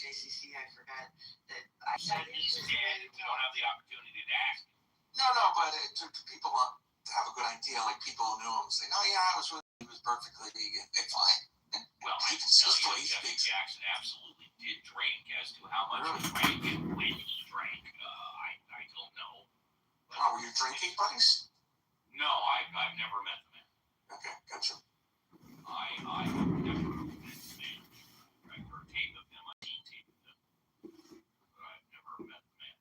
JCC. I forgot that I said he's dead. We don't have the opportunity to ask. No, but it took people to have a good idea. Like people who knew him say, "Oh yeah, he was perfectly vegan." It's fine. Well, I can tell you Jesse Jackson absolutely did drink. As to how much he drank and when he drank, I don't know. But were you drinking buddies? No, I've never met the man. Okay, gotcha. I've never met the man. I've heard tape of him. I've seen tape of him. But I've never met the man.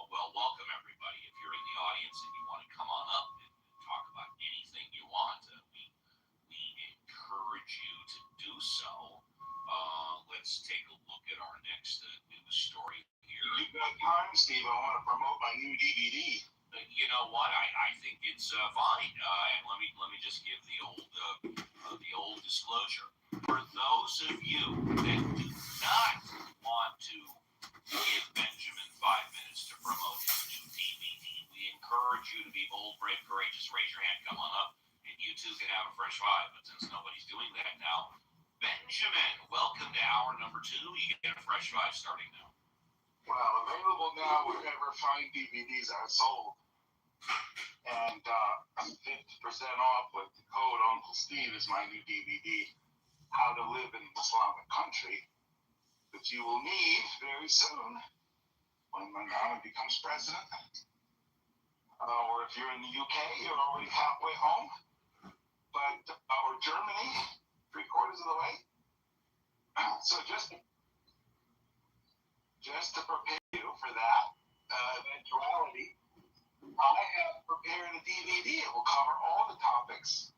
Well, welcome everybody. If you're in the audience and you want to come on up and talk about anything you want, we encourage you to do so. Let's take a look at our next news story here. You've got time, Steve. I want to promote my new DVD. You know what? I think it's fine. And let me just give the old disclosure. For those of you that do not want to give Benjamin 5 minutes to promote his new DVD, we encourage you to be bold, brave, courageous. Raise your hand, come on up, and you too can have a fresh 5. But since nobody's doing that now, Benjamin, welcome to hour number 2. You get a fresh 5 starting now. Well, available now wherever fine DVDs are sold. And 50% off with the code Uncle Steve is my new DVD, How to Live in an Islamic Country, that you will need very soon when Mandana becomes president. Or if you're in the UK, you're already halfway home. Or Germany, 3/4 of the way. So just to prepare you for that eventuality, I have prepared a DVD. It will cover all the topics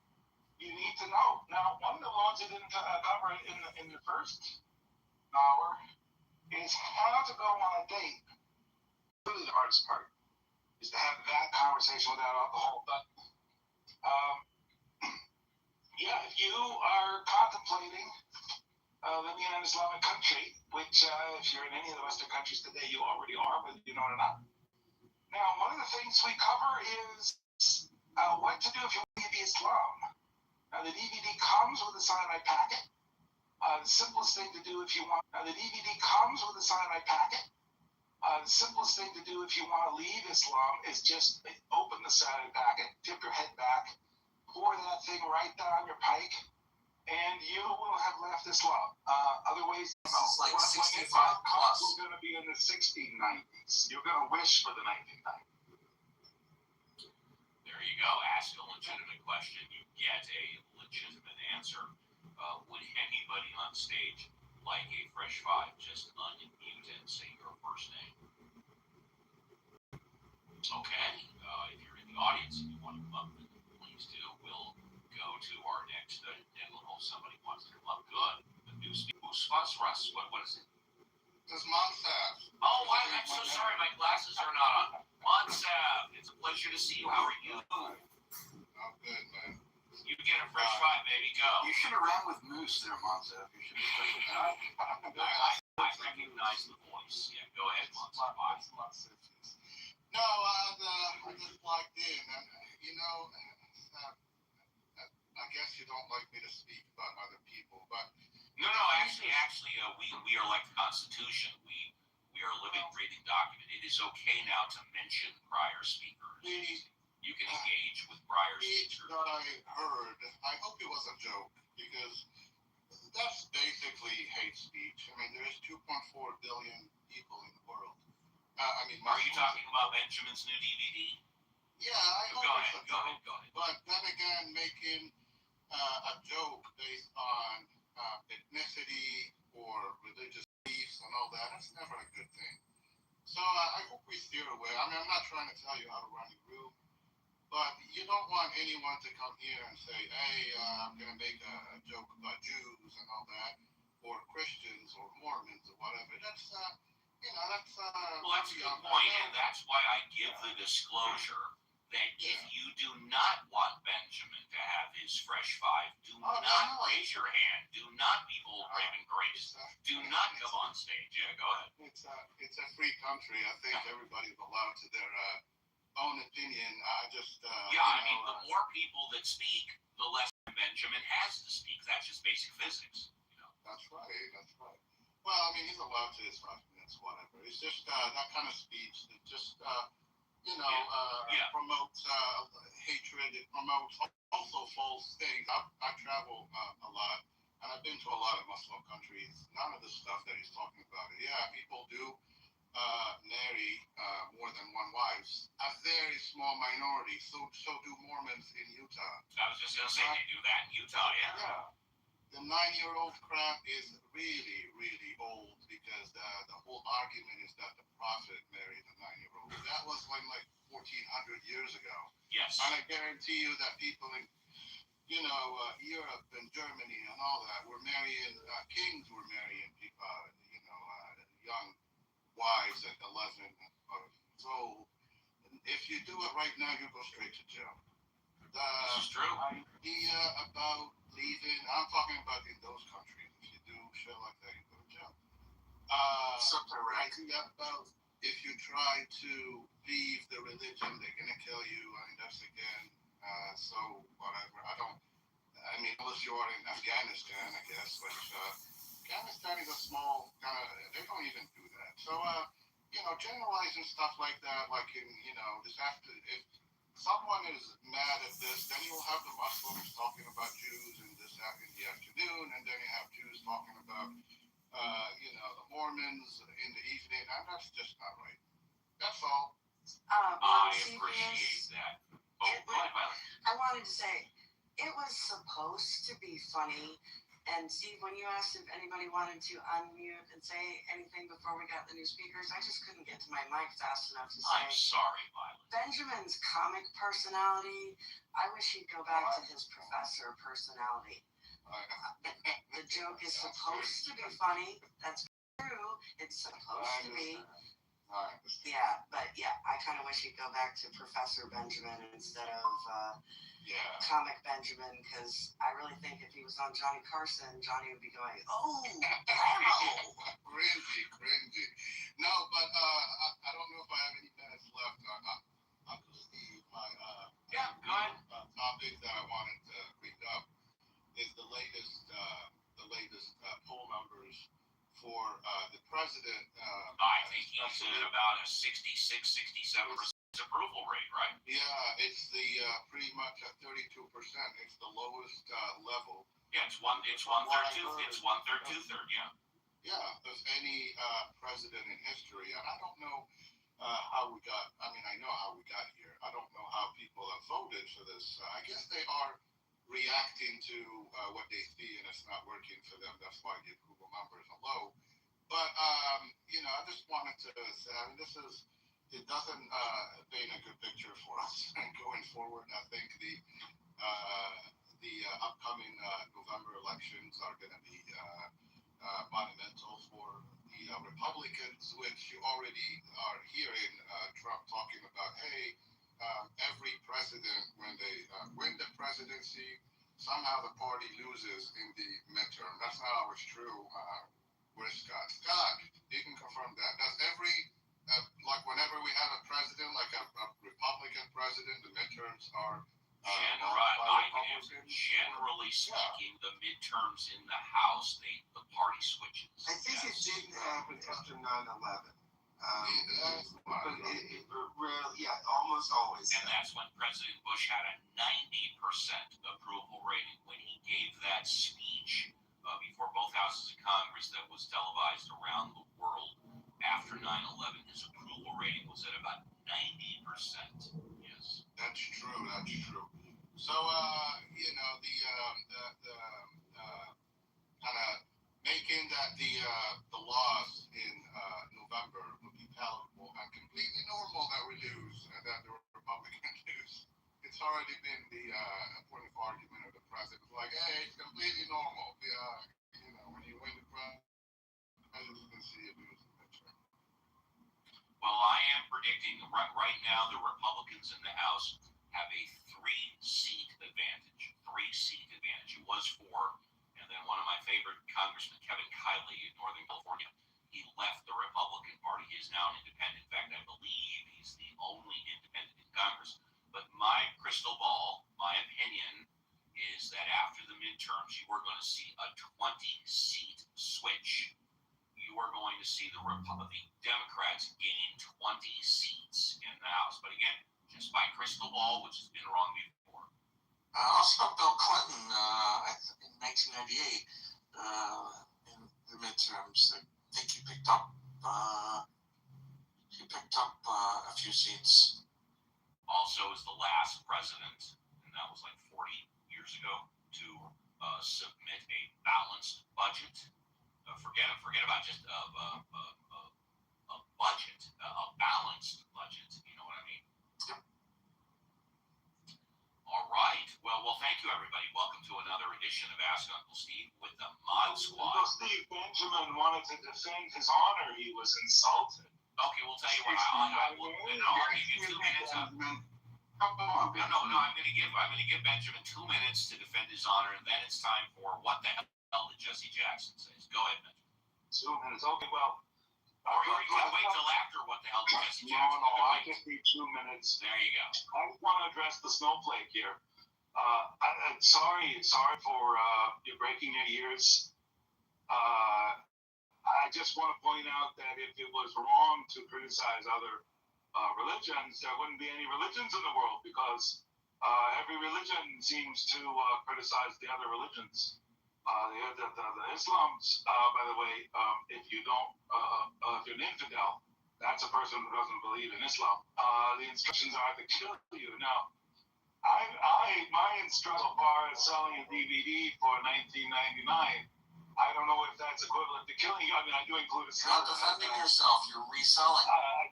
you need to know. Now, one of the ones I didn't cover in the first hour is how to go on a date. Really the hardest part is to have that conversation without alcohol. But yeah, if you are contemplating living in an Islamic country, which if you're in any of the Western countries today, you already are, whether you know it or not. Now, one of the things we cover is what to do if you want to be Islam. Now, the DVD comes with a cyanide packet. The simplest thing to do if you want... Now, the DVD comes with a cyanide packet. The simplest thing to do if you want to leave Islam is just open the cyanide packet, tip your head back, pour that thing right down your pike, and you will have left Islam. Other ways, it's like 65 plus. We're going to be in the 1690s. You're going to wish for the 1990s. There you go. Ask a legitimate question. You get a legitimate answer. Would anybody on stage like a fresh 5? Just unmute and say your first name. Okay. If you're in the audience and you want to come up, please do. We'll go to our next somebody wants to come up. Good. The new Steve. Who sponsors us? What is it? This is Monsav. Oh, I'm so sorry. My glasses are not on. Monsav, it's a pleasure to see you. How are you? I'm good, man. You get a fresh 5, baby. Go. You should have ran with Moose there, Monsav. You should have I recognize the voice. Yeah, go ahead, Monsav. No, I just logged in, and I guess you don't like me to speak about other people, but no. Actually, we are like the Constitution. We are a living, breathing document. It is okay now to mention prior speakers. You can engage with prior speakers. That I heard, I hope it was a joke, because that's basically hate speech. I mean, there is 2.4 billion people in the world. Are you talking about Benjamin's new DVD? Yeah, I hope it's a joke. Go ahead. But then again, making a joke based on ethnicity or religious beliefs and all that's never a good thing. So I hope we steer away. I mean, I'm not trying to tell you how to run your room, but you don't want anyone to come here and say, hey, I'm going to make a joke about Jews and all that, or Christians or Mormons or whatever. That's, that's... Well, that's a good point, and that's why I give the disclosure that if you do not want Benjamin to have his fresh 5, do not raise your hand. Do not be bold, brave, and courageous. Do not come on stage. Yeah, go ahead. It's a free country. I think everybody's allowed to their own opinion. The more people that speak, the less Benjamin has to speak. That's just basic physics. That's right. That's right. Well, I mean, he's allowed to his 5 minutes, whatever. It's just that kind of speech that just, promotes hatred. It promotes also false things. I travel a lot, and I've been to a lot of Muslim countries. None of the stuff that he's talking about. Yeah, people do marry more than one wife. A very small minority. So do Mormons in Utah. I was just going to say they do that in Utah, yeah. Yeah. The 9-year-old crap is really, really old because the whole argument is that the prophet married a 9-year-old. That was like 1,400 years ago. Yes. And I guarantee you that people in, Europe and Germany and all that were marrying, kings were marrying people, young wives at 11 years old. If you do it right now, you go straight to jail. This is true. Idea about leaving, I'm talking about in those countries. If you do shit like that, you go to jail. Idea about if you try to leave the religion, they're gonna kill you. I mean, that's again. So whatever. Unless you are in Afghanistan, I guess. But Afghanistan is a small kind of. They don't even do that. So generalizing stuff like that, like just after if someone is mad at this, then you'll have the Muslims talking about Jews in the afternoon, and then you have Jews talking about, the Mormons in the evening, and that's just not right. That's all. I appreciate that. Oh, go ahead, Violet. I wanted to say, it was supposed to be funny. And Steve, when you asked if anybody wanted to unmute and say anything before we got the new speakers, I just couldn't get to my mic fast enough to say. I'm sorry, Violet. Benjamin's comic personality, I wish he'd go back to his professor personality. The joke is supposed to be funny. That's true. It's supposed to be. Yeah, but I kind of wish he'd go back to Professor Benjamin instead of Comic Benjamin, because I really think if he was on Johnny Carson, Johnny would be going, "Oh, blammo!" Cringy. No, but I don't know if I have any minutes left. Uncle Steve, my go ahead. topic that I wanted to bring up is the latest poll numbers for the president. I think he's at about a 66-67% approval rate, right? Yeah, it's the pretty much at 32%. It's the lowest level. Yeah, it's one third, two-third, yeah. Yeah, of any president in history. And I don't know how we got. I mean, I know how we got here. I don't know how people have voted for this. I guess they are reacting to what they see, and it's not working for them. That's why the approval numbers are low. But I just wanted to say, it doesn't paint a good picture for us going forward. I think the upcoming November elections are going to be monumental for the Republicans, which you already are hearing Trump talking about. Hey, every president, when they win the presidency, somehow the party loses in the midterm. That's not always true. Where's Scott? Scott, you can confirm that. That's every, whenever we have a president, like a Republican president, the midterms are generally speaking, the midterms in the House, the party switches. I think it didn't happen after 9/11. Almost always. And that's when President Bush had a 90% approval rating when he gave that speech before both houses of Congress that was televised around the world after 9/11. His approval rating was at about 90%. Yes. That's true. So, the kind of making that the loss in November would be palatable and completely normal that we lose and that the Republicans lose. It's already been the point of argument of the president. Like, hey, it's completely normal. When you win the presidency, you lose the midterm. Well, I am predicting right now the Republicans in the House have a three-seat advantage. It was 4. And then one of my favorite Congressman, Kevin Kiley in Northern California, he left the Republican Party. He is now an independent. In fact, I believe he's the only independent in Congress. But my crystal ball, my opinion, is that after the midterms, you are going to see a 20-seat switch. You are going to see the Democrats gain 20 seats in the House. But again, just by crystal ball, which has been wrong before. Also, Bill Clinton in 1998, in the midterms, I think he picked up a few seats. Also, is the last president, and that was like 40 years ago, to submit a balanced budget. Forget about just a budget, a balanced budget. You know what I mean? Yep. All right. Well, thank you, everybody. Welcome to another edition of Ask Uncle Steve with the Mod Squad. Uncle Steve, Benjamin wanted to defend his honor. He was insulted. Okay, we'll tell you what. I'll give you 2 minutes. Come on, No, I'm going to give Benjamin 2 minutes to defend his honor, and then it's time for what the hell did Jesse Jackson say? Go ahead, Benjamin. 2 minutes. Okay, well. Or you can wait till after what the hell did Jesse Jackson say? No, I just need 2 minutes. There you go. I just want to address the snowflake here. I'm sorry for you breaking your ears. I just want to point out that if it was wrong to criticize other religions, there wouldn't be any religions in the world, because every religion seems to criticize the other religions. The Islams, by the way, if you're an infidel, that's a person who doesn't believe in Islam. The instructions are to kill you. Now, my instruction so far is selling a DVD for $19.99. I don't know if that's equivalent to killing you. I mean, I do include a You're not defending yourself. You're reselling. I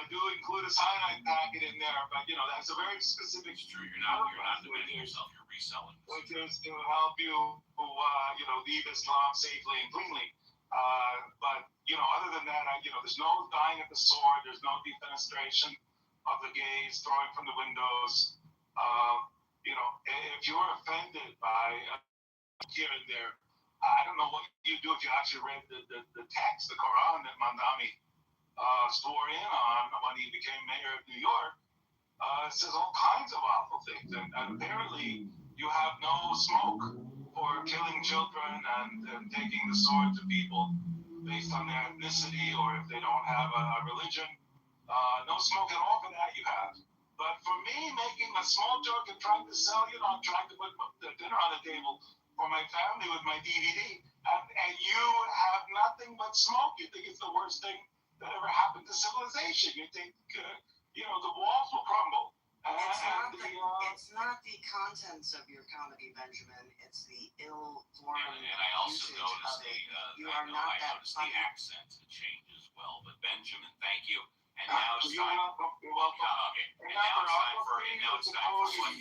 do include a cyanide packet in there, but that's a very specific. It's true. You're not defending yourself. You're reselling. Which is to help you, leave Islam safely and cleanly. But other than that, there's no dying at the sword. There's no defenestration of the gays, throwing from the windows. If you're offended by here and there, I don't know what you do if you actually read the text, the Quran that Mandami swore in on when he became mayor of New York. It says all kinds of awful things, and apparently you have no smoke for killing children and taking the sword to people based on their ethnicity or if they don't have a religion. No smoke at all for that you have. But for me, making a small joke and trying to sell, trying to put the dinner on the table for my family with my DVD, and you have nothing but smoke. You think it's the worst thing that ever happened to civilization. You think, the walls will crumble. It's not the contents of your comedy, Benjamin. It's the ill-formed and I also usage noticed of it. I noticed the accent change as well. But Benjamin, thank you. And now it's time. You're welcome. Okay. And now it's time for what?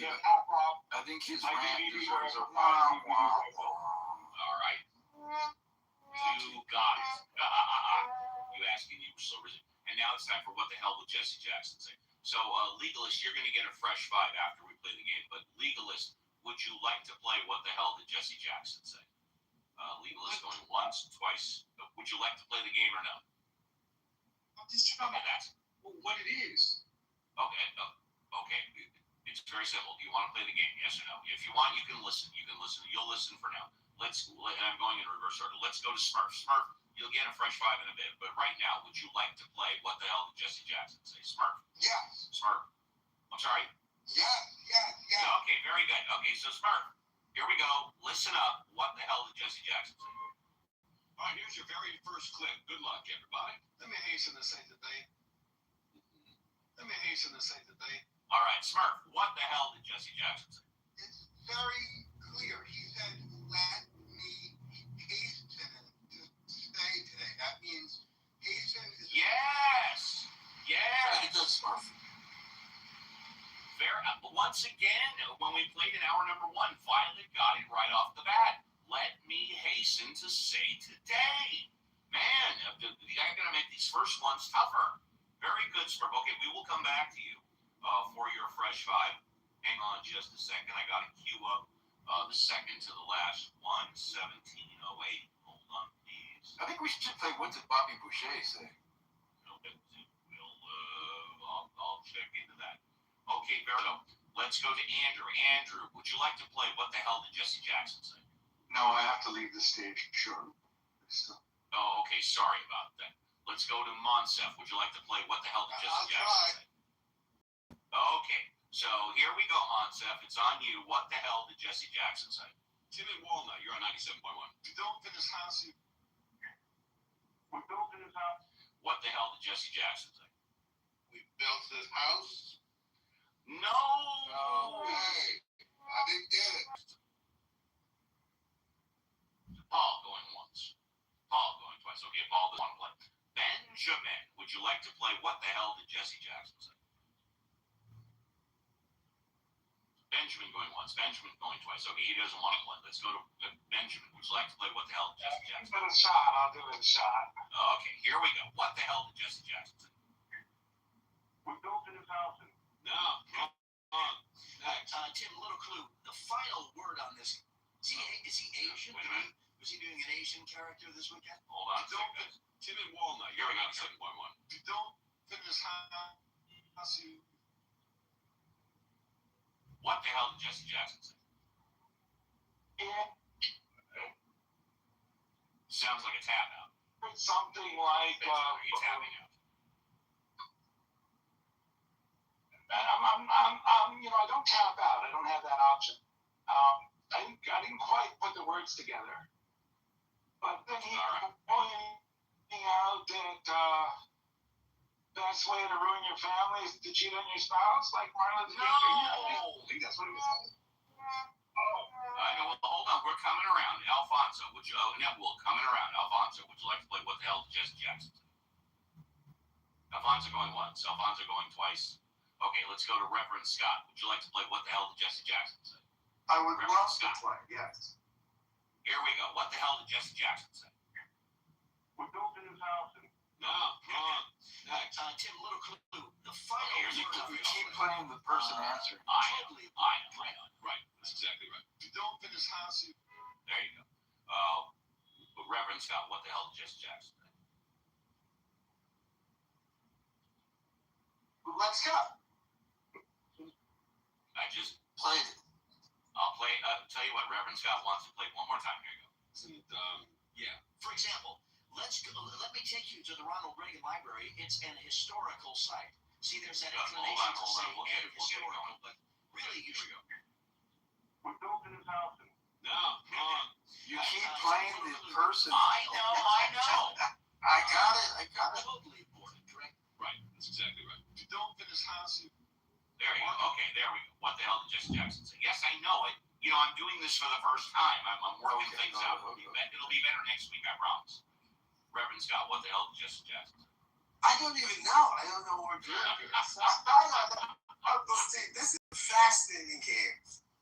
I think his My rant DVD deserves a wow. All right. You got it. You asking you were so rigid. And now it's time for what the hell would Jesse Jackson say? So, Legalist, you're going to get a fresh 5 after we play the game. But Legalist, would you like to play what the hell did Jesse Jackson say? Legalist going once, twice. Would you like to play the game or no? I'm just trying to ask what it is. Okay. Okay. It's very simple. Do you want to play the game? Yes or no? If you want, you can listen. You'll listen for now. And I'm going in reverse order. Let's go to Smurf. Smurf, you'll get a fresh 5 in a bit. But right now, would you like to play what the hell did Jesse Jackson say? Smurf. Yes. Smurf. I'm sorry? Yeah. Okay, very good. Okay, so Smurf, here we go. Listen up. What the hell did Jesse Jackson say? All right, here's your very first clip. Good luck, everybody. Let me hasten to say today. All right, Smurf, what the hell did Jesse Jackson say? It's very clear. He said, let me hasten to stay today. That means hasten is... Yes! Very good, Smurf. Once again, when we played in hour number 1, Violet got it right off the bat. Let me hasten to say today. Man, I gotta make these first ones tougher. Very good, Smurf. Okay, we will come back to you for your fresh 5. Hang on just a second. I gotta queue up the second to the last one, 1708. Hold on, please. I think we should play what did Bobby Boucher say? I'll check into that. Okay, very good. Let's go to Andrew. Andrew, would you like to play What the Hell Did Jesse Jackson Say? No, I have to leave the stage. Sure. Oh, okay. Sorry about that. Let's go to Monsef. Would you like to play What the Hell Did Jesse I'll Jackson try. Say? Okay. So here we go, Monsef. It's on you. What the hell did Jesse Jackson say? Tim and Walnut, you're on 97.1. We built in his house. We built in his house. What the hell did Jesse Jackson say? We built his house. No. No way. I didn't get it. Paul going once. Paul going twice. Okay, Paul doesn't want to play. Benjamin, would you like to play What the Hell Did Jesse Jackson Say? Benjamin going once. Benjamin going twice. Okay, he doesn't want to play. Let's go to Benjamin. Would you like to play What the Hell Did Jesse Jackson Give it a shot. I'll give it a shot. Okay, here we go. What the hell did Jesse Jackson say? We built in his house. No, come on. Next. Tim, a little clue. The final word on this. Is he Asian? Wait a minute. Was he doing an Asian character this weekend? Hold on a second. Tim and Walnut, you're on 97.1. We don't finish house. What the hell did Jesse Jackson say? Sounds like a tap out. Something like. Benjamin, are you tapping out? I don't tap out. I don't have that option. I didn't quite put the words together. But then he pointing out that best way to ruin your family is to cheat on your spouse, like Martin Luther King Jr. I think that's what he was saying. Well, hold on. We're coming around. Alfonso, would you? Oh, no, we're coming around. Alfonso, would you like to play What the Hell did Jesse Jackson say? Alfonso going once. Alfonso going twice. Okay, let's go to Reverend Scott. Would you like to play What the Hell did Jesse Jackson say? I would Reverend love to Scott. play, yes. Here we go. What the hell did Jesse Jackson say? We built in his house. No, come on. Next. Tim, a little clue. The final Here's a word on We this. keep playing the person answering. I know. Right, that's exactly right. We don't finish house. There you go. Reverend Scott, what the hell did Jesse Jackson say? Let's go. I just, Played it. I'll play, tell you what, Reverend Scott wants to play one more time. Here you go. And, yeah. For example, let me take you to the Ronald Reagan Library. It's an historical site. See, there's that Hold inclination to on, say we'll get it historical, going. but really you should. We built in his house. No, come on. You keep playing the person. I know. I got it. Totally aborted, correct? Right, that's exactly right. We don't finish house. There you go. Okay, there we go. What the hell did Jesse Jackson say? Yes, I know it. You know, I'm doing this for the first time. I'm working Okay, things out. It'll be better next week, I promise. Reverend Scott, what the hell did Jesse Jackson say? I don't even know. I don't know what we're doing here. Uncle Steve, this is a fascinating game.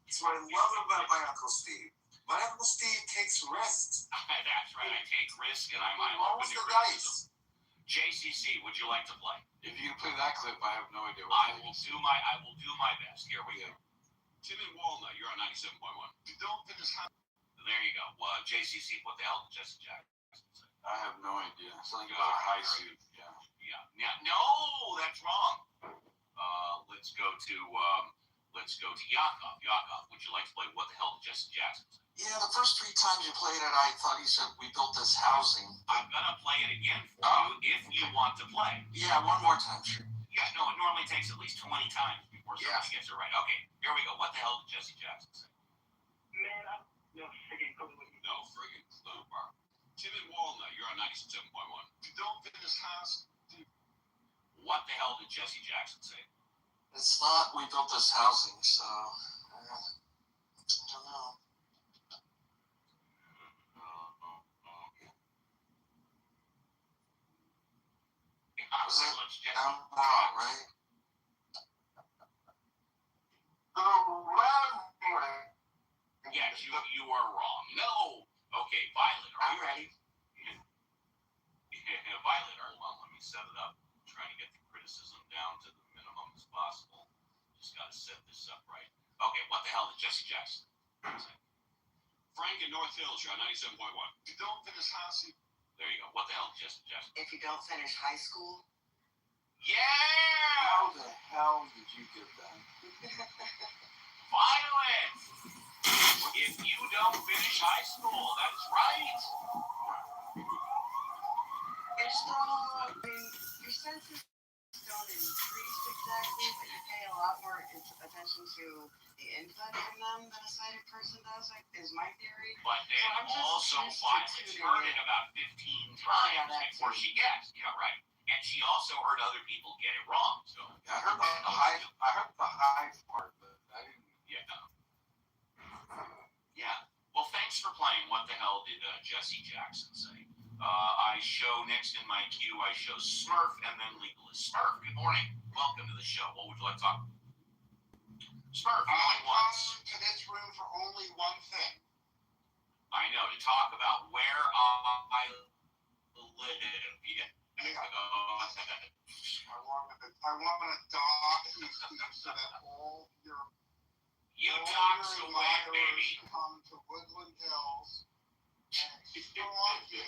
It's what I love about my Uncle Steve. My Uncle Steve takes risks. That's right. I take risk and I'm He open rolls to the criticism. dice. JCC, would you like to play? If you play that clip, I have no idea I what will it is. do my best. Here we go. Tim and Walnut, you're on 97.1. We don't finish house. There you go. JCC, what the hell did Jesse Jackson say? I have no idea. Something about a high suit. Yeah. Yeah. No, that's wrong. Let's go to Yakov. Yakov, would you like to play What the Hell Did Jesse Jackson Say? Yeah, the first 3 times you played it, I thought you said we built this housing. I'm gonna play it again for you if you want to play. Yeah, one more time, sure. Yeah, no, it normally takes at least 20 times before somebody Yeah. gets it right. Okay, here we go. What the hell did Jesse Jackson say? Man, I'm no friggin' clue. No friggin' clue. Tim and Walnut, you're on 97.1. We don't finish house. What the hell did Jesse Jackson say? It's not we built this housing, so I don't know. Was it Let's just- down wrong, right? The runway. Yes, you are wrong. No. Okay, Violet, are you ready? Yeah, Violet, well, let me set it up. I'm trying to get the criticism down to the minimum as possible. Just got to set this up right. Okay, what the hell did Jesse Jackson say? Frank in North Hills, you're on 97.1. We don't finish house. There you go. What the hell did Jesse Jackson say? If you don't finish high school, Yeah! How the hell did you get that? Violence! If you don't finish high school, that's right. It's not, I mean, your senses don't increase exactly, but you pay a lot more attention to the input from them than a sighted person does, like, is my theory. But then So I'm just also used to Violet's tuning heard in. it about 15 Oh, yeah, times that before too. she gets. Yeah, right. And she also heard other people get it wrong. So I heard the high part, but I didn't. yeah. Yeah. Well, thanks for playing. What the hell did Jesse Jackson say? I show next in my queue. I show Smurf and then Legalist. Smurf, good morning. Welcome to the show. What would you like to talk about? Smurf, I going once. come to this room for only one thing. I know, to talk about where I live. Yeah. I want to dock you so that all your You all talks your away, admirers baby. come to Woodland Hills and stalk you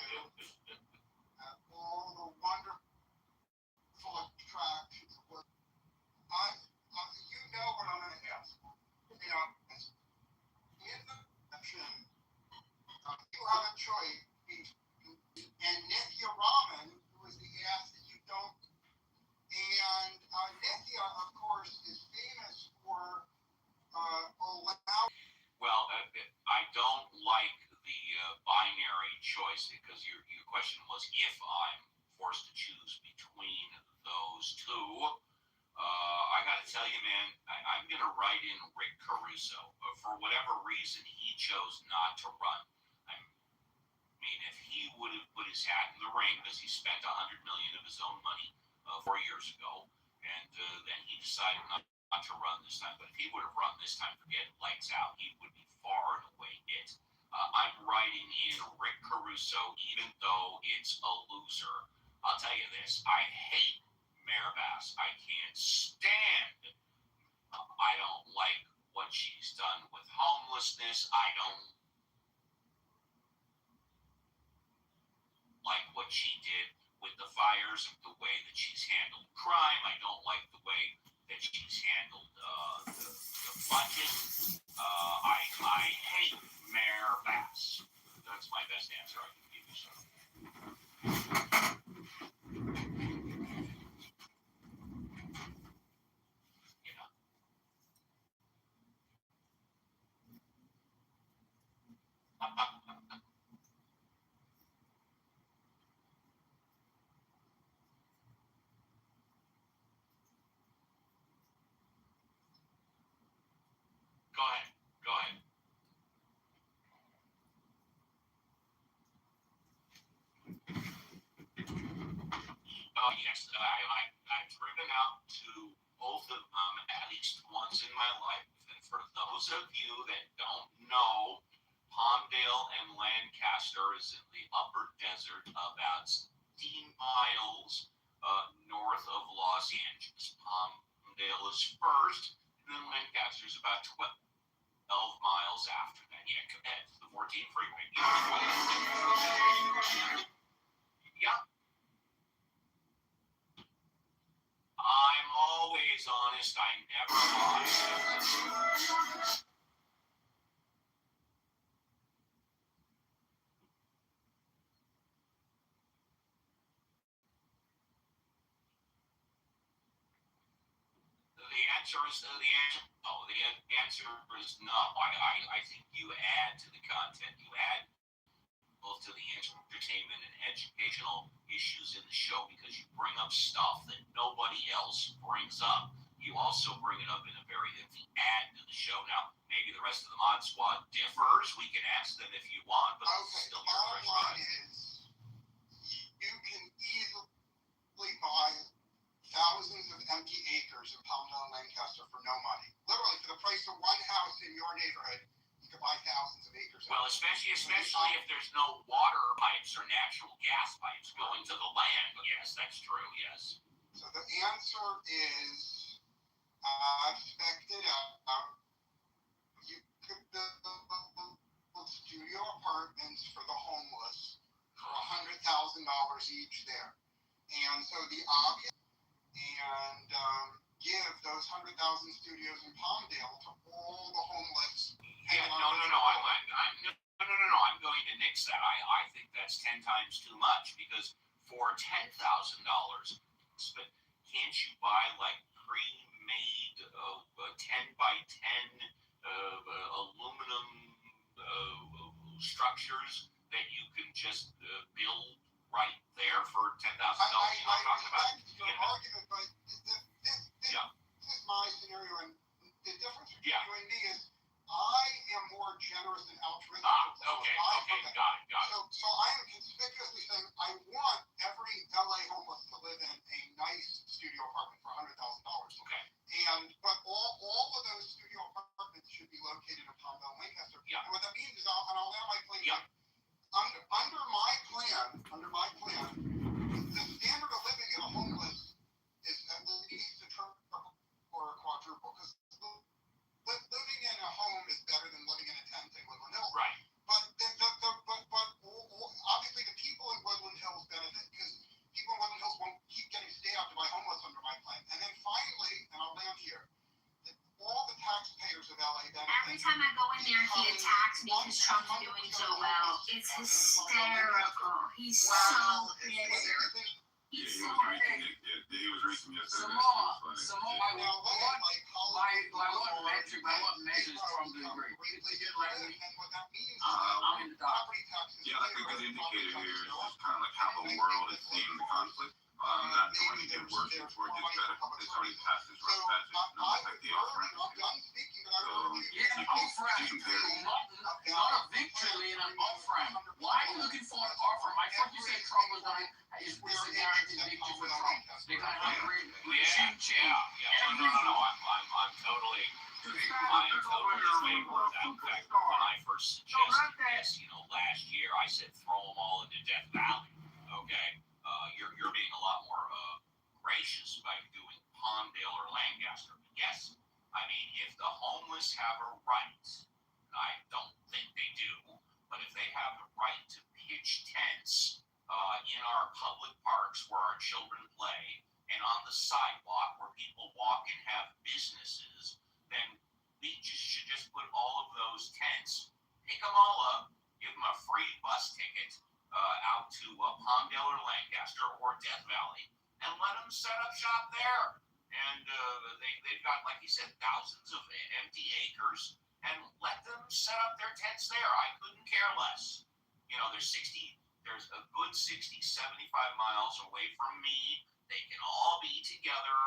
at all the wonderful attractions of Woodland. You know what I'm going to ask. You know, in the election, you have a choice. And Nithya Raman, who is the ass that you don't. And Nithya, of course, is famous for allowing. Well, I don't like the binary choice because your question was if I'm forced to choose between those two. I got to tell you, man, I'm going to write in Rick Caruso. For whatever reason, he chose not to run. I mean, if he would have put his hat in the ring because he spent $100 million of his own money 4 years ago, and then he decided not to run this time. But if he would have run this time, forget lights out, he would be far and away it. I'm writing in Rick Caruso, even though it's a loser. I'll tell you this: I hate Mayor Bass. I can't stand. I don't like what she's done with homelessness. I don't like what she did with the fires, the way that she's handled crime. I don't like the way that she's handled the budget. I hate Mayor Bass. That's my best answer I can give you, sir. You know. Go ahead. Go ahead. Oh yes, I've driven out to both of them at least once in my life. And for those of you that don't know, Palmdale and Lancaster is in the upper desert, about 16 miles north of Los Angeles. Palmdale is first, and then Lancaster is about 12 miles after that. Yeah, compared to the 14 freeway. Yeah. I'm always honest. I never lie. The answer is no. The answer is no. I think you add to the content. You add both to the entertainment and educational issues in the show because you bring up stuff that nobody else brings up. You also bring it up in a very empty add to the show. Now, maybe the rest of the mod squad differs. We can ask them if you want, but it's Okay, still the your bottom choice. line is you can easily buy thousands of empty acres in Palmdale and Lancaster for no money. Literally, for the price of one house in your neighborhood, you could buy thousands of acres. Well, especially if there's no water pipes or natural gas pipes going to the land. Yes, that's true. Yes. So the answer is, I've spec'd it out. You could build studio apartments for the homeless for $100,000 each there. And so the obvious, and give those 100,000 studios in Palmdale to all the homeless. Yeah, no. I'm going to nix that. I think that's 10 times too much because for $10,000, but can't you buy like pre-made 10 by 10 aluminum structures that you can just build right there for $10,000? I respect your argument, but this is my scenario, and the difference between you and me is I am more generous and altruistic. Okay, got it. So I am conspicuously saying I want every LA homeless to live in a nice studio apartment for $100,000. Okay. But all of those studio apartments should be located in Palmdale, Lancaster. Yeah. And what that means is, I'll land my plane. Yeah. Under my plan, the standard of living in a homeless is at least a triple or a quadruple. Because living in a home is better than living in a tent in Woodland Hills. Right. But obviously the people in Woodland Hills benefit because people in Woodland Hills won't keep getting staffed by homeless under my plan. And then finally, and I'll land here, all the taxpayers of LA benefit. Every time I go in there, he attacks me because Trump's doing so well. It's hysterical. He's so bitter. He was reaching yesterday. Now, what measures Trump doing great? And what that means is I'm in the dark. property taxes. Yeah, like a good indicator here is just kind of like how the world is seeing the conflict. Not going to get worse before it gets better. It's already passed this rough passage. No, it's like the off-ramp. I'm done speaking, but I So, want to Yeah, an off-ramp. Not a victory in an off-ramp. Why are you looking for an off-ramp? I thought you said Trump was going to, is a guaranteed victory for Trump. They're going to have regime change. No, I'm totally in favor of that. In fact, when I first suggested this, last year, I said throw them all into Death Valley. Okay, you're being a lot more gracious by doing Palmdale or Lancaster. Yes, I mean if the homeless have a right, and I don't think they do, but if they have the right to pitch tents in our public parks where our children play, and on the sidewalk where people walk and have businesses, then we should just put all of those tents, pick them all up, give them a free bus ticket out to Palmdale or Lancaster or Death Valley, and let them set up shop there. And they've got, like you said, thousands of empty acres, and let them set up their tents there. I couldn't care less. There's a good 60, 75 miles away from me. They can all be together.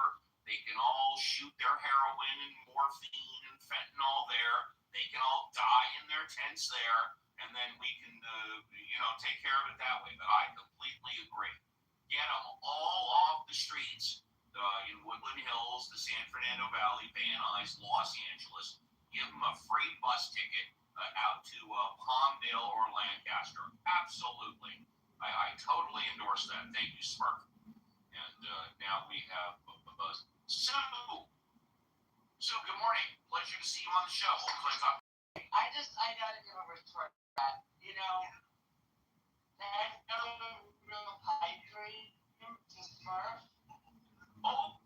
They can all shoot their heroin and morphine and fentanyl there. They can all die in their tents there, and then we can, take care of it that way. But I completely agree. Get them all off the streets in Woodland Hills, the San Fernando Valley, Van Nuys, Los Angeles. Give them a free bus ticket out to Palmdale or Lancaster. Absolutely. I totally endorse that. Thank you, Smirk. And now we have Sue. Sue, good morning. Pleasure to see you on the show. I gotta give over to that. There's no real pipe dream to Smurf. Oh.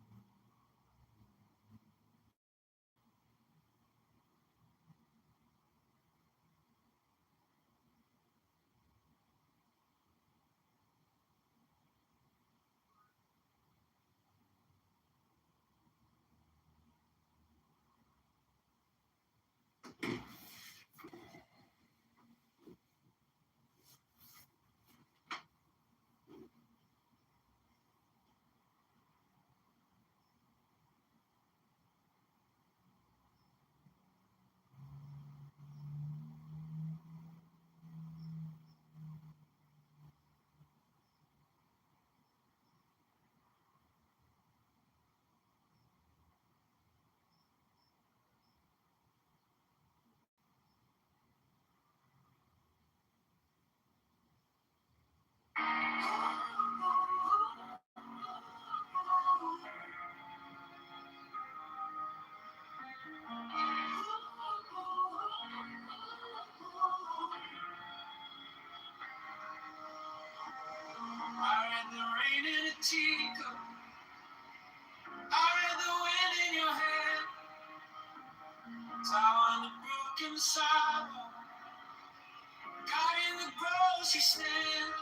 I read the rain in a teacup. on the broken sidewalk, got in the grocery stand.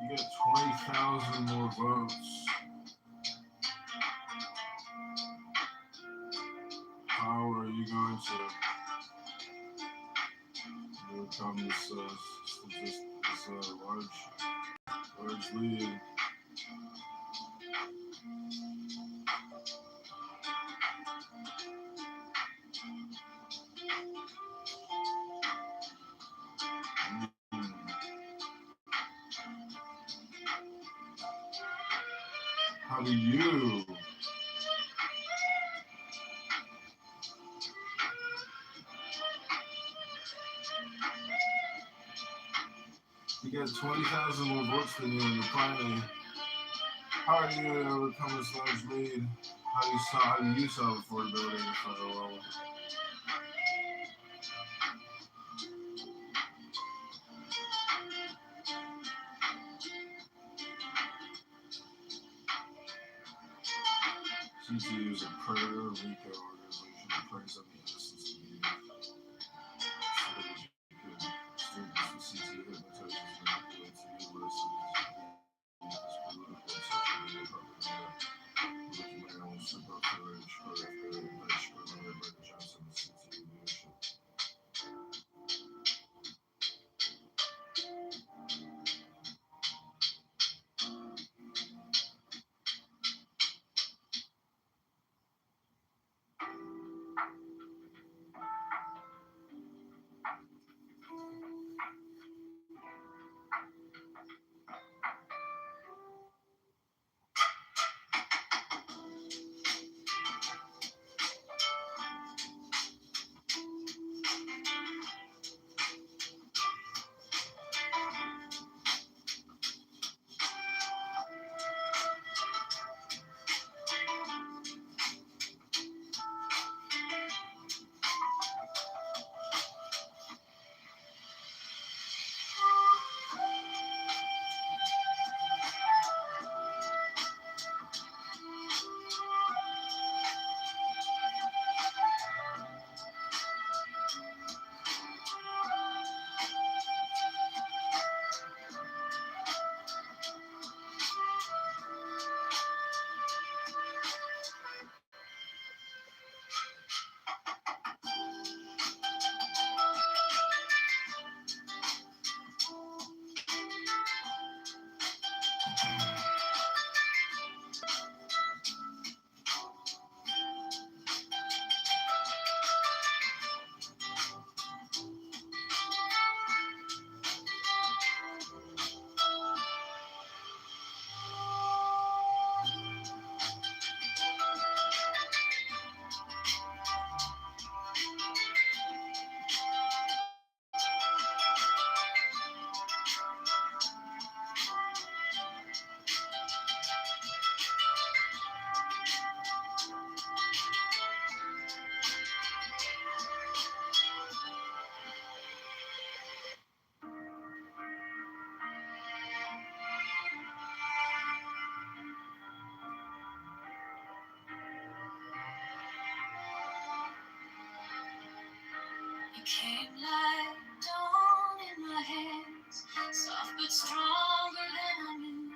You got 20,000 more votes. How are you going to overcome this large lead? How do you? You got 20,000 more votes than you in the primary. How are you going to overcome this large lead? How do you solve affordability in the federal level? CTU is a Puerto Rico organization that preys on the innocence of youth. Students with CTU hypnotizes manipulates and utilizes youth as political and social media propaganda. Looking at Maryland step up for rich, but after that, Chicago led by the Johnson and CTU leadership. You came like dawn in my hands, soft but stronger than I knew.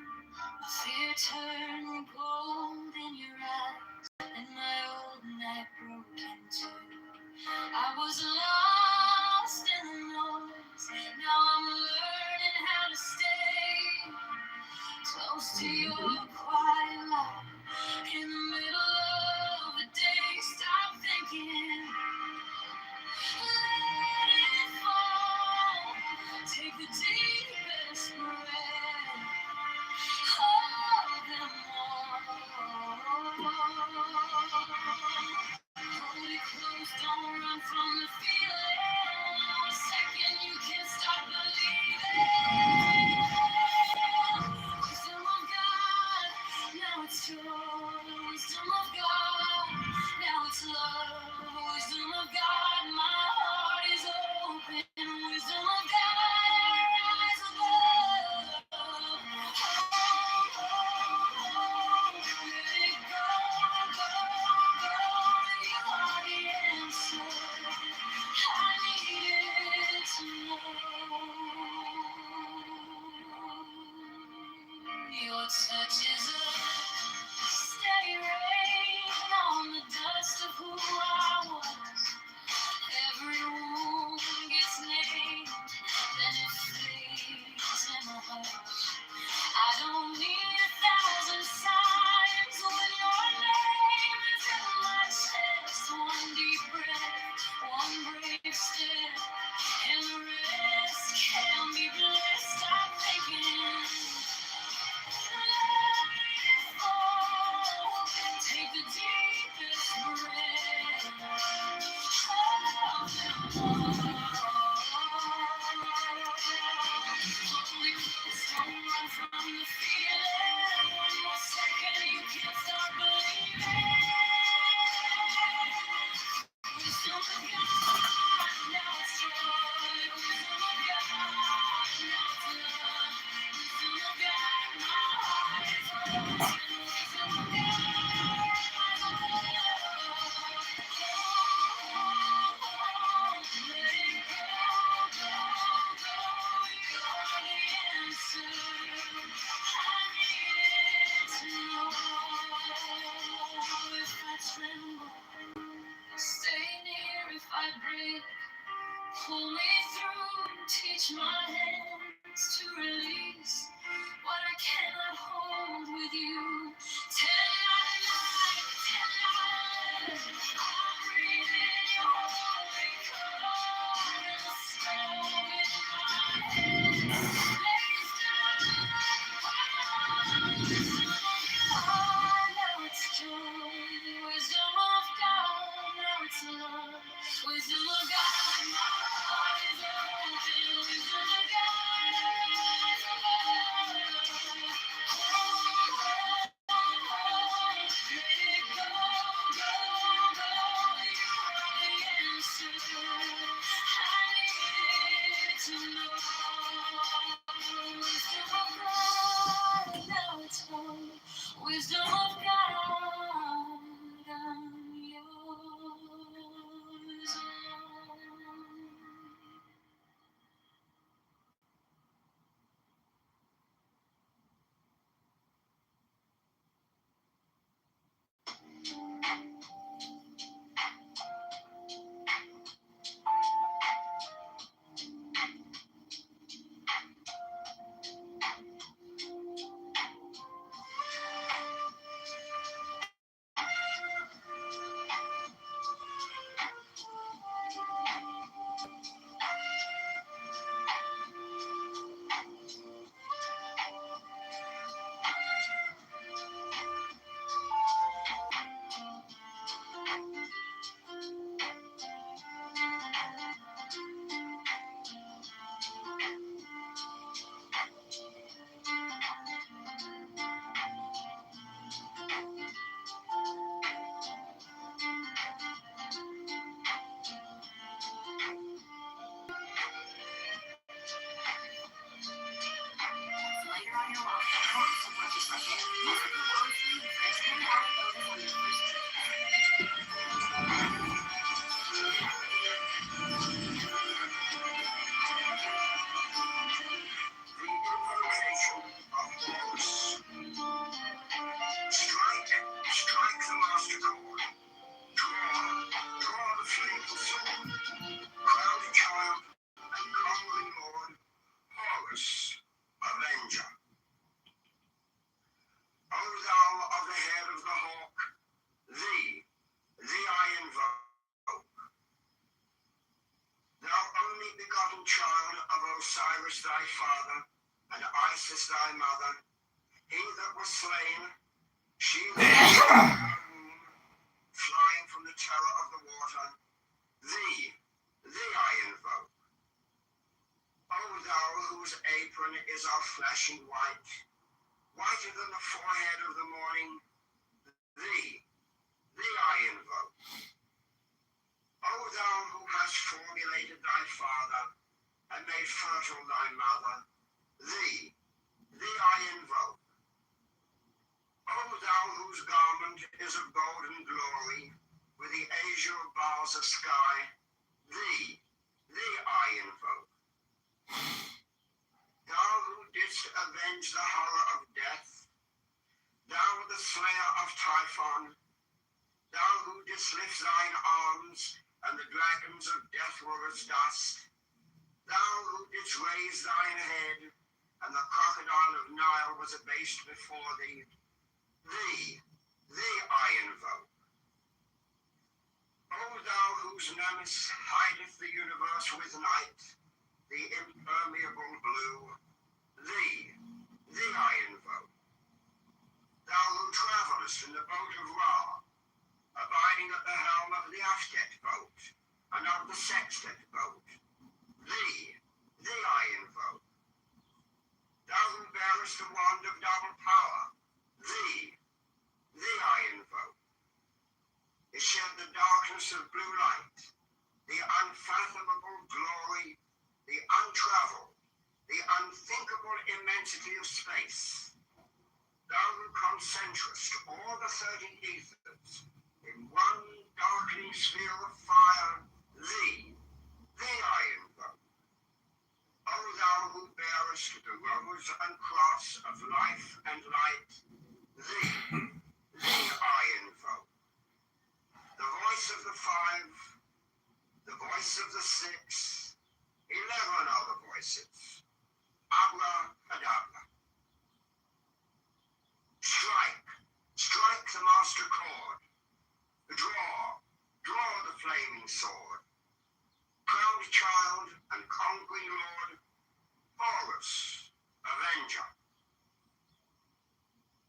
My fear turned gold in your eyes, and my old night broke in two. I was lost in the noise, now I'm learning how to stay close to your quiet light. In the middle of the day, stop thinking, let it fall. Take the deepest breath, hold them all. Hold it close, don't run from the feeling. One second, you can't stop believing. Wisdom of God, now it's joy. Wisdom of God, now it's love. Wisdom of God, my heart is open. Wisdom of God, I rise above. Let it go, go, go. You are the answer I needed to know. Your touch is a steady rain on the dust of who I was. Every wound gets named, then it fades in a hush. I don't need 1,000 signs when your name is in my chest. One deep breath, one brave step, and the rest can be blessed. Stop thinking, let it fall. Take the deepest breath. Hold them don't run from the feeling. One more second, you can't stop believing. Wisdom of God, now it's joy. Wisdom of God, now it's love. Wisdom of God, my heart is open. Wisdom of God, rise above. Let it go, go, go. You are the answer I needed to know. If I tremble, stay near. If I break, pull me through. Teach my hands to release what I cannot hold with you. Tell my life, tell my life. I'll breathe in your holy color. In the storm in my head, lays down like fire. Now it's joy. Wisdom of God, now it's love. Wisdom of God, my heart is open. Wisdom of God, rise above. Let it go, go, go. You are the answer I needed to know. Wisdom of God, now it's home. Wisdom of God, I'm yours. MasterCard. Draw the flaming sword. Crown the child and conquering lord, Horus, Avenger. O thou of the head of the hawk, thee I invoke. Thou only begotten child of Osiris thy father, and Isis thy mother, he that was slain, she that was in her womb, flying from the terror of the water, thee I invoke. O thou whose apron is of flesh and white, whiter than the forehead of the morning, thee I invoke. O thou who hast formulated thy father, and made fertile thy mother, thee I invoke. O thou whose garment is of golden glory, with the azure bars of sky, thee I invoke. Thou who didst avenge the horror of death, thou the slayer of Typhon, thou who didst lift thine arms, and the dragons of death were as dust, thou who didst raise thine head, and the crocodile of Nile was abased before thee, thee I invoke. O thou whose nemesis hideth the universe with night, the impermeable blue, thee I invoke. Thou who travellest in the boat of Ra, abiding at the helm of the Aftet boat, and of the Sextet boat, thee I invoke. Thou who bearest the wand of double power, thee I invoke. It shed the darkness of blue light, the unfathomable glory, the untraveled, the unthinkable immensity of space. Thou who concentrest all the 30 ethers in one darkening sphere of fire, thee I invoke. O thou who bearest the rose and cross of life and light, thee I invoke. The voice of the 5, the voice of the 6, 11 other voices. Abracadabra. Strike the master chord. Draw the flaming sword. Crowned child and conquering lord, Horus, Avenger.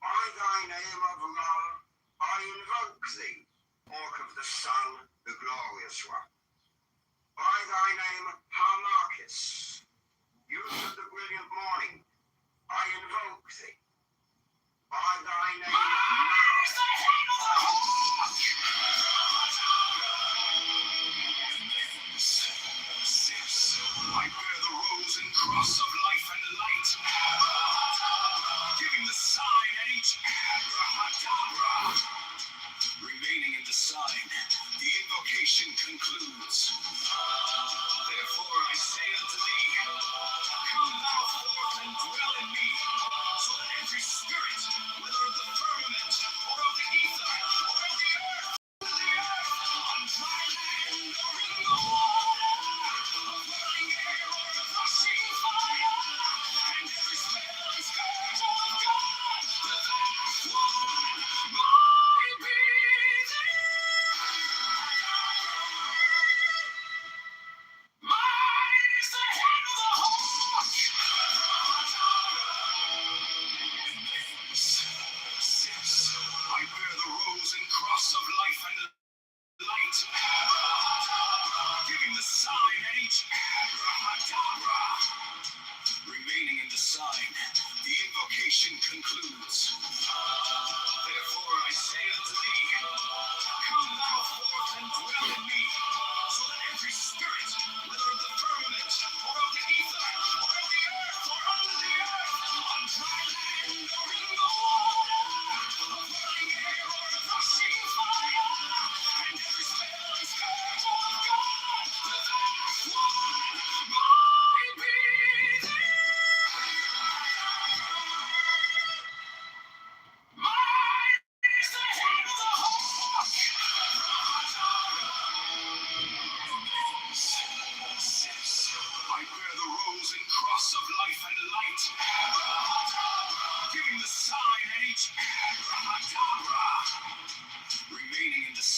By thy name of Ra, I invoke thee, Orc of the sun, the glorious one. By thy name, Harmachis, youth of the brilliant morning, I invoke thee. By thy name, I bear the rose and cross of life and light, giving the sign at each abracadabra. Remaining in the sign, the invocation concludes. Therefore I say unto thee, come thou forth and dwell in me, so that every spirit, whether of the firmament, or of the ether, or of the earth, on dry land or in the water, of burning air or of rushing fire, and every spell and scourge of God, the vast one, might be there. Mine is the head of the hawk.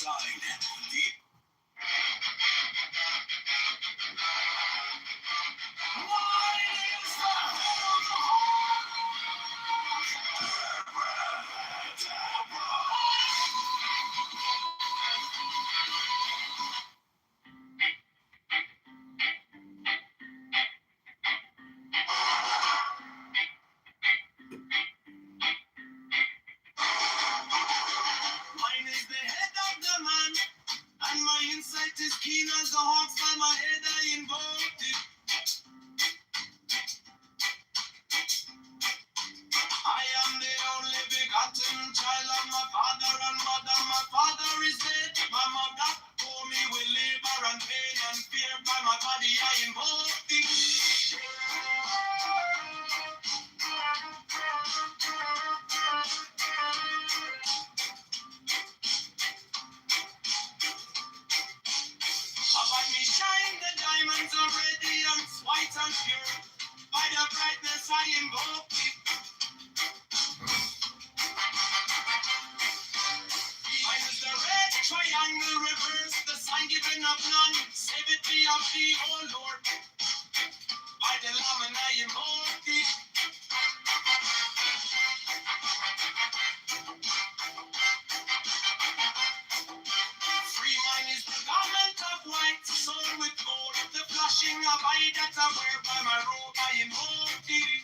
inside. Mine is the head of the man, and my insight is keen as the hawks. By my head I invoked it. I am the only begotten child of my father and mother. My father is dead. My mother bore me with labor and pain and fear. By my body I invoked it. Above me shine the diamonds of radiance, white and pure. By the brightness I invoke it. I use the red triangle reverse, the sign given of none. Save it be of thee, O Lord. By the Lamb and I invoke it. Free mine is the garment of white, sewn with gold. The flashing of eye that I wear by my robe, I invoke it.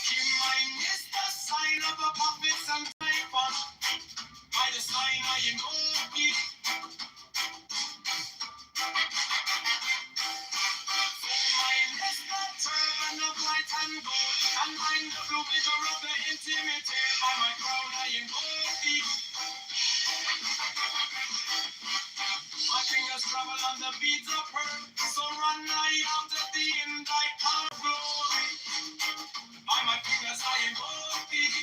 King mine is the sign of a prophet and typhon. By the sign I invoke it. Mine is the turban of white and gold, and mine the blue vigor of the intimate. By my crown I invoke it. My fingers travel on the beads of her, so run I out at the end thy power glory. By my fingers I invoke it.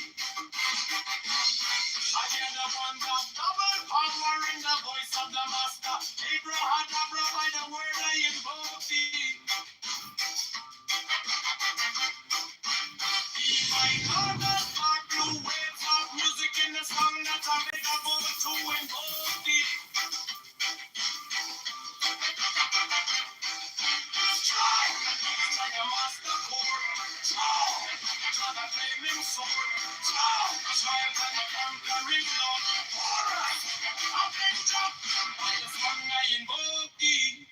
I hear the ones of double power in the voice of the master. Abrahadabra, by the word I invoke it. Divine harvest, dark blue waves of music in the song that I make a vote to invoke it. Strike like a master chord. Draw the flaming sword. Triumph and conquering Lord. Alright, I've been dropped by the song I invoke it.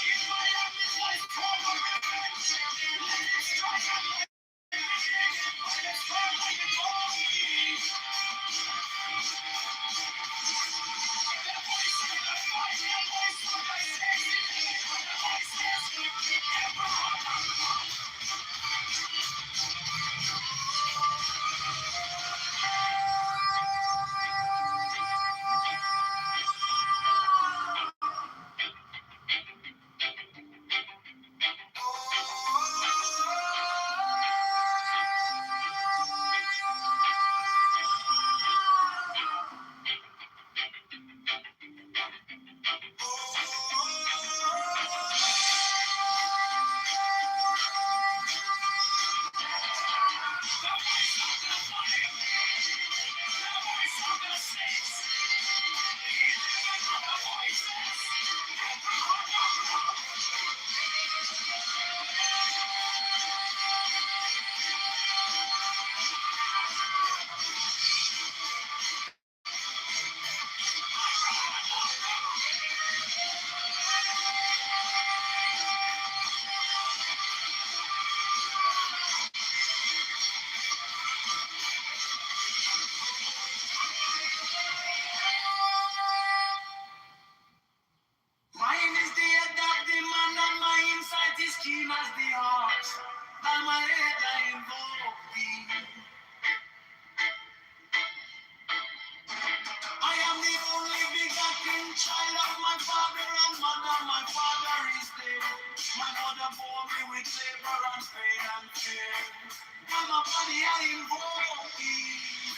If I have this life for the revenge, let it strike and let by the song I invoke it. The voice of the fight, the voice of the safety, the voice Mine is the head of the man, and my insight is keen as the ox. By my head I invoke thee. I am the only begotten child of my father and mother. My father is dead. My mother bore me with labor and pain and fear. By my body I invoke thee.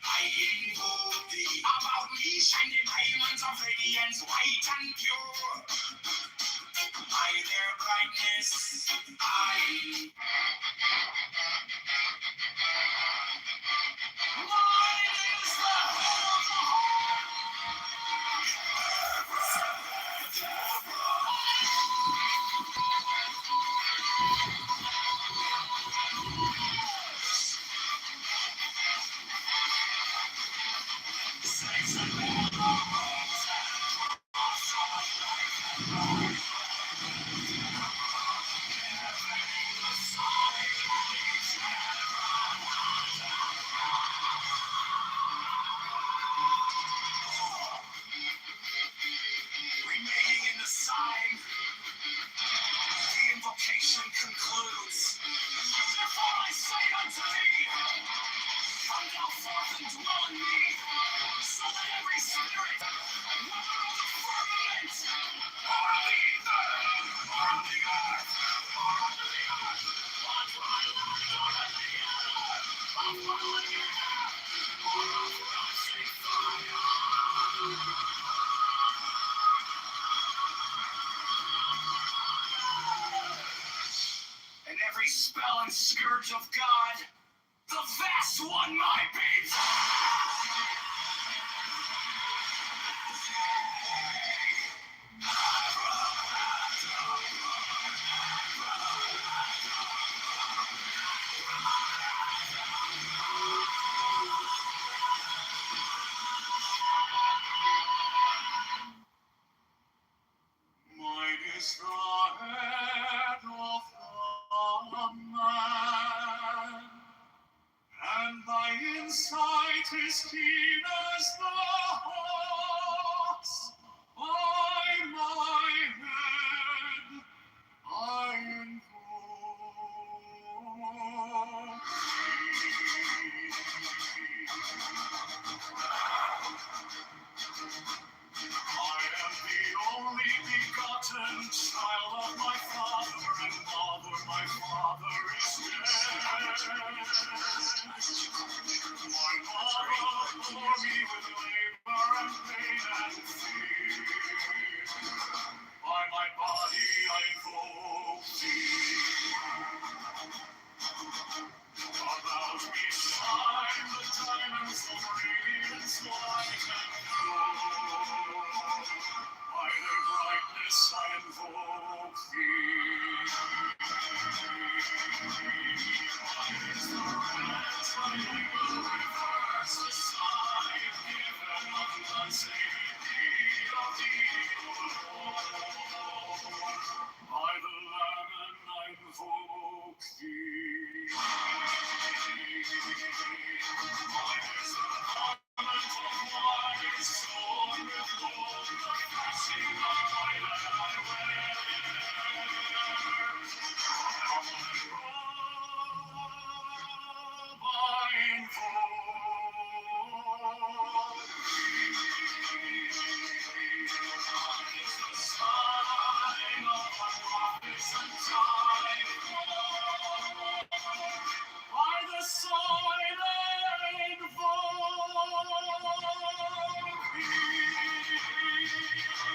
I invoke thee. About me shine the diamonds of radiance, white and pure. By their brightness, I. Mine is the head of the remaining in the sign. The invocation concludes. Therefore I say unto thee, come thou forth and dwell in me, so that every spirit, whether of the firmament, or of the ether, or of the earth, or under the earth, or dry land, or in the air, of falling air, or of rushing fire. And every spell and scourge of God, the vast one might be. Mine is the head of the man, and my insight is keen as the hawk's. By my head I invoke I am the only begotten child of my father and mother. My father is dead. My mother bore me with labor and pain and fear. By my body I invoke thee. About me shine the diamonds of radiance, white and pure. By their brightness I invoke thee. Mine is the red triangle, reverse the sign given of the saving deed of the Lord. By the Lamb I invoke thee. Mine is the garment of white, sewn with gold, the flashing of my that I wear. On my robe I invoke by the sign and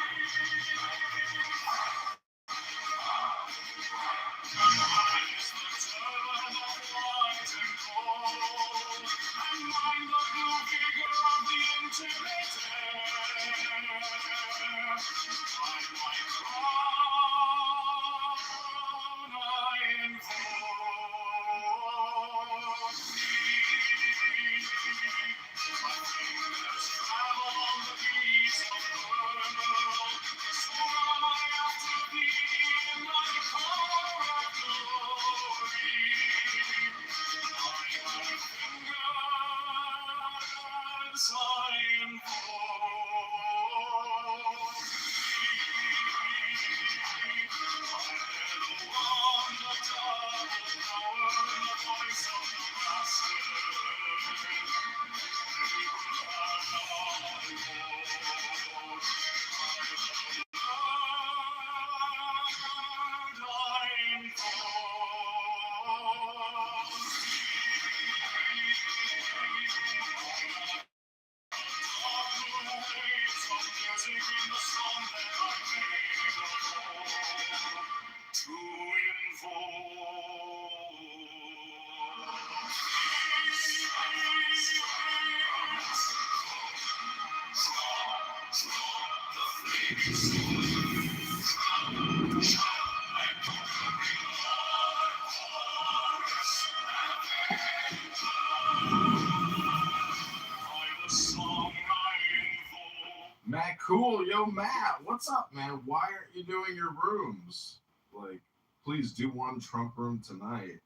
Matt Cool, yo Matt, what's up, man? Why aren't you doing your rooms? Like, please do one Trump room tonight.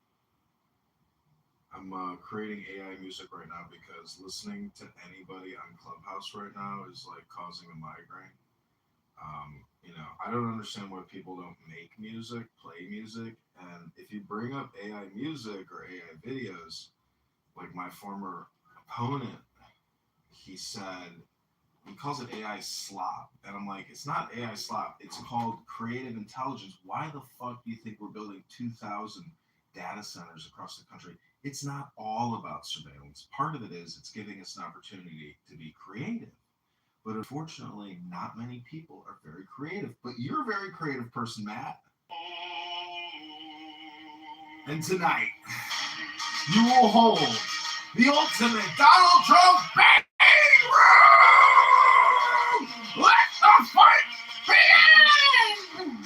I'm creating AI music right now because listening to anybody on Clubhouse right now is like causing a migraine. I don't understand why people don't make music, play music, and if you bring up AI music or AI videos, like my former opponent, he calls it AI slop. And I'm like, it's not AI slop. It's called creative intelligence. Why the fuck do you think we're building 2,000 data centers across the country? It's not all about surveillance. Part of it is it's giving us an opportunity to be creative. But unfortunately, not many people are very creative. But you're a very creative person, Matt. And tonight, you will hold the ultimate Donald Trump bang room! Let the fight begin!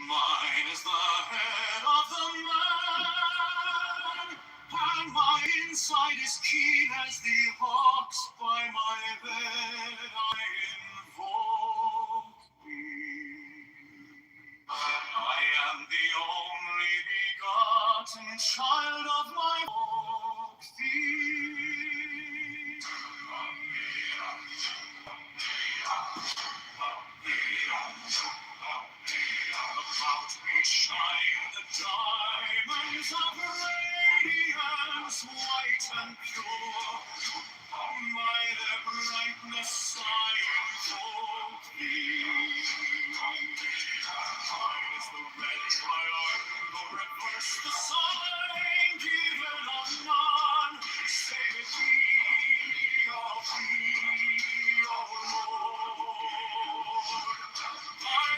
Mine is the head of the man, and my inside is keen as the hawks by my bed I invoke thee. I am the only begotten child of my folk thee. About me shine the diamonds of radiance, white and pure. By their brightness I invoke thee. Mine is the red triangle, reverse the sign, given on none, save it thee, O Lord.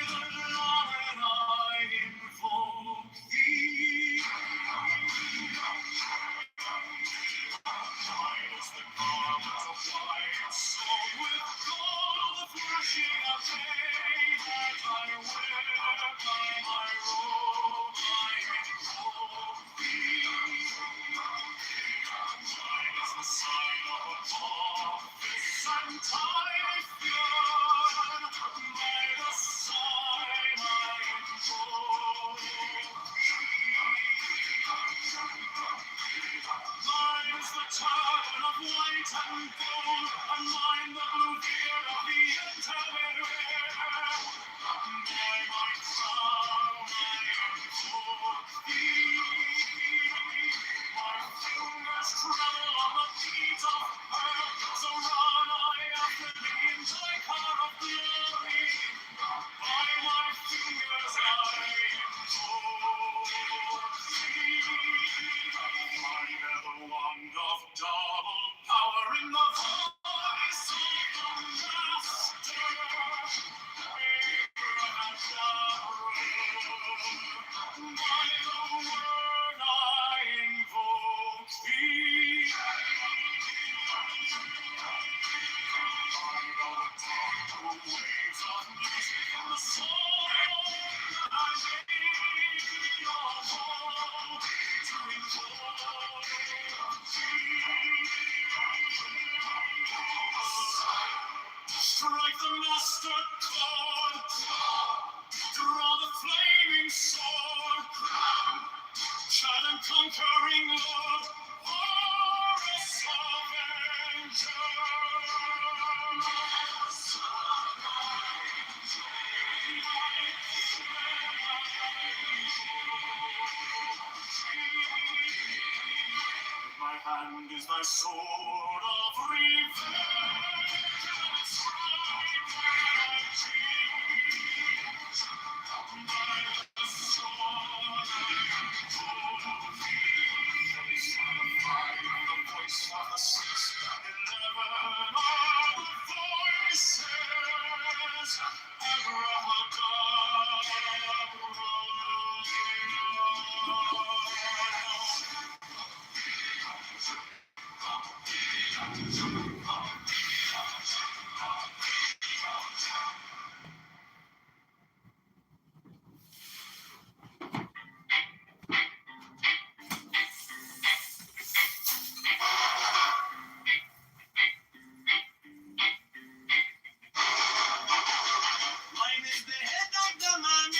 my sword of revenge. Strike when I choose. By the sword I the voice of the 611 are the voices. Mine is the head of the man,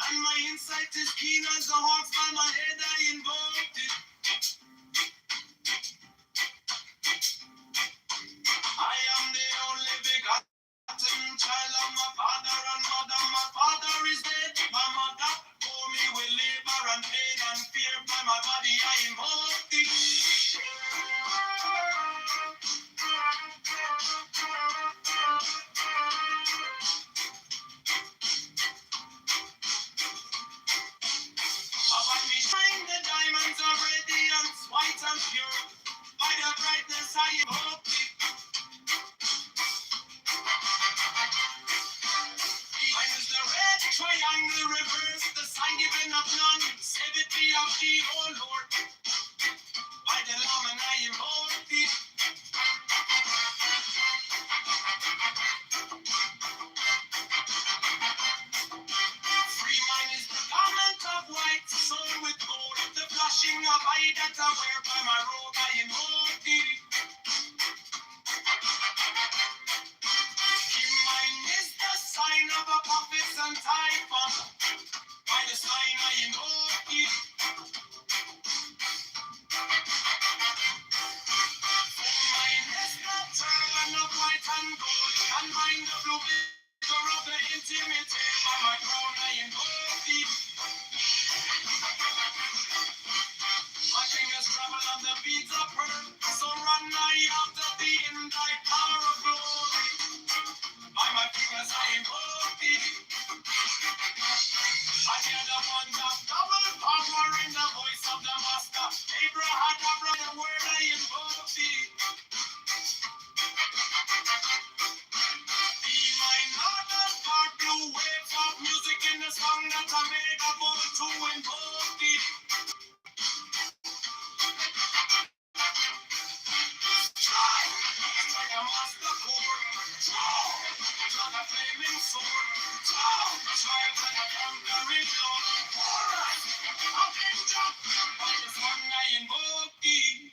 and my insight is keen as the hawk. By my head I invoked it. I am the only begotten child of my father and mother. My father is dead, my mother bore me with labor and pain and fear. By my body I invoked it. Upon me shine the diamonds of radiance, white and pure. By the brightness I invoke it. Mine is the red triangle reverse, the sign given of none. Save it be of thee, O Lord. By the Lamb and I invoke thee. Free mine is the garment of white, sewn with gold. The flashing of eye that I wear by my robe I invoke thee. Mine is the sign of a prophet and typhon. By the sign I invoke thee. Mine is the turban of white and gold, and mine the blue victor of the intimate. By my crown I invoke thee. My fingers travel on the beads of pearl, so run I after thee in thy power of glory. By my fingers I invoke thee. I hear the ones of double power in the voice of the master. Abraham, the word I invoke thee. Be my northern part, blue waves of music in the song that I made a vow to invoke thee. Strike a master chord. Draw the flaming sword. Child and a conquering Lord. Alright, I'll be struck by the song I invoke thee.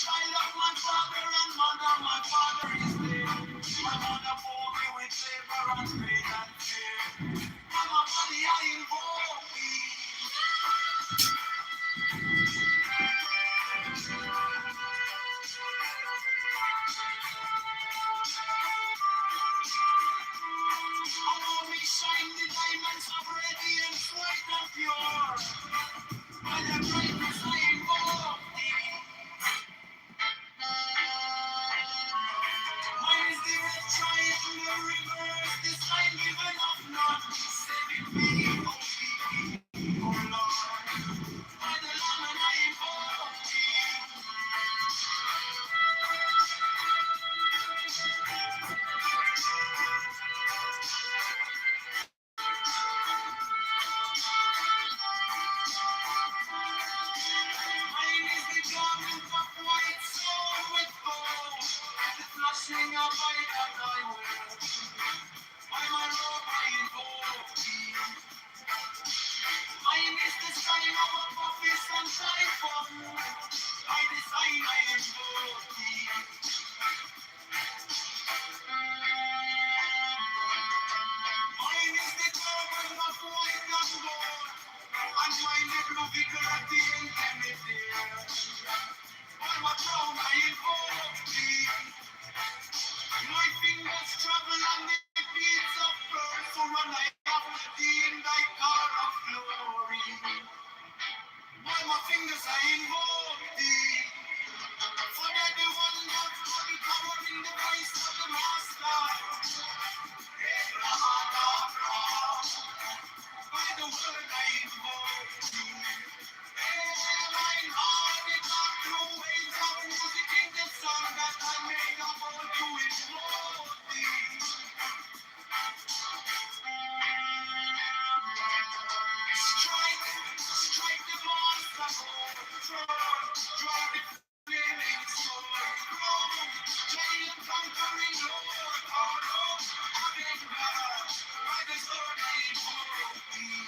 child of my father and mother. My father is dead. My mother bore me with labor and pain and fear. From my body I invoke thee. Allow me shine the diamonds of radiance, white and pure. By the brightness I invoke thee. Mine is the red triangle reverse, the sign given of none. Saving me, O thee, O Lord. By the Lamb and I invoke thee. Mine is the garment of white sewn with gold, the flashing of light that I wear. By my robe I invoke thee. Mine is the sign of a office and typhon. By the sign I invoke thee. Mine is the turban of white and gold, and mine the blue vicar at the indemnity. By my crown I invoke thee. My fingers travel on the beats of pearl, so run I after thee in thy car of glory. By my fingers I invoke thee. For thou the one that body power in the voice of the master. By the word I invoke thee. Mine heart is not through waves of music in the song that I made about to invoke thee. Strike the monster home, drive the flaming sword, roam, giant conquering Lord, our Lord, having God, by the sword I invoke thee.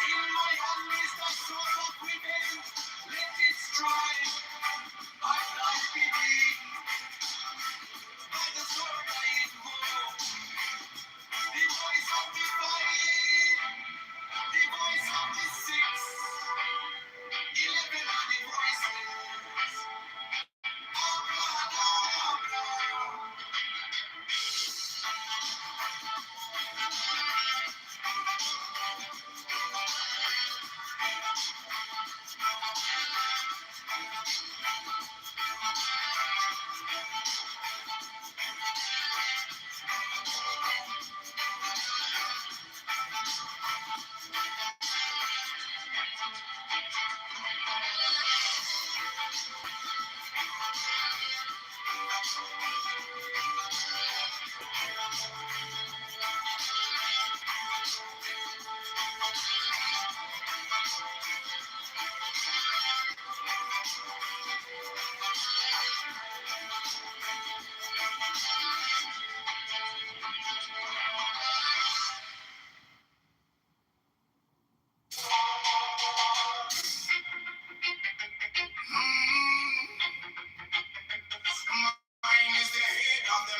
In my hand is the sword of revenge, let it strike, I life be thee, by the sword I invoke thee. The voice of the fight, the voice of the six, 11 are the voices. Oh, blood, oh, blood. Mine is the head of the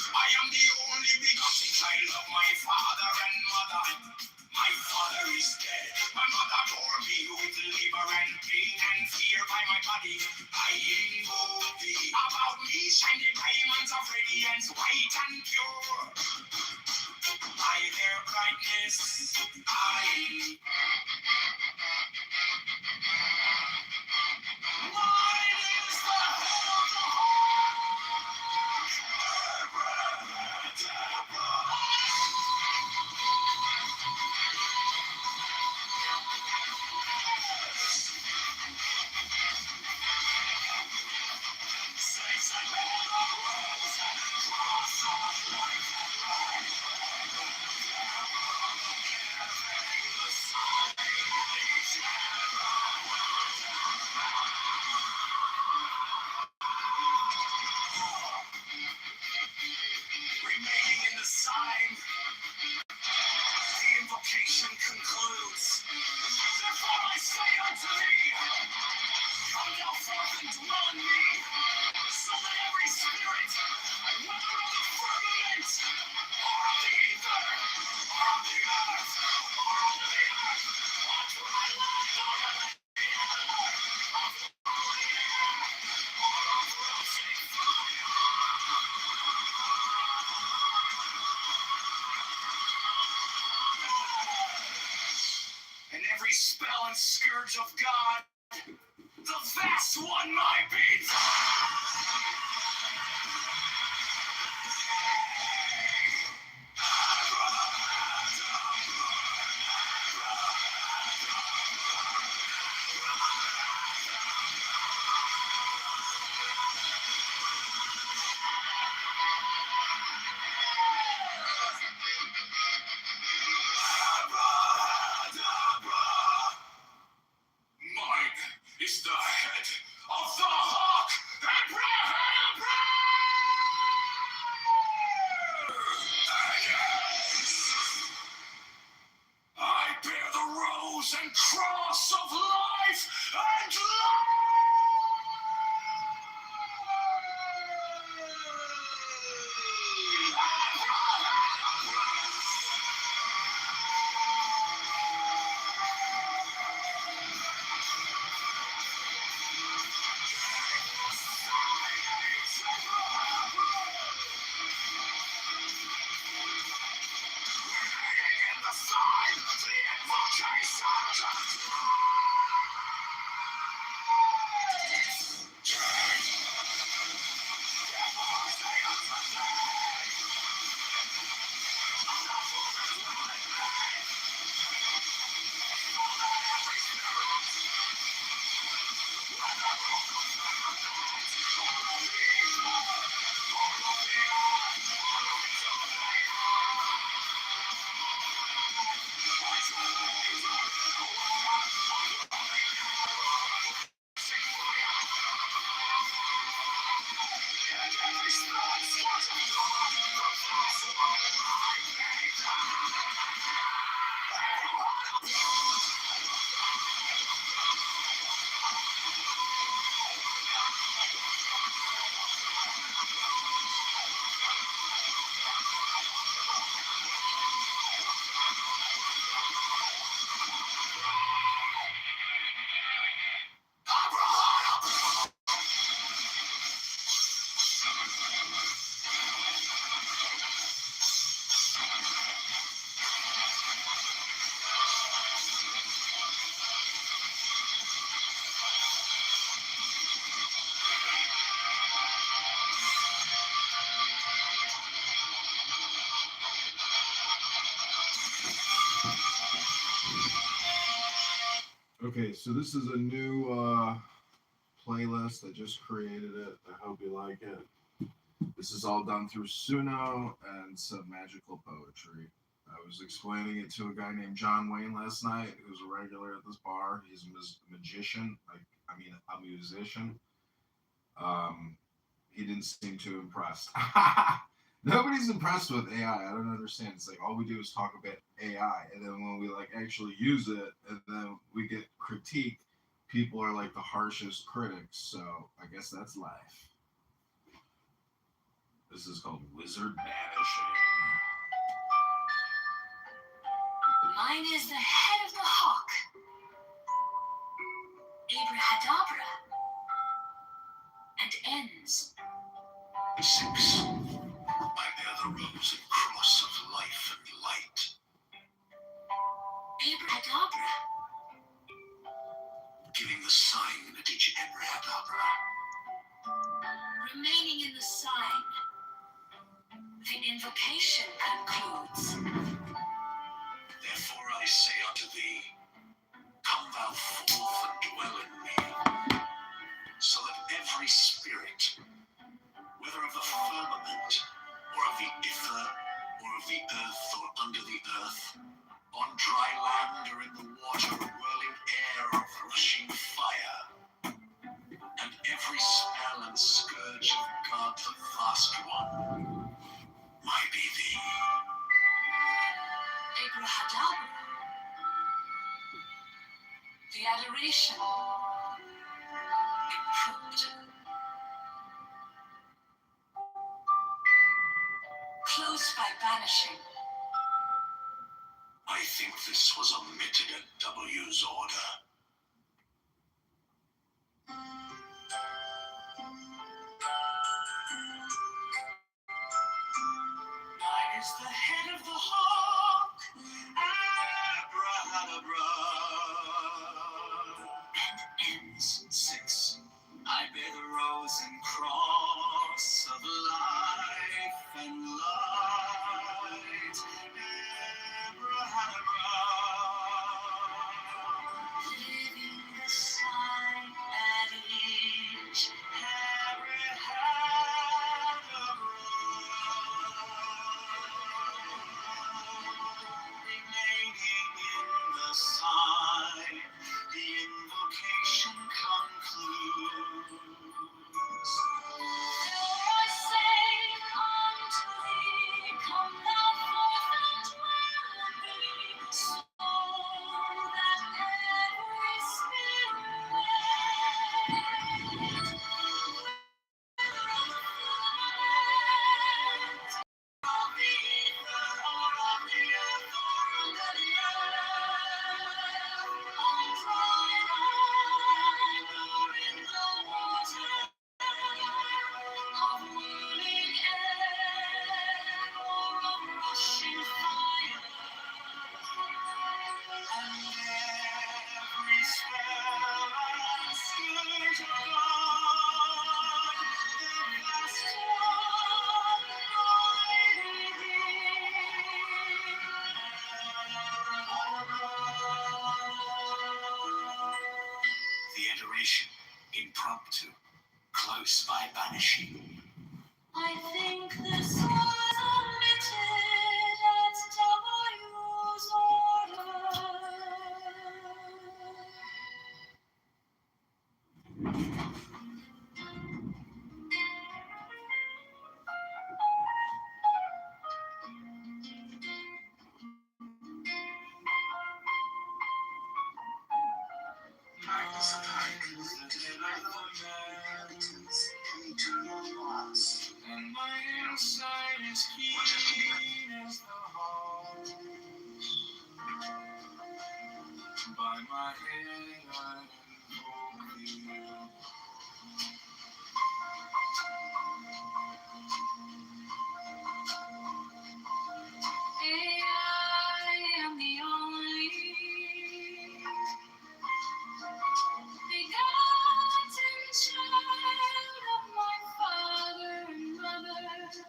I am the only begotten child of my father and mother. My father is dead. My mother bore me with labor and pain and fear by my body. I invoke thee. About me shine the diamonds of radiance, white and pure. By their brightness, I. Mine is the head of the remaining in the sign. The invocation concludes. Therefore I say unto thee, come thou forth and dwell in me, so that every spirit, whether of the firmament, or of the ether, or of the earth, or under the earth, or dry land, or in the air, of holy air, or of rushing fire, and every spell and scourge of God, the vast one my beats. Mine is the head of the hawk, Abraham! I bear the rose and cross of life and in the side, the invocation. Okay, so this is a new playlist. I just created it. I hope you like it. This is all done through Suno and some magical poetry. I was explaining it to a guy named John Wayne last night, who's a regular at this bar. He's a magician, a musician. He didn't seem too impressed. Nobody's impressed with AI. I don't understand. It's like all we do is talk about AI, and then when we like actually use it, and then we get critique, people are like the harshest critics. So I guess that's life. This is called Wizard Banishing. Mine is the head of the hawk. Abrahadabra. And ends. 6. I bear the rose and cross of life and light. Abrahadabra. Giving the sign at each Abrahadabra. Remaining in the sign. The invocation concludes. Therefore I say unto thee, come thou forth and dwell in me, so that every spirit, whether of the firmament, or of the ether, or of the earth, or under the earth, on dry land or in the water, whirling air or rushing fire, and every spell and scourge of God the vast one, might be thee. Abrahadabra. The adoration. Impromptu. Closed by banishing. I think this was omitted at W's order. Mine is the head of the hawk. Abrahadabra. And ends. 6. I bear the rose and cross of life and light. Abrahadabra. Living the sign at each. Remaining in the sign, the invocation concludes. Therefore I say unto thee, come thou forth and dwell in me, so that every spirit, whether of the firmament, of the ether, or of the earth, or under the earth, on dry land or in the water, of whirling air or of rushing fire, And every spell and scourge of God, the vast one, mighty thee. The adoration, impromptu, close by banishing. I think this was omitted at W's order. Practice of haiku to into your loss. And my inside is keen as the heart. By my head I invoke thee. I am the only begotten child of my father and mother.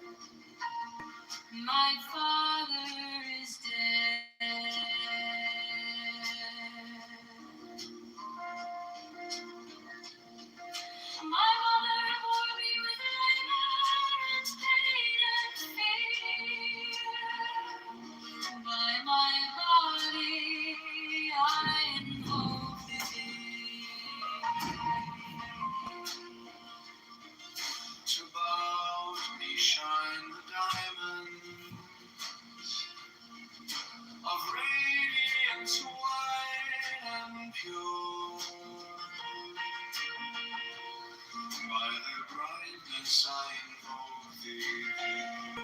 My father is dead. By their brightness I invoke thee.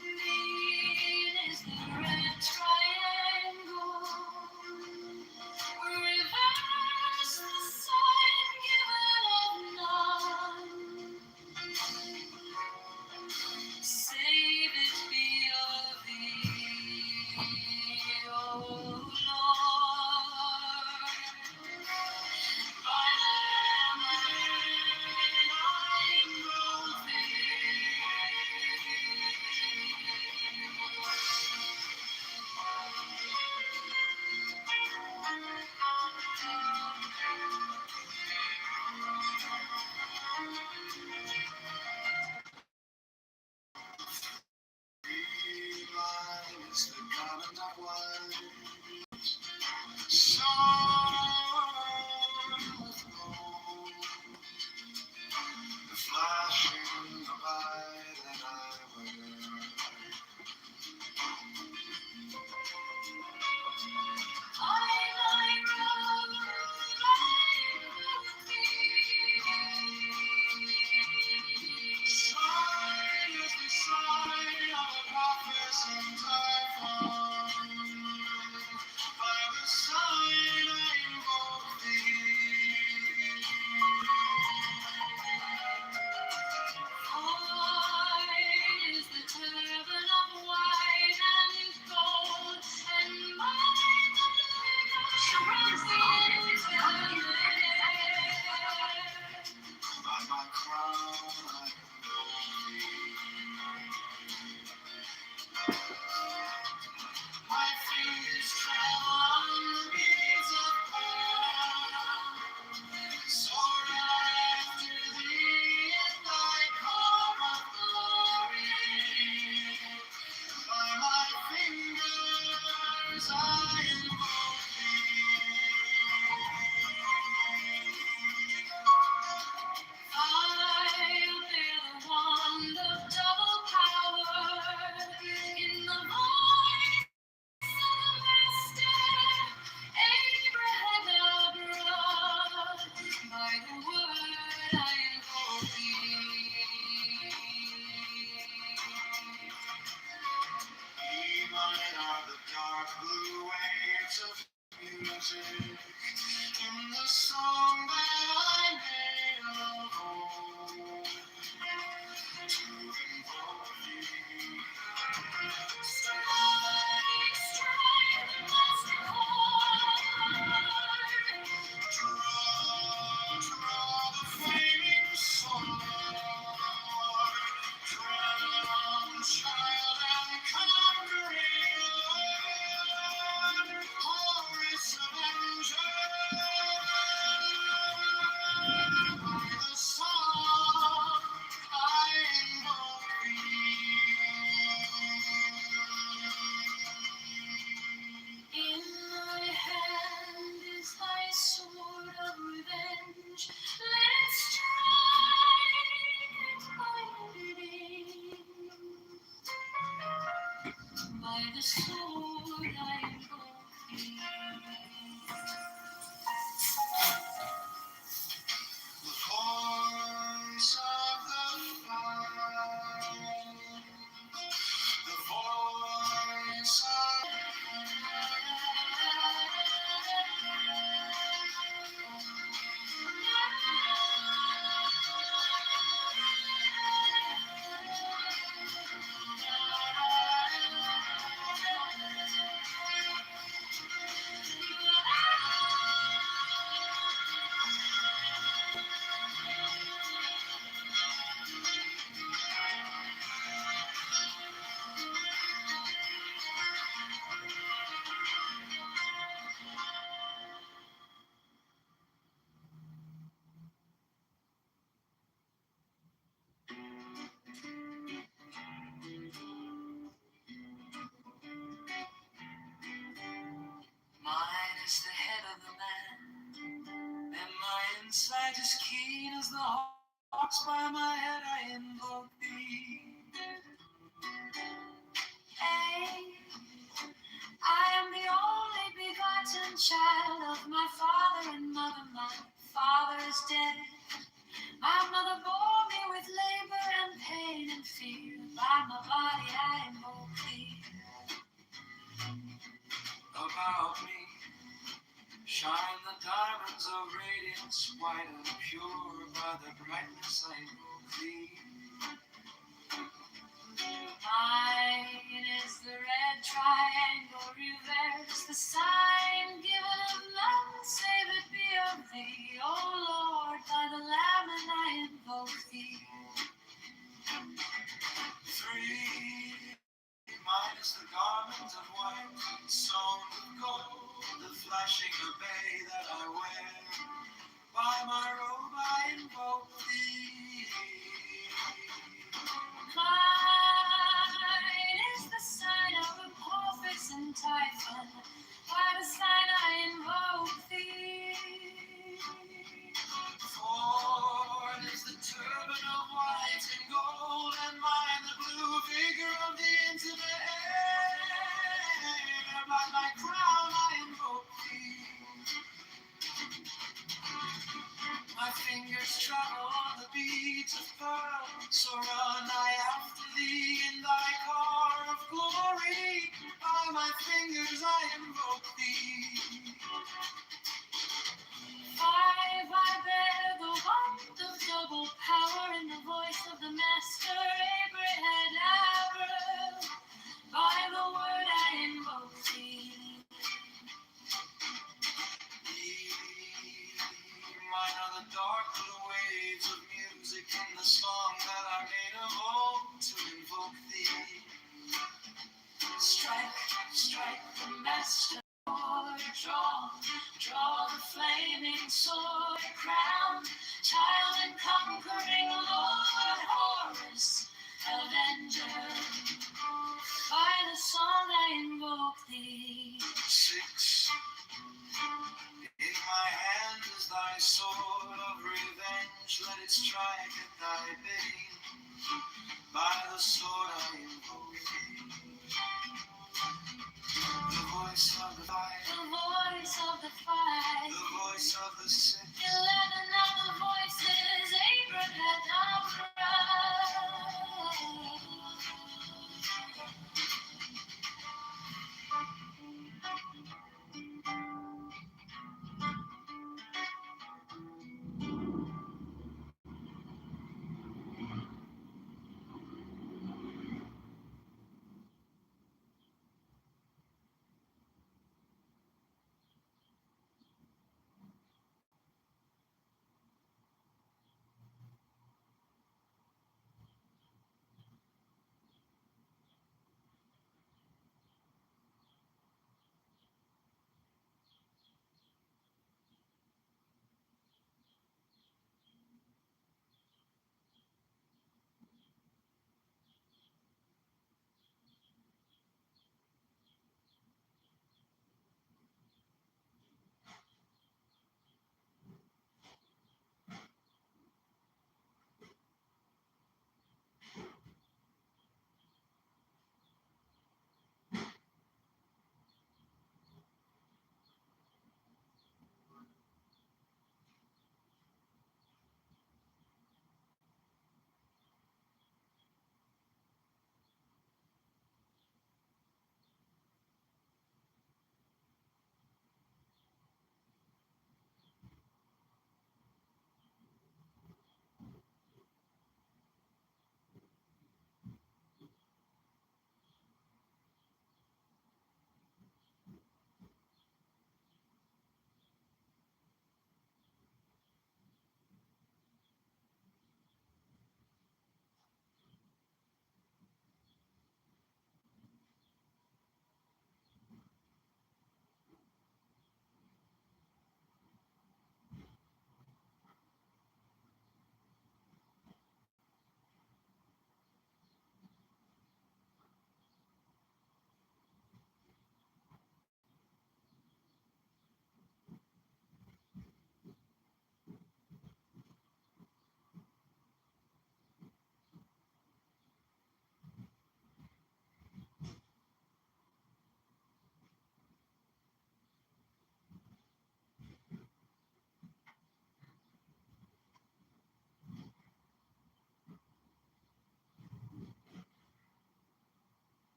Green is the red triangle. Reverse the sign given of none. Save it be of thee, O Lord. By the I invoke thee. Mine is the garment of white, sown with gold. The flashing of eye that I wear. I thy robe I Sign is the sign of a prophet's antiphon. By the sign I invoke thee. is the turban of white and gold, and mine the By my crown I invoke thee. My fingers travel on the beads of gold. Soar after thee in thy calm of glory. By my fingers I invoke thee. I bear the wand of double power in the voice of the Master. Abraham, by the word I invoke thee. Mine are the dark blue waves of music in the song that I made of old to invoke thee. Strike, strike the master chord. Draw the flaming sword, crown child and conquering Lord, glorious avenger. By the song I invoke thee. In my hand is thy sword of revenge. Let it strike at my bidding. By the sword I invoke thee. The horns of the fight, the voice of Mine is the head of the man, and my insight is keen as the hawks. By my head I invoke thee. about me. Shine the diamonds of radiance, white and pure, by the brightness I know thee. Mine is the red triangle reverse, the sign given of none, save it be of thee. O Lord, by the Lamb and I invoke thee. 3. Mine is the garment of white, sewn with gold, the flashing obey that I wear. By my robe I invoke thee. Mine is the sign of Apophis and Typhon. By the sign I invoke thee. 4 is the turban of white and gold, and mine the blue figure of the intimate air. By my crown I invoke thee. My fingers travel on the beats of pearl, so run I after thee in thy car of glory. By my fingers I invoke thee. 5 I bear the wand of double power in the voice of the master Abraham. By the word I invoke thee. Mine are the dark blue waves of music and the song that I made of old to invoke thee. Strike, strike the master sword, draw the flaming sword crown, child and conquering Lord, Horus, avenger. By the song I invoke thee. 6. In my hand is thy sword of revenge, let it strike at thy bidding. By the sword I invoke thee. The voice of the fight, the voice of the fight, the voice of the sick. 11 other voices, Abraham.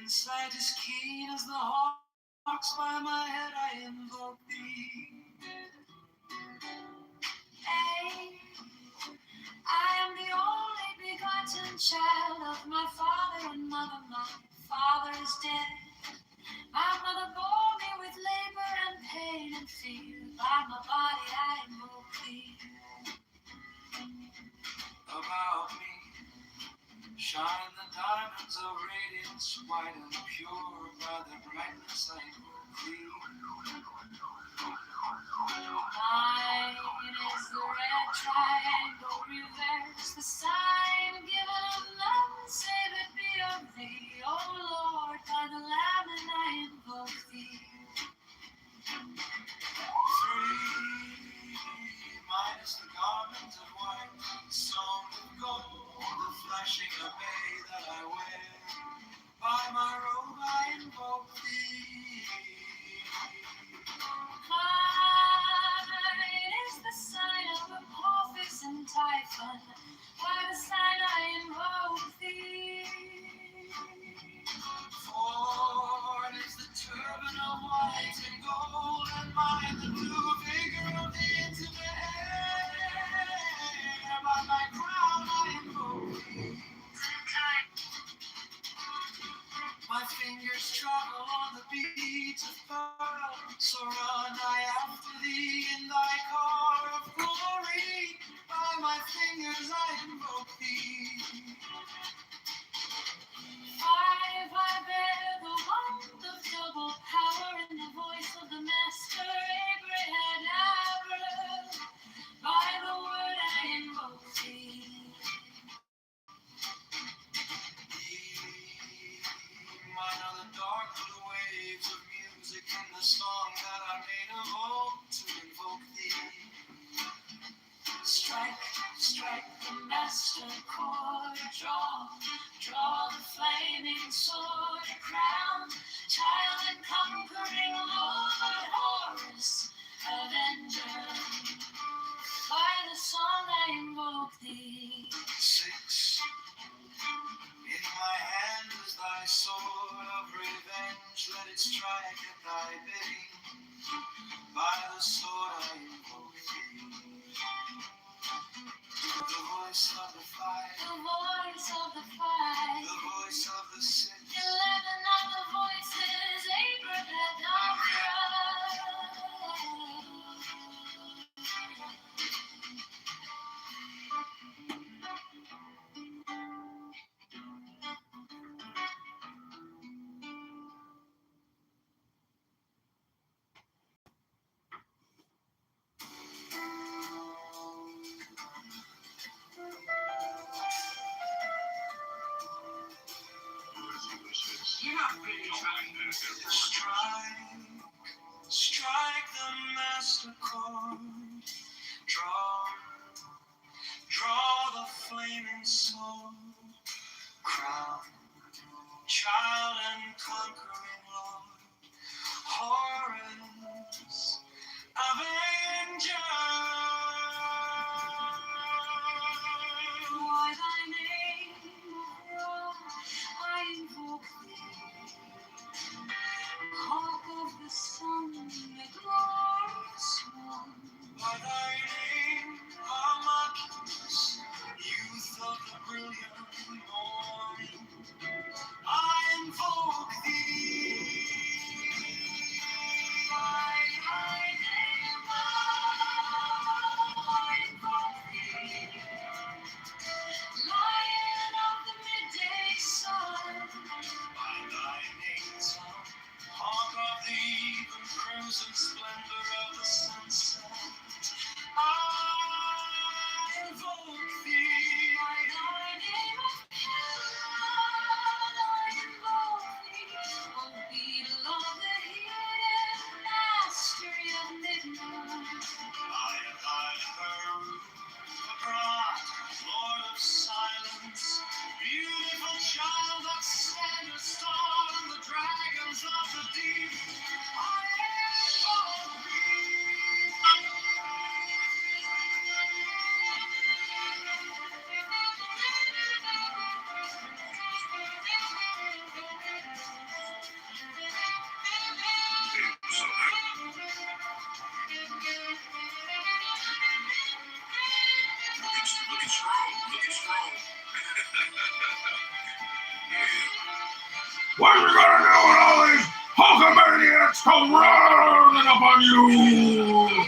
Insight as keen as the hawks by my head, I invoke thee. I am the only begotten child of my father and mother. My father is dead. My mother bore me with labor and pain and fear. By my body I invoke thee. About me shine the diamonds of radiance, white and pure. By the brightness I invoke thee. Mine is the red triangle reverse, the sign given of love, save it be of thee, O Lord, by the Lamb and I invoke thee. 3. Mine is the garment of white, sewn with gold, the flashing array that I wear. By my robe I invoke thee. Mine is the sign of Apophis and Typhon. By the sign I invoke thee. 4 is the turban of white and gold, and mine the blue vigor of the intimate air. By my crown I invoke thee. My fingers travel on the beats of pearl, so run I after thee in thy car of glory. By my fingers I invoke thee. 5. I bear the wand of double power in the voice of the master Abraham. By the word I invoke thee. Mine are the dark blue waves of music and the song that I made of old to invoke thee. Strike, strike the master chord, draw the flaming sword, crown, child and conquering Lord, Horus, avenger. By the song I invoke thee. 6. In my hand is thy sword of revenge, let it strike at thy bidding. By the sword I invoke thee. The voice of the fight, the voice of the fight, the voice of the sick. 11 of the voices, Abraham. You're not really trying to Strike the master chord, draw the flaming sword, crown, child and conquering Lord, Horus, avenger. Why thy name, I invoke thee. Hawk of the sun, the glorious one. By thy name, Amatus, youth of the brilliant morning, I invoke thee. By thy name, What are you gonna do when all these Hulkamaniacs come running up on you?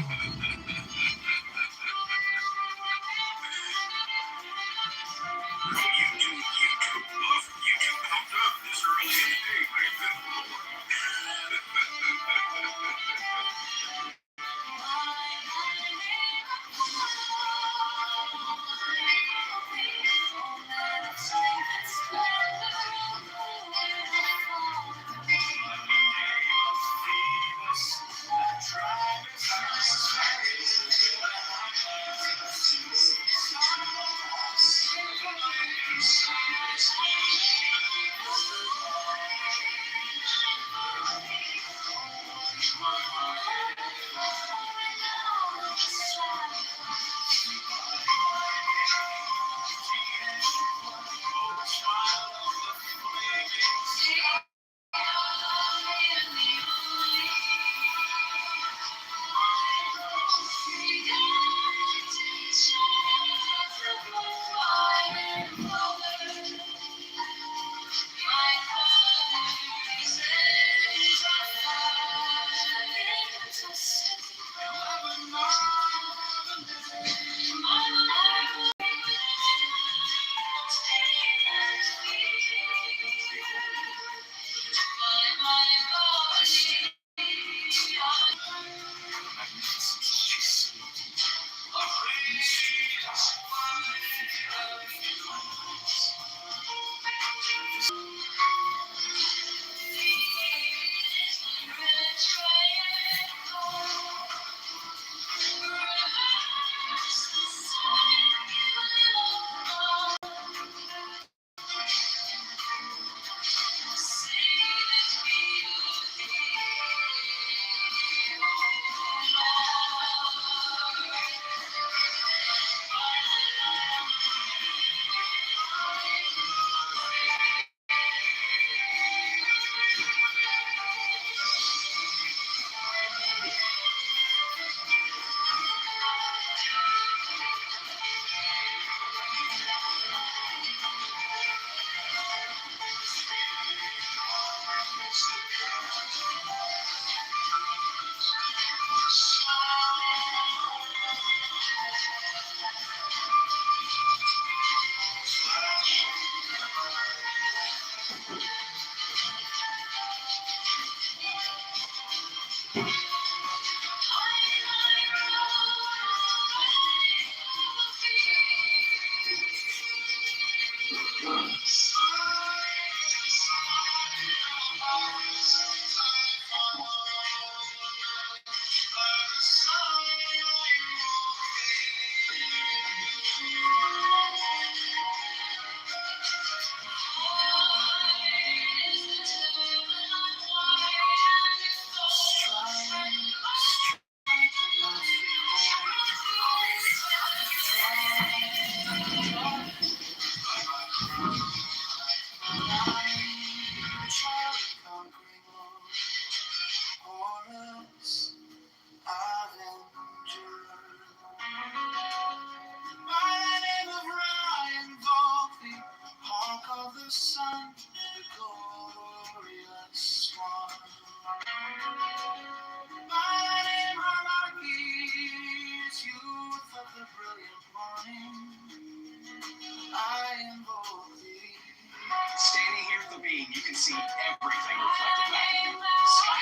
Standing here at the beam, you can see everything reflected back at you. The sky.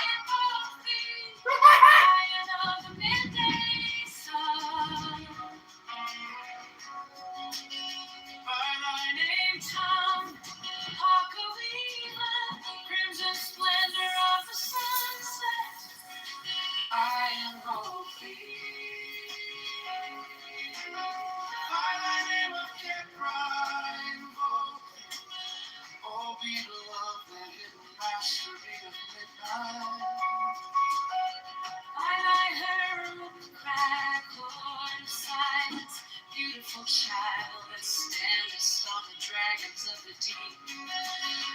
Beautiful child that stands on the dragons of the deep.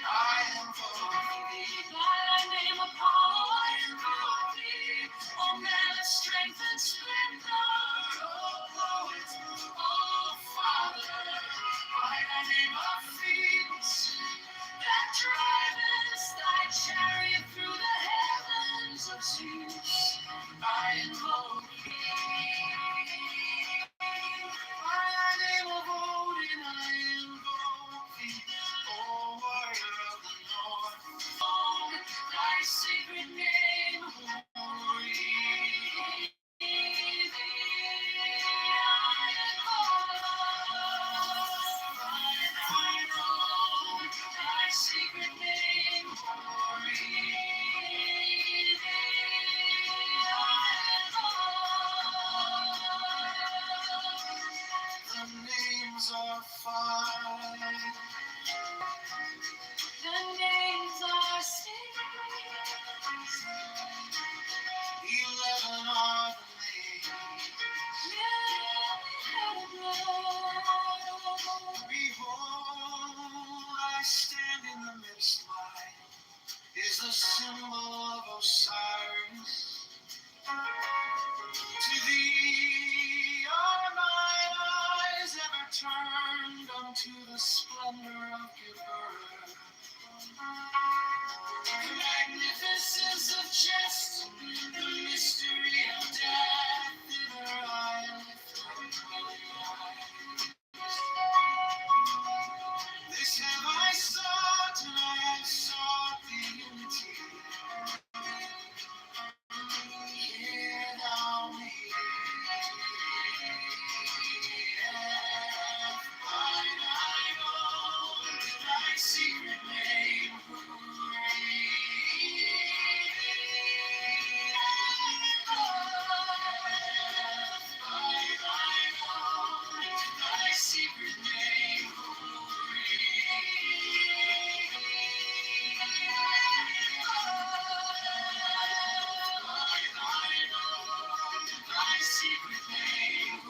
I am holy. By thy name Apollo, I invoke thee. O man of strength and splendor, O poet, O father. By thy name of Phoenix, that drivest stand in the midst, mine is the symbol of Osiris. To thee are mine eyes ever turned unto the splendor of Kitover. The magnificence of jest, the mystery of death, thither I lift up my eyes. This have I sought, and I have sought the unity. Hear thou me. Find thine own, thy secret name. Thy secret name. Thy secret name.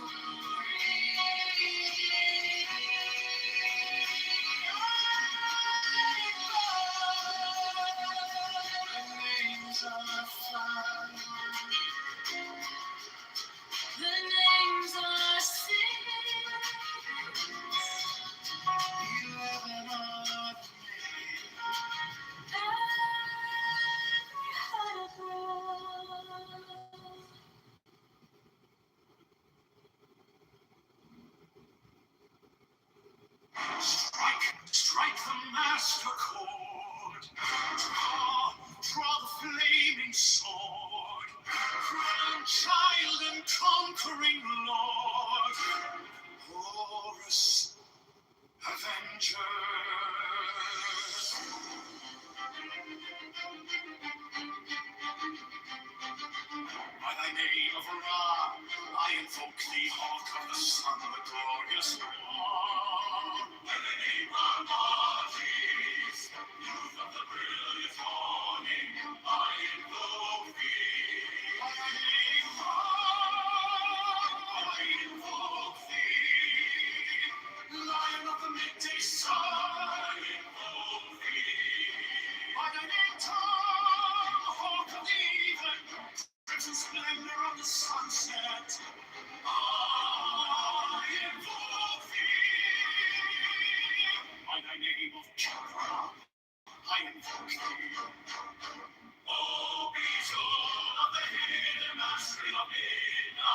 The names are six. 11 of Strike the master chord. Draw the flaming sword. Crown child and conquering lord. Horus, avenger. By thy name of Ra, I invoke thee, hawk of the sun, the glorious one. By the name of Martis, youth of the brilliant morning, I invoke thee. By thy name I invoke thee. Lion of the midday sun, I invoke thee. By thy name Tom, hawk of the even, crimson splendor of the sunset, I invoke thee. By thy name of Kitover, I invoke thee. O beetle of the hidden mastery of midnight.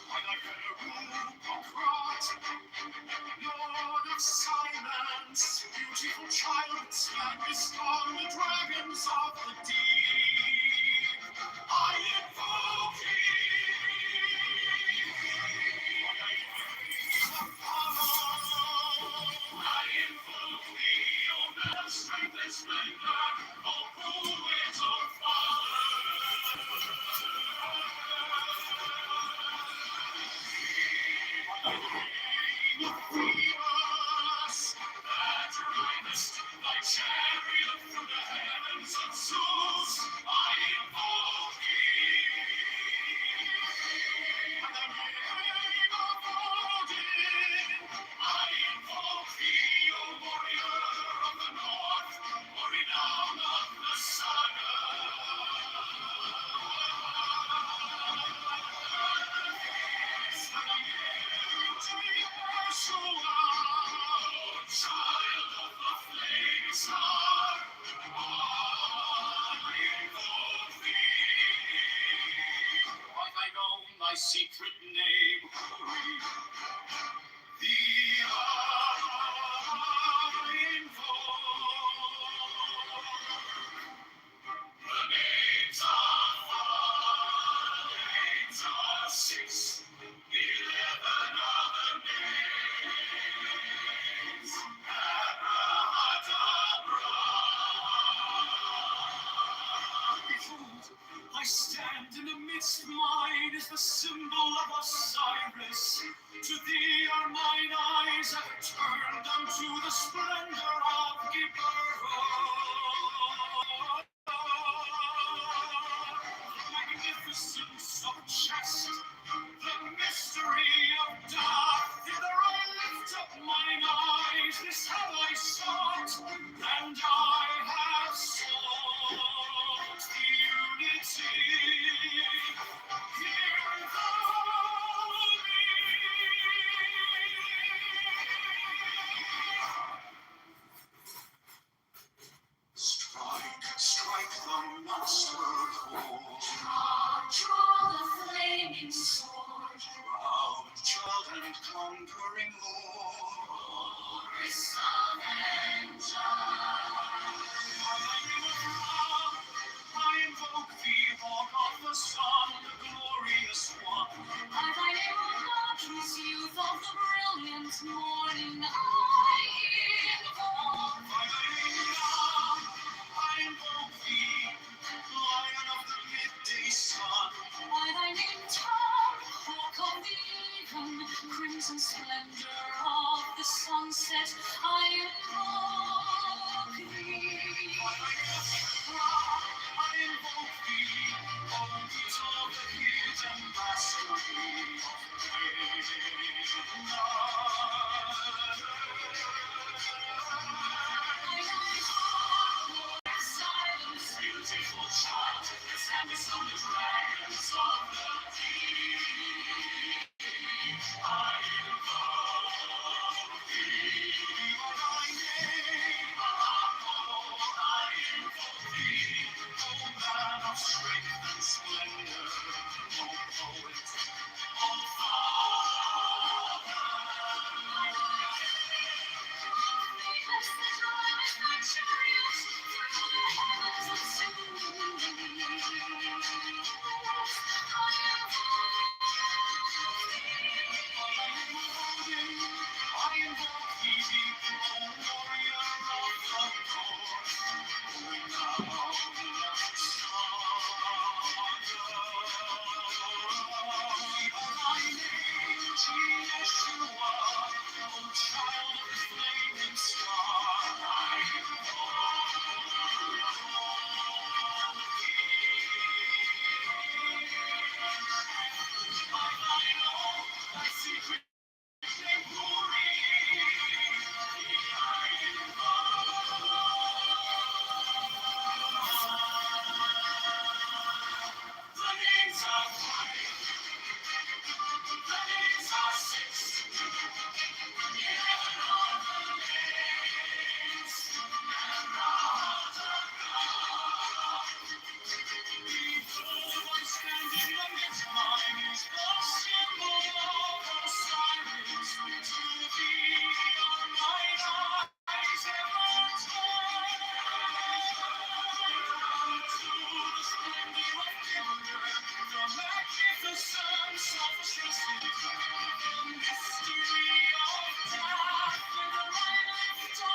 By thy venerable Congressman, Lord of silence, beautiful child, standest on the dragons of the deep. I invoke thee. I invoke thee, O man of strength and splendor, O who is our Phoebus, that ridest thy chariot through the heavens of Zeus, I invoke thee. By the name of Odin, I invoke thee, O warrior of the north, O renown of the saga. Child of the flaming star, I invoke thee. By thine own, thy secret name, thee I invoke. The names are five, the names are six, 11 other names. Abrahadabra. Behold, I stand in the midst, mine is the symbol of Osiris. To thee are mine eyes ever turned unto the splendor of Kitover. The magnificence of chest, the mystery of death, thither I lift up mine eyes. This have I sought, and I have sought unity. Hear thou me. Strike the monster cold. Draw the flaming sword. Proud child and conquering Lord. Glory, Son, and Child. By thy name of Ra, I invoke thee, Hawk of the sun, the glorious one. By thy name of Marquis, youth of the brilliant morning, I invoke. By thy name, Ra, I invoke thee, Lion of the midday sun. By thy name, Tom, hawk of the even, crimson splendor of the sunset, I invoke thee. By thy name, Ra, I invoke thee, O beetle of the hidden mastery of silence, beautiful child, stand on the dragons of the deep. I invoke thee by thy name, Apollo. I invoke thee, O man of strength and splendor, O poet, O father. As the drive my chariot through the heavens of I invoke thee, O warrior of the Lord, who now thy name, Yeshua, O child of the flaming star, I by thine own, thy secret name glory. The names are five, the names are six, 11 are the names, and rather behold, one standing amidst mine is the symbol of Osiris. To thee are mine eyes ever turned. To the splendor of timber, the magnificence of justice, the mystery of death, and the light of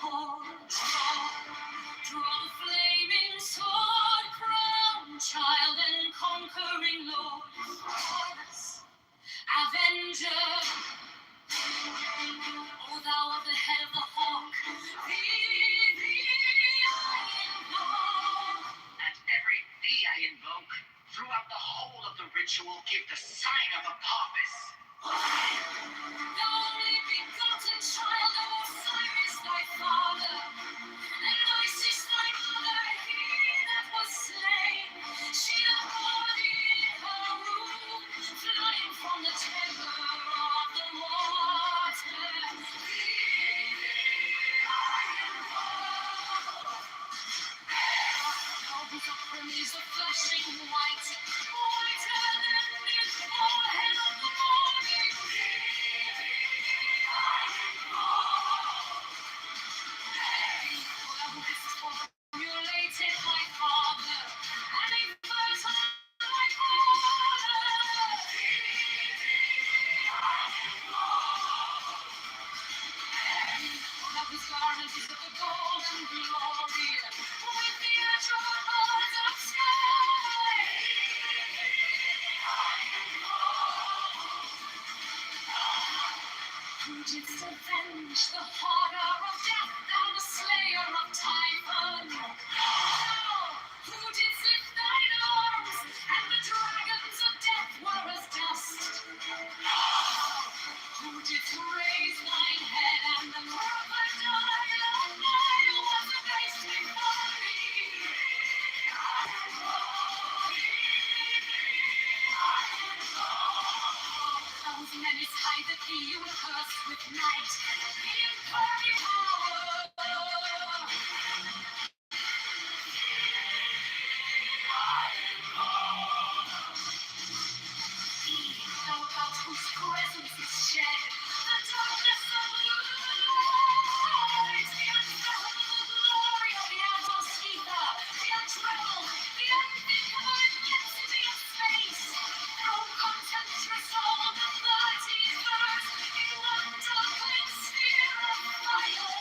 Oh, draw the flaming sword, crown child and conquering lord. Chorus, Avenger, O thou of the head of the hawk, thee I invoke. At every thee I invoke, throughout the whole of the ritual, give the sign of the pompous. The only begotten child of Osiris thy father, and Isis thy mother, he that was slain. She abhorred in her room, flying from the temper of the water. Thou whose of flashing white, whiter than the forehead of the morning. Formulated my father, and a fertile my father. Now his garment is of the golden glory, with the azure birds of sky. Who didst avenge the horror of death, thou the slayer of Typhon? Thou, who didst lift thine arms, and the dragons of death were as dust? Who didst raise thine head, and the crocodile of Nile was abased before thee? Those menace hide the thee who curse with night, the infernal power. Thou about whose presence is shed the darkness of light, the unfathomable glory of the atmosphere, the untroubled, the unthinkable immensity of space. Thou contemptuous all the 30th in one darkling sphere of fire.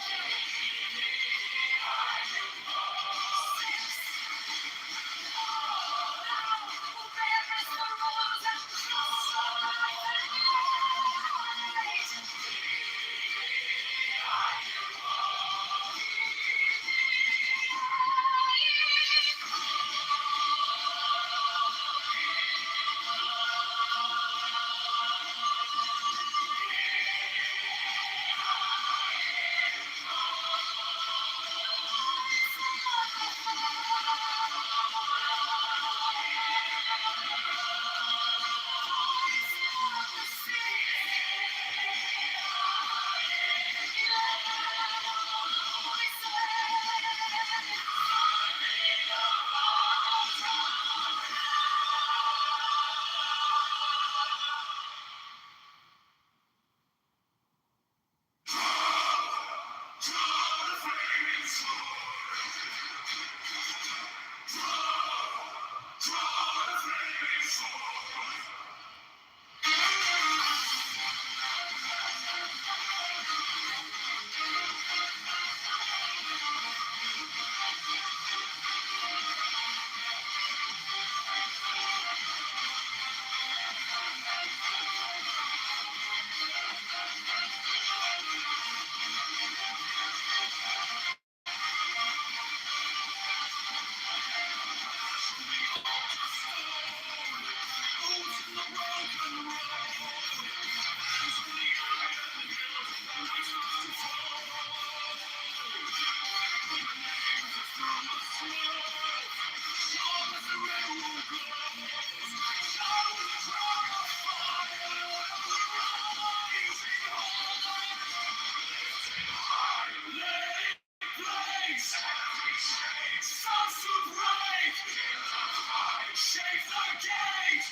Shake the gate!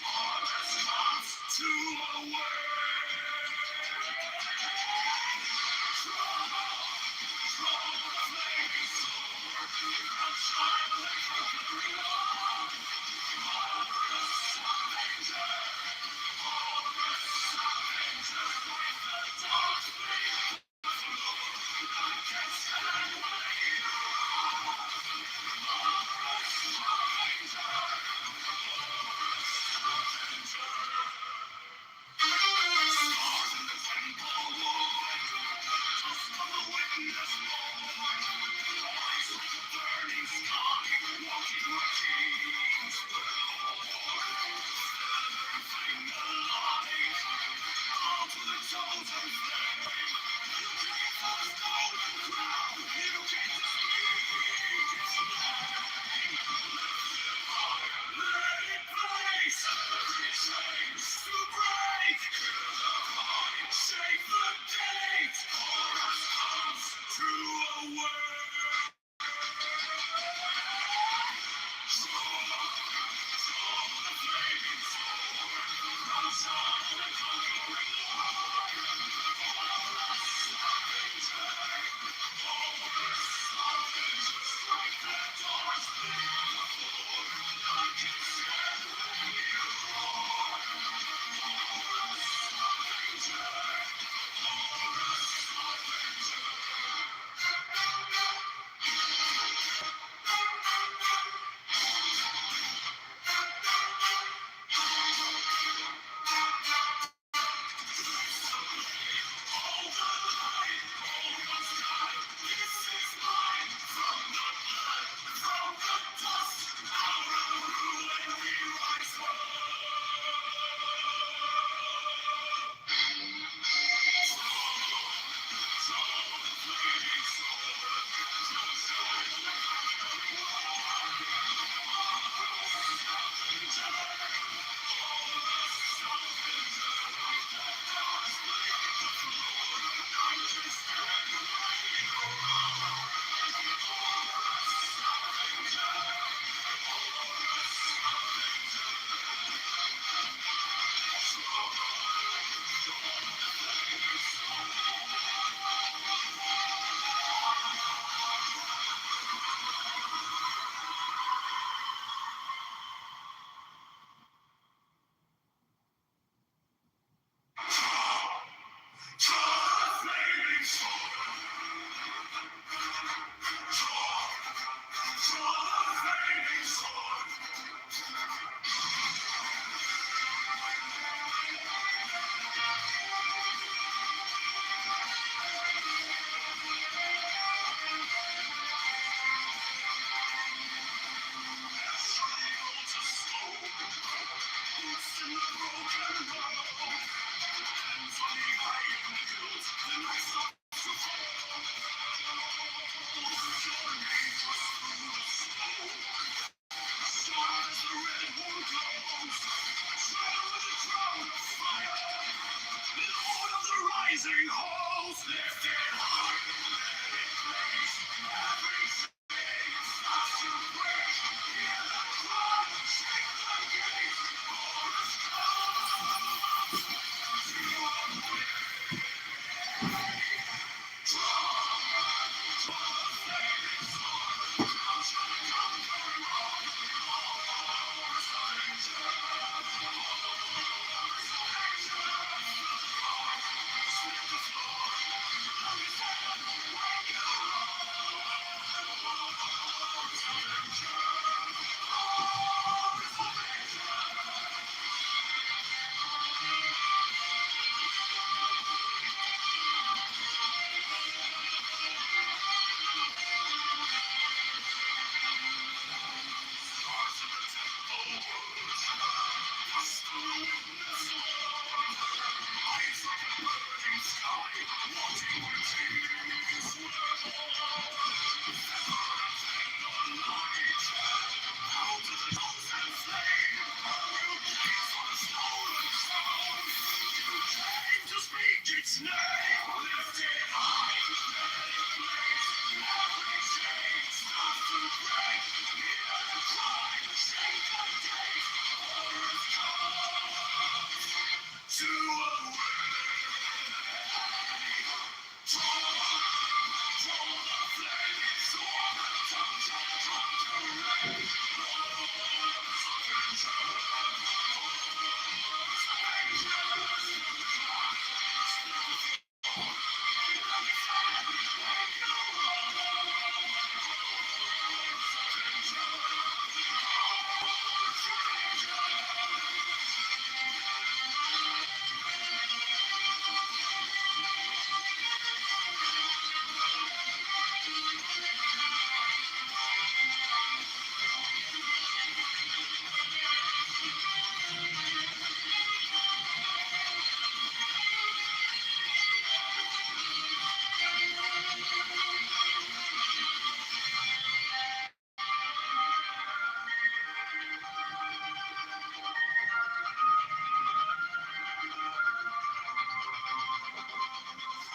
To its name lifted high, let it blaze. Every chain starts to break. Hear the cry, shake the gate. Horrors come to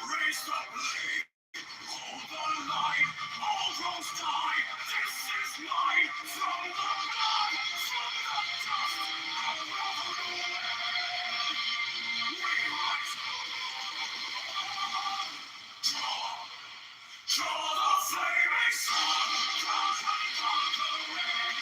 raise the blade, hold the line, all roads die. This is mine, from the blood, from the dust, out of ruin. We rise, draw the flaming sword, cross and conquering.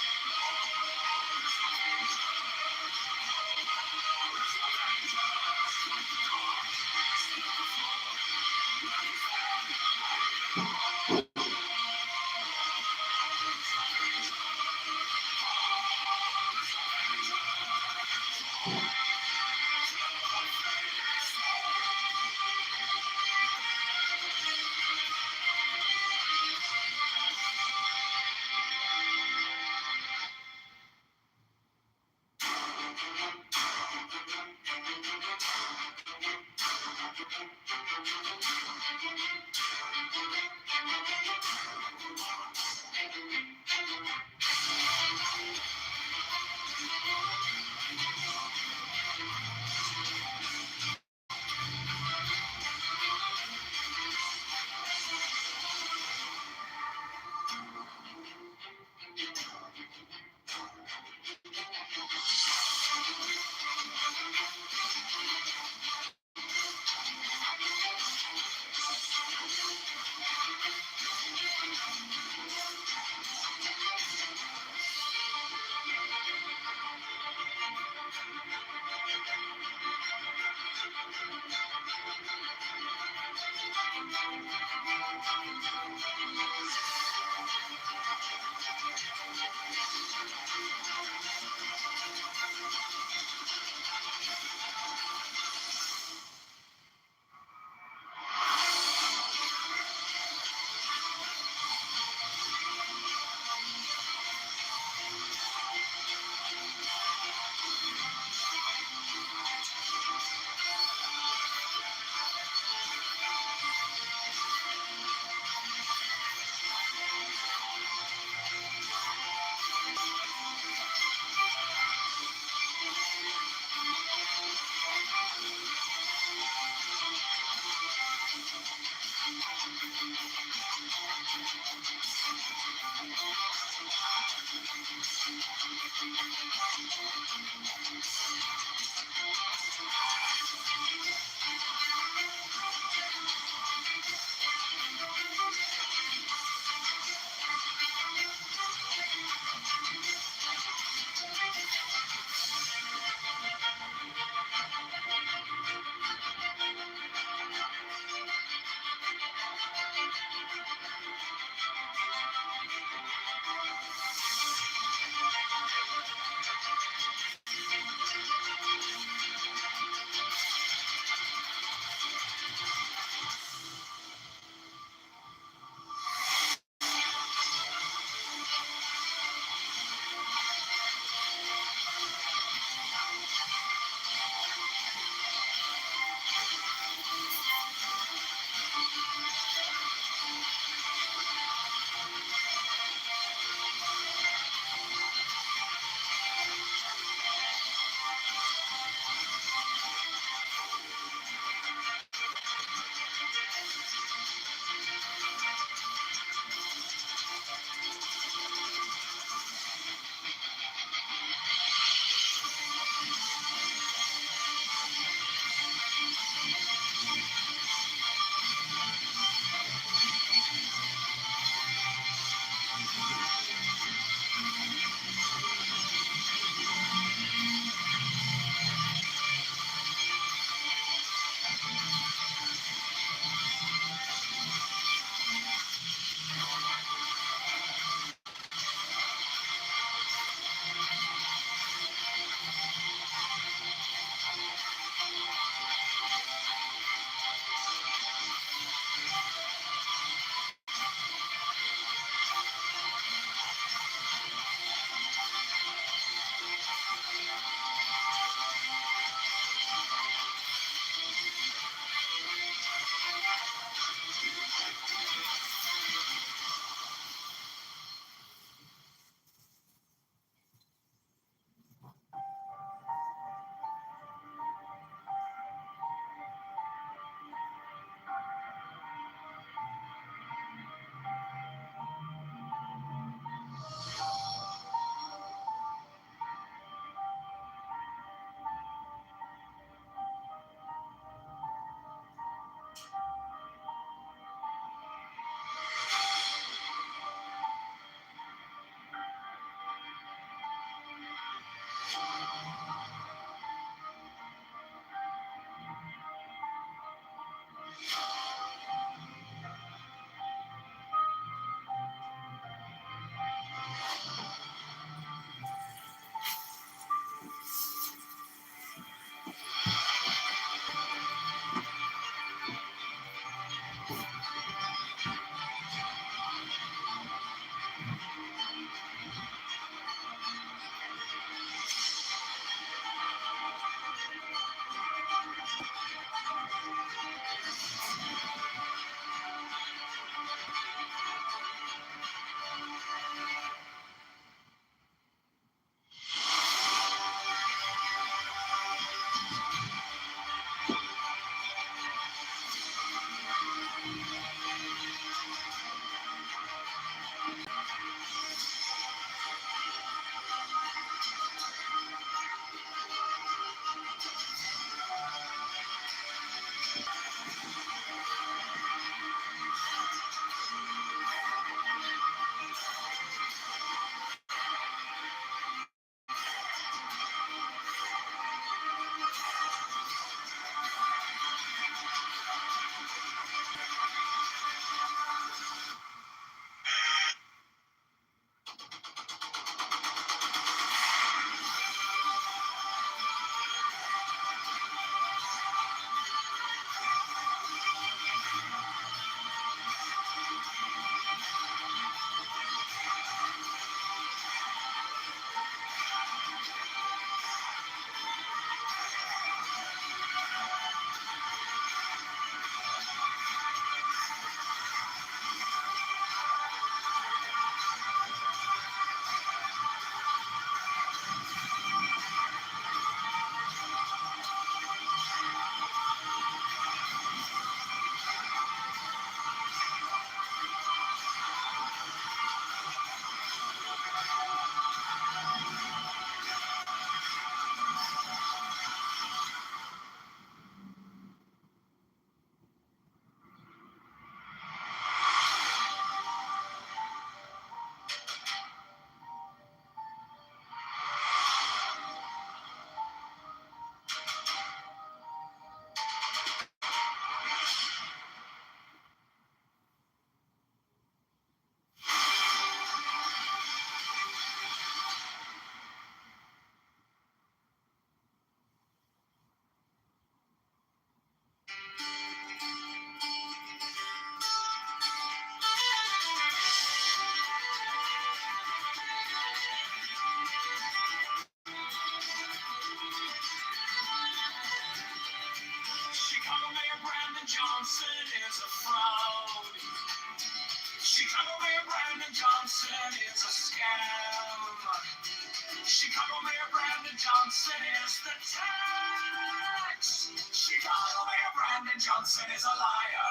Johnson is the tax. Chicago Mayor Brandon Johnson is a liar.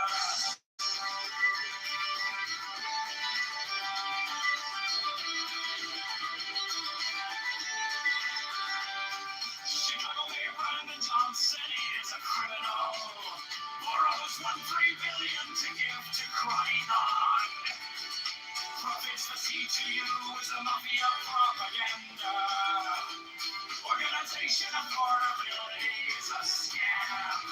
Chicago Mayor Brandon Johnson is a criminal. Borrows $1.3 billion to give to crying on. Profits the CTU is a mafia propaganda. Organization of portability is a scam.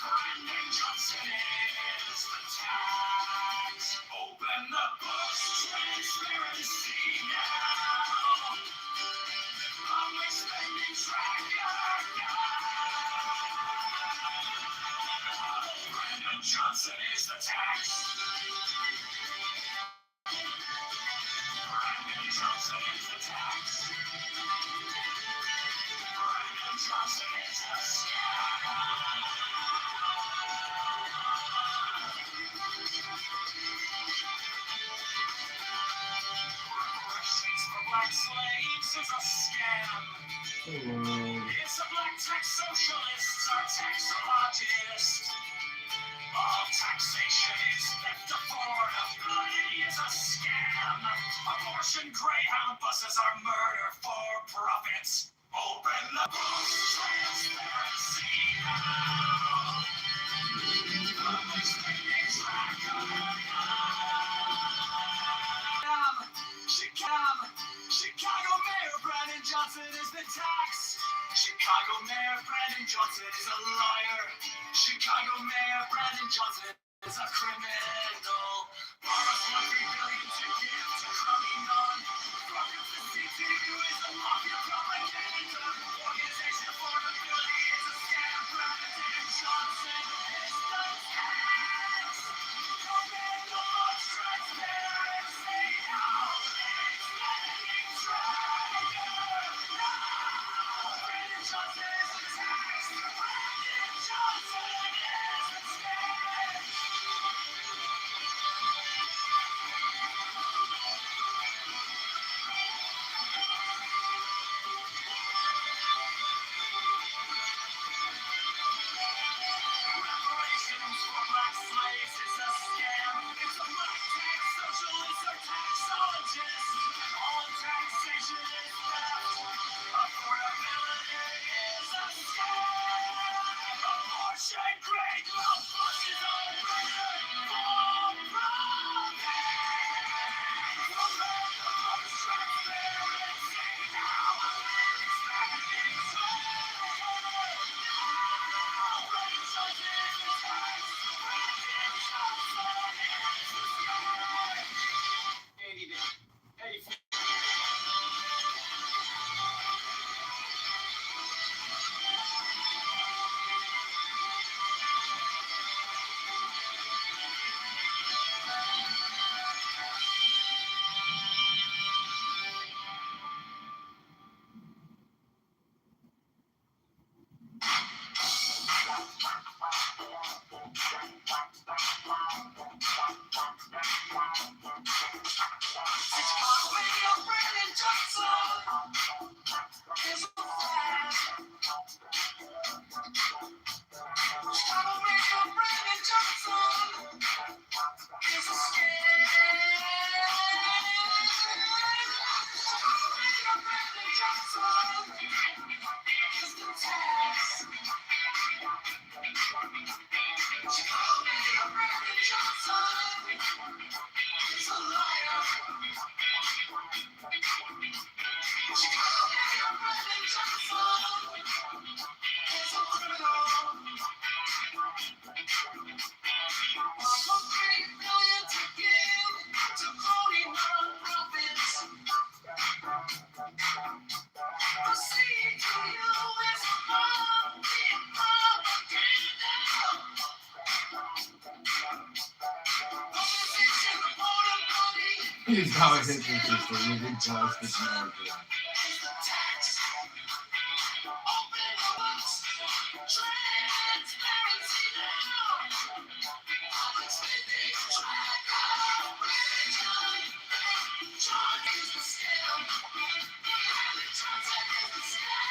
Brandon Johnson is the tax. Open the books, transparency now. Public spending tracker now. Brandon Johnson is the tax. Brandon Johnson is the tax. Brandon Johnson is the scam. Reparations for black slaves is a scam. It's a black tax socialists are taxologists. All taxation is theft affordability is a scam. Abortion Greyhound buses are murder for profits. Open the books, transparency now. Public spending tracker now. Chicago Mayor Brandon Johnson is the tax. Chicago Mayor Brandon Johnson is a liar. Chicago Mayor Brandon Johnson is a criminal. Borrows $1 billion to give to crowding on. Profits the CTU is a mafia propaganda. Organization of portability is a scam. Brandon Johnson is the tax. Open the books, transparency now. Spending tracker now. Brandon Johnson is the tax. Brandon Johnson is the tax. Reparations for black slaves is a scam. It's a black tax socialist or taxologist. All taxation is theft. Affordability is a scam. Abortion grade low buses are murder for profit. Open the books, transparency now. Spending He's how it hits with this thing. Big Josh gets married. John is the scam. Johnson is the scam.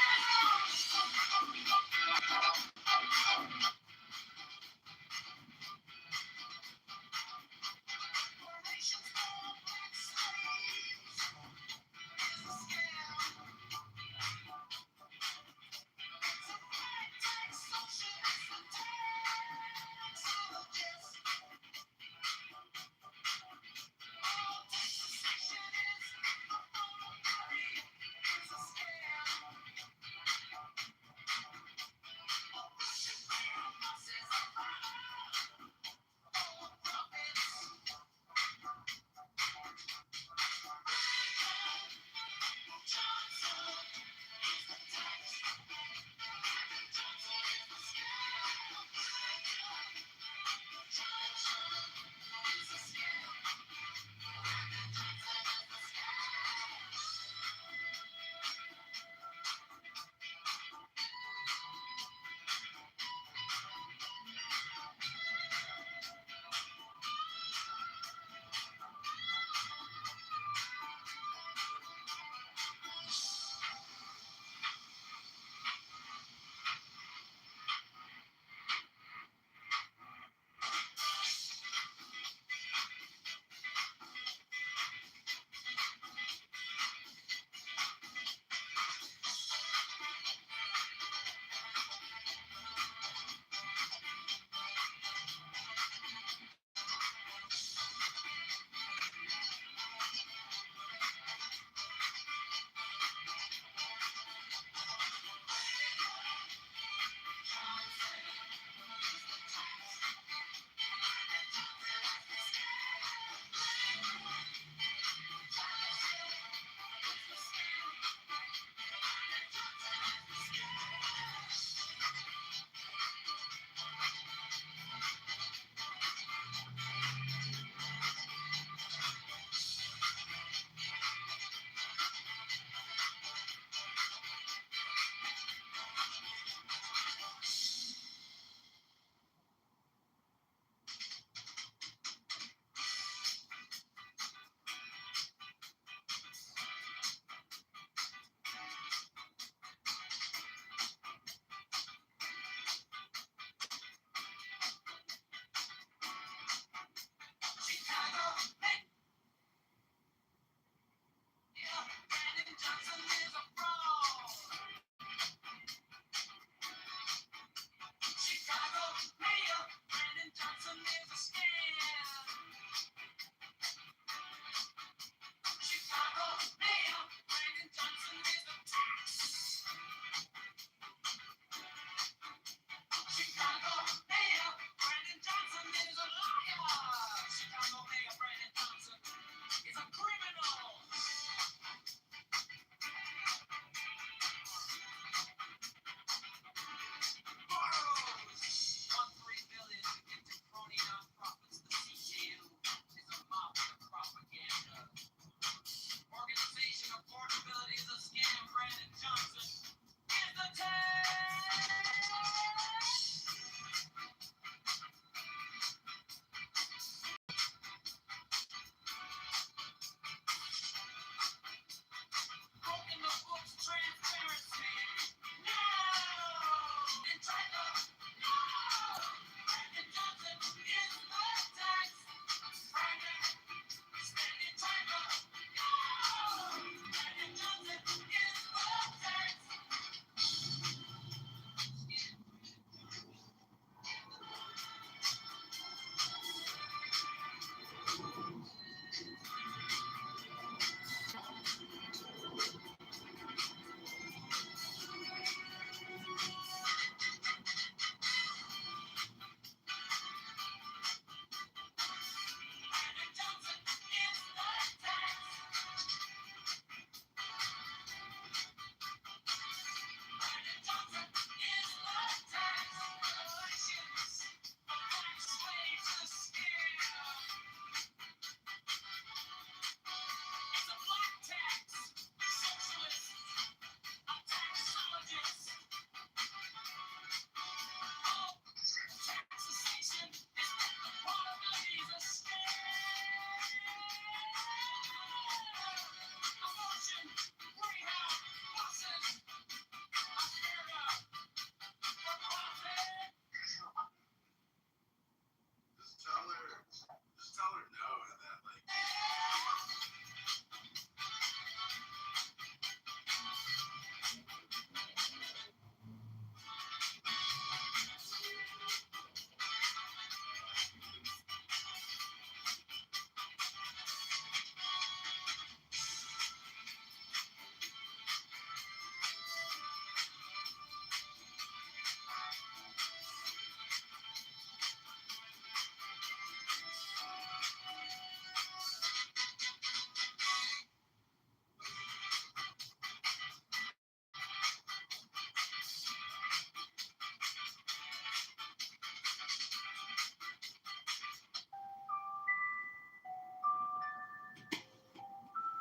Just tell her no, and then like.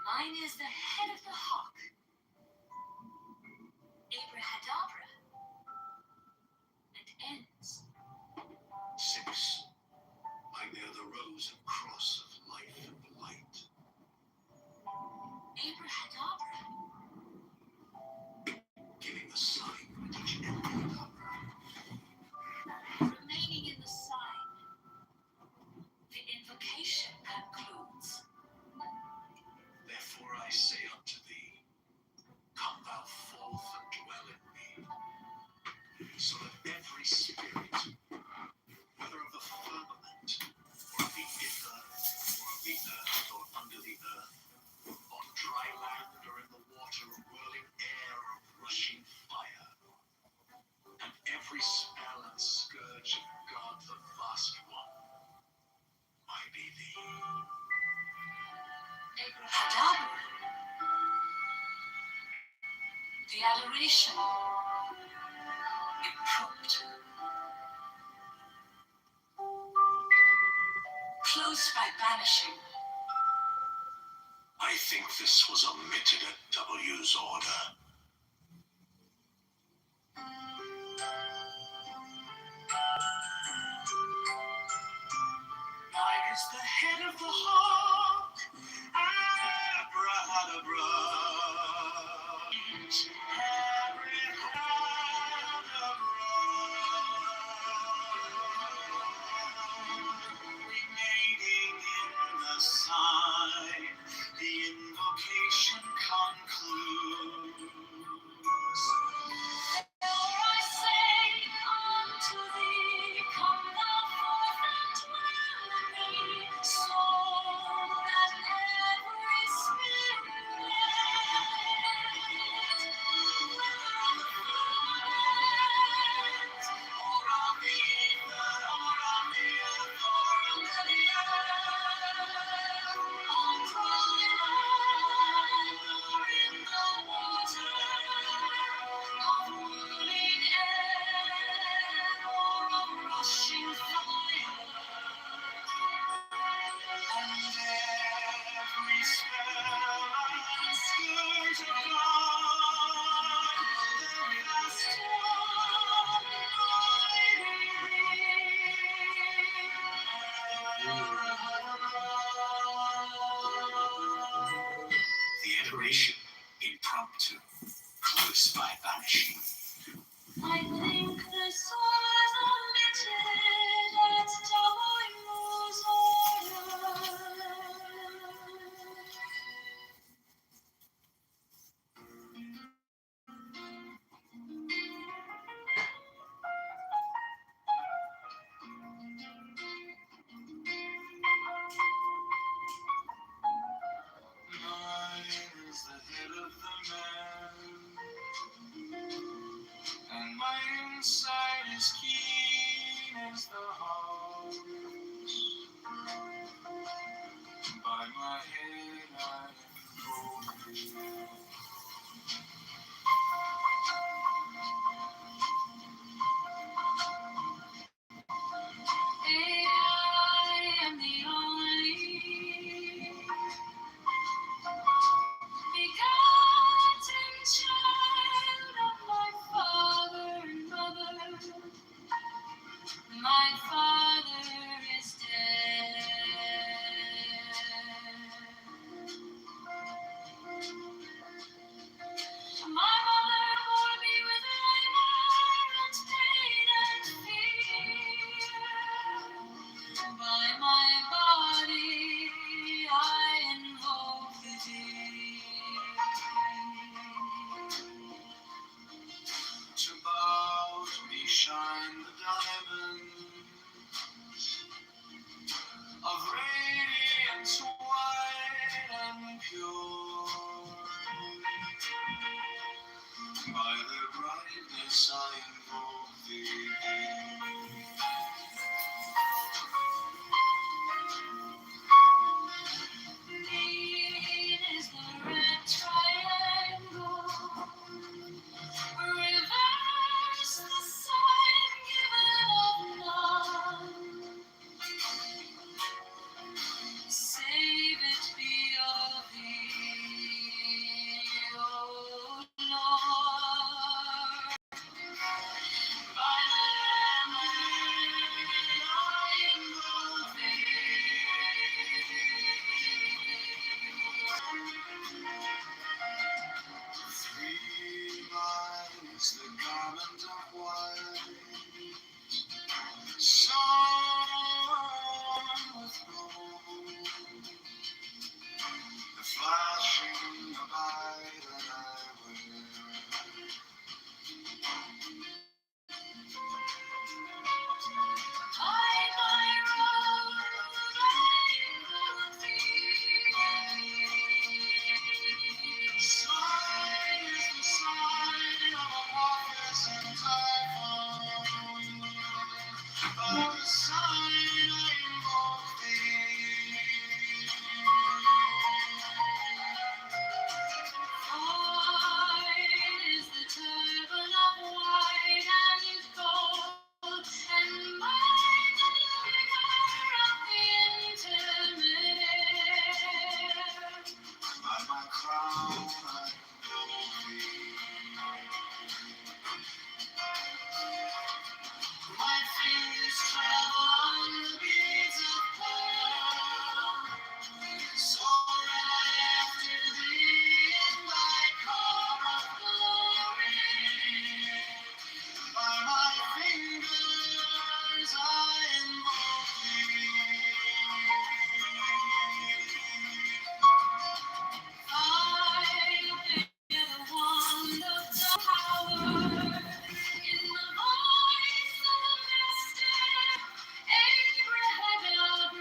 Mine is the head of the hawk. Abrahadabra. And ends. 6. I bear the rose and cross of life and light. Abrahadabra. Giving the sign with each Abrahadabra. Remaining in the sign. The invocation concludes. Therefore I say unto thee, come thou forth and dwell in me, so that every spirit, whether of the firmament, or of the ether, or of the earth, or under the earth, on dry land or in the water, whirling air or rushing fire, and every spell and scourge of God the vast one, I be thee. Abrahadabra. The adoration. Impromptu. Close by banishing. I think this was omitted at W's order. Mine is the head of the hawk, Abrahadabra. Remaining in the sign, the invocation concludes. Therefore I say unto thee, come thou forth and dwell in me, so that every spirit, whether of the firmament, or of the ether, or of the earth, or under the earth, on dry land, or in the water, of whirling air, or of rushing fire, And every spell and scourge of God, the vast one, the iteration impromptu, close by vanishing. I think this all as keen as the heart. By my head I invoke thee. I am the only begotten child of my father and mother. My father is dead. My mother bore me with labor and pain and fear. By my body I invoke the deed. About me shine the diamonds of radiance white and pure. By their brightness I invoke thee. Green is the red triangle. Reverse the sign given of none. Save it be of thee, O Lord. By the Lamb I invoke thee. 3 miles the garment of white, shone with gold. The flashing abide that I wear. Hide my road, I invoke thee. Sign is the sign of a walrus and typhoon. By the sign I invoke thee. White is the turban of white and is gold, and mine the liquor of the intermediate air. By my crown I invoke thee. My fingers travel on the beads of pearl. So right after thee in thy car of glory. By my fingers I invoke thee. I bear the wand of the power in the voice of a mystic Abraham.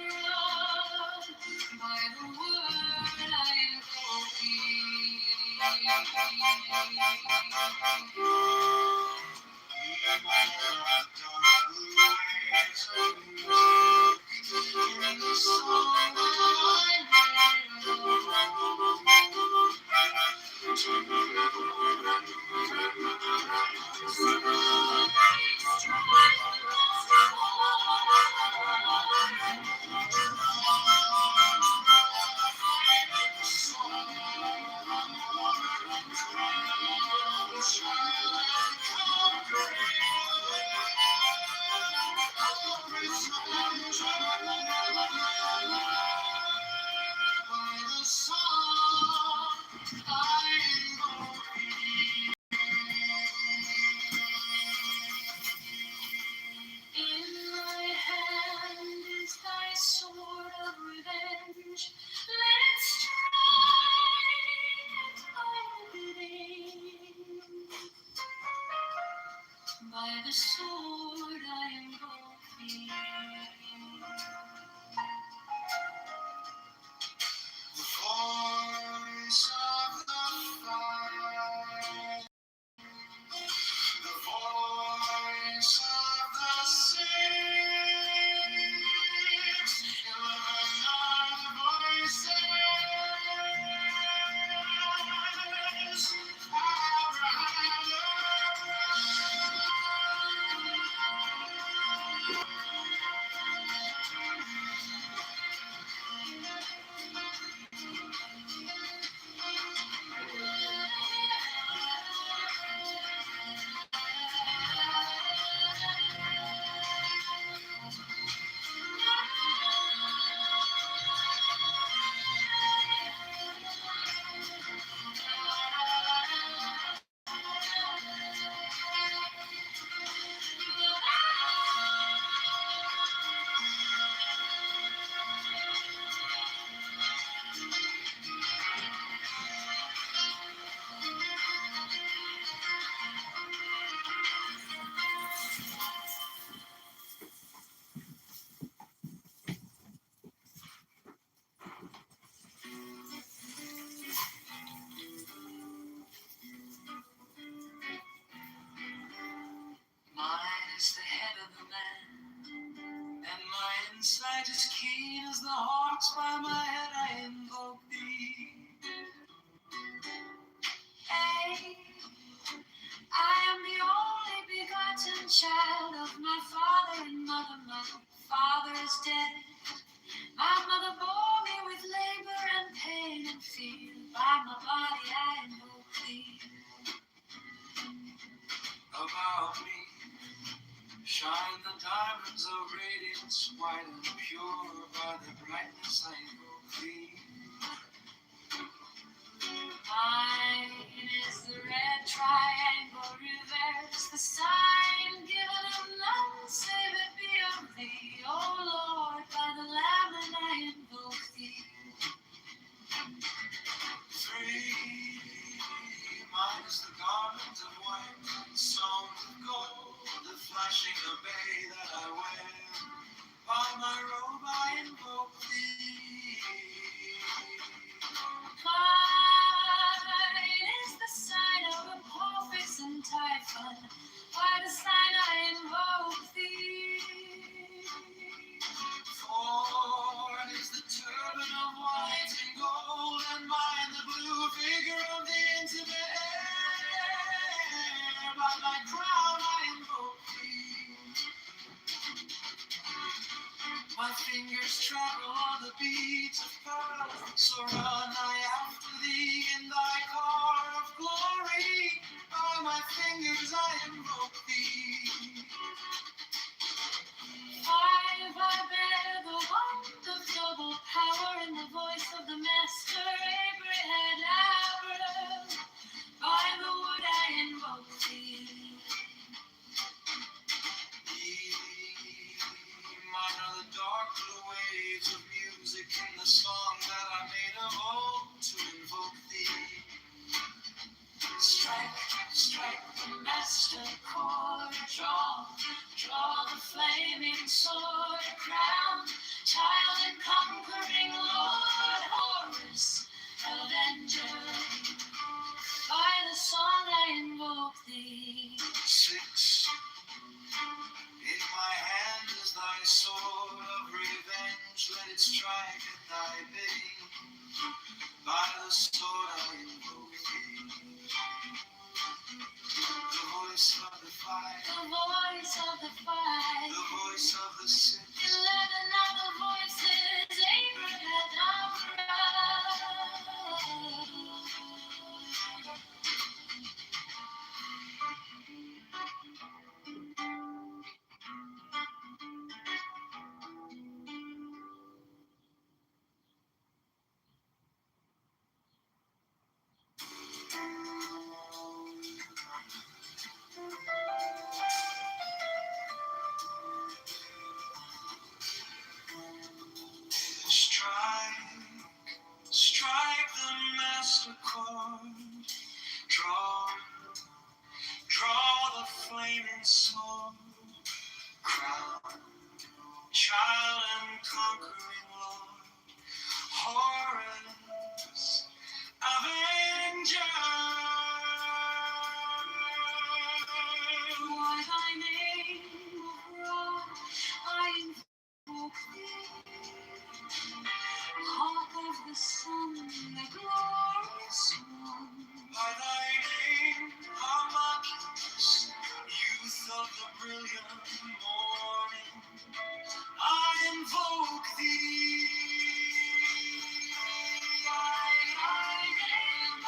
By the word I invoke thee. By the dark blue waves of music in the song that in my hand is thy sword of revenge. Let it strike at my bidding. By the sword I invoke thee. The voice of the fire. The voice of Sight as keen as the hawks by my head, I invoke thee. Hey, I am the only begotten child of my father and mother. My father is dead. My mother bore me with labor and pain and fear. By my body I invoke thee. About me shine the diamonds of radiance, white and pure. By the brightness I invoke thee. Mine is the red triangle reverse, the sign given of none save it be of thee. O Lord, by the Lamb and I invoke thee. 3. Mine is the garment of white, sewn with gold, the flashing obey that I wear. By my robe I invoke thee. Mine is the sign of Apophis and Typhon. By the sign I invoke thee. 4 is the turban of white and gold, and mine the blue figure of the intimate air. By my crown I invoke thee. My fingers travel on the beats of pearl, so run I after thee in thy car of glory. By my fingers I invoke thee. 5 I bear the wand of double power in the voice of the master Abraham. By the wood I invoke thee. Mine are the dark blue waves of music in the song that I made of old to invoke thee. Strike, strike the master chord, draw the flaming sword, crown, child and conquering Lord, Horus, avenger. By the song I invoke thee. 6. In my hand is thy sword of revenge, let it strike at thy bidding. By the sword I invoke thee. The voice of the fight, the voice of the fight, the voice of the 6. 11 other voices, Abraham. Strike, strike the master chord, draw the flaming sword, crown, child and conquering Lord, Horus, avenger. Why thy name, O God, I invoke thee. Hawk of the sun, the glorious one. By thy name, Harmonious, youth of the brilliant morning, I invoke thee. I name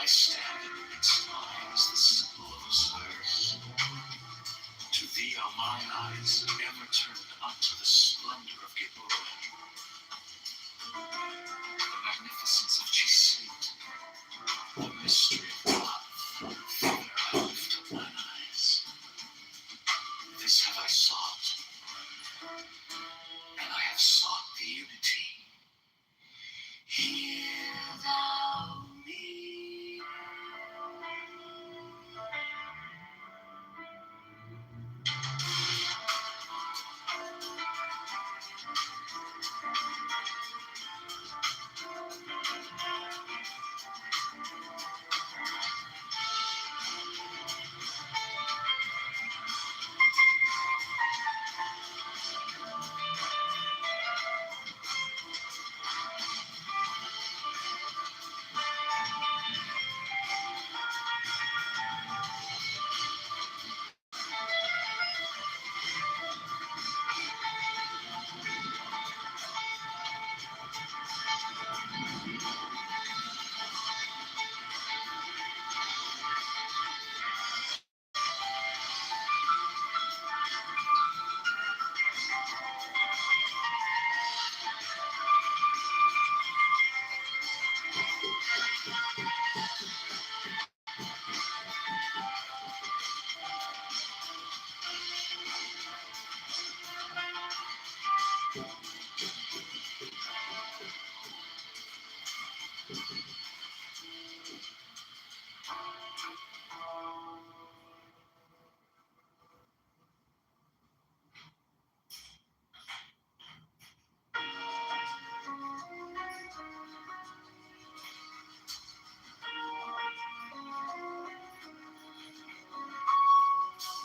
I stand in the midst lines, the symbol of Osiris. To thee are mine eyes ever turned unto the splendor of Kitover, the magnificence of Chisate, the mystery of love. Thither I lift up mine eyes. This have I sought, and I have sought the unity. Hear thou me.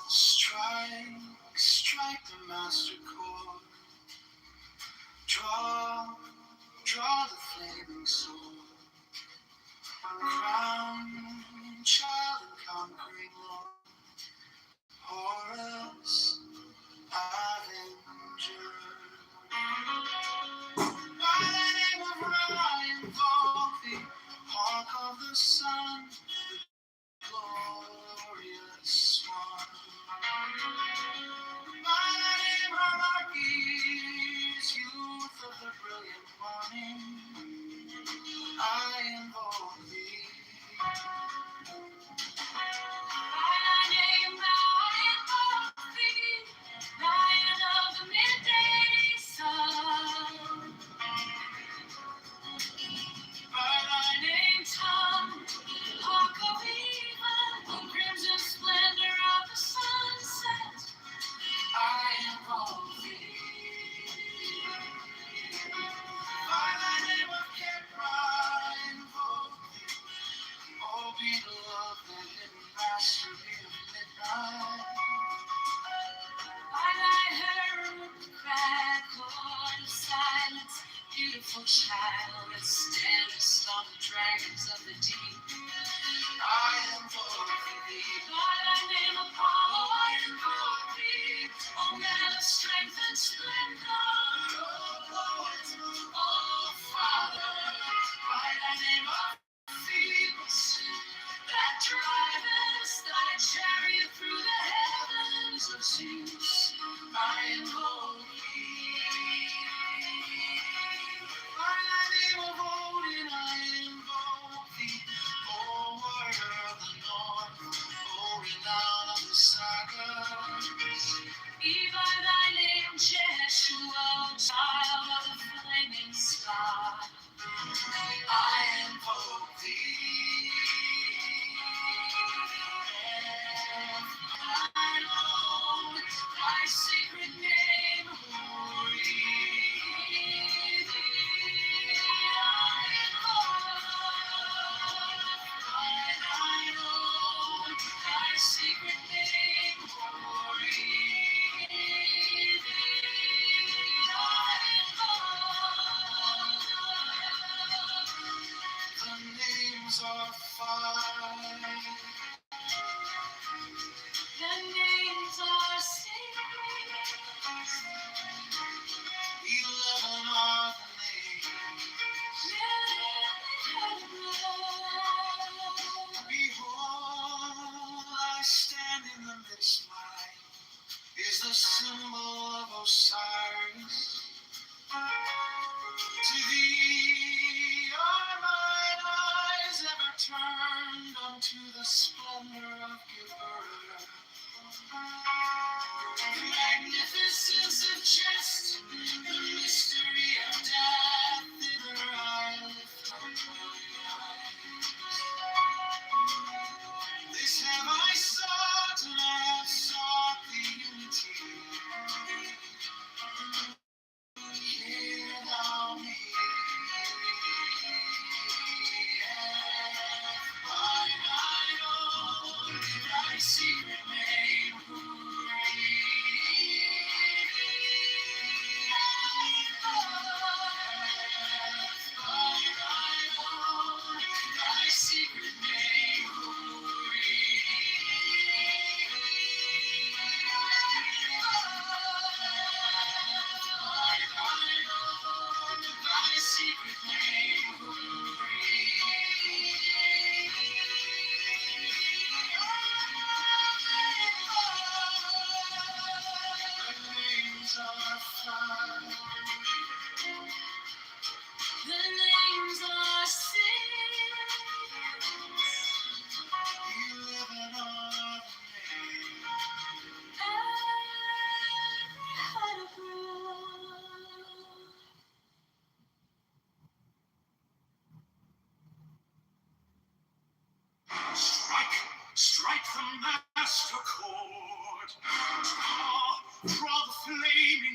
Strike, strike the master chord. Draw, draw the flaming sword. Crown, child and conquering Lord. Horus, Avenger. By the name of Ra invoke thee, hawk of the sun, glorious one. By the name of Archies, youth of the brilliant morning, I invoke thee. By thy name I invoke thee, Lion of the midday sun. By thy name tongue, hawk of even, crimson splendor of the sunset, I invoke thee. By thy name of Kepra, I invoke thee. Oh, be the love, the hidden mastery of midnight. By thy herald crack, Lord of silence, beautiful child that standest on the dragons of the deep, I invoke thee. by thy name Apollo I invoke thee, O man of strength and splendor, O Lord, O Father, by thy name Phoebus, that drivest thy chariot through the heavens of Zeus, I invoke thee. By thy name of Odin, I invoke thee. O warrior of the north, O renown of the sagas. Be by thy name Jeshua,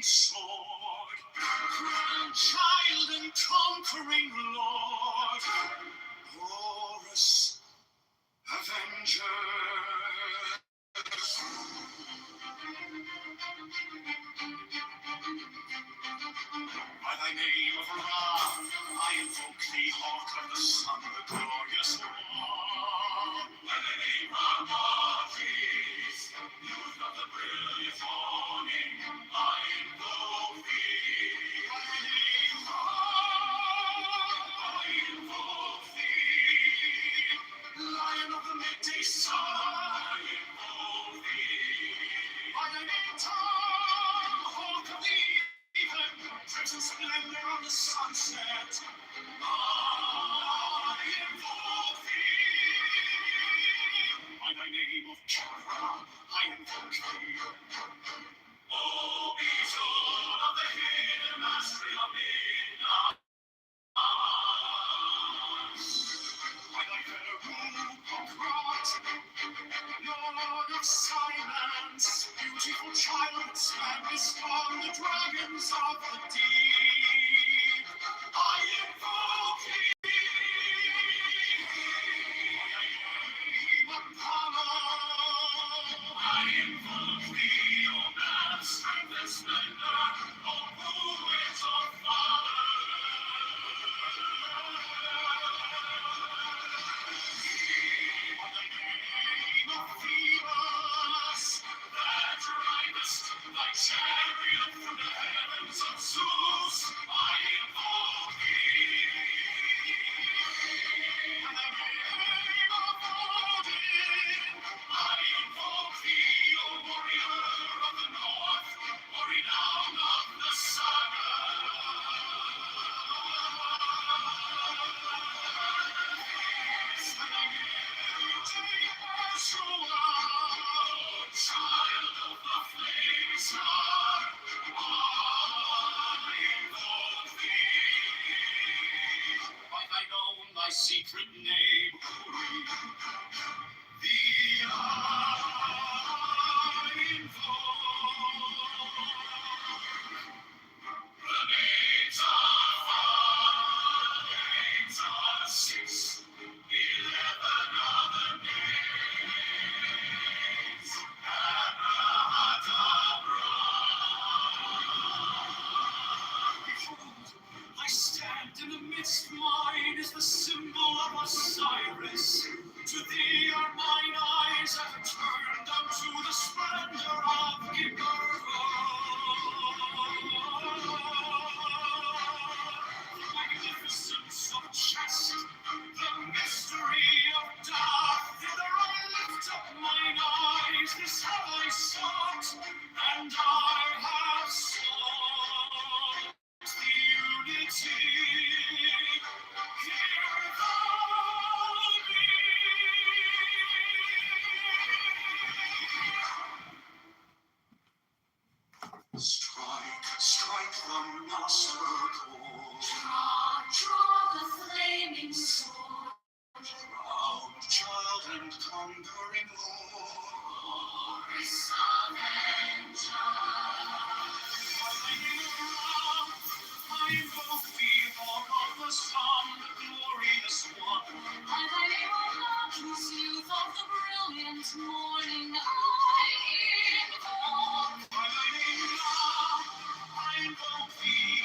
sword, crowned child and conquering lord, Horus, avenger. By thy name of Ra, I invoke thee, hawk of the sun, the glorious one. By the name of Marquis, youth of the brilliant morning, I invoke thee. By the name of I invoke thee. Lion of the midday sun, I invoke thee. By the name Tom, hawk of the even crimson splendor on the sunset, I invoke thee. By thy name of Kitover, I invoke thee. O besoul of the hidden mastery of midnight. By thy fair robe of bright, Lord of silence, beautiful child, stand before the dragons of the deep. I invoke thee. Apollo, I invoke thee, O man of strength and splendor, O who is our Father. Thy chariot through the heavens of Zeus, I invoke thee. In the name of Odin, I invoke thee, O warrior of the north, o renown of the saga. Child of the flaming star, I invoke thee. By thine own, thy secret name, thee I invoke. The names are five, the names are six, 11 other names. Abrahadabra. Behold, I stand in the midst, mine is the symbol of Osiris. To thee are mine eyes ever turned unto the splendor of Kitover. The magnificence of chest, the mystery of death, thither I lift up mine eyes, this have I sought, and I have sought the unity. Hear thou me. Strike, strike the master chord. Draw the flaming sword. Proud child and conquering Lord. Horus avenger. By thy name of Ra, I invoke thee, hawk of the sun, the glorious one. By thy name of Marquis, youth of the brilliant morning, I invoke. By thy name Ra, I invoke thee,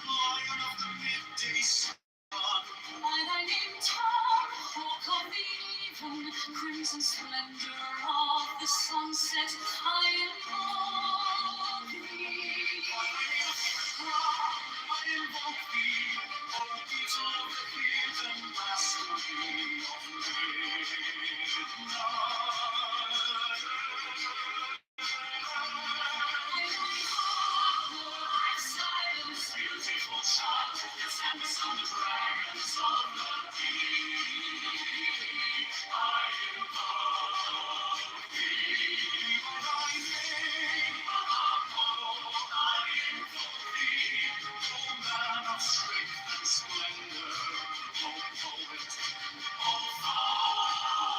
lion of the midday sun. By thy name Tom, hawk of the even, crimson splendor of the sunset, I invoke thee. By thy name Ra, I invoke thee, O beetle of the hidden mastery of beautiful child, stand beside the dragons of the deep. I invoke thee. By thy name, Apollo, I invoke thee. O man of strength and splendor, O poet, O father.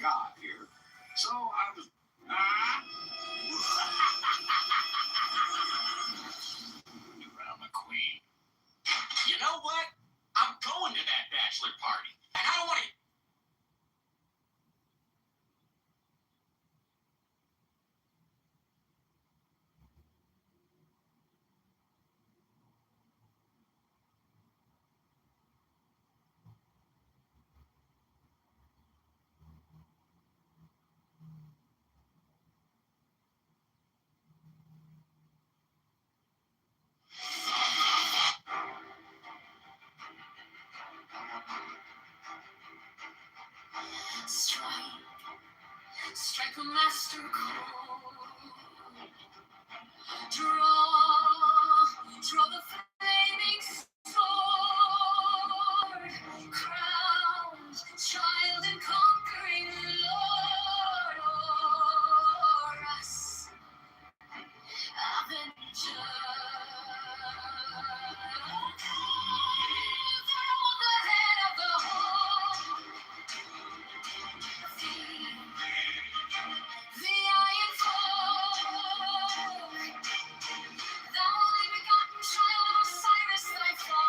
God here. So I was. Drama queen. You know what? I'm going to that bachelor party, and I don't want to. Strike a master chord. Draw the flaming sword. Crowned child and conquering lord o'er us. Avenger. Thou the head of the whole. The iron folk, thou only begotten child of Osiris, thy father.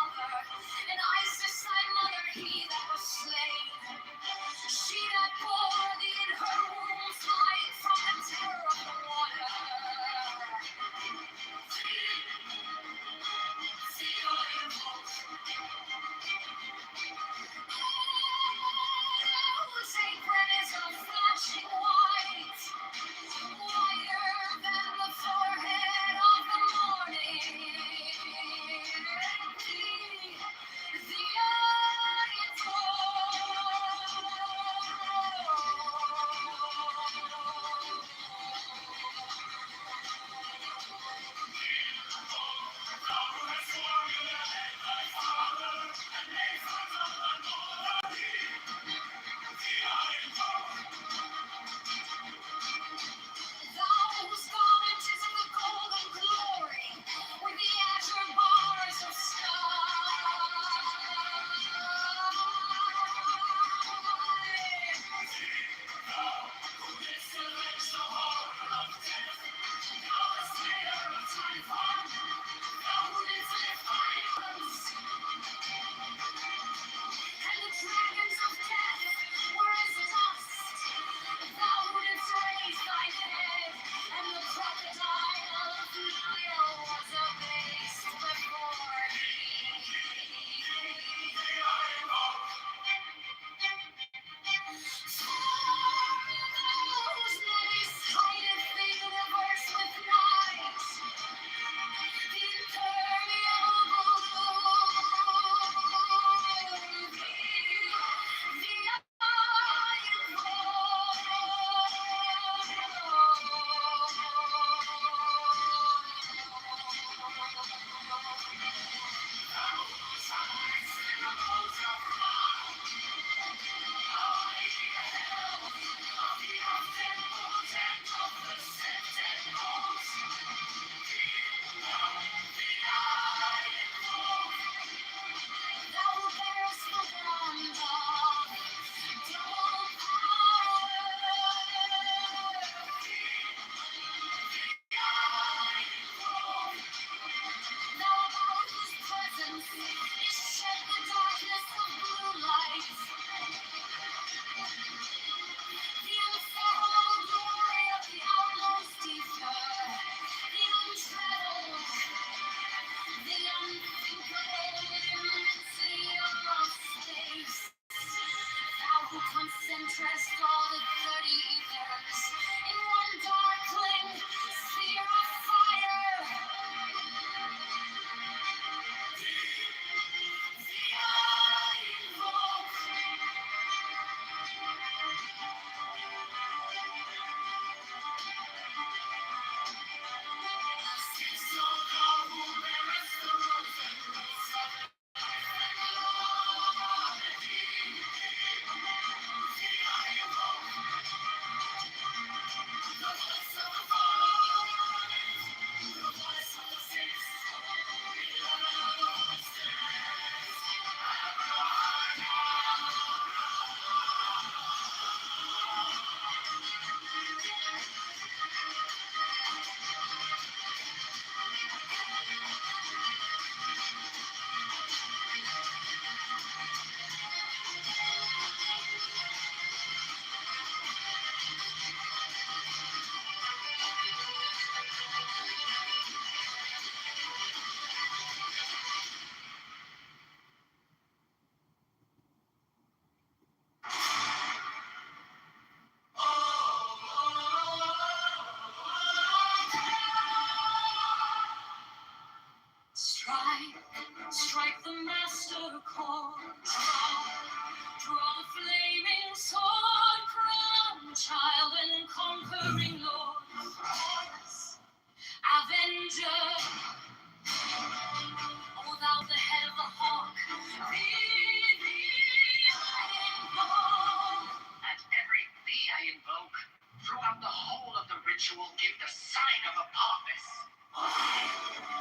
ritual give the sign of Apophis.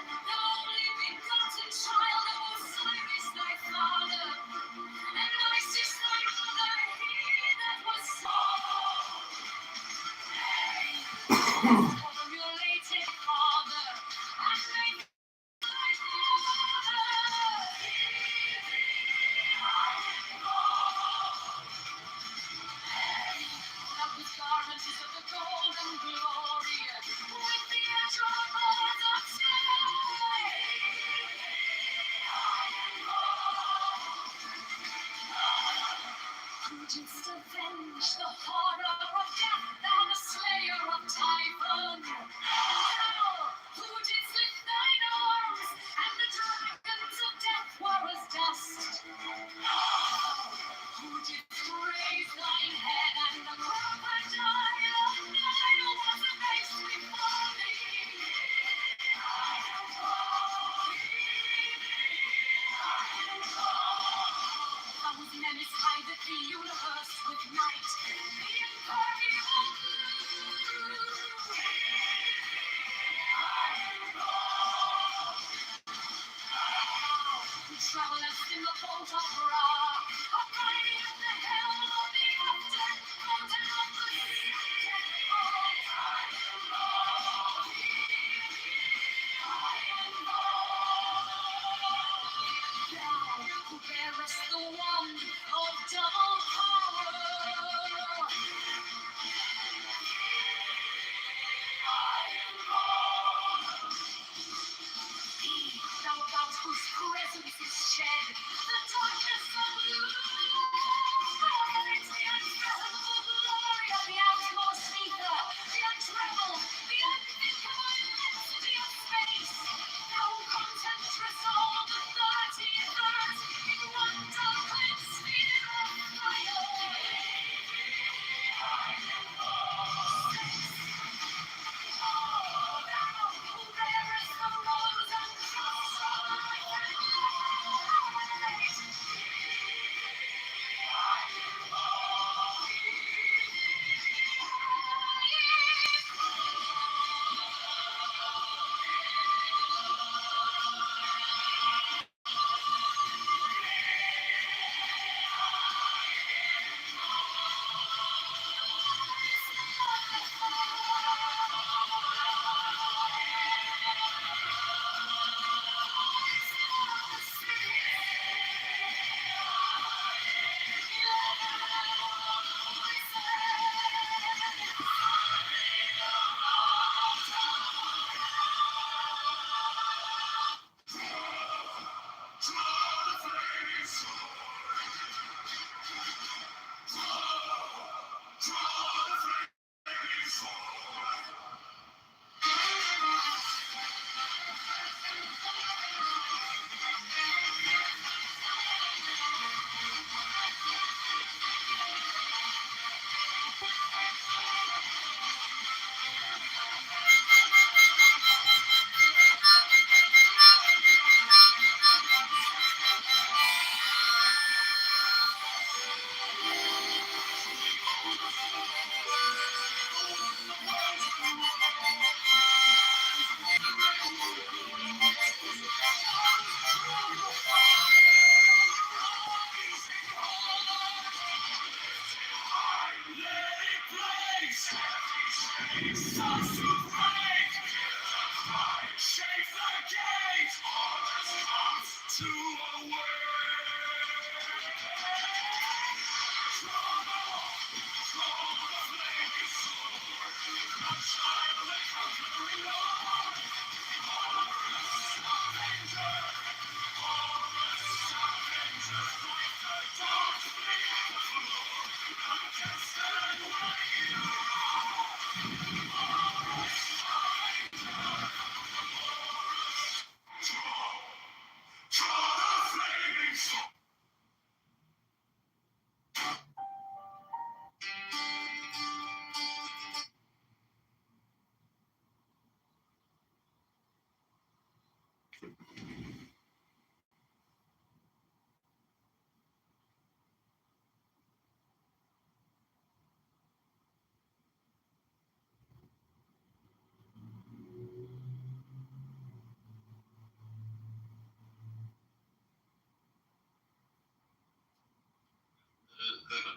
The only begotten child of Osiris, thy father, and Isis, thy mother, he that was formulated father, and made thy that was garmented of the golden glory, with the azure bars of who didst avenge the horror of death, thou the slayer of Typhon? Thou, who didst lift thine arms, and the dragons of death were as dust? Who didst raise thine head, and the crocodile of Nile was abased before thee? Whose menace hideth the universe with night, the impermeable who traveleth in the boat of Ra, abiding in the hell of the aftermost and of the who bearest the wand of double power. Thou about whose presence is shed the darkness of the unfathomable glory of the outmost ether, the untrammeled, the unthinkable immensity of space. Thou who concentrest all the 30 earths in one dark sphere of fire.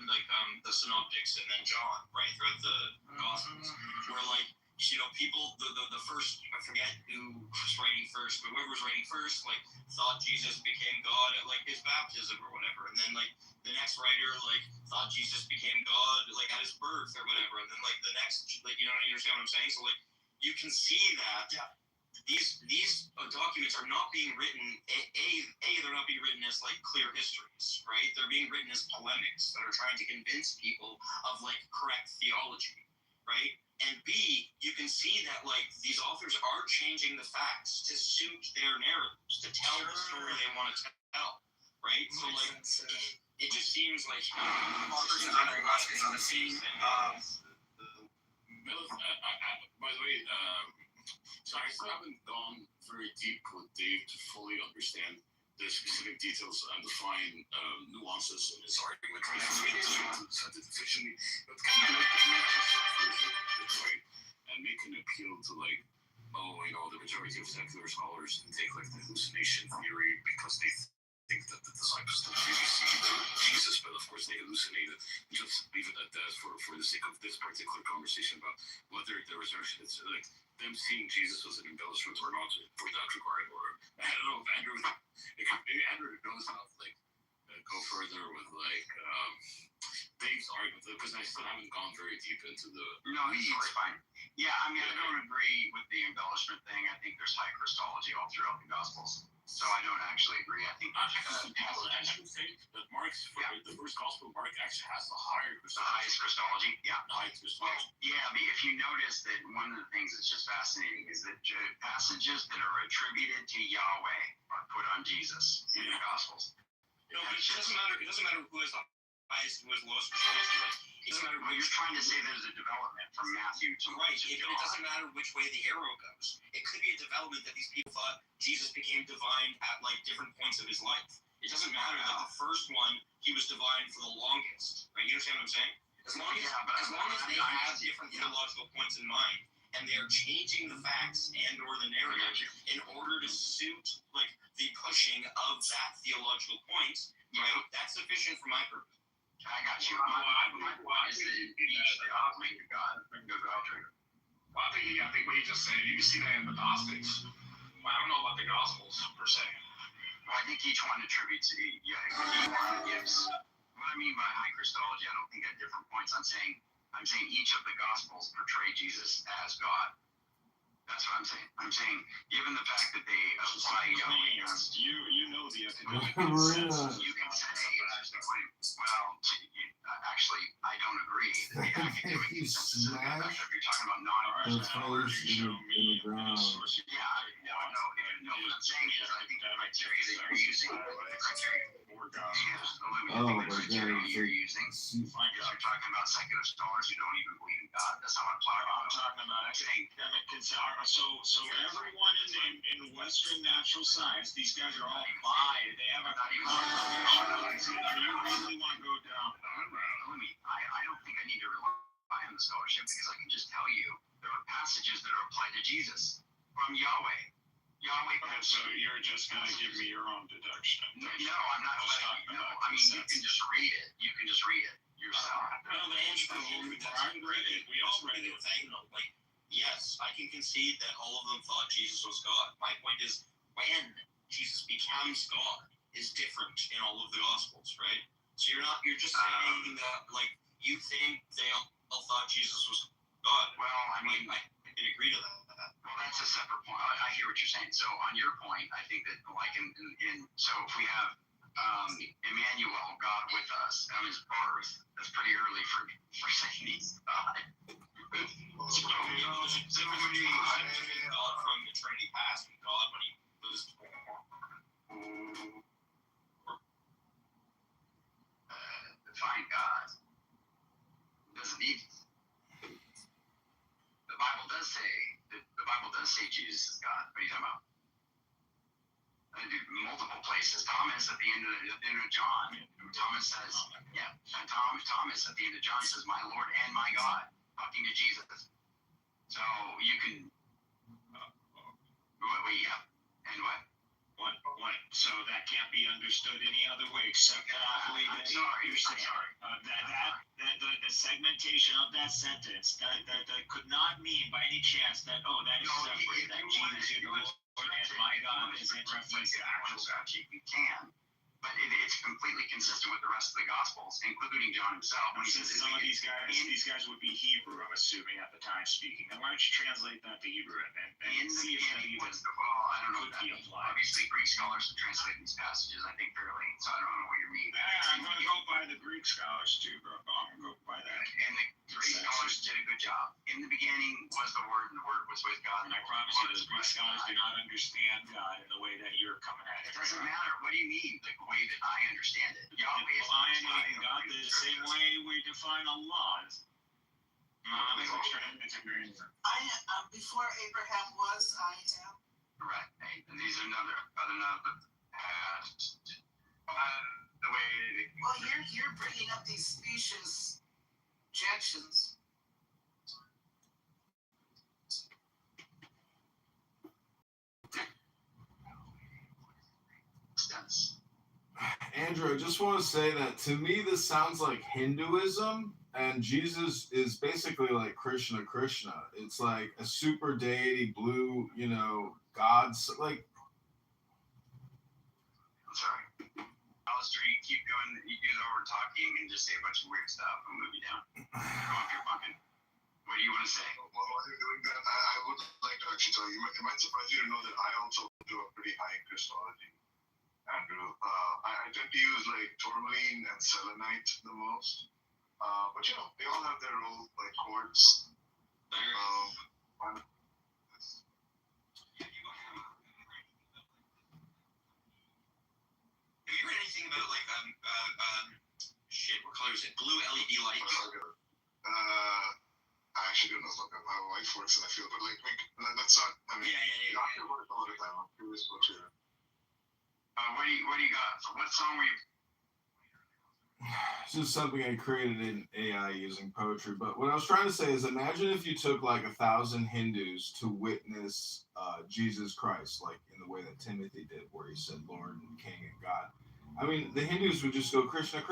the synoptics and then John, right, throughout the Gospels, where like, you know, people, the first, I forget who was writing first, but whoever was writing first, like, thought Jesus became God at like his baptism or whatever, and then like the next writer like thought Jesus became God like at his birth or whatever, and then like the next, like, you know, you understand what I'm saying? So like, you can see that these documents are not being written. They're not being written as like clear histories, right? They're being written as polemics that are trying to convince people of like correct theology, right? And B, you can see that like these authors are changing the facts to suit their narratives, to tell the story they want to tell, right? So like, it just seems like authors are on the same thing. By the way, so I still haven't gone very deep with Dave to fully understand the specific details and define nuances in his argument. Scientifically, but kind of like just right, and make an appeal to like, oh, you know, the majority of secular scholars can take like the hallucination theory because they think that the disciples didn't really see Jesus, but of course they hallucinated. Just leave it at that for the sake of this particular conversation about whether the resurrection is like them seeing Jesus was an embellishment or not for that regard. Or I don't know if maybe Andrew knows enough like go further with like Dave's argument, because I still haven't gone very deep into the it's totally fine. Yeah, I mean, I don't agree with the embellishment thing. I think there's high Christology all throughout the Gospels. So I don't actually agree. I think people actually say that Mark's the first Gospel, Mark actually has the highest Christology. Yeah, the highest Christology. Well, yeah, I mean, if you notice that one of the things that's just fascinating is that passages that are attributed to Yahweh are put on Jesus in the Gospels. You know, it doesn't matter. It doesn't matter who has the highest, who has the lowest Christology. It doesn't matter. Well, you're trying to say there's a development from Matthew to right. It doesn't matter which way the arrow goes. It could be a development that these people thought Jesus became divine at like different points of his life. It doesn't matter that the first one he was divine for the longest. Right? You understand what I'm saying? As long as they have different theological points in mind, and they're changing the facts and or the narrative in order to suit like the pushing of that theological point, right? That's sufficient for my purpose. I got you. My point is that each they operate to God. Well, I think what you just said, you can see that in the Gnostics. Well, I don't know about the Gospels per se. Well, I think each one attributes, each one gives. What I mean by high Christology, I don't think at different points. I'm saying each of the Gospels portray Jesus as God. That's what I'm saying. I'm saying, given the fact that they apply Yahweh, you know the academic consensus, you can say, well, actually, I don't agree. The academic consensus is that if you're talking about non-Christian in the ground. No, what I'm saying is, I think the criteria that you're using, the criteria you're using, is you're talking about secular scholars who don't even believe in God. That's not what I'm talking about. I'm talking about academic consensus. So everyone in Western natural science, these guys are all they have a you really want to go down. I don't think I need to rely on the scholarship because I can just tell you there are passages that are applied to Jesus from Yahweh. Okay, so you're just going to give me your own deduction. No, I'm not. I mean, you can just read it. You can just read it yourself. No, but Andrew, we all read it. Like, yes, I can concede that all of them thought Jesus was God. My point is, when Jesus becomes God is different in all of the Gospels, right? So you're just saying that, like, you think they all thought Jesus was God. Well, I mean, I can agree to that. Well, that's a separate point. I hear what you're saying. So on your point, I think that like so if we have Emmanuel, God with us, on his birth, that's pretty early for saying he's God. There's a difference between God from eternity past and God when he was define God. Doesn't need. The Bible does say Jesus is God. What are you talking about? Multiple places. Thomas at the end of John. Thomas says, Thomas at the end of John says, "My Lord and my God," talking to Jesus. So you can. And what? So that can't be understood any other way except that way that you're saying. The segmentation of that sentence that could not mean by any chance that that is separate, that Jesus is the Lord and my God is in reference to actual God. You can. But it's completely consistent with the rest of the Gospels, including John himself. When he says some of these guys would be Hebrew, I'm assuming, at the time speaking. Then why don't you translate that to Hebrew and see if that even I don't know could be applied? Obviously, Greek scholars have translated these passages, I think, fairly. So I don't know what you mean. I'm going to go by the Greek scholars too, bro. I'm going to go by that. And the Greek scholars did a good job. In the beginning was the Word, and the Word was with God. And I promise you, the Greek scholars do not understand God in the way that you're coming at it. It doesn't matter. What do you mean? The way that I understand it. Yahweh is defining God the same way we define Allah. Before Abraham was, I am. Correct. And these are another the way. Well, you're bringing up these specious objections. Andrew, I just want to say that to me this sounds like Hinduism, and Jesus is basically like Krishna. It's like a super deity, blue, gods. Like, I'm sorry. Alistair, you keep going. You do the over talking and just say a bunch of weird stuff. I'll move you down. Go off your bucket. What do you want to say? Well, while you're doing that, I would like to actually tell you, it might surprise you to know that I also do a pretty high Christology, Andrew. I tend to use like tourmaline and selenite the most. But they all have their own like chords. Have you read anything about like what color is it? Blue LED lights? I actually don't know how my wife works in that field, but like that's not. I mean, yeah. I work all the time. I'm curious what you're. What do you got? What song were you? It's just something I created in AI using poetry. But what I was trying to say is, imagine if you took like 1,000 Hindus to witness Jesus Christ, like in the way that Timothy did, where he said Lord and King and God. I mean, the Hindus would just go Krishna.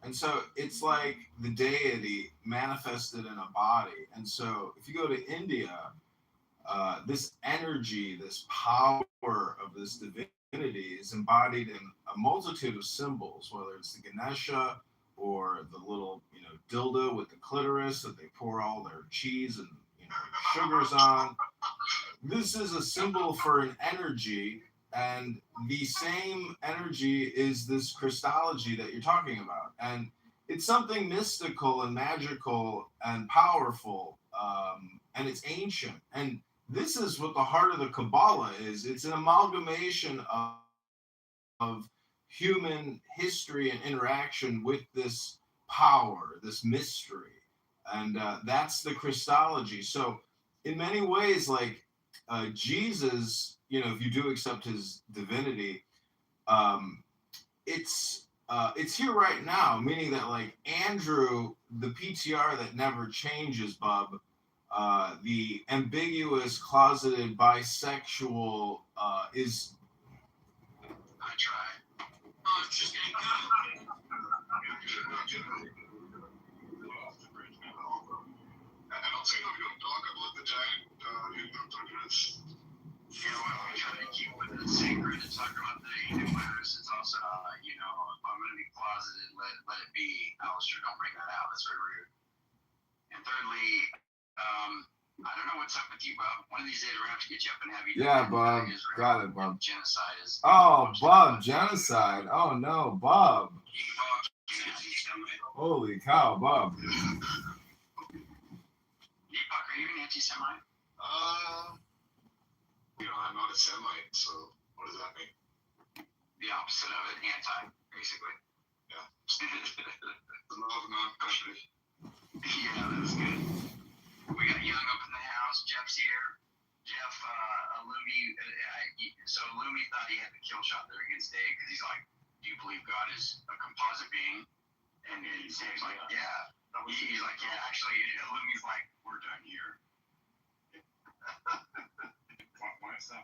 And so it's like the deity manifested in a body. And so if you go to India, this energy, this power of this divinity is embodied in a multitude of symbols, whether it's the Ganesha or the little, dildo with the clitoris that they pour all their cheese and sugars on. This is a symbol for an energy, and the same energy is this Christology that you're talking about. And it's something mystical and magical and powerful, and it's ancient. And this is what the heart of the Kabbalah is. It's an amalgamation of human history and interaction with this power, this mystery. And that's the Christology. So in many ways, like Jesus, if you do accept his divinity, it's here right now, meaning that like Andrew, the PTR that never changes, Bub, the ambiguous, closeted, bisexual is. I tried. Oh, it's just getting good. And also, we don't talk about the giant Hindu tortoise. We try to keep with the sacred and talk about the universe. It's also, if I'm going to be closeted, let it be. Alistair, don't bring that out. That's very rude. And thirdly, I don't know what's up with you, Bob. One of these days we're going to have to get you up and have you. Yeah, Bob. Got it, Bob. Genocide is. Oh, Bob, genocide. Oh, no, Bob. Holy cow, Bob. Deepak, are you an anti-Semite? I'm not a Semite, so what does that mean? The opposite of it, anti, basically. Yeah. The law of non-country. Yeah, that's good. We got Young up in the house. Jeff's here. Jeff, Lumi, so Lumi thought he had the kill shot there against Dave because he's like, do you believe God is a composite being? And Dave's like, yeah. He's like, yeah, actually, Lumi's like, we're done here. Why is that?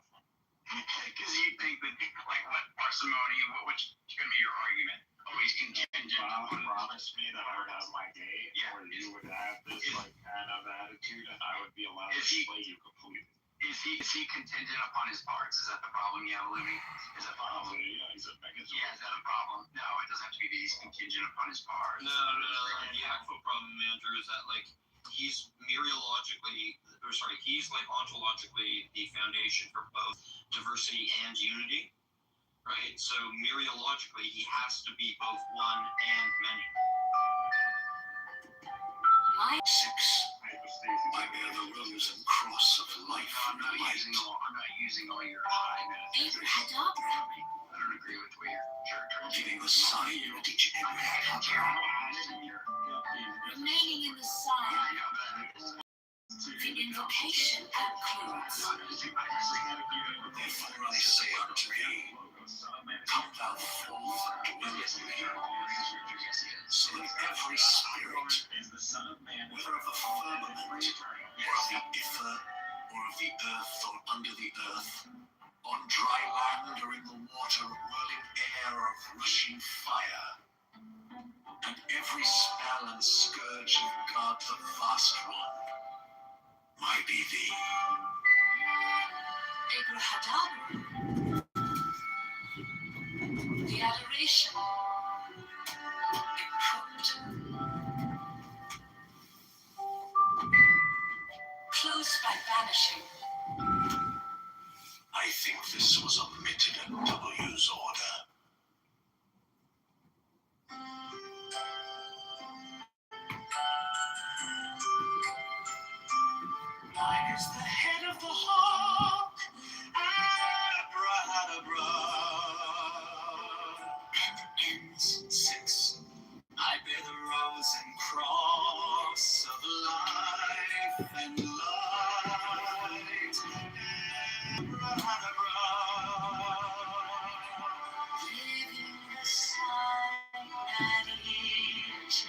Because Because you think that, like, what parsimony, which is going to be your argument? Oh, he's contingent upon Promise me that I would have my day, Yeah. or you would have this like kind of attitude, and I would be allowed to Is he- slay you completely. Is he contingent upon his parts? Is that the problem you have, Louis? Is that the problem? Probably, yeah, he's a mechanism. Yeah, is that a problem? No, it doesn't have to be that he's contingent upon his parts. No. The actual problem, Andrew, is that like he's he's like ontologically the foundation for both diversity and unity, right? So mereologically, he has to be both one and many. I bear the rose and cross of life I'm and not light. using all your high metaphysics. I don't agree with the way your church. Giving the sign at each Remaining in the sun, the invocation concludes. Therefore I say unto thee, come thou forth and dwell with me, so that every spirit, whether of the firmament, or of the ether, or of the earth, or under the earth, on dry land or in the water, whirling air of rushing fire, and every spell and scourge of God the Vast One, might be thee. Abrahadabra. The adoration. Improved. Close by vanishing. I think this was omitted at W's order. Mine is the head of the hawk, abrahadabra, and ends 6. I bear the rose and cross of life and light, abrahadabra, living the sign at each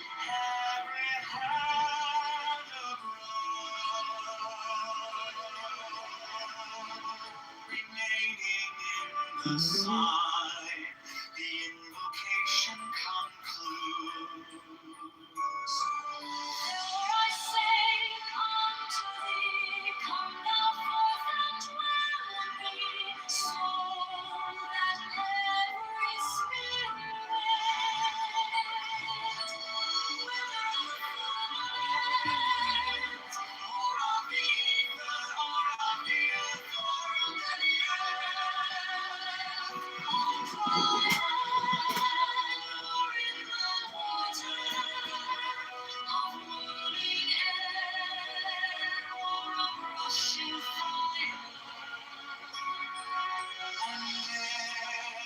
remaining in the sign, the invocation concludes. Therefore I say unto thee, come thou forth and dwell in me, so that every spirit, whether of the firmament, or of the ether, or of the earth, or under the earth, on dry land or in the water, of whirling air or of rushing fire, and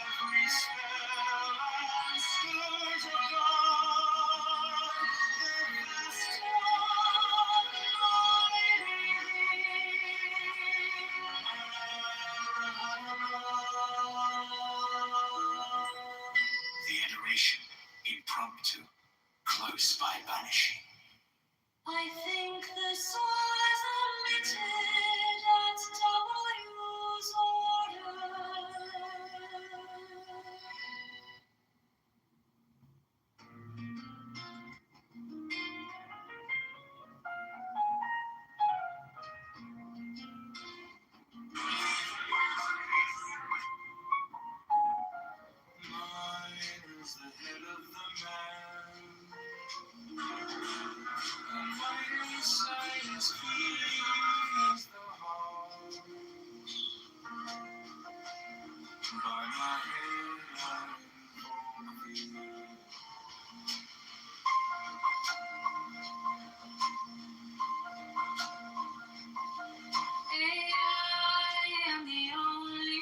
every spell and scourge of God, the vast one might The adoration, impromptu, close by vanishing. I think this was omitted at W's order. Mine is the head of the man, and my side is clean as the heart. By my head I invoke thee. I am the only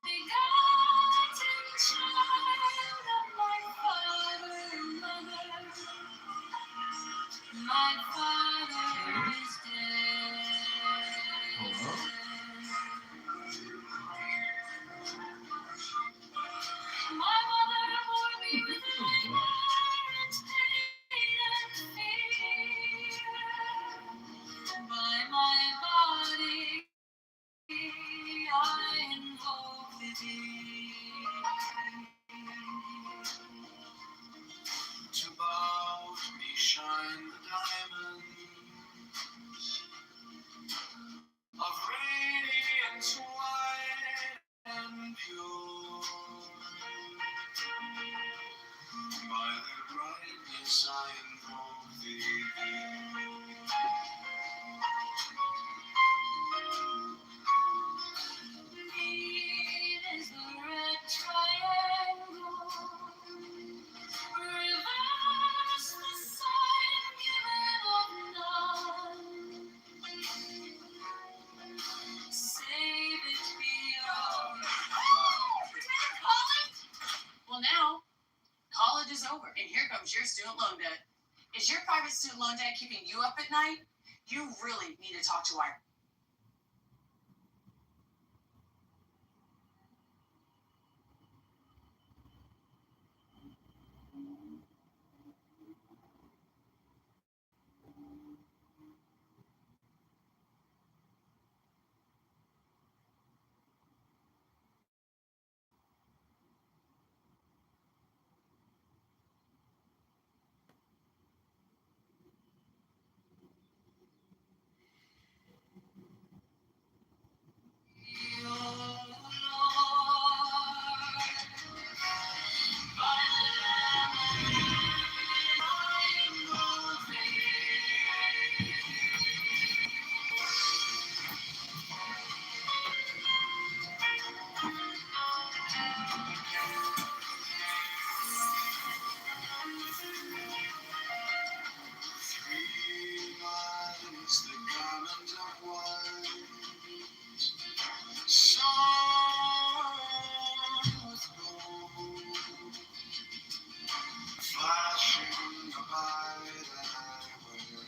begotten child of my father and mother. My father is dead. My mother bore me with labor and pain and fear. By my body find the diamonds of radiance white and pure. By their brightness I invoke thee. Green is the red triangle. Reverse the sign given of none. Save it beyond. College? Well, now, college is over, and here comes your student loan debt. Is your private student loan debt keeping you up at night? You really need to talk to our The garment of white, shone with gold, flashing the light that I wear.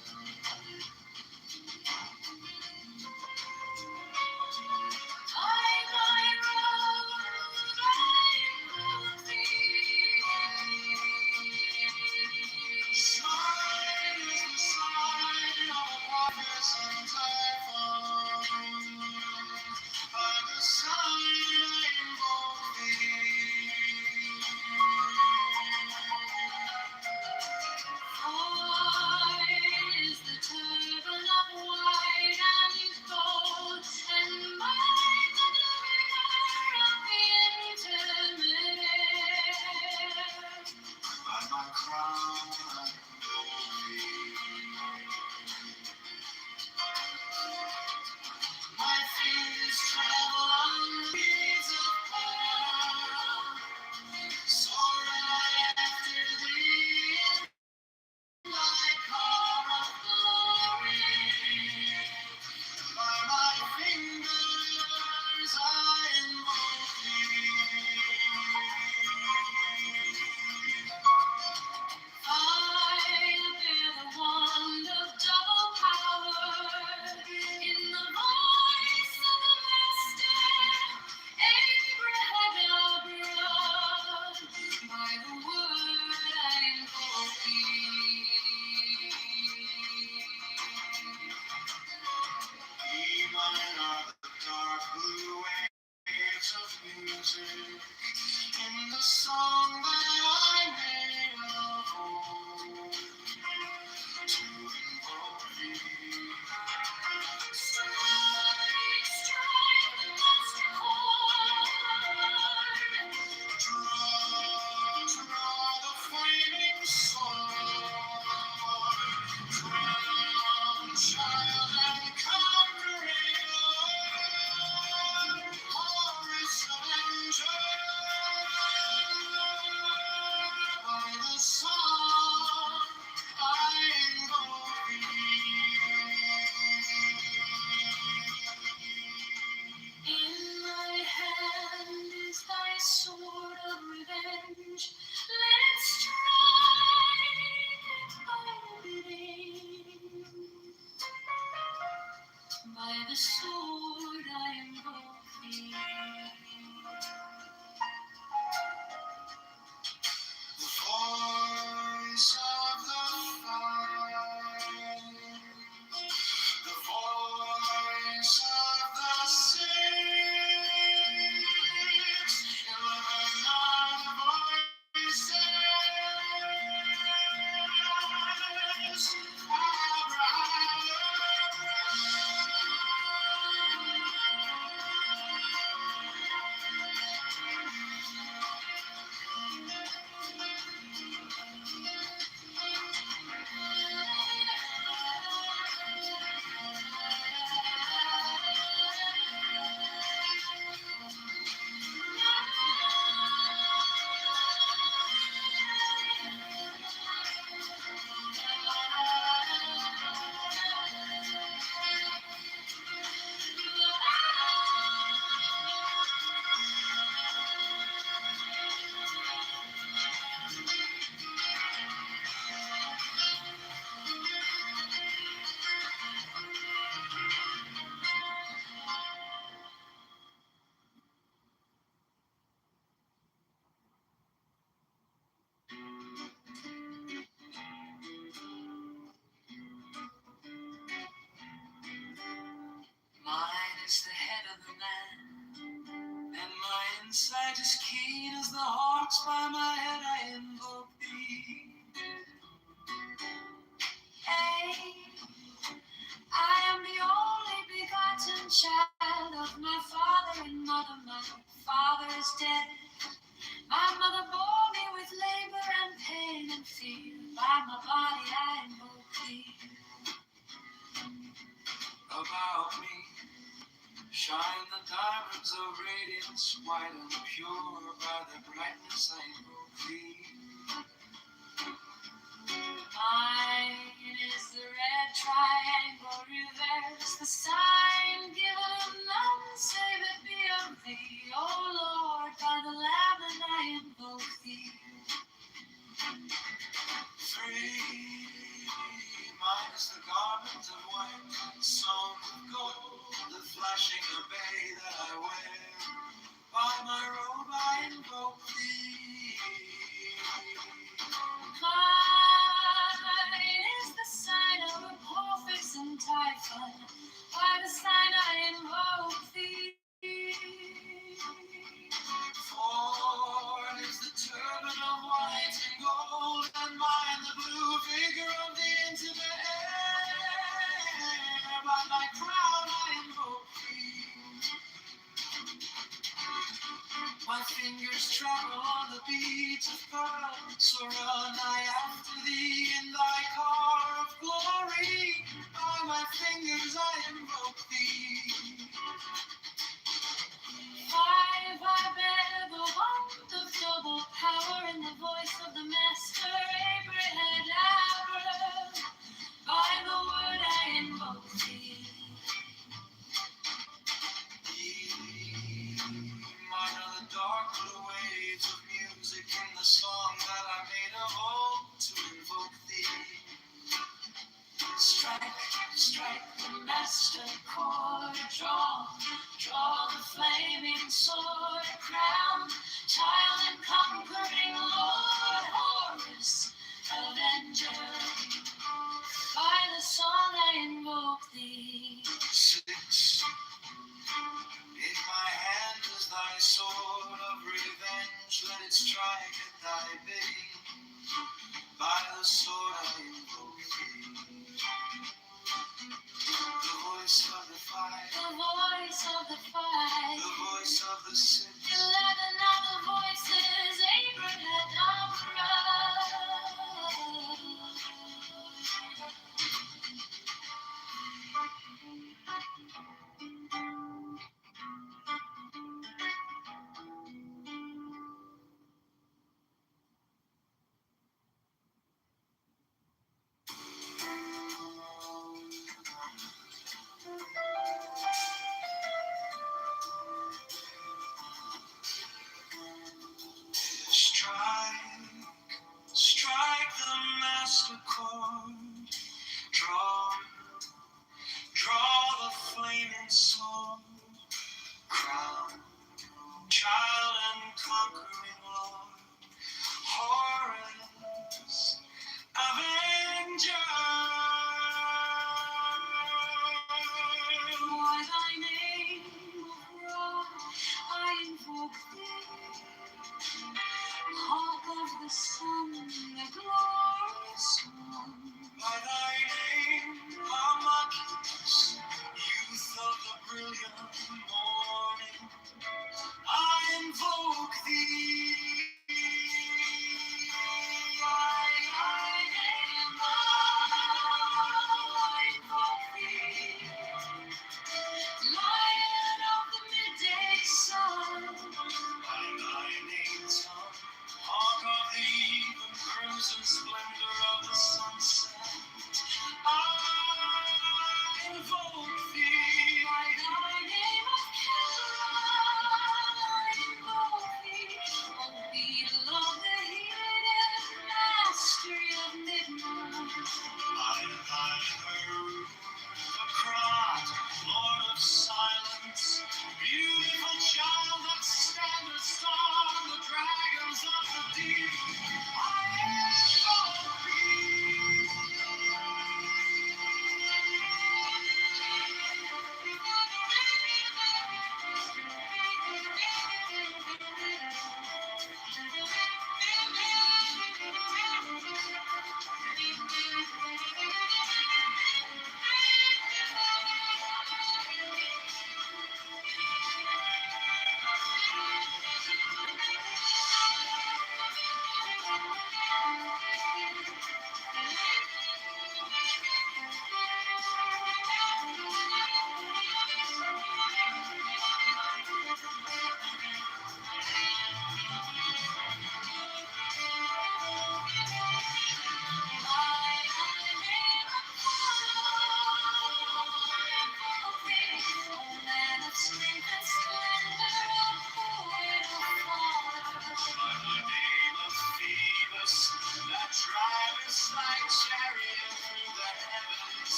Shine is the sign of progress and typhoon. By the sign I invoke thee. Mine is the turban of white and gold, and mine the living air of the intimate air. By my crown I invoke thee. My fingers travel on reeds of pearl, soar right after thee. My car of glory, by my fingers I invoke thee. I bear the wand of double power in the voice of the master, Abraham. By the word I invoke thee. Be mine are the dark blue waves of music in the song that I made of old to invoke thee. Strike, strike the master chord. Draw the flaming sword, crown child and conquering Lord, Horus Avenger. By the song I invoke thee. In my hand is thy sword of revenge. Let it strike by the bidding. By the sword I invoke thee. The voice of the fight, the voice of the six, 11 are the voices Sight as keen as the hawks by my head, I invoke thee. Hey, I am the only begotten child of my father and mother. My father is dead. My mother bore me with labor and pain and fear. By my body I invoke thee. About me shine the diamonds of radiance, white and pure. By their brightness I invoke thee. Mine is the red triangle reverse, the sign given of none save it be of thee. O Lord, by the Lamb and I invoke thee. Free, mine is the garment of white, sewn with gold, the flashing obey that I wear. By my robe I invoke thee. Mine is the sign of Apophis and Typhon. By the sign I invoke thee. For is the turban of white and gold, and mine the blue figure of the intimate air. By my crown I invoke thee. My fingers travel on the beat of pearl, so run I after thee in thy car of glory. By my fingers I invoke thee. Five I bear the wand of double power in the voice of the master Abraham. By the word I invoke thee. Mine are the dark blue waves of music in the song that I made of old to invoke thee. Strike, strike the master chord, draw the flaming sword, crown, child and conquering Lord, Horus, avenger. By the song I invoke thee. Six. In my hand is thy sword of revenge, let it strike at thy bidding. By the sword I invoke thee. The voice of the fight, the voice of the fight, the voice of the six, 11 other voices, Abraham.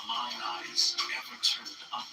are mine eyes ever turned up?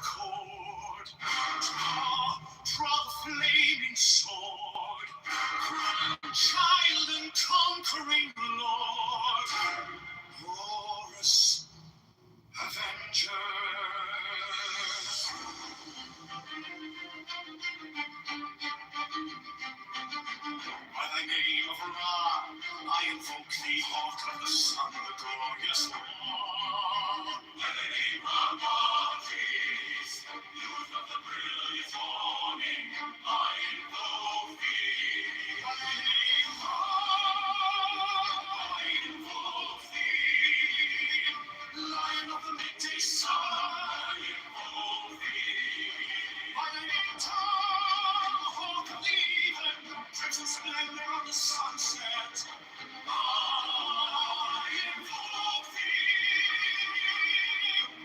cord. Draw the flaming sword. Crown child and conquering lord. Horus, Avenger. By thy name of Ra, I invoke thee, hawk of the sun, the glorious one. By the name of Apis, youth of the brilliant morning, I invoke thee. By thy name of I invoke thee. Lion of the midday sun, I invoke thee. By thy name, hawk of the even, crimson splendor of the sunset, I invoke thee.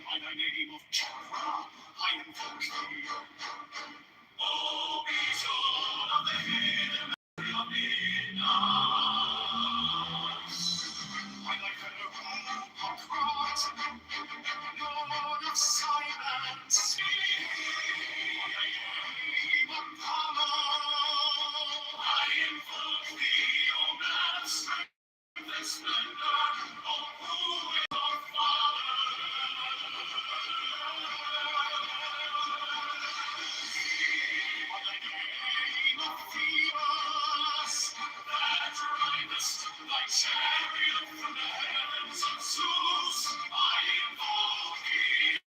By thy name of Kitover, I invoke thee. O beacon of the hidden of midnight. By thy feather robe of Christ, Lord of silence, by thy name of power, I invoke thee, O master, the splendor of who is our Father. By thy name of Phoebus, that ridest thy chariot from the heavens of Zeus, I invoke thee.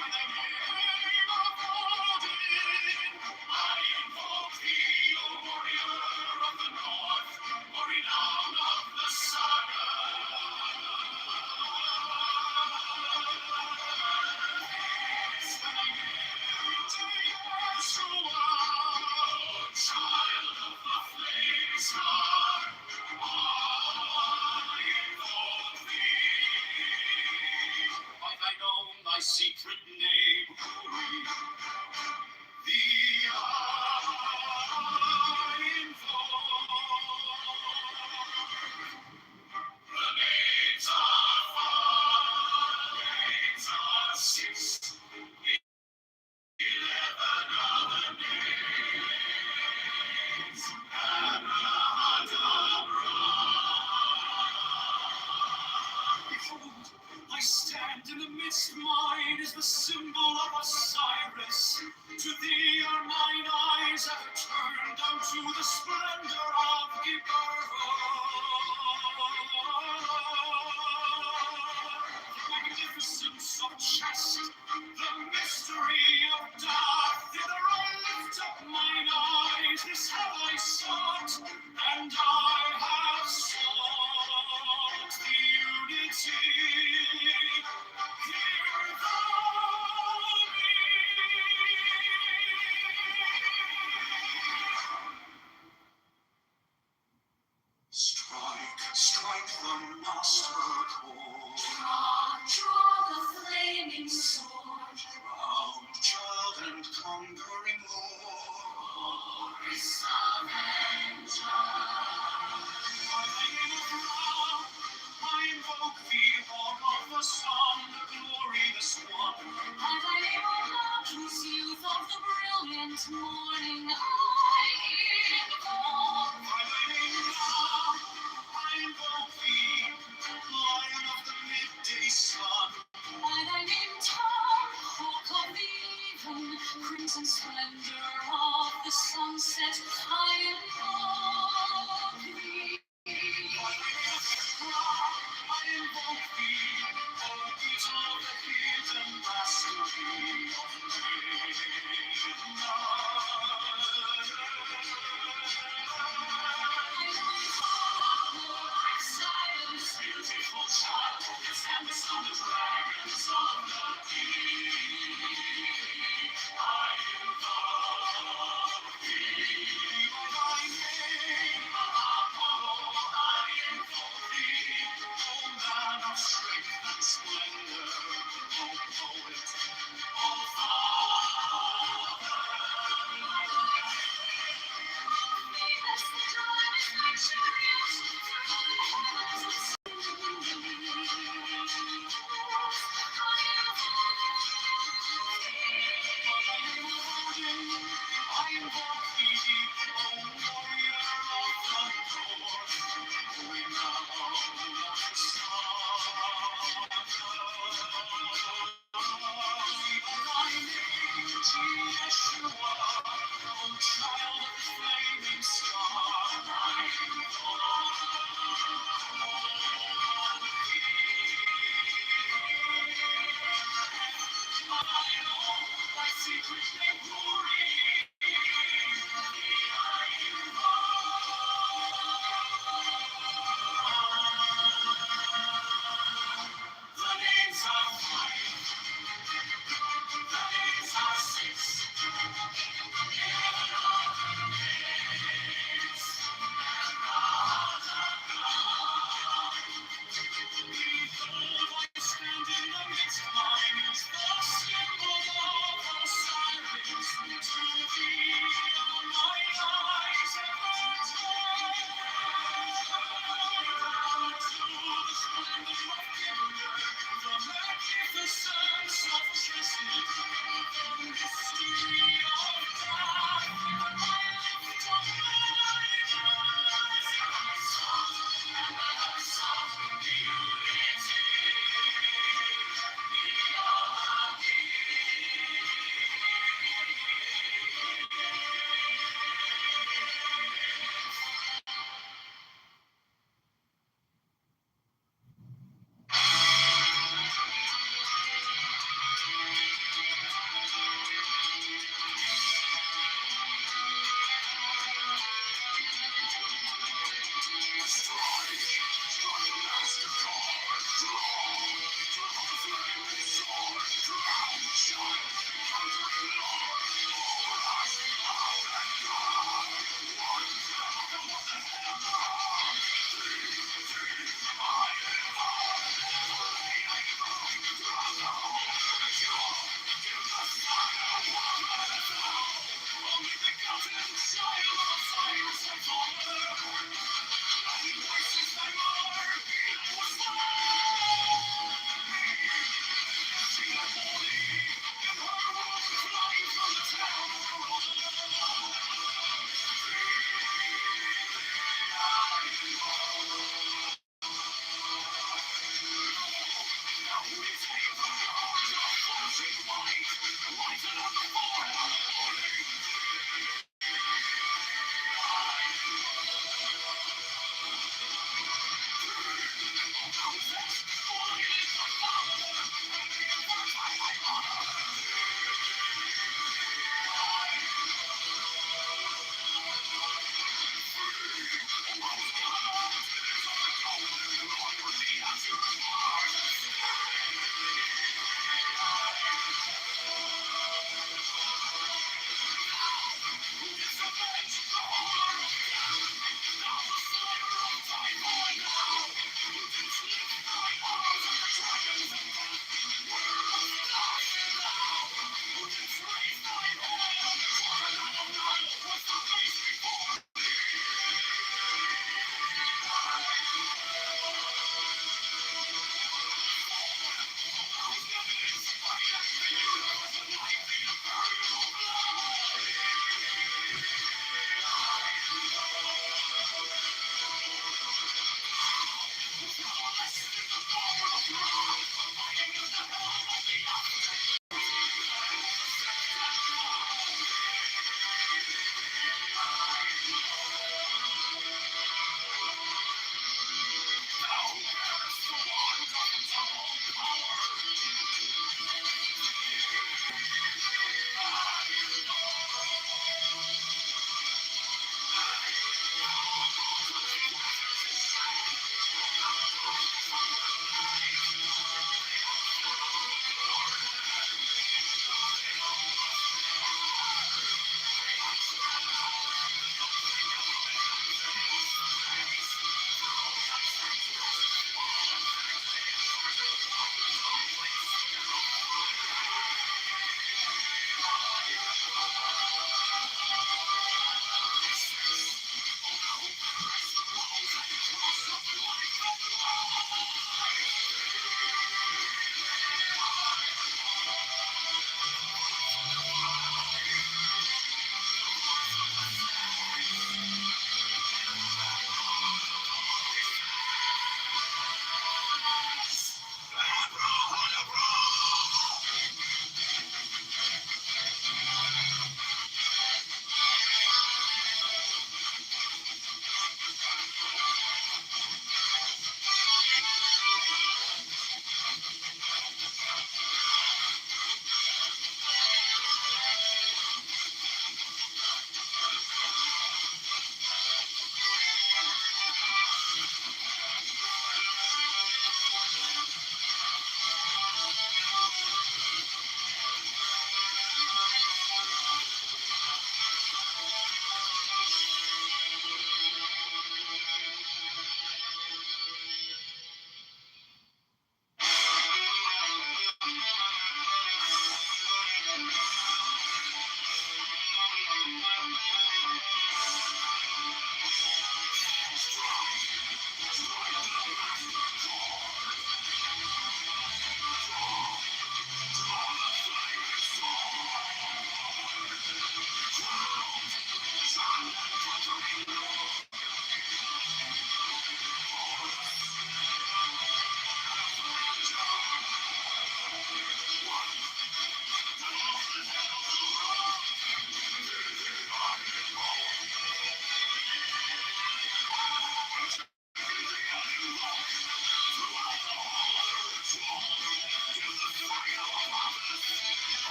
By thy name of Odin, I invoke thee, O warrior of the north, O renown of the saga. Child of the flaming star, I invoke thee. By thine own, thy secret name, thee I invoke. The names are five, the names are six, 11 other names. Behold, I stand in the midst, mine is the symbol of Osiris. To thee are mine eyes ever turned unto the splendor of the magnificence of chest, the mystery of dark. Thither I lift up mine eyes, this have I sought, and I have sought the unity. Hear thou me. Strike, strike the master chord. Draw the flaming sword. Crown child and conquering lord. Horus Avenger. By thy name of Ra, I invoke thee, hawk of the sun, the glorious one. By thy name of Apis, youth of the brilliant morning, I invoke. By thy name Ra, I invoke thee, lion of the midday sun. By thy name hawk of the even, crimson splendor of the sunset, I invoke thee. By thy name Ra, I invoke thee, O beacon of the hidden mastery of silence, beautiful child, standest on the dragons of the deep. I invoke thee. Stand in the midst of mine, the symbol of Osiris.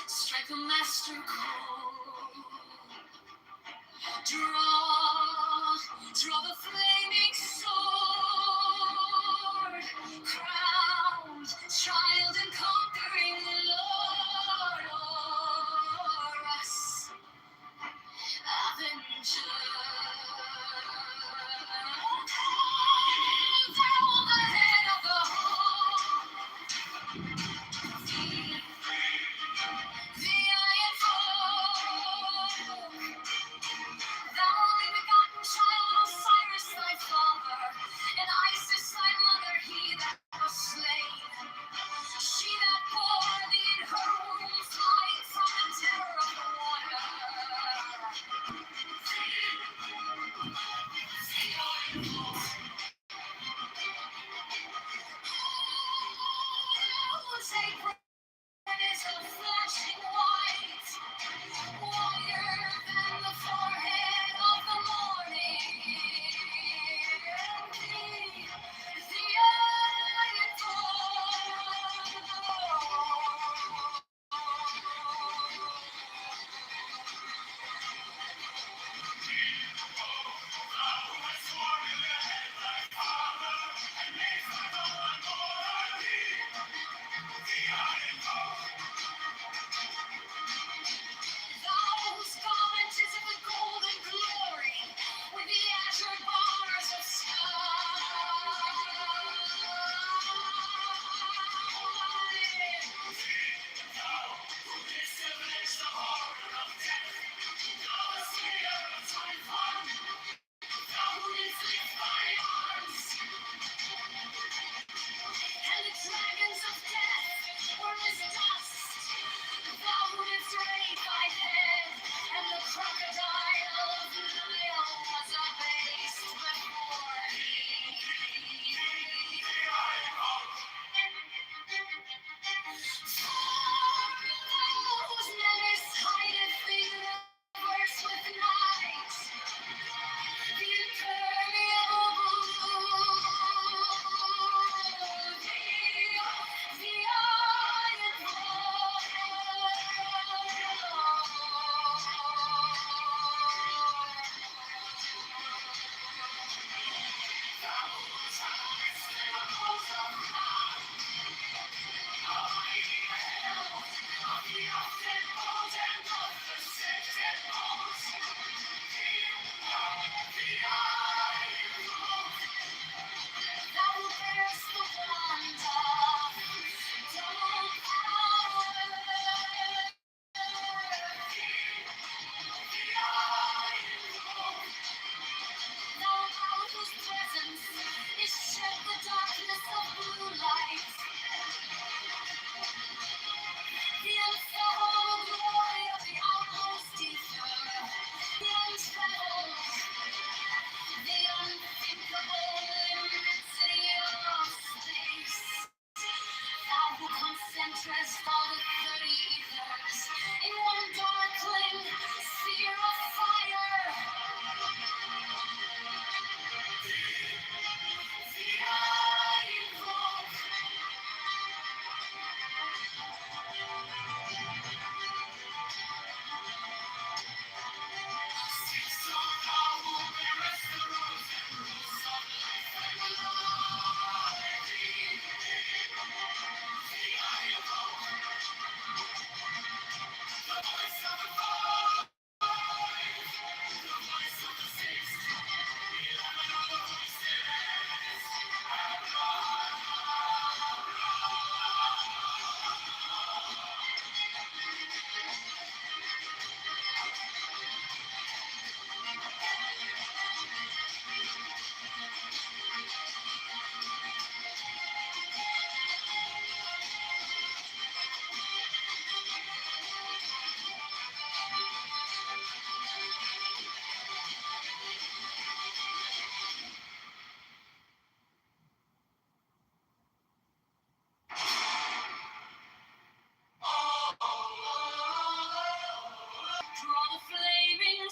Strike a master chord. Draw the flaming sword. Crowned child and conquering Lord o'er us, Avenger. Down the head of the horde. The iron foe. Thou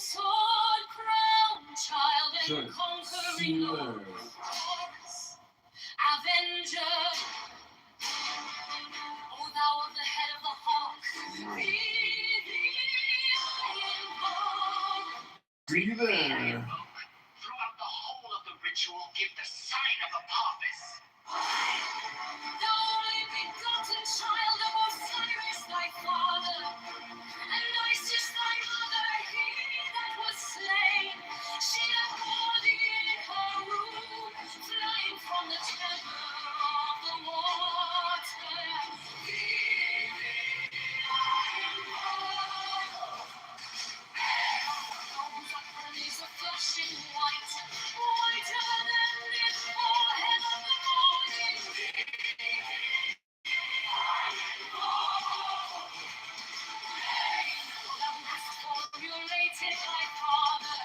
sword crown child and conquering Lord, Avenger. O thou of the head of the hawk, be thee invoked. Be there. Throughout the whole of the ritual, give the sign of Apophis. The only begotten child of Osiris thy father, and Isis thy mother, he that was slain. She that bore thee in her room, flying from the temple of the water. Be thee whose upper is a flushing white, whiter than the forehead of the morning. Thou hast formulated thy father,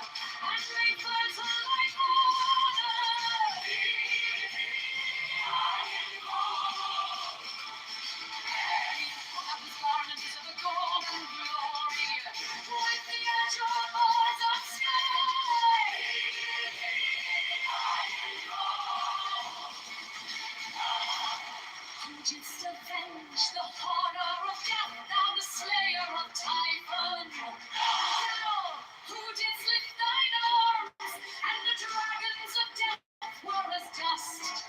and made fertile thy mother. Thou whose garment is of a golden glory, with the azure bars of sky. Who didst avenge the horror of death, thou the slayer of Typhon? Thou, who didst lift thine arms, and the dragons of death were as dust?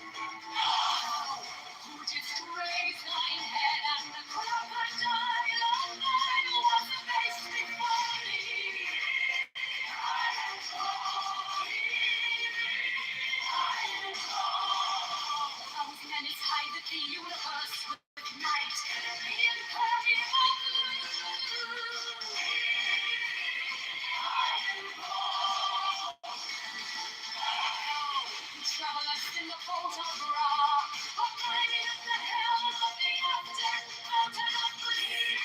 Who didst raise thine head, and the crocodile of Nile was abased before thee? Whose menace hideth the universe with night, the impermeable blue. Who travelest in the boat of Ra, abiding at the helm of the often mountain of bliss.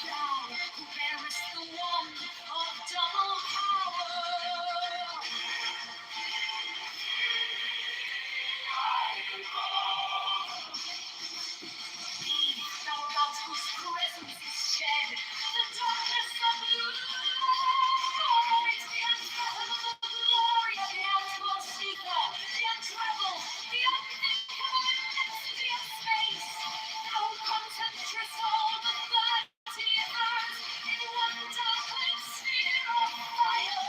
Thou who bearest the wand of double power. Thou about whose presence is shed the darkness of light, the unfathomable glory of the outmost ether, the untroubled, the unthinkable immensity of space. Thou who concentrest all the 30 earths in one darkling sphere of fire.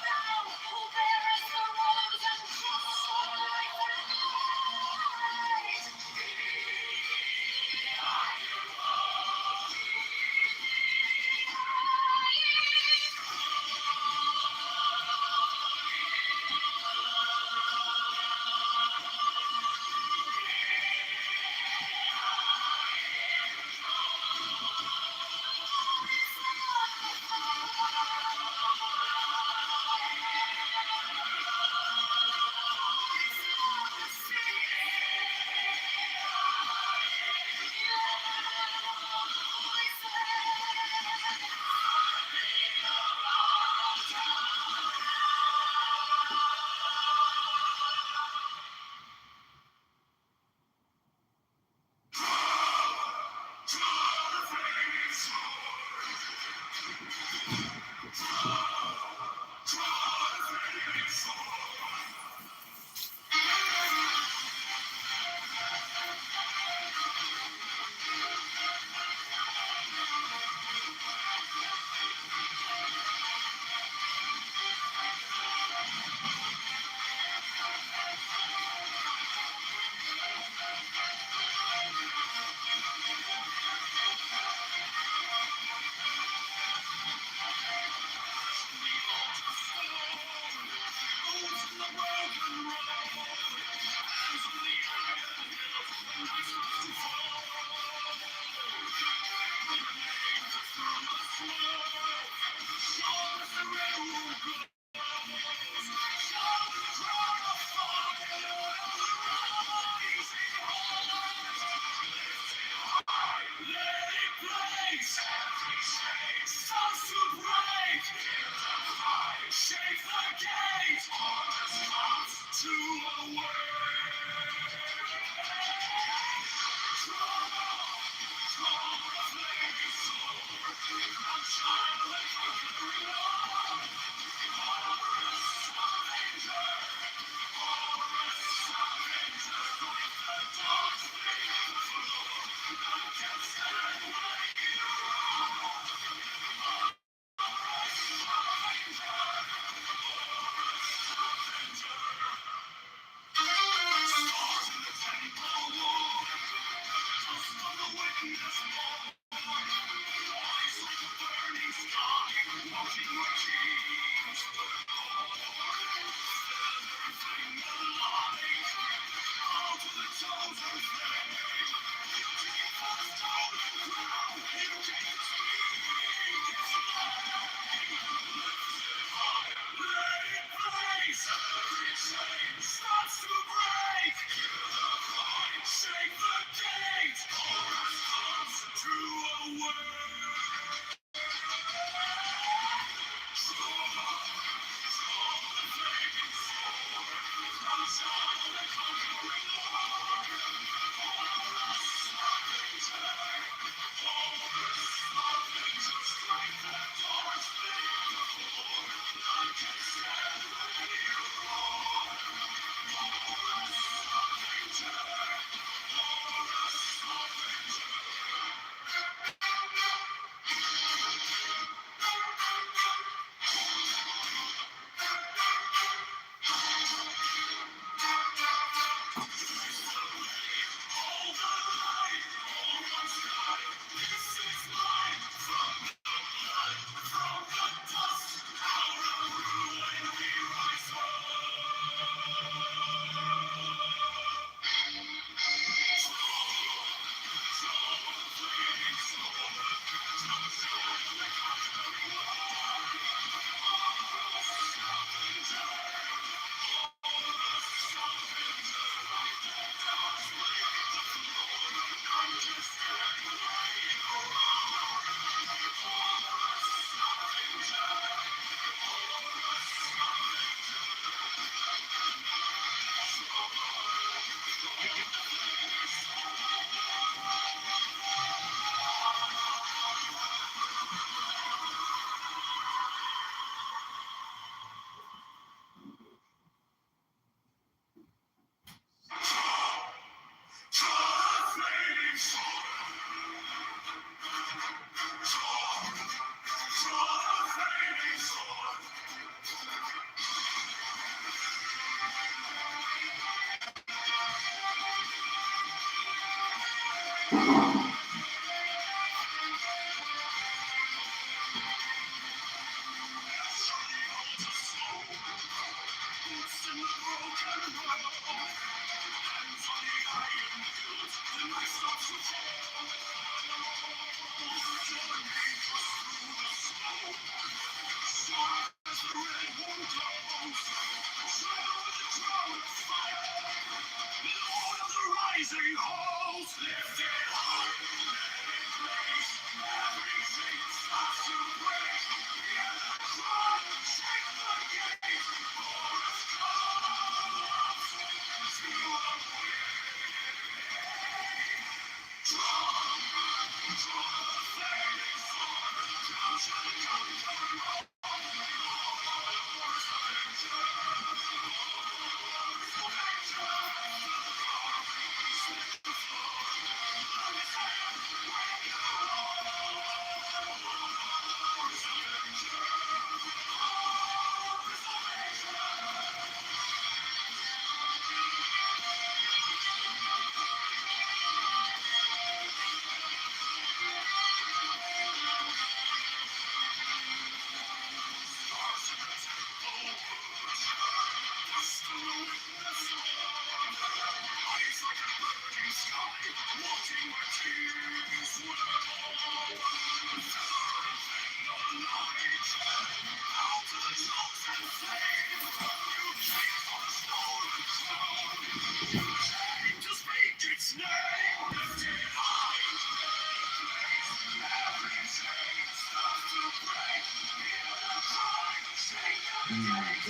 Thou who bearest the rose and cross of life and light.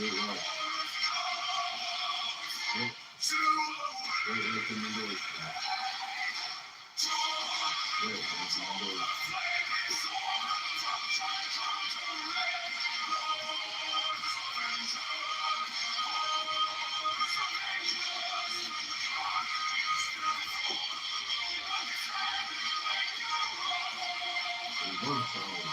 Great watch. Great recommendation. Great recommendation. One song.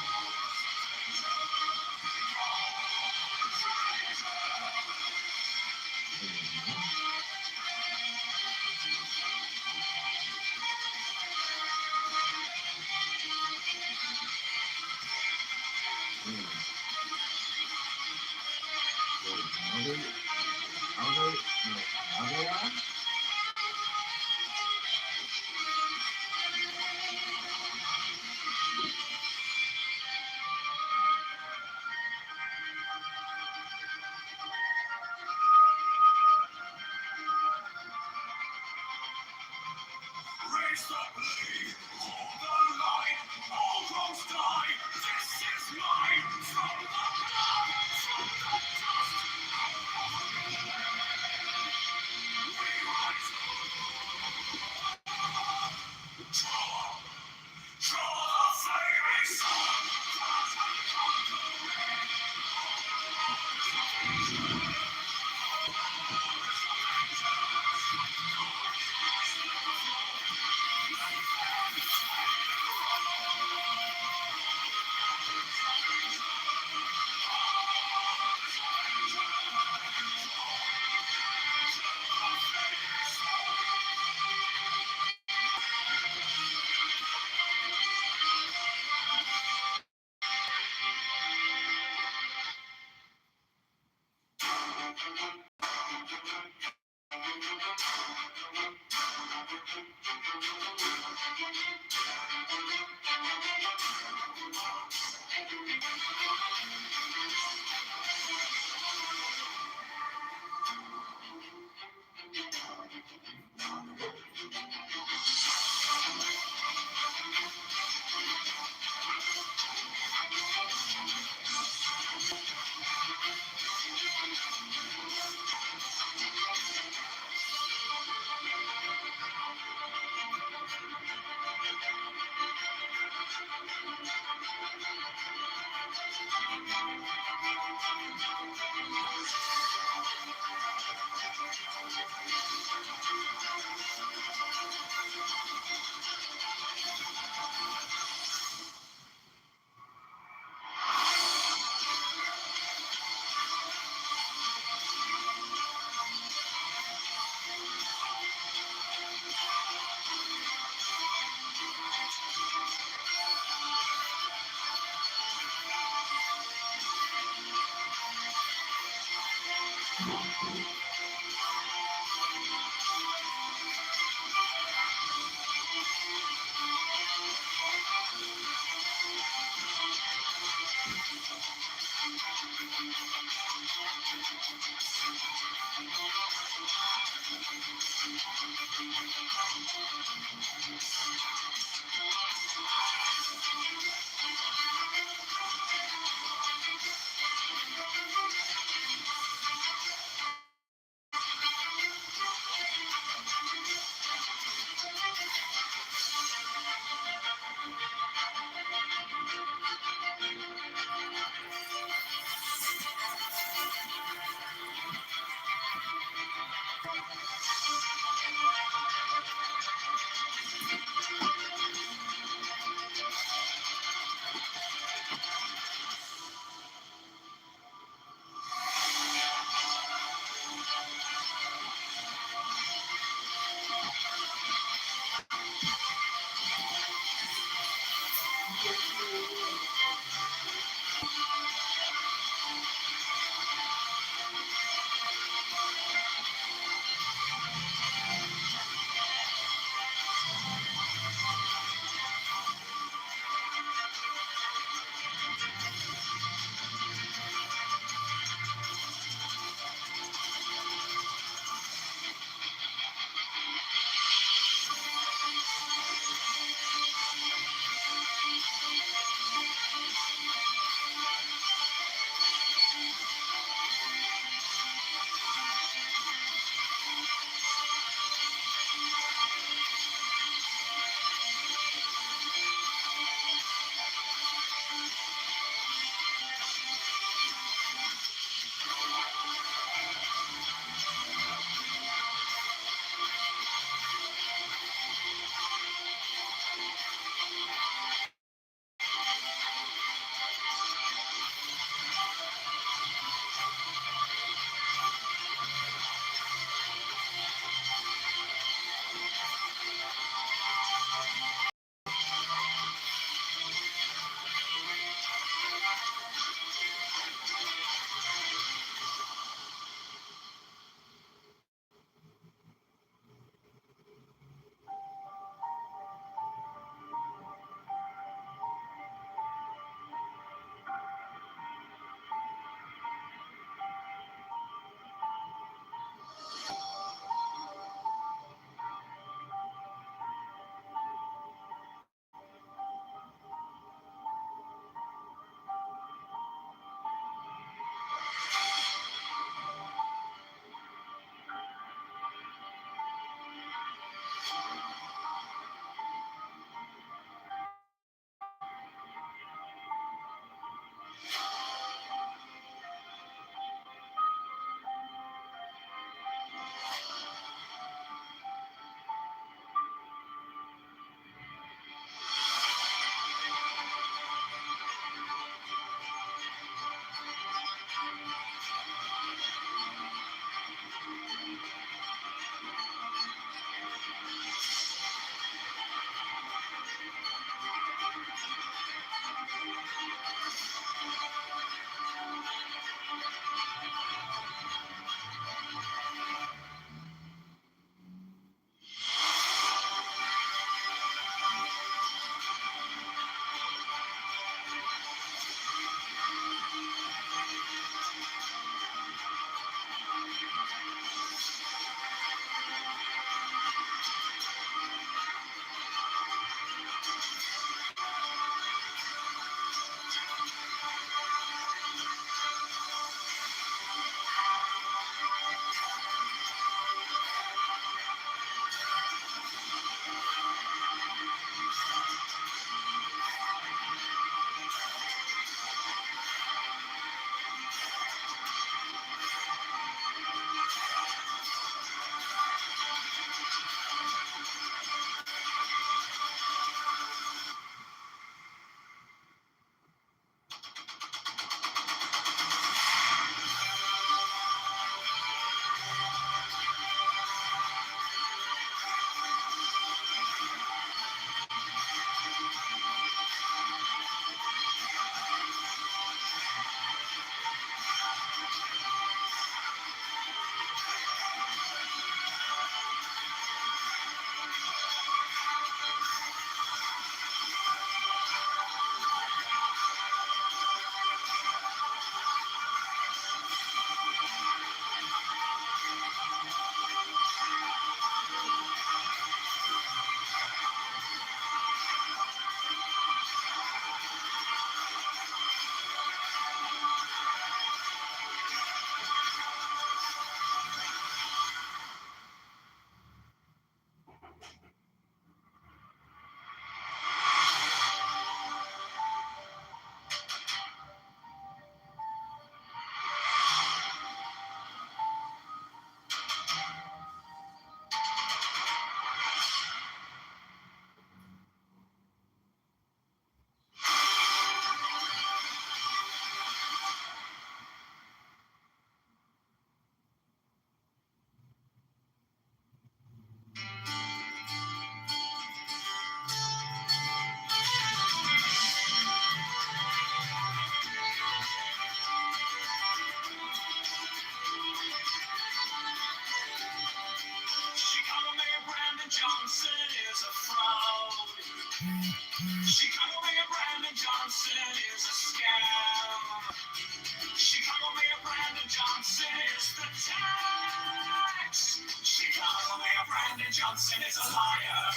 Johnson is the tax. Chicago Mayor Brandon Johnson is a liar.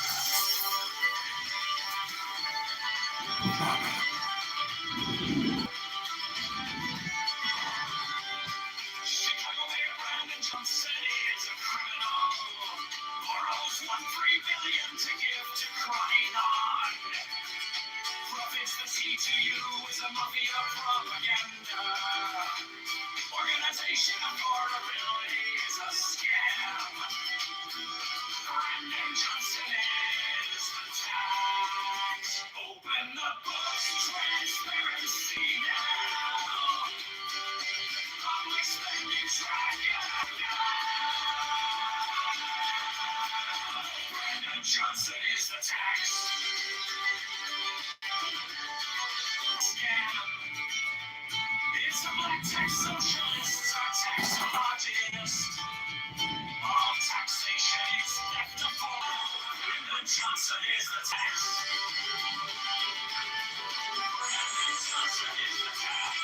Chicago Mayor Brandon Johnson is a criminal. Borrows $1.3 billion to give to crying on. Profits the T to you is a mafia propaganda. Organization affordability is a scam. Brandon Johnson is the tax. Open the books, transparency now. Public spending track now. Brandon Johnson is the tax. Scam. It's a black tax socialist, our taxologist. All taxation is left to fall. Brandon Johnson is the tax. Brandon Johnson is the tax.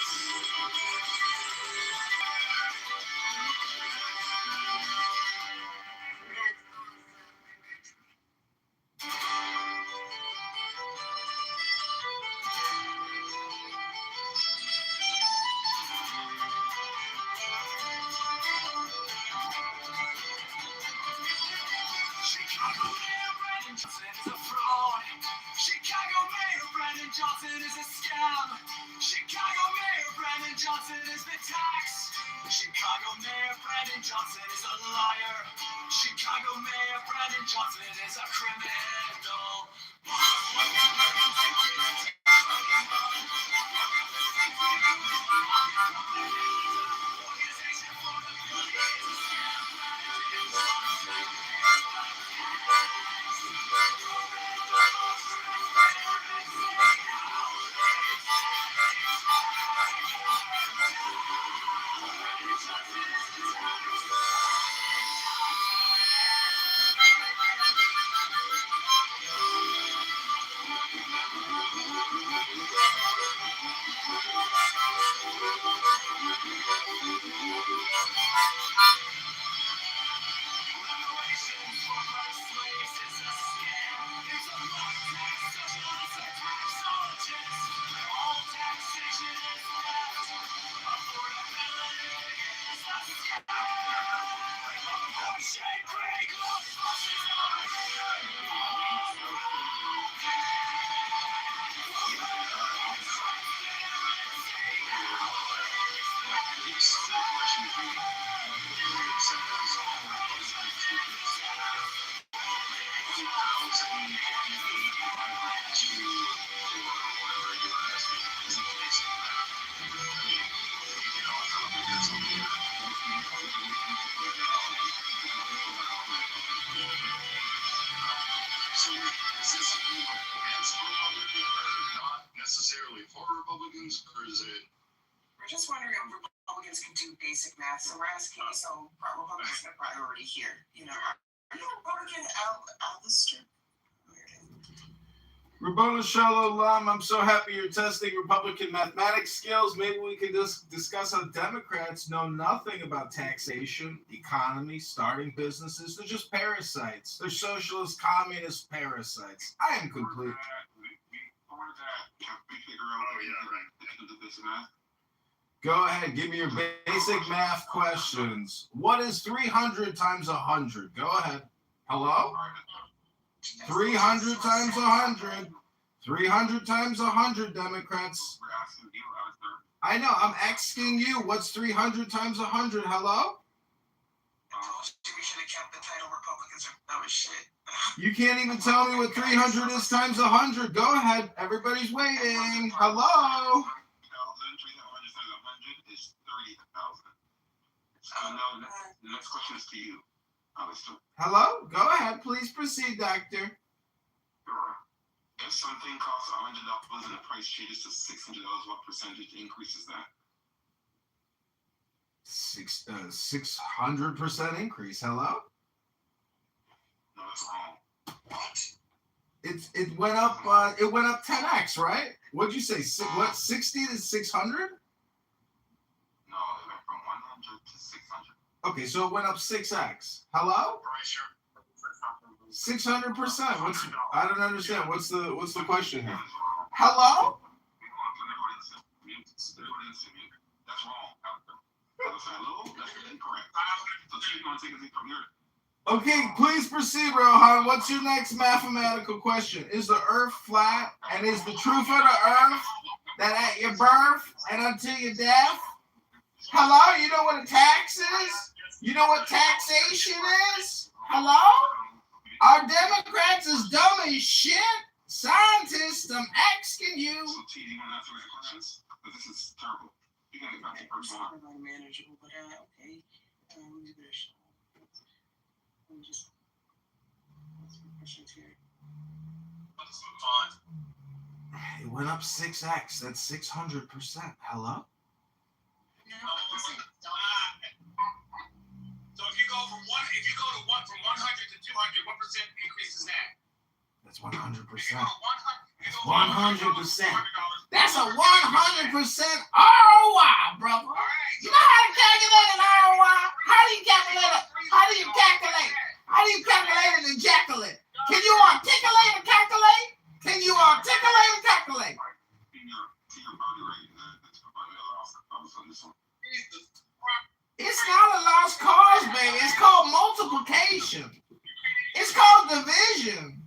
Chicago Mayor Brandon Johnson is a fraud. Chicago Mayor Brandon Johnson is a scam. Chicago Mayor Brandon Johnson is the tax. Chicago Mayor Brandon Johnson is a liar. Chicago Mayor Brandon Johnson is a criminal. Not necessarily for Republicans, or is it? We're just wondering if Republicans can do basic math, so we're asking, so Republicans have priority here, you know. Are you a Republican, Alistair? Rabboni Shalom, I'm so happy you're testing Republican mathematics skills. Maybe we can just discuss how Democrats know nothing about taxation, economy, starting businesses. They're just parasites. They're socialist, communist parasites. I am complete. Go ahead, give me your basic math questions. What is 300 times 100? Go ahead. Hello? 300 times 100. 300 times 100, Democrats. I know, I'm asking you, what's 300 times 100? Hello? I told you we should have kept the title Republicans are dumb as shit. You can't even tell me what 300 is times 100. Go ahead, everybody's waiting. Hello? 300 is 30,000. So now, the next question is to you. Hello? Go ahead, please proceed, doctor. Sure. If something costs $100 and the price changes to $600, what percentage increase is that? 600% increase. Hello? No, that's wrong. What? It went up 10x, right? What'd you say? What, 60 to 600? No, it went from 100 to 600. Okay, so it went up 6x. Hello? 600%. I don't understand. What's the question here? Hello? That's wrong. That's incorrect. So you're going to take a thing from here. Okay, please proceed, Rohan. What's your next mathematical question? Is the earth flat? And is the truth of the earth that at your birth and until your death? Hello? You know what a tax is? You know what taxation is? Hello? Are Democrats as dumb as shit? Scientists, I'm asking you. So cheating on answering the questions? But this is terrible. You got to cut the first one. Manageable, but okay. Let me just some questions here. It went up 6x. That's 600%. Hello? So if you go to 100 to 200, what percent increase is that? That's 100%. If you go to 100%. That's a 100% ROI, brother. You know how to calculate an ROI? How do you calculate it? How do you calculate? How do you calculate an ejaculate? Can you articulate and calculate? Can you articulate and calculate? It's not a lost cause, baby. It's called multiplication. It's called division.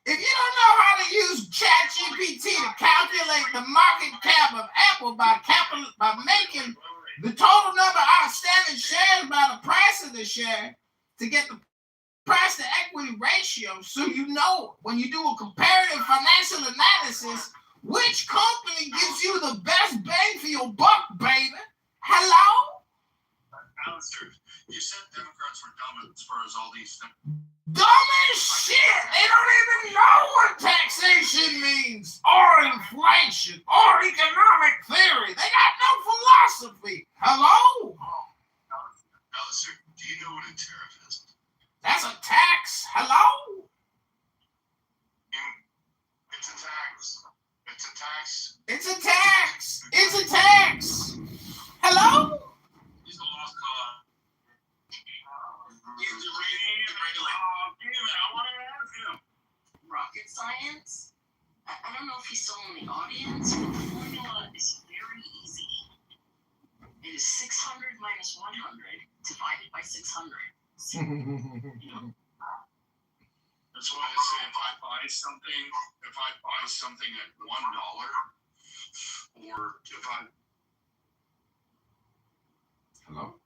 If you don't know how to use ChatGPT to calculate the market cap of Apple by making the total number of outstanding shares by the price of the share to get the price to equity ratio, so you know when you do a comparative financial analysis, which company gives you the best bang for your buck, baby? Hello? Alistair, you said Democrats were dumb as far as all these things. Dumb as shit! They don't even know what taxation means, or inflation, or economic theory. They got no philosophy. Hello? Alistair, do you know what a tariff is? That's a tax. Hello? It's a tax. It's a tax. It's a tax. It's a tax. Hello? He's a lost cause. Rocket science? I don't know if he's still in the audience, but the formula is very easy. It is 600 minus 100 divided by 600. That's why I say if I buy something at $1, or if I... Hello?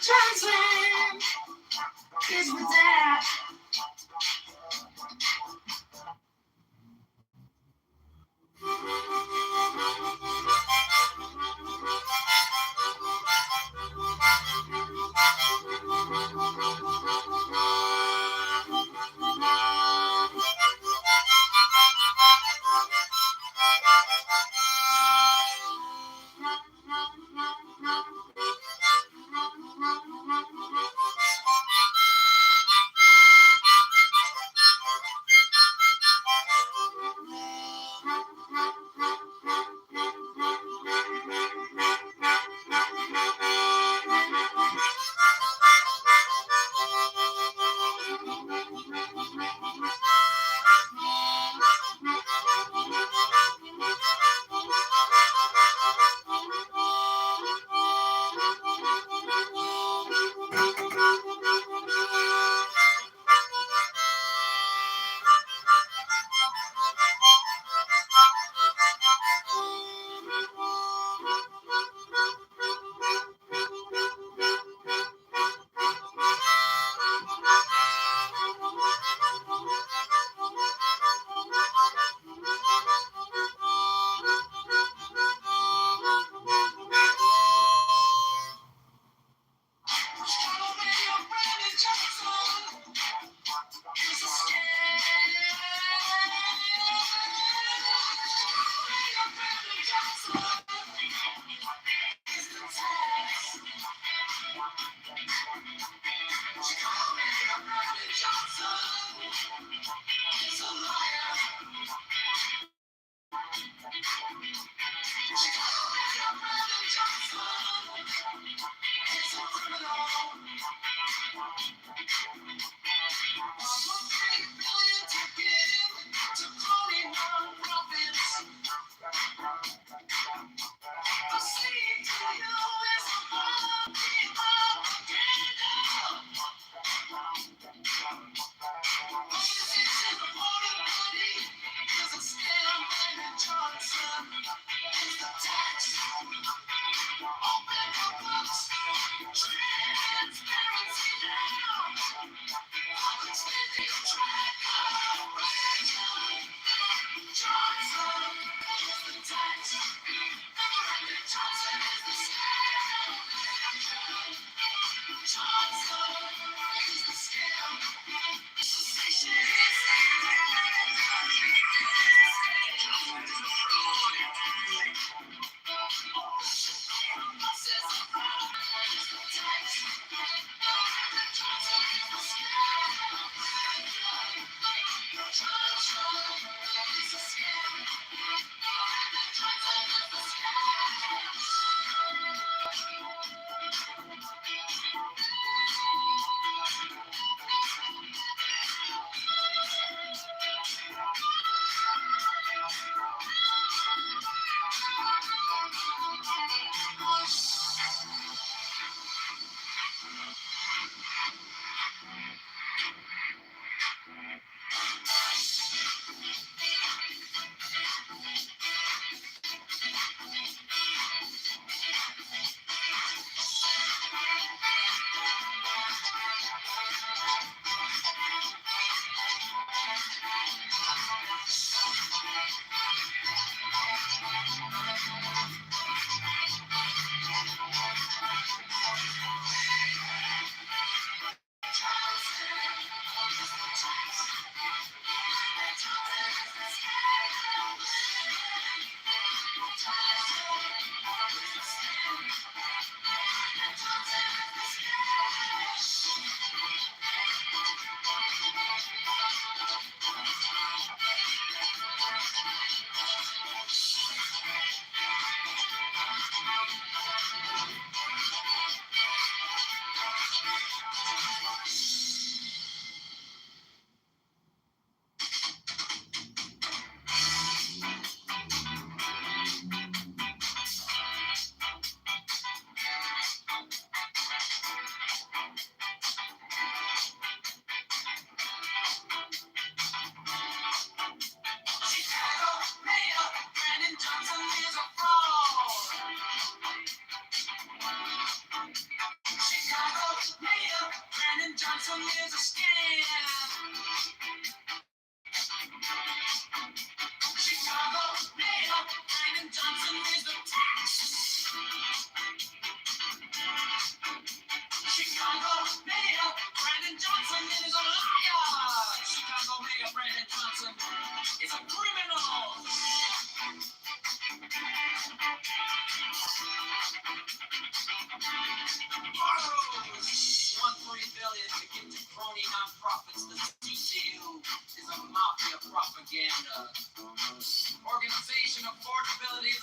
Johnson is my dad.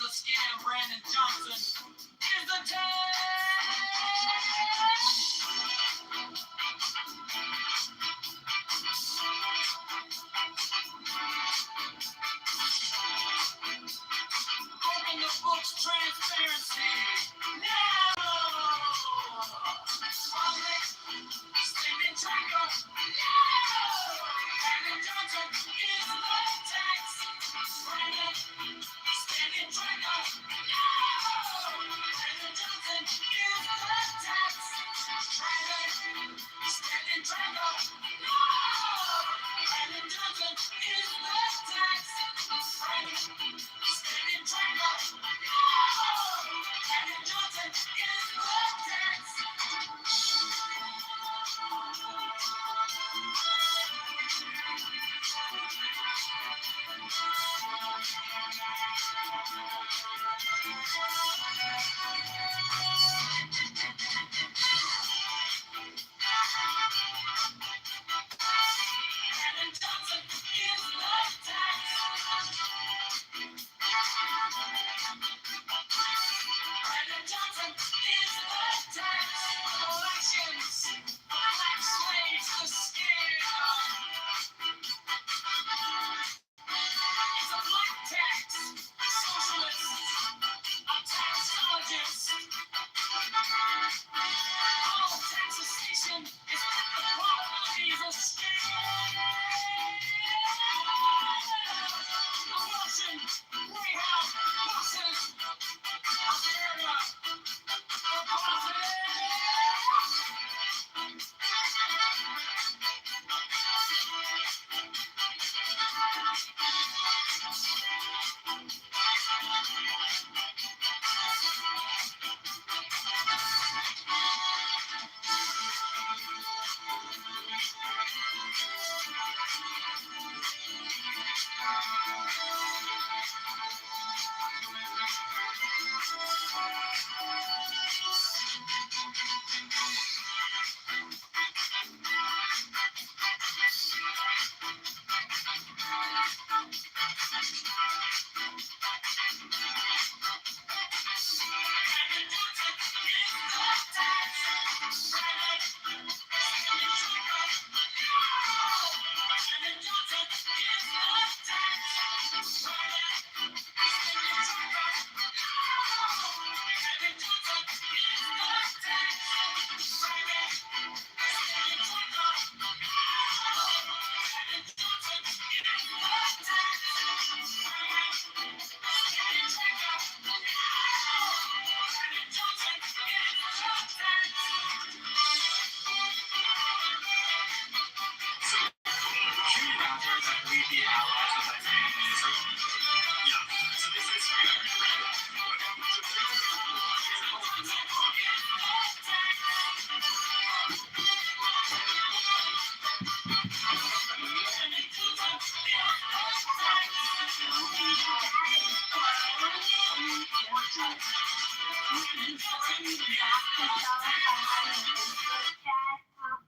a scam. Brandon Johnson is the tag. Open the books, transparency. No! Public spending tracker. No! Brandon Johnson is the tax. Brandon spending tracker. No! Brandon Johnson is the tax. Brandon spending tracker. No! Brandon Johnson is the tax. Brandon spending tracker. No! Brandon Johnson is the tax. Brandon Johnson is the tax. Brandon Johnson is the tax. Elections, black slaves, the scam. It's a black tax. Socialists, a taxologist. All taxation is qualities of scam. The Russian Greyhound buses of the era of profit.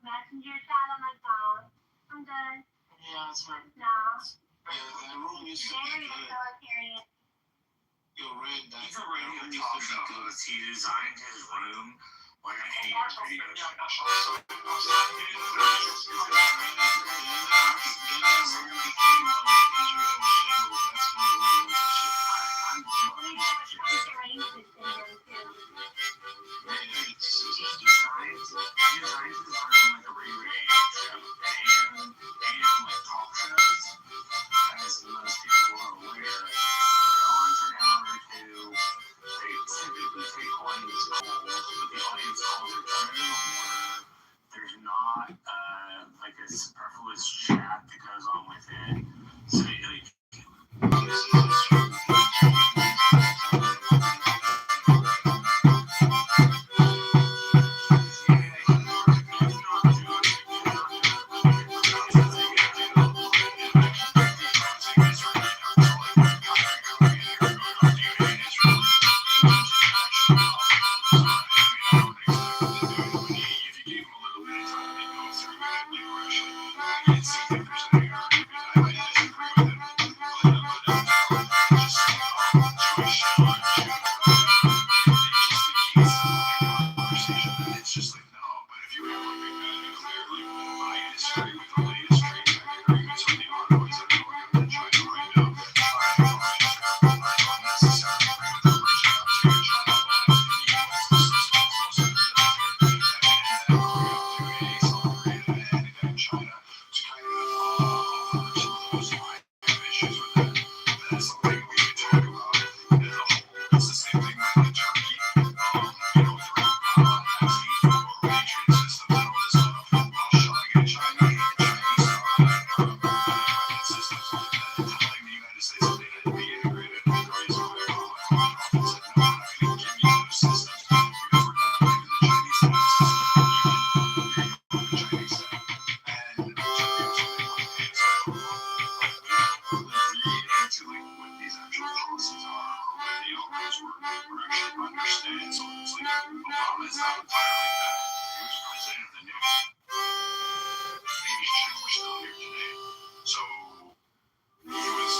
Messenger chat on my phone. I'm done. Yeah, it's right. No. Yeah, the room used to Very be good. authoritarian. Yo, Red, that's Even radio used to be good. He designed his room like I hate radio. There's not like a superfluous chat that goes on with it. So like, policies are, or where the outcomes were actually understand. So it's like Obama is not entirely bad. He was president of the nation. Maybe shit, we're still here today. So he was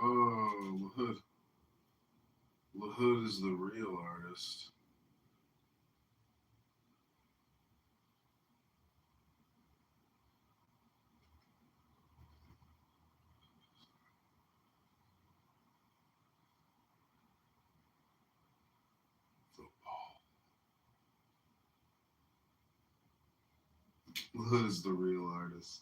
Oh, LaHood. LaHood is the real artist. LaHood is the real artist.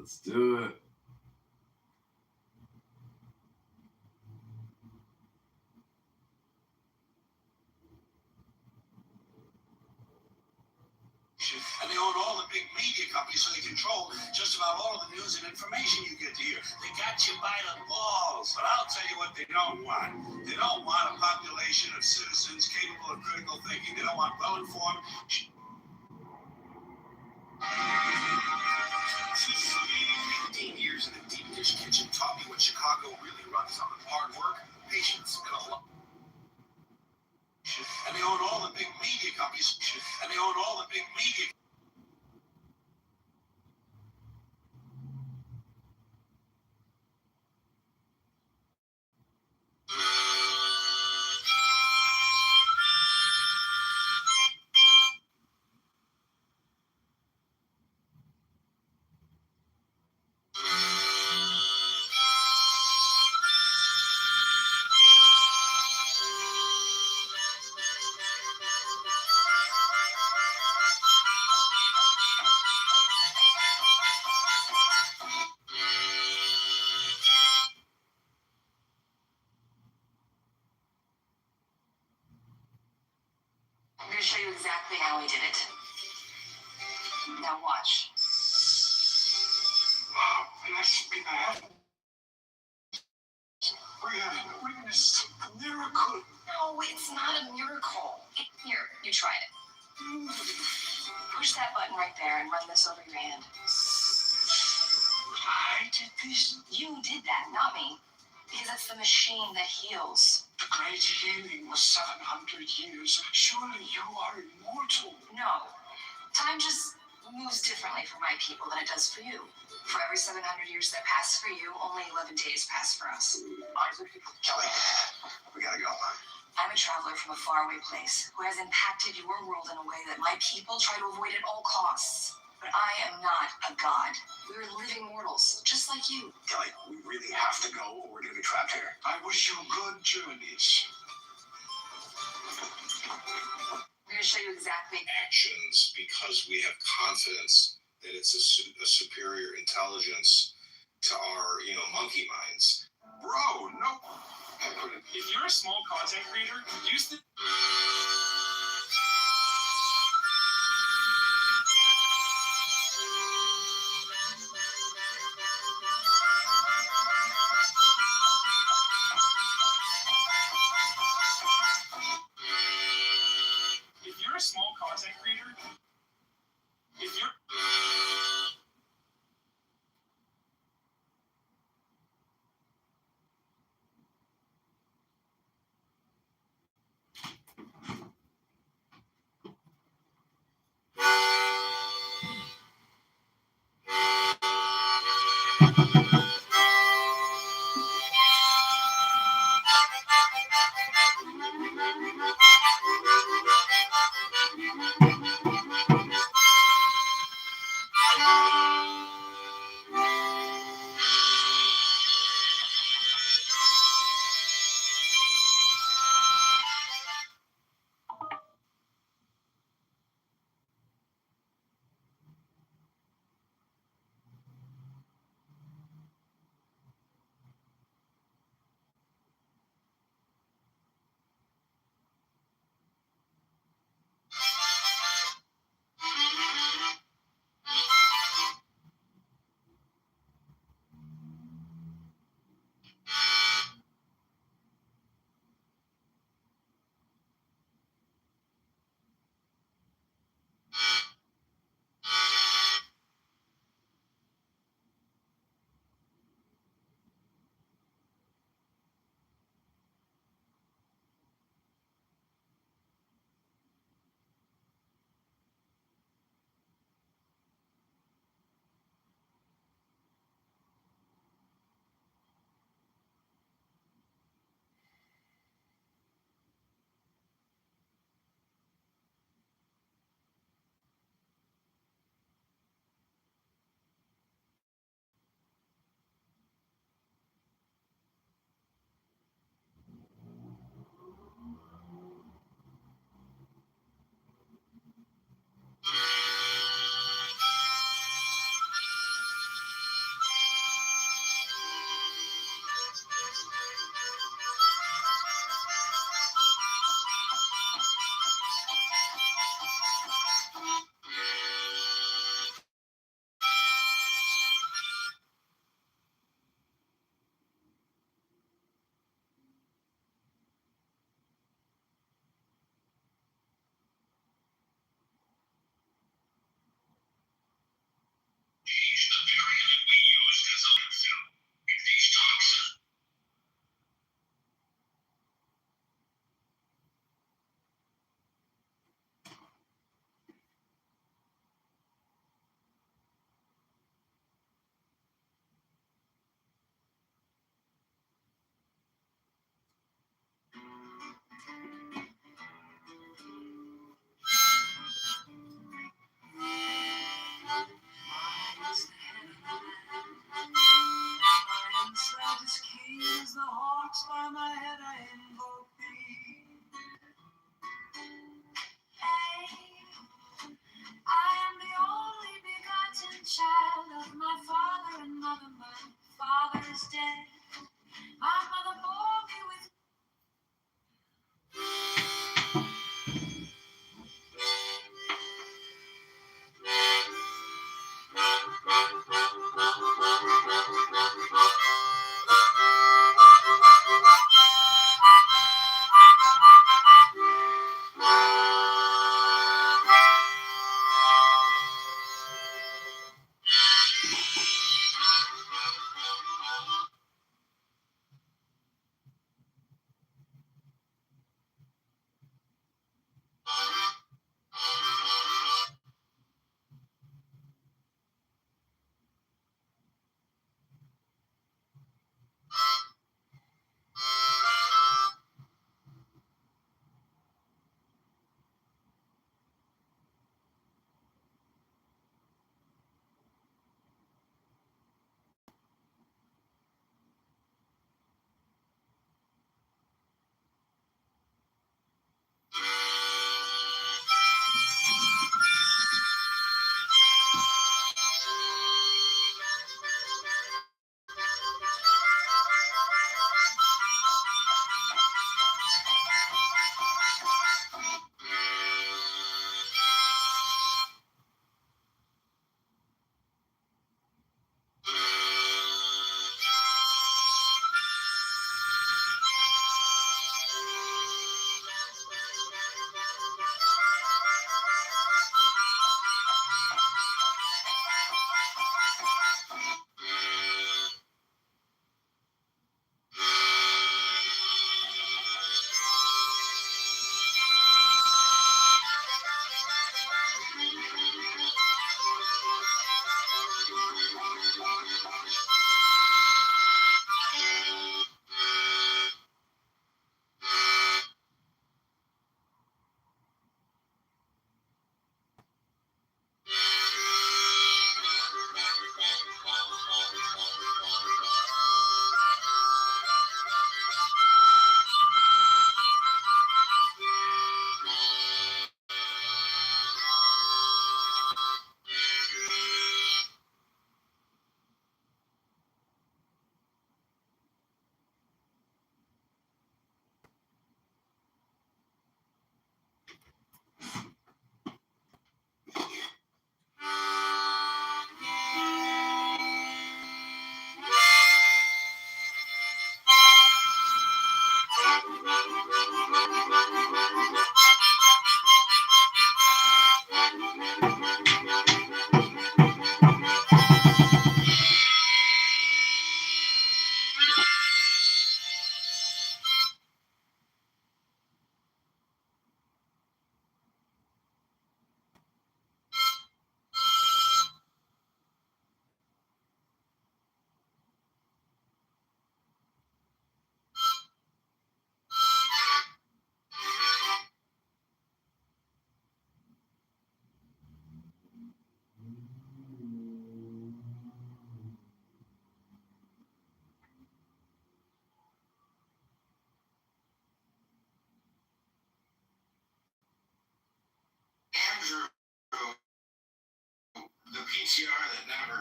Let's do it. And they own all the big media companies, so they control just about all of the news and information you get to hear. They got you by the balls. But I'll tell you what they don't want. They don't want a population of citizens capable of critical thinking. They don't want well-informed. 15 years in the deep dish kitchen taught me what Chicago really runs on. Hard work, patience, and a lot. And they own all the big media companies. And they own all the big media. I'm going to show you exactly how we did it. Now watch. Wow, bless me, man. We have witnessed a miracle. No, it's not a miracle. Here, you try it. Push that button right there and run this over your hand. I did this. You did that, not me. Because it's the machine that heals. The great healing was 700 years. Surely you are immortal. No. Time just moves differently for my people than it does for you. For every 700 years that pass for you, only 11 days pass for us. Isaac, Kelly, we gotta go. I'm a traveler from a faraway place who has impacted your world in a way that my people try to avoid at all costs. But I am not a god. We're living mortals, just like you. Kelly, we really have to go or we're gonna be trapped here. I wish you good journeys. I'm going to show you exactly. Actions because we have confidence that it's a superior intelligence to our, monkey minds. Bro, no. If you're a small content creator, use the. If you're a small content creator, if you're.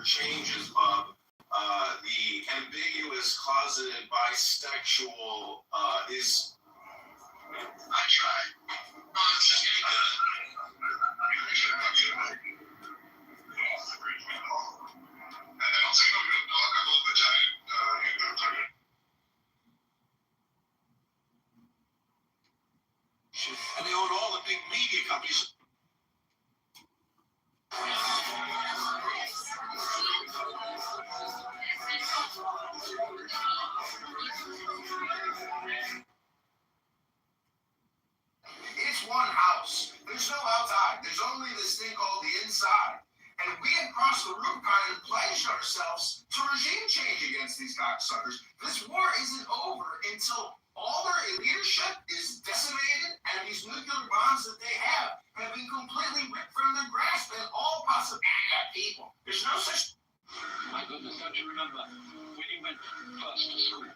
changes, Bob. The ambiguous, closeted, bisexual is. I tried. It's just getting good. And I don't say no good dog. I love the giant. And they own all the big media companies. It's one house. There's no outside. There's only this thing called the inside. And we across the room kind of pledged ourselves to regime change against these cocksuckers. This war isn't over until all their leadership is decimated and these nuclear bombs that they have been completely ripped from their grasp and all possible people. There's no such. My goodness, don't you remember when you went first to school?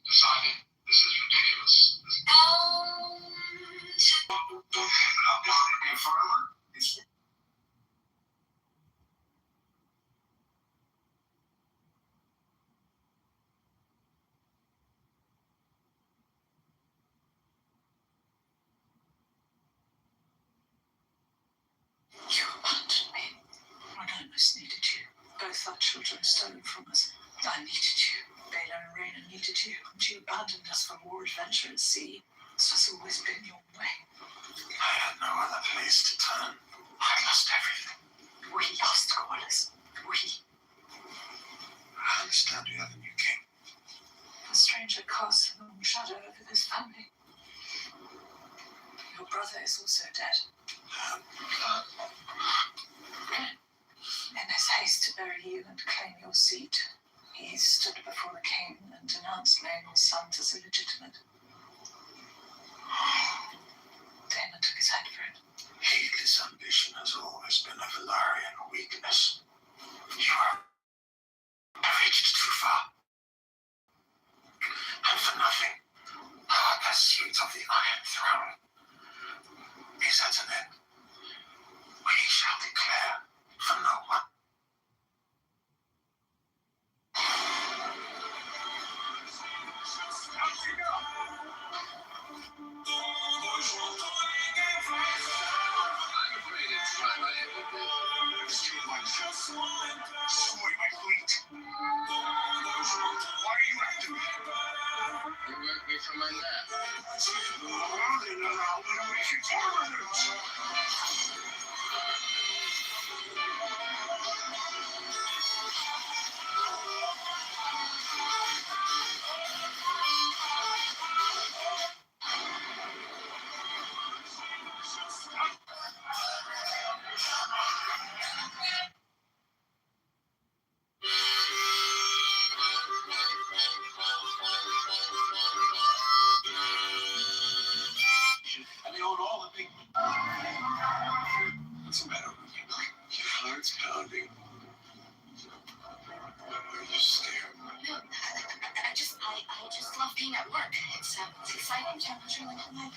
Decided this is ridiculous. And farmer, it's. You abandoned me when I most needed you. Both our children stolen from us. I needed you. Bela and Raina needed you, and you abandoned us for war, adventure, and sea. This has always been your way. I had no other place to turn. I lost everything. We lost Corliss. We. I understand you have a new king. A stranger casts a long shadow over this family. Your brother is also dead. In his haste to bury you and claim your seat, he stood before the king and denounced Lionel's sons as illegitimate. Damon took his head for it. Heedless ambition has always been a Valarian weakness. You are reached too far. And for nothing, our pursuit of the Iron Throne is at an end. We shall declare for no one. I'm afraid it's time I ended this. Destroy my fleet. Why are you after me? You work me for my nap. Then allow me to make you permanent. And they own all the big. What's the matter with you? Your heart's pounding. Are you scared? No, I just love being at work. It's exciting, challenging, and fun.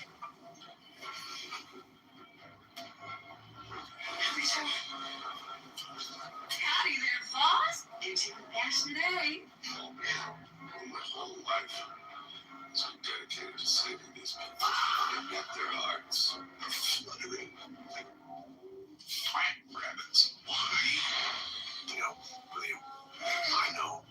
Howdy there, boss. Did you pass today? Oh, man. My whole life has been dedicated to saving these people. And yet their hearts are fluttering like plant rabbits. Why? You know, William, I know.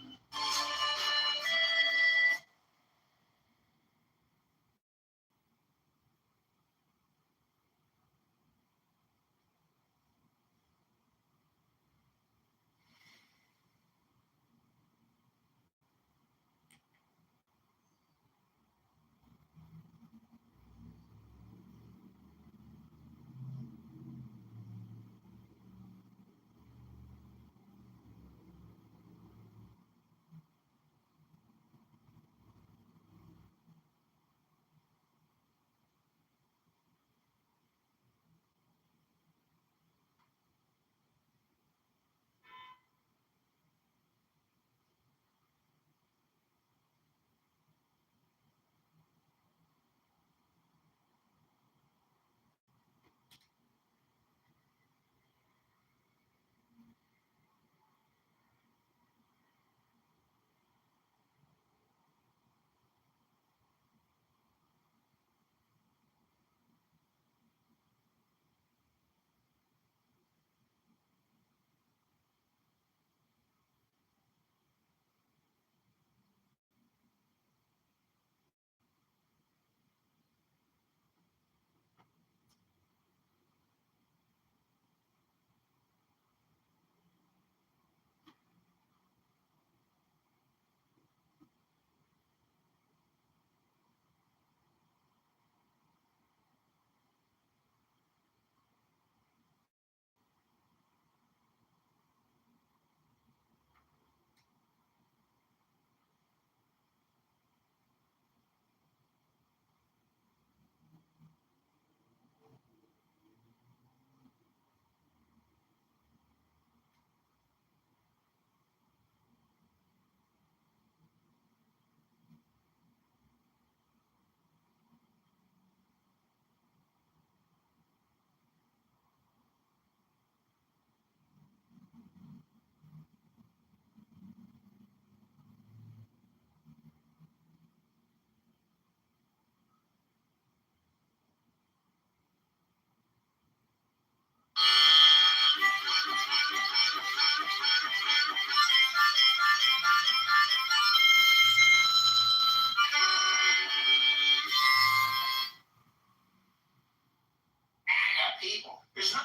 People. There's no.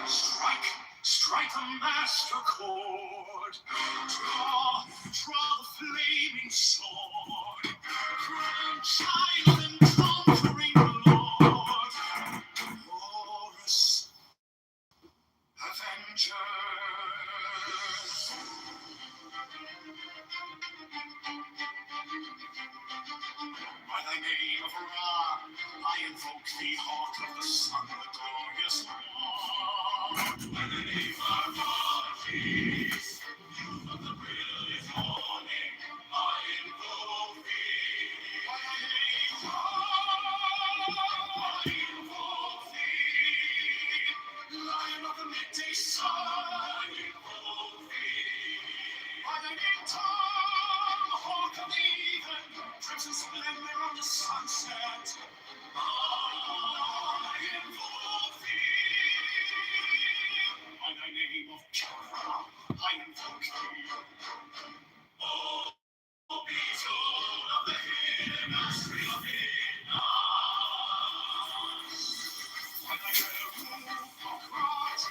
Strike! Strike! strike a master chord. Draw the flaming sword. Crown child and conquering lord. Horus, Avenger. By thy name of Ra, I invoke thee, hawk of the sun, the glorious one. By the name of Archies, youth of the brilliant morning, I invoke thee. By thy name, I invoke thee. Lion of the midday sun, I invoke thee. By thy name, Tom, hawk of the even, crimson splendor of the sunset, I invoke thee. By thy name of Kitover, I invoke thee. Oh, beetle of the hidden mastery of by thy roof of rot,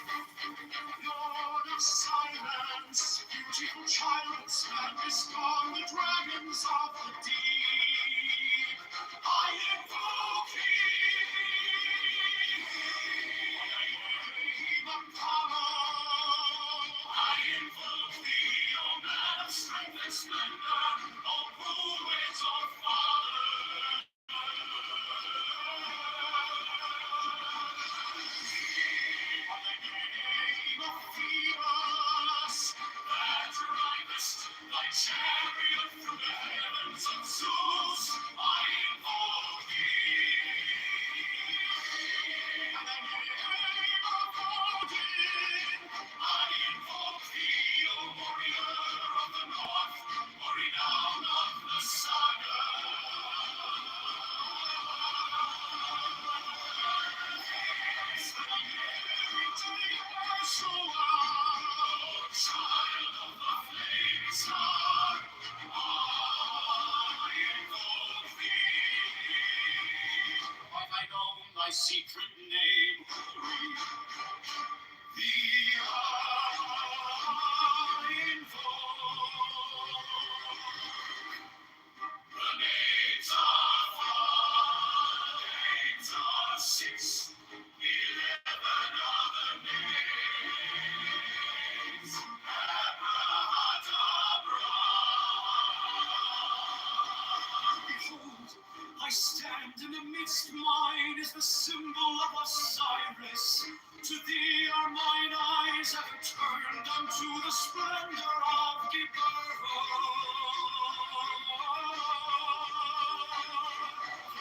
Lord of silence, beautiful child, madness gone, the dragons of the deep, I invoke thee. By thy name of power, I invoke thee, O man of strength and splendor, O poet of father. By the name of Phoebus, that ridest thy chariot through the heavens of Zeus, I invoke thee. By the name of Odin, I invoke thee, O warrior of the north, o renown of the saga. Child of the flaming star, I invoke thee. By thine own, thy secret name, thee I invoke. The names are five, the names are six, 11 other names. Abrahadabra. Behold, I stand in the midst, mine is the symbol of Osiris. To thee are mine eyes ever turned unto the splendor of the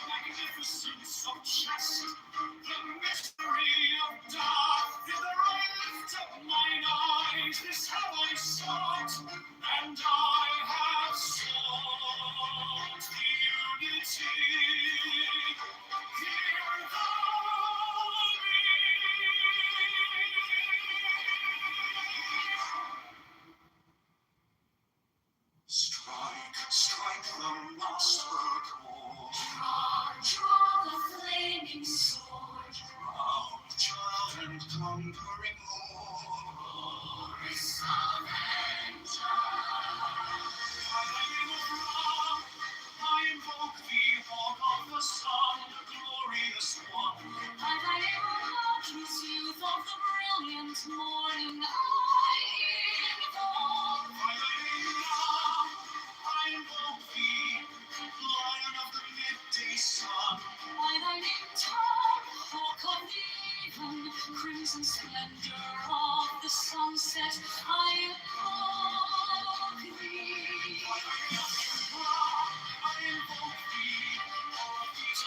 magnificence of chest, the mystery of dark. Thither I lift up mine eyes, this have I sought, and I have sought the unity. Hear thou me. Strike the master chord. Draw the flaming sword. Proud child and conquering lord. Horus Avenger. By thy name of Ra, I invoke thee, hawk of the sun, the glorious one. By thy name of Archies, youth of the brilliant morning, I invoke. By thy name Ra, I invoke thee, Lion of the midday sun. By thy name Tom, hawk of the even, crimson splendor of the sunset, I invoke thee. By thy name Ra, I invoke thee, all of these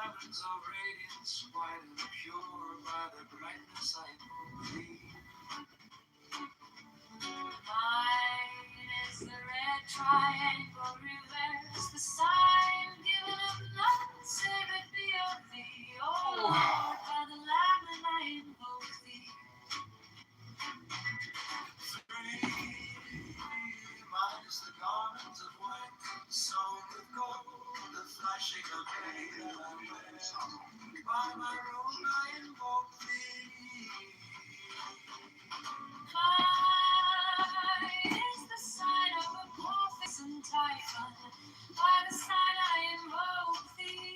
diamonds of radiance, white and pure by the brightness I move thee. Mine is the red triangle reverse, the sign given of none save it be of thee. Oh Lord, by the Lamb and I invoke thee. 3. Mine is the garment of white, sewn with gold, the flashing of day that I wear. By my robe I invoke thee. Mine is the sign of Apophis and Typhon. By the sign I invoke thee.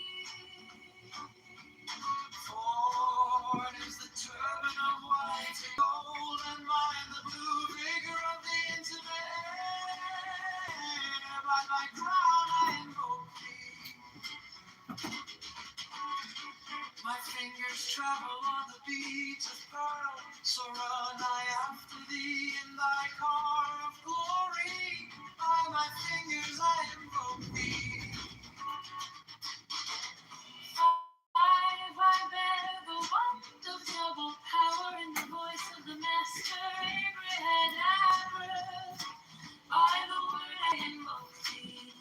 4 is the turban of white and gold, and mine the blue vigor of the intimate air. By my crown I invoke thee. My fingers travel on the beads of pearl, so run I after thee in thy car of glory. By my fingers I invoke thee. 5 I bear the wand of double power in the voice of the master Abraham. By the word I invoke thee.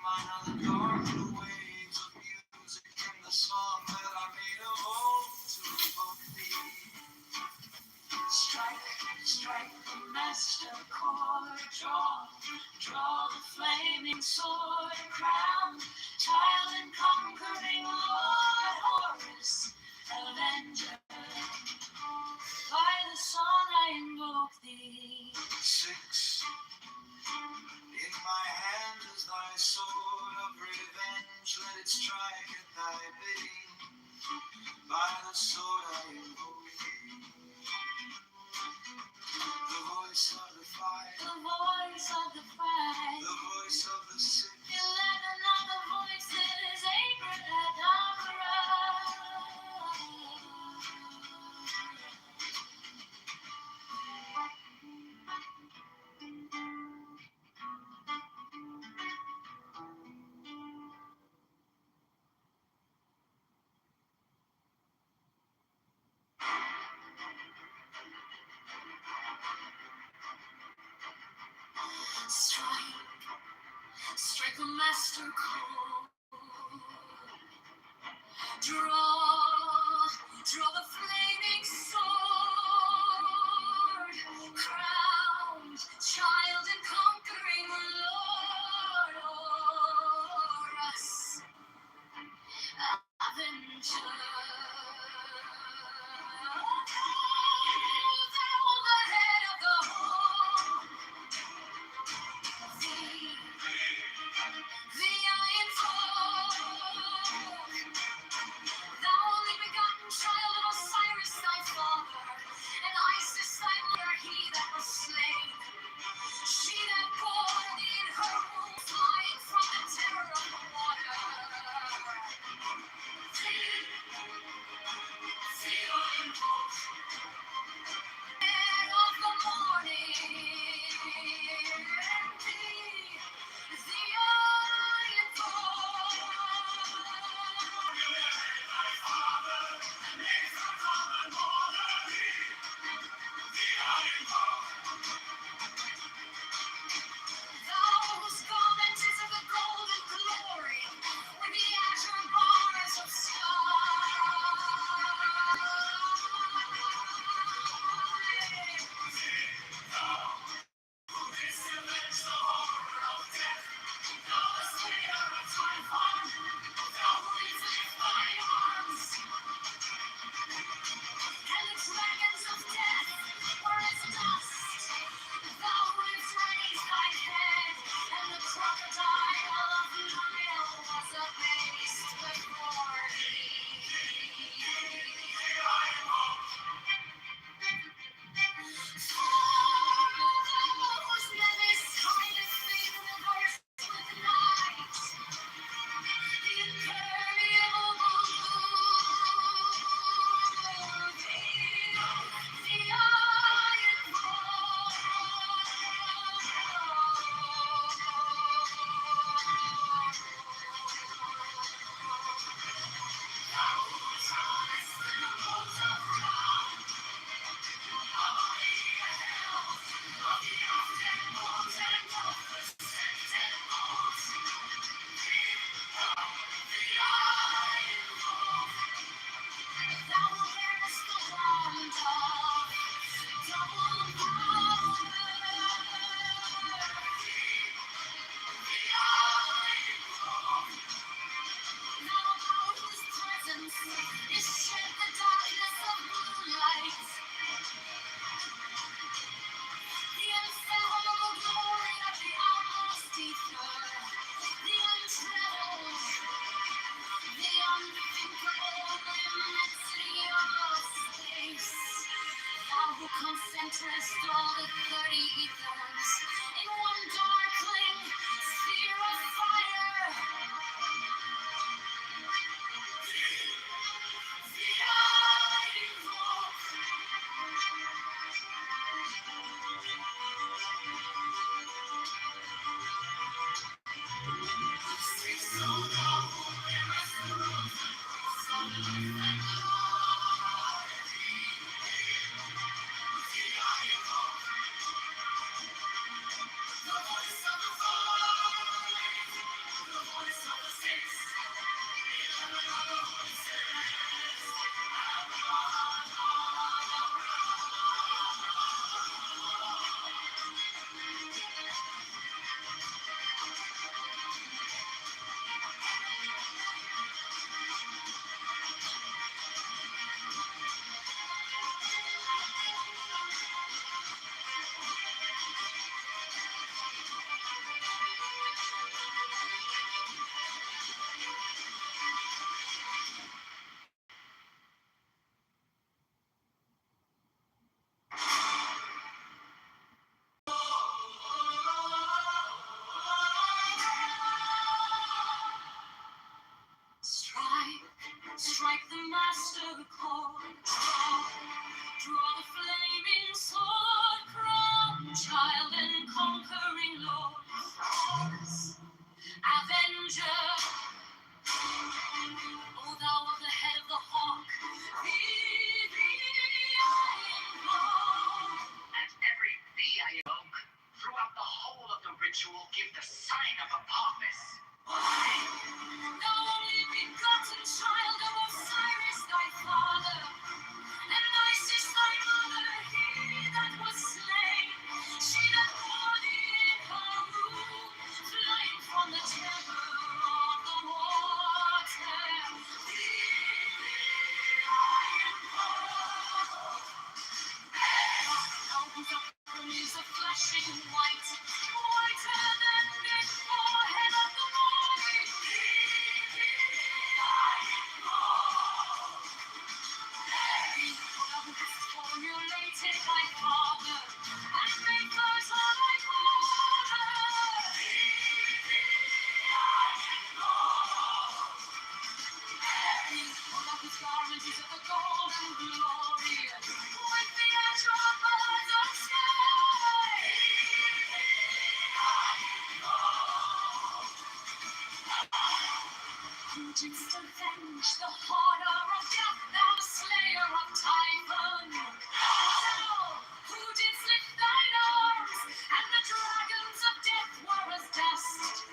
Mine are the dark waves of music in the song that I made of old to evoke thee. Strike, strike the master chord, draw the flaming sword, crown, child and conquering Lord, Horus, avenger. By the song I invoke thee. 6. In my hand is thy sword of revenge, let it strike at thy bidding. By the sword I invoke thee. The voice of the fight, the voice of the fight, the voice of the 6. 11 other voices, Abracadabra. Strike a master chord. Draw the flaming sword. Crowned, child and conquering Lord, Horus, avenger. Thou the head of the home. Thee I invoke, thou only begotten child of Osiris thy father. ritual give the sign of Apophis. The only begotten child of Osiris, thy father, and Isis, thy mother, he that was slain, she that bore thee in her womb, flying from the terror of the water. Thou whose upper is a flashing white, whiter than the forehead of the morning. Thou who hast formulated thy father, and made fertile thy mother. Thou whose garment is of the golden glory, with the azure birds of sky. Who didst avenge the horror of death, thou slayer of Typhon? Thou, who didst lift thine arms, and the dragons of death were as dust?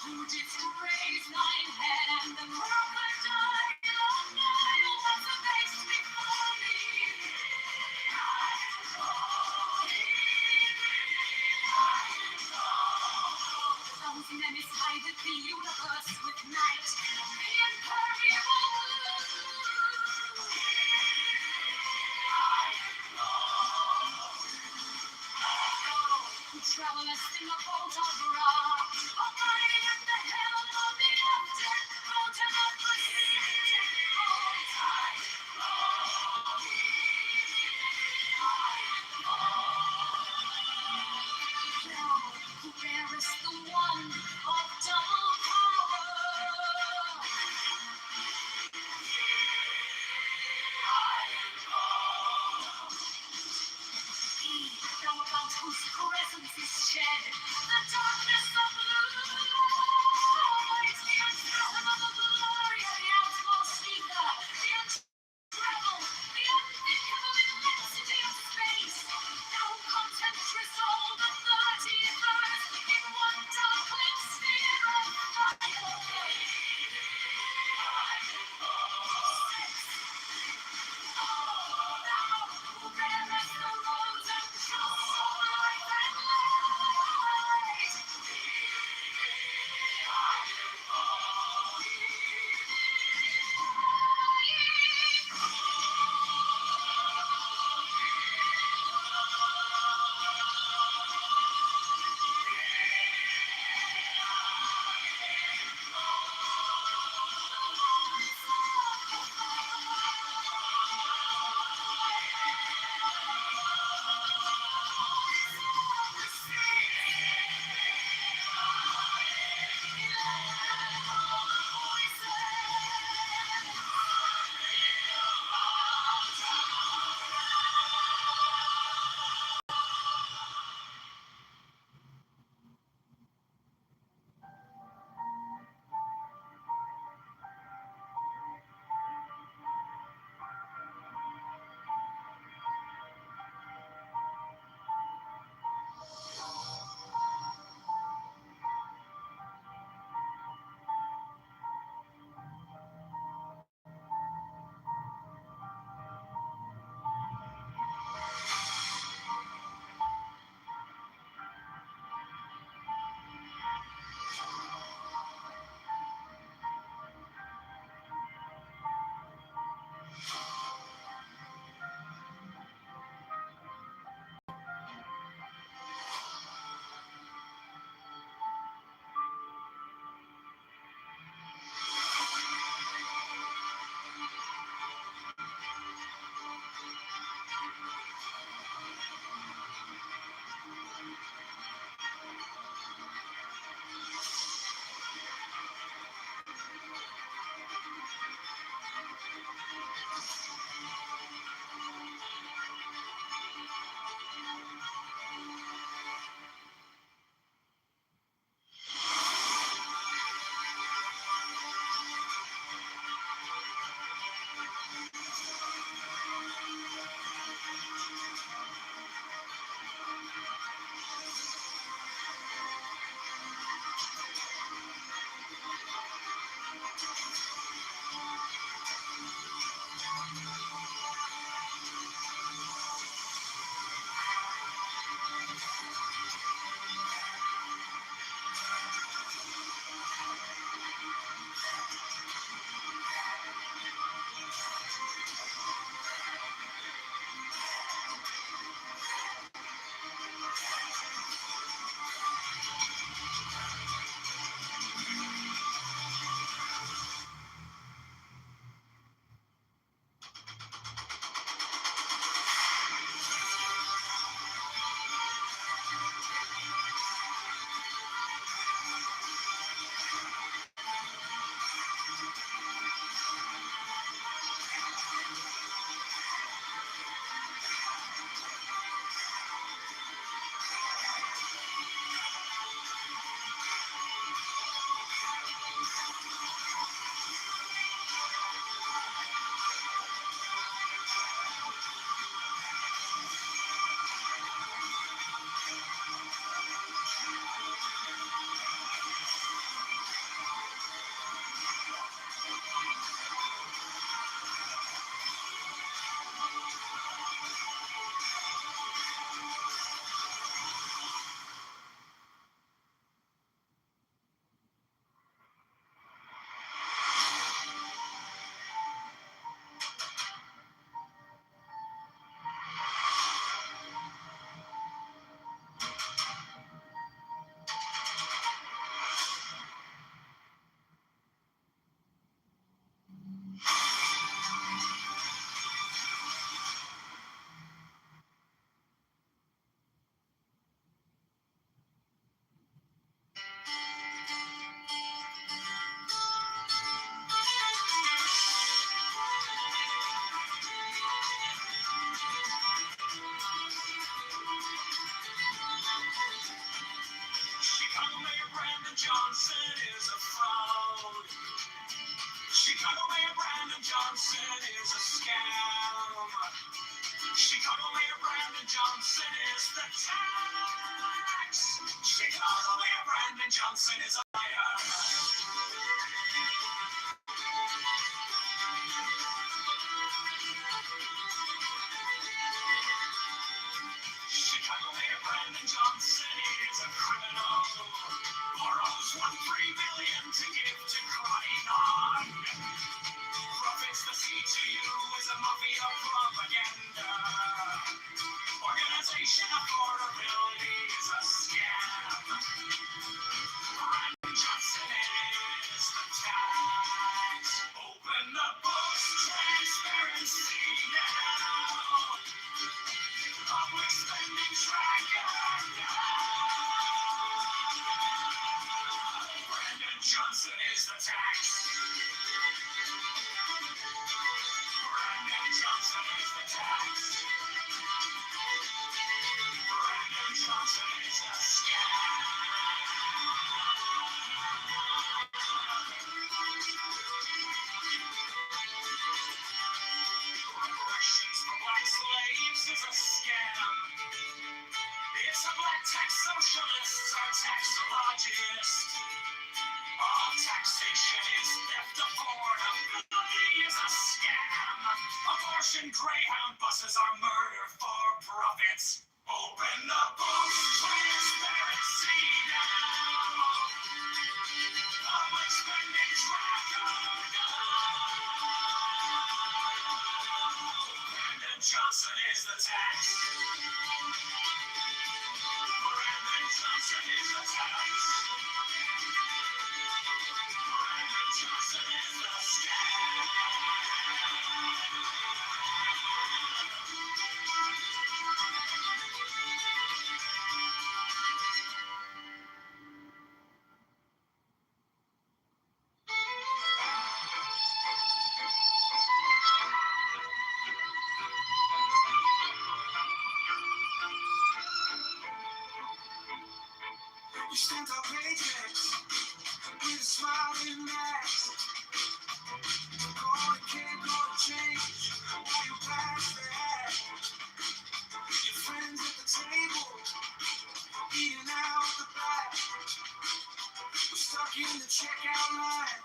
Who didst raise thine head, and the crocodile of Nile was abased before thee? Those menace hideth the universe with night, the impermeable blue. Who travelest in the boat of Ra, abiding at the helm of the often mountain of the sea. Thou who bearest the one of double power. Thou about whose presence is shed the darkness of light, the unfathomable glory of the outmost ether, the untroubled, the unthinkable immensity of space. Thou who concentrest all the 30 earths in one darkling sphere of fire. Brandon Johnson is a fraud. Chicago Mayor Brandon Johnson is a scam. Chicago Mayor Brandon Johnson is the tax. Chicago Mayor Brandon Johnson is a liar. Chicago Mayor Brandon Johnson is a criminal. Borrows $1.3 million to give to crying on. Profits the CTU is a mafia propaganda. Organization affordability is a scam. Brandon Johnson is the tax. Open the books, transparency now. Public spending tracker now. Brandon Johnson is the tax. Brandon Johnson is the tax. Brandon Johnson is a scam. Reparations for black slaves is a scam. It's a black tax socialist, our taxologist. All taxation is theft, affordability is a scam. Abortion Greyhound buses are murder for profits. Open the books, transparency now. Public spending tracker now. Brandon Johnson is the tax. Brandon Johnson is the tax. Brandon Johnson is the scam. You sent our paychecks with a smiling mask. Call it can't go to change. Why you pass that? Your friends at the table, eating out the back. We're stuck in the checkout line,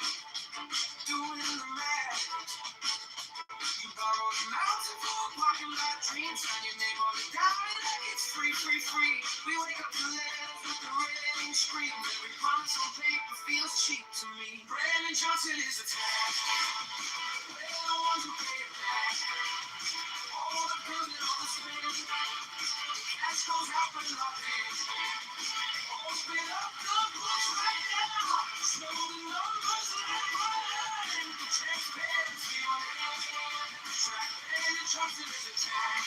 doing the math. You borrowed a mountain for a parking lot dream, sign your name on the dime like it's free, free, free. We wake up to letters with the red ink scream. Every promise on paper feels cheap to me. Brandon Johnson is a tax. We're the ones who pay it back. All the bills and all the spend. Cash goes out for nothing. Open up the books right now. Show the numbers like mine. Transparency on hand. Track Brandon Johnson is a tax.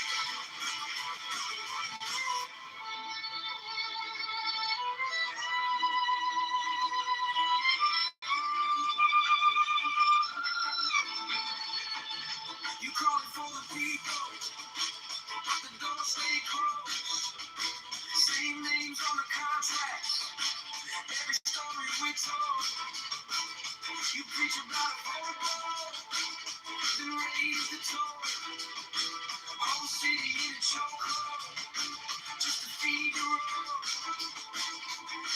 You calling for the people, the doors stay closed. Same names on the contracts, every story we told. You preach about affordable, then raise the toll. Whole city in a chokehold, just to feed the road.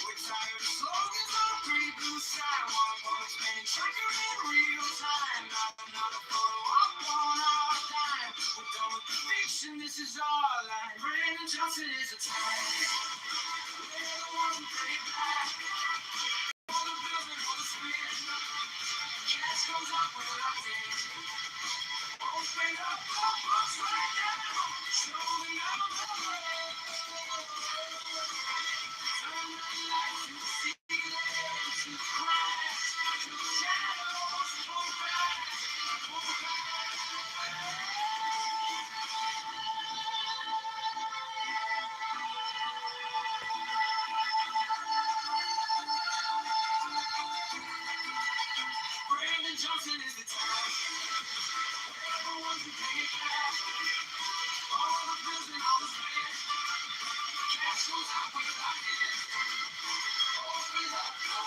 We're tired of slogans on a pretty blue sky. Want a public spending tracker in real time. Not another photo op on our dime. We're done with the fiction, this is our line. Brandon Johnson is a tax. We're the ones who pay it back. All the bills and all the spend. Cash goes up with nothing. Open up the books right now. Show the numbers. Turn the lights to see them to crash. To shadows pull back. Pull back. Brandon Johnson is the tax. We're the ones who pay it back. All the bills and all the spend. Cash goes out with our hands. Open up the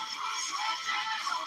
Chicago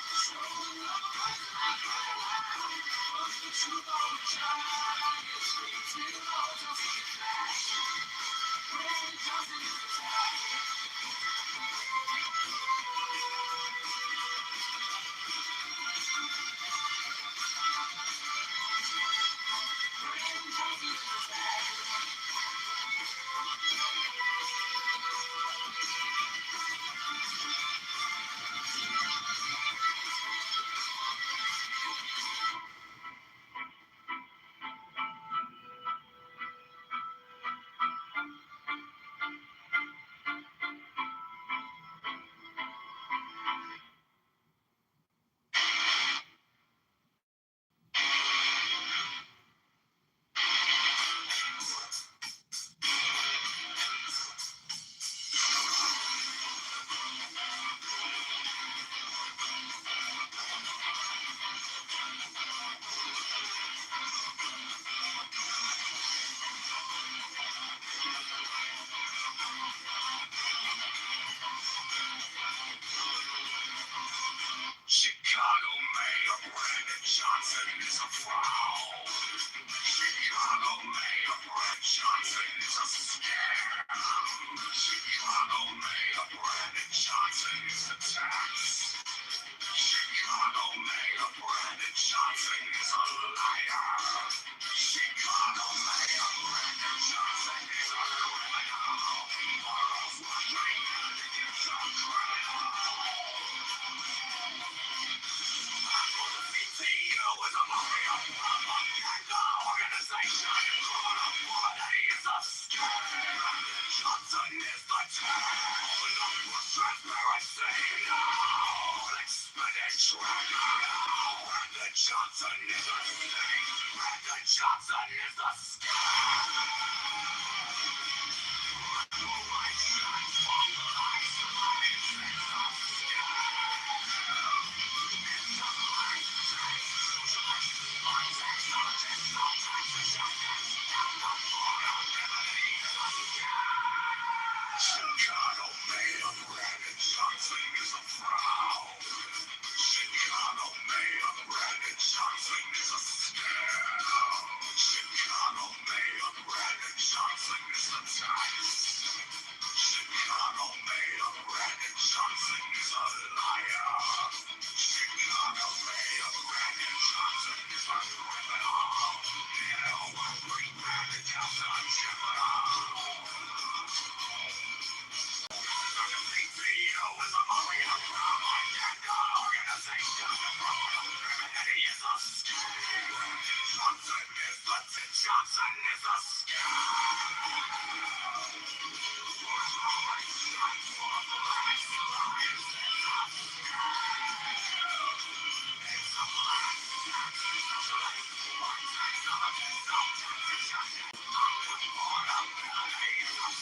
Mayor Brandon Johnson is a fraud. Chicago Mayor Brandon Johnson is a scam. Chicago Mayor Brandon Johnson is a tax. Chicago Mayor Brandon Johnson is a liar. Chicago Mayor Brandon Johnson is a criminal. Morals wondering is a criminal. CTU is a Mario propaganda organization. Criminality is a scam. Johnson is the tail. No transparency, no expenditure, no. Brandon Johnson is a snake. Brandon Johnson is a scam. Chicago Mayor Brandon Johnson is a fraud. Chicago Mayor Brandon Johnson is a scam. Chicago Mayor Brandon Johnson is a tax. Chicago Mayor Brandon Johnson is a liar. Chicago Mayor Brandon Johnson is a criminal. Brandon Johnson is a criminal. CTU is a Mario propaganda organization. Criminality is a scam. Johnson is a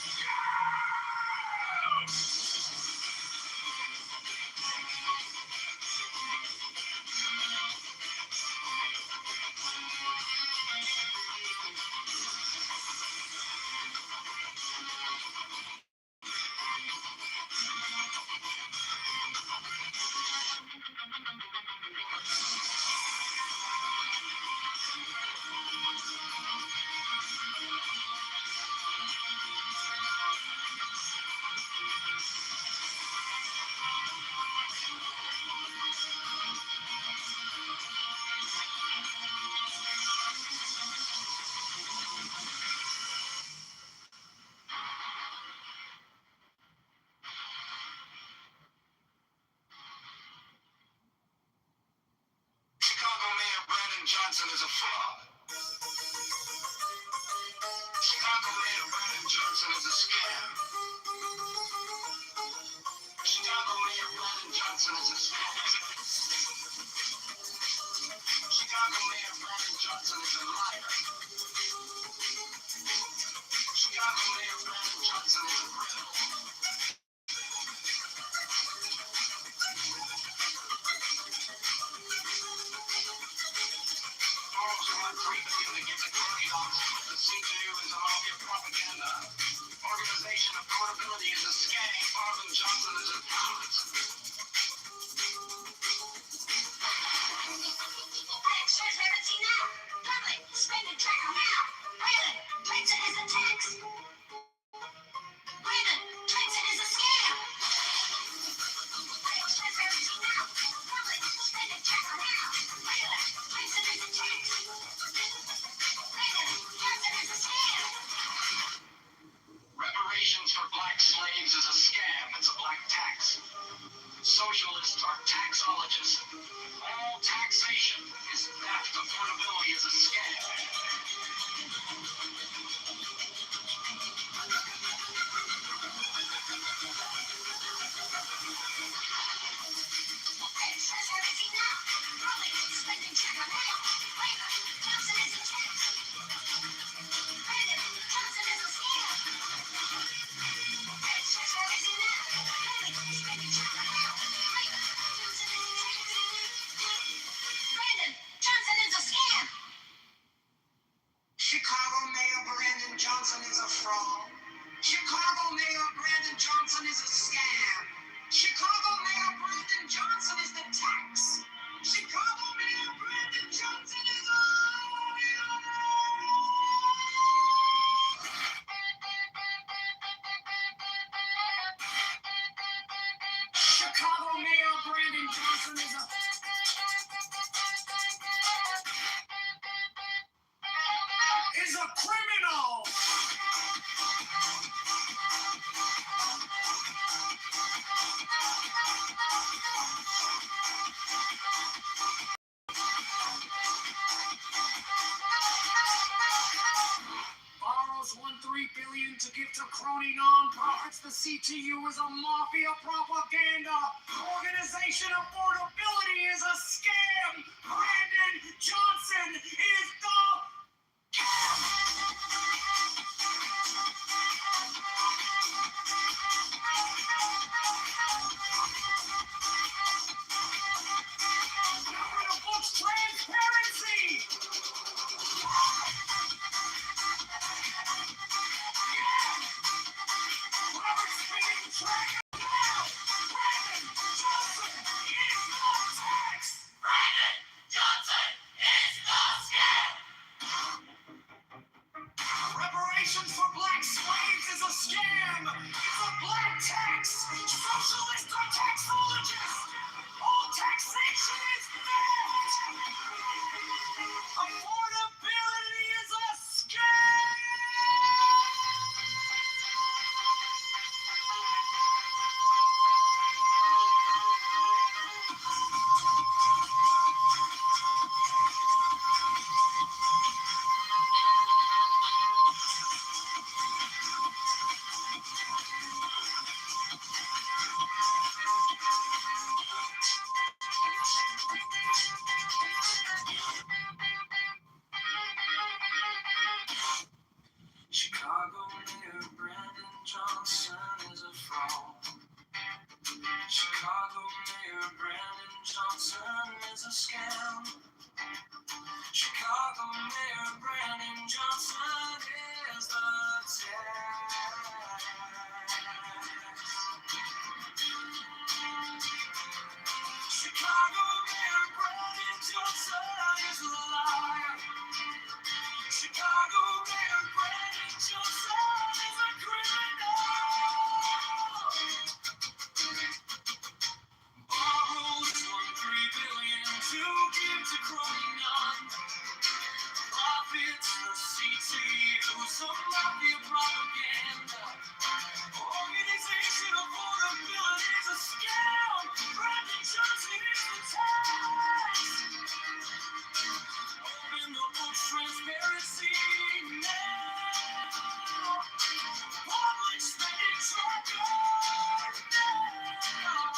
scam. Chicago Mayor Brandon Johnson is a fraud. Chicago Mayor Brandon Johnson is a scam. Chicago Mayor Brandon Johnson is a scam. Chicago Mayor Brandon Johnson is a liar. Chicago Mayor Brandon Johnson is a criminal. Morals want freedom to give the credit on the CTU is a mafia propaganda. Organization of portability is a scam. Marvin Johnson is a fraud. slaves is a scam. It's a black tax. Socialists are taxologists. All taxation is theft. Affordability is a scam. Chicago Mayor Brandon Johnson is a fraud. Chicago Mayor Brandon Johnson is a scam. Chicago Mayor Brandon Johnson is the tax. Chicago Mayor Brandon Johnson is a Chicago Mayor Brandon Johnson is a criminal. Borrows $1.3 billion to give to crony nonprofits. The CTU is a mafia propaganda organization. Affordability is a scam. Brandon Johnson is the transparency. Robert's being tracked. Brandon Johnson is the tax. Brandon Johnson is the scam. Reparations for black slaves is a scam. It's a black tax. Socialists are taxologists. All taxation is theft. Affordability is a scam. Chicago Mayor Brandon Johnson is a fraud. Chicago Mayor Brandon Johnson is a scam. Chicago Mayor Brandon Johnson is the tax. Chicago Mayor Brandon Johnson is a liar. Chicago Mayor Brandon Johnson is a criminal. Borrows $1.3 billion to give to crony non-profits. The CTU, some mafia propaganda organization. Affordability is a scam. Brandon Johnson is the tax. Open the books, transparency now. Public spending tracker now.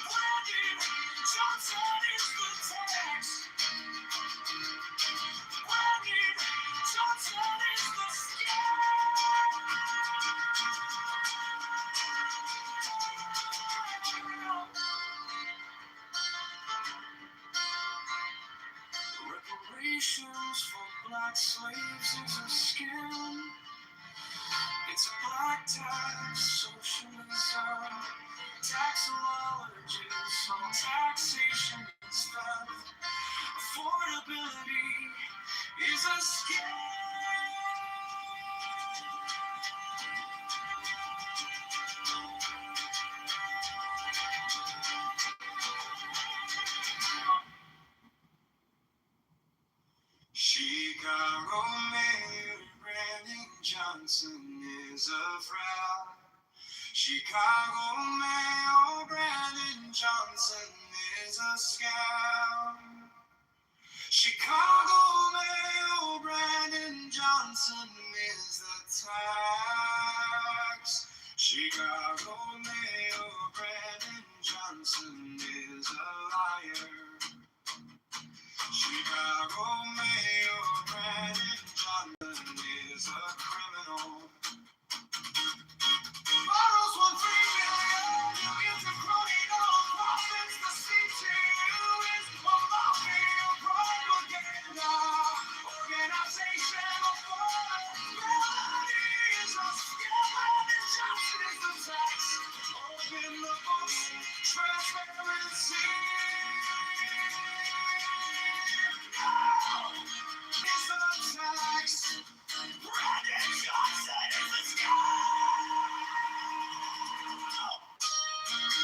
Brandon Johnson is the tax. Brandon Johnson is the scam. Reparations for black slaves is a scam. It's a black tax, socialism, taxologists, all taxation is theft. Affordability is a scam. Chicago Mayor Brandon Johnson is a fraud. Chicago Mayor Brandon Johnson is a scam. Chicago Mayor Brandon Johnson is the tax. Chicago Mayor Brandon Johnson is a liar. Chicago Mayor Brandon Johnson is a criminal. Borrows $1 trillion, you get to crony on profits. The CTU is a mafia propaganda organization of morality is a scam and Johnson is the tax. Open the books, transparency. No! Is the tax. Brandon Johnson is the scam.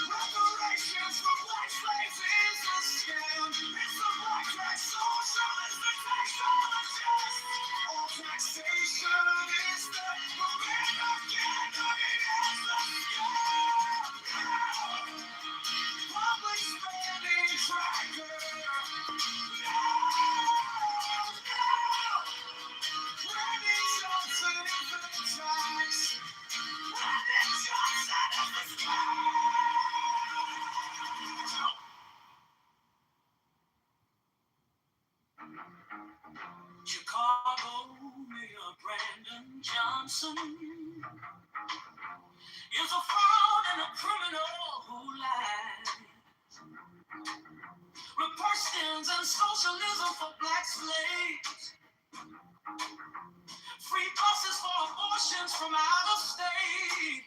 Reparations for black slaves is a scam. It's the black tax socialist that takes all the just. All taxation is the propaganda. It is a scam. Public spending tracker. No! Brandon Johnson is the tax. Brandon Johnson is the scam. Chicago Mayor Brandon Johnson is a fraud and a criminal who lies. Republicans and socialism for black slaves. Free buses for abortions from out of state.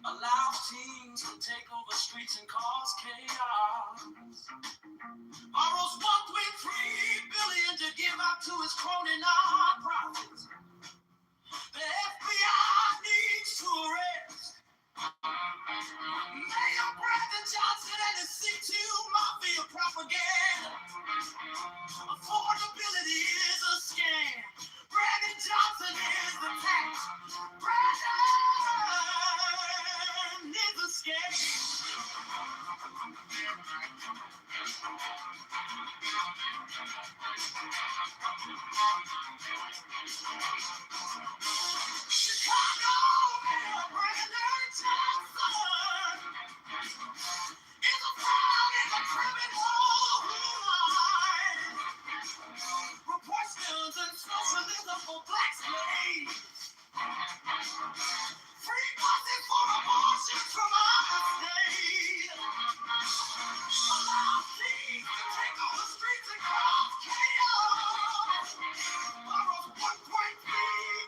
Allows teens to take over streets and cause chaos. Borrows $1.3 billion to give out to his crony nonprofits. The FBI needs to arrest Mayor Brandon Johnson and his CTU mafia propaganda. Affordability is a scam. Brandon Johnson is the tax. Brandon is a scam. Chicago Mayor Brandon Johnson is a fraud and a criminal who lies. Proportions and socialism for black slaves. Free buses for abortions from out of state. Allow thieves to take on the streets and cause chaos. Borrows $1.3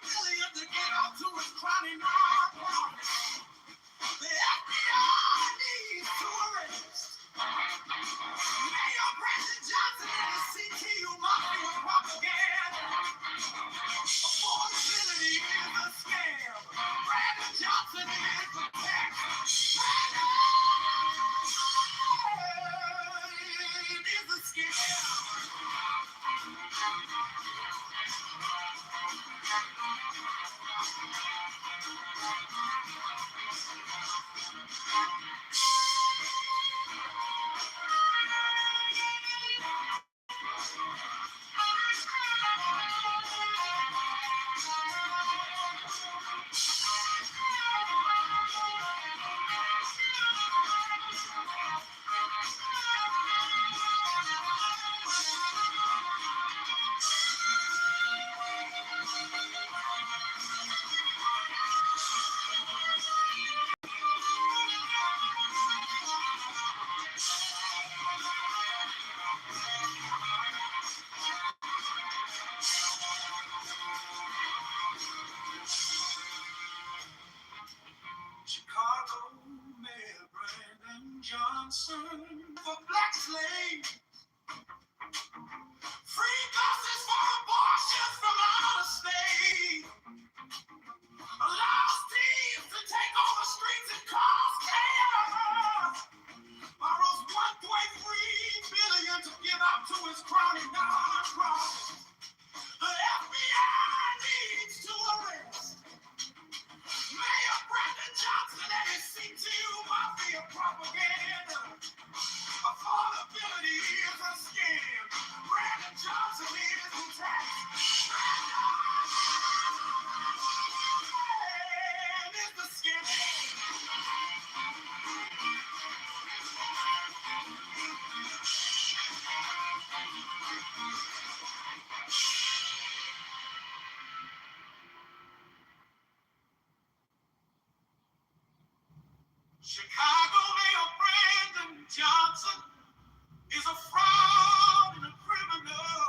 billion to get out to his crony nonprofit. The FBI needs to arrest Mayor Brandon Johnson and his CTU mafia propaganda. Affordability is a scam. Brandon Johnson is the tax. Brandon is a scam. Chicago Mayor Brandon Johnson for black slaves. Free buses for abortions from out of state. Allows thieves to take over streets and cause chaos. Borrows $1.3 billion to give out to his crony nonprofit. The FBI needs to arrest Mayor Brandon is the skin. Chicago Mayor Brandon Johnson is a fraud and a criminal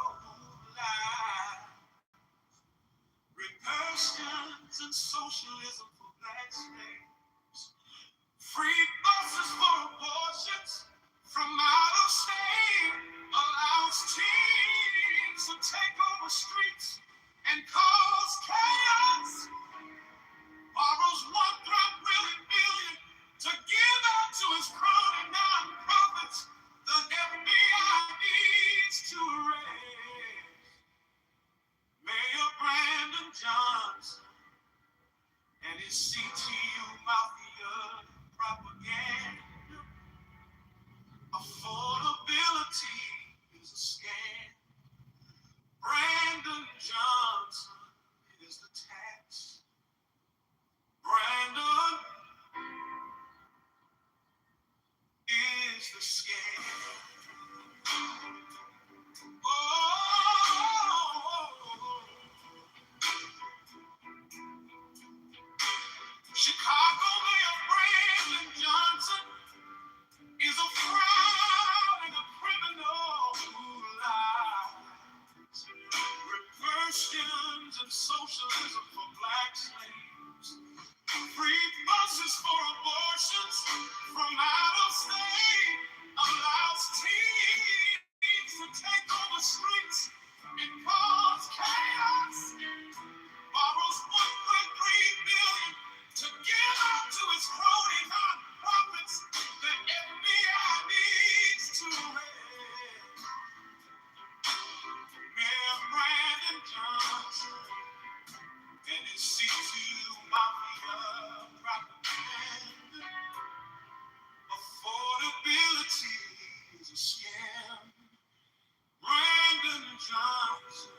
lie. Repercussions and socialism for black slaves. Free buses for abortions from out of state. Allows teens to take over streets and cause chaos. Borrows $1.3 billion to give out to his crony nonprofits. The FBI needs to arrest Mayor Brandon Johnson and his CTU mafia propaganda. Affordability is a scam. Brandon Johnson is the tax. Brandon is the scam. Chicago Mayor Brandon Johnson is a fraud and a criminal who lies. Reversions and socialism for black slaves. Free buses for abortions from out of state. Allows teens to take over streets and cause chaos. Borrows $1.3 billion to give out to his crony nonprofits. The FBI needs to arrest Mayor Brandon Johnson and his CTU mafia propaganda. Affordability is a scam. Brandon Johnson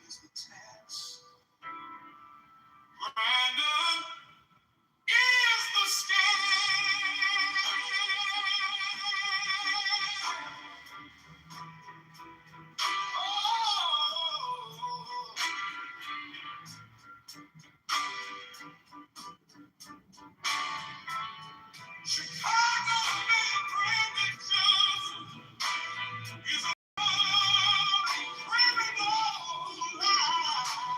is the tax. Brandon is the scam. Chicago Mayor Brandon Johnson is a criminal lie.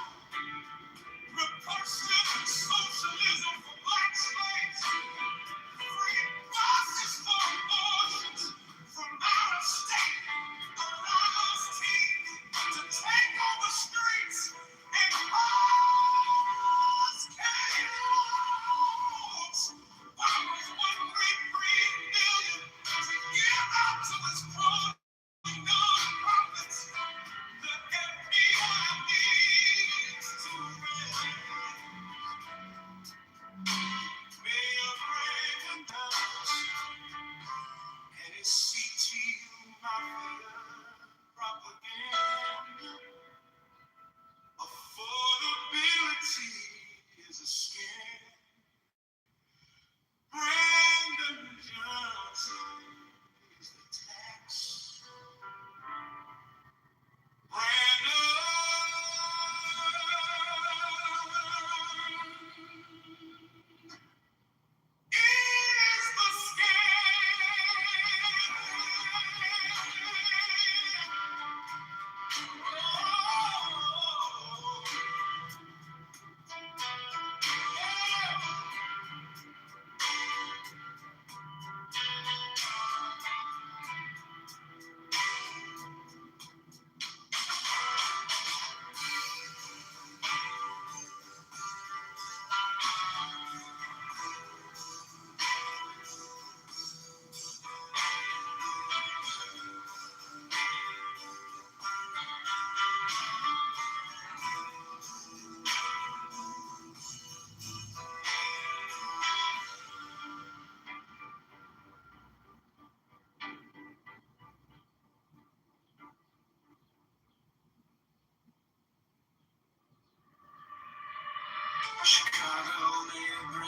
Reversion socialism for black slaves. Free buses for abortions from out of state. Allows teens to take over streets and cause chaos. Borrows $1.3 billion to give out to his crony nonprofits. The FBI needs to arrest Mayor Brandon Johnson and his CTU mafia propaganda. Affordability is a scam. Brandon Johnson is the tax. Brandon is the Chicago Mayor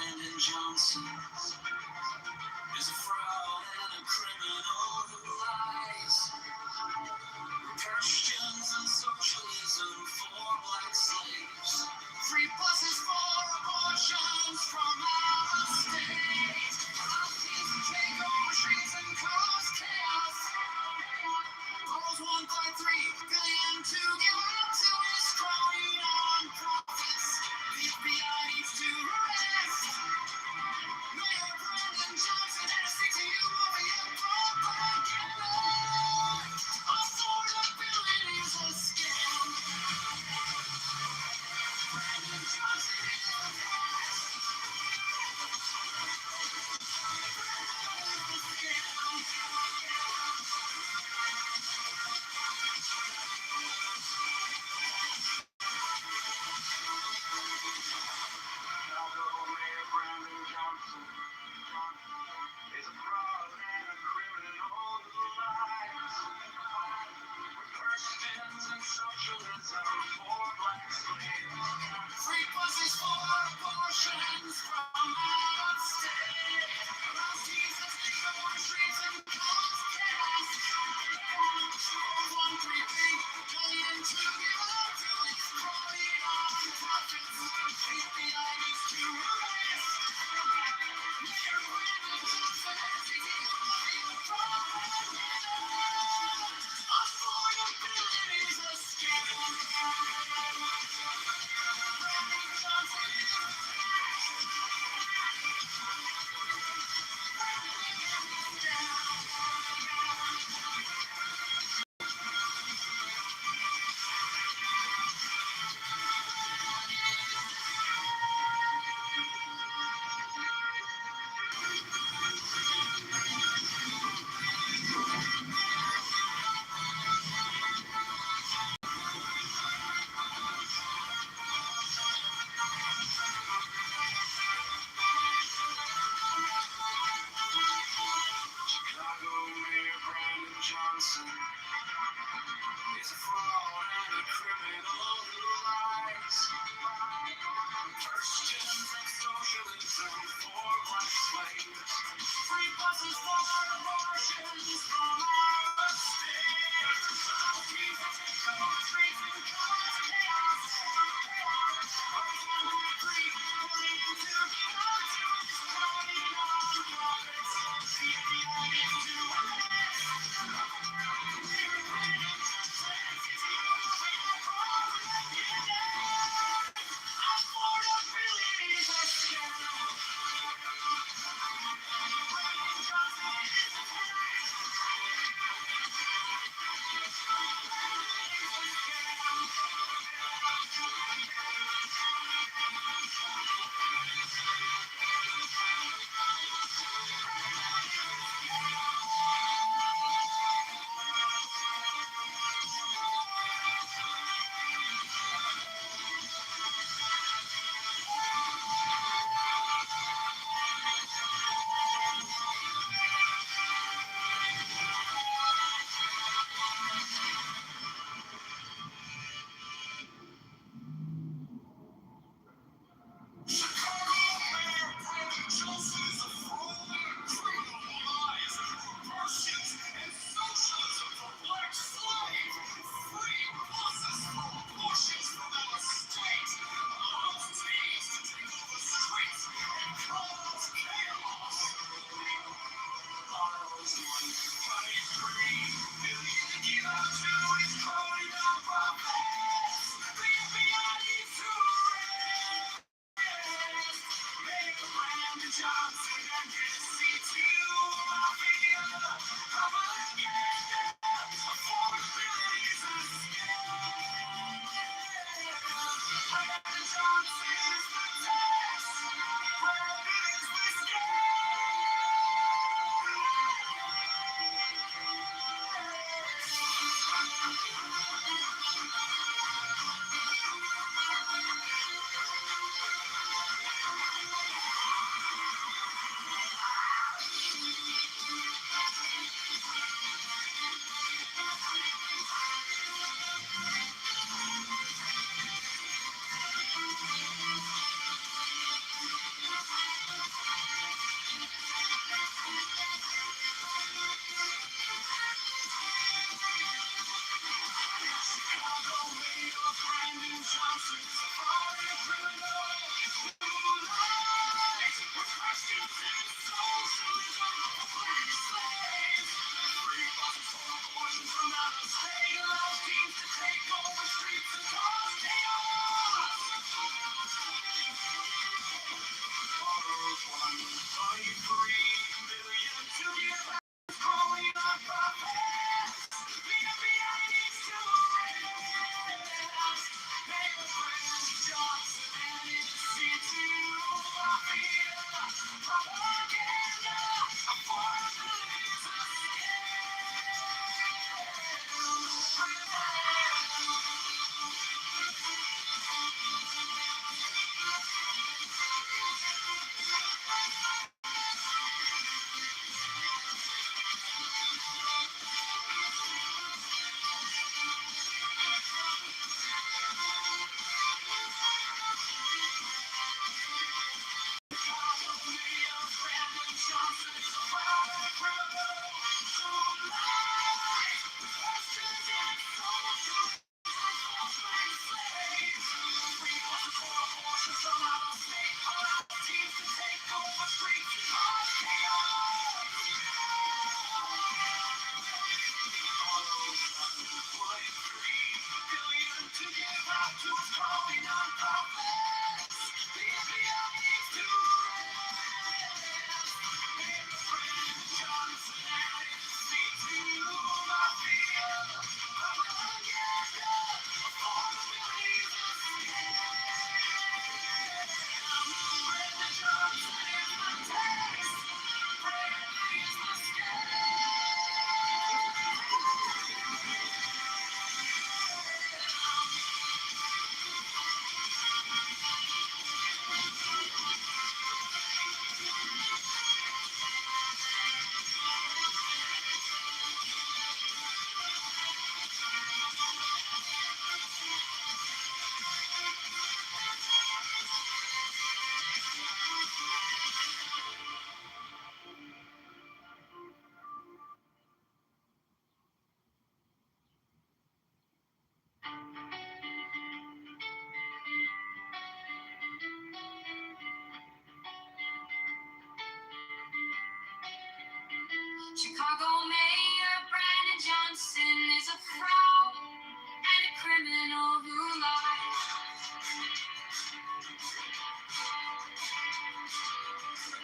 Chicago Mayor Brandon Johnson is a fraud and a criminal who lies.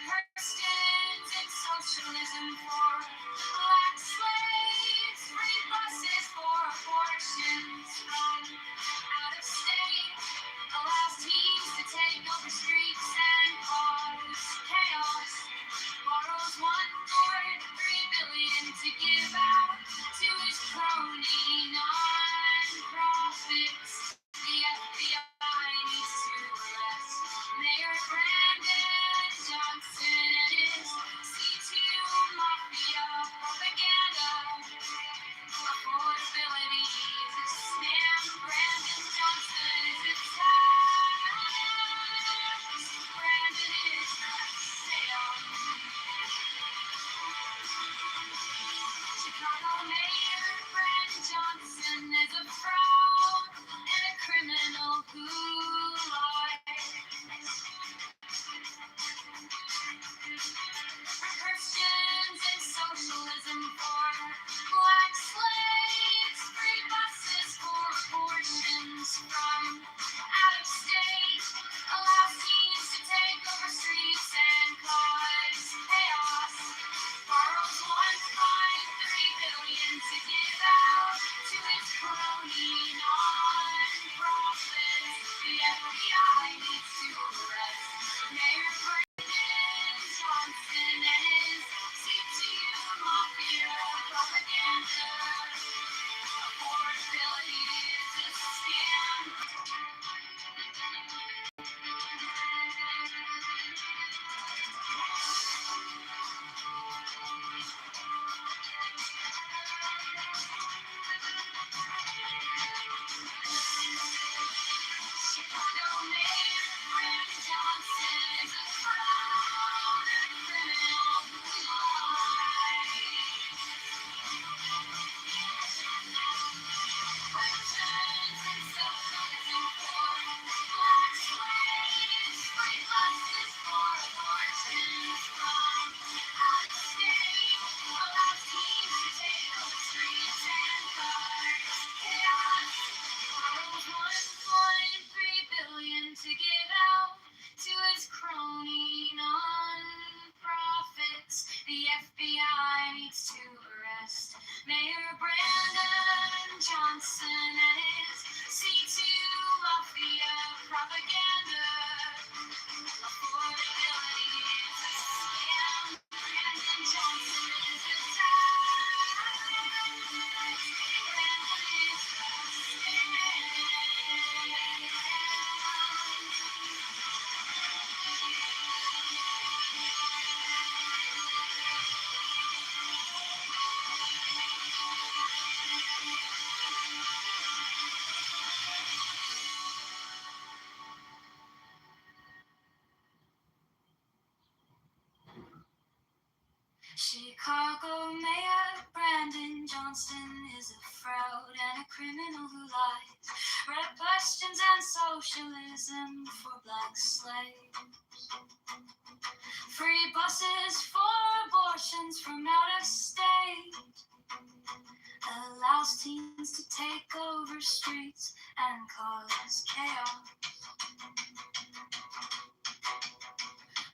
Kirsten's in socialism for black slaves, free buses for abortions from out of state, allows teams to take over streets and cause chaos, borrows $1.3 billion to Mayor Brandon Johnson and his C2 Mafia propaganda. Affordability is a scam. Brandon Johnson is a Brandon is a Chicago Mayor Brandon Johnson is a fraud and a criminal who lies. Red questions and socialism for black slaves. Free buses for abortions from out of state. Allows teens to take over streets and cause chaos.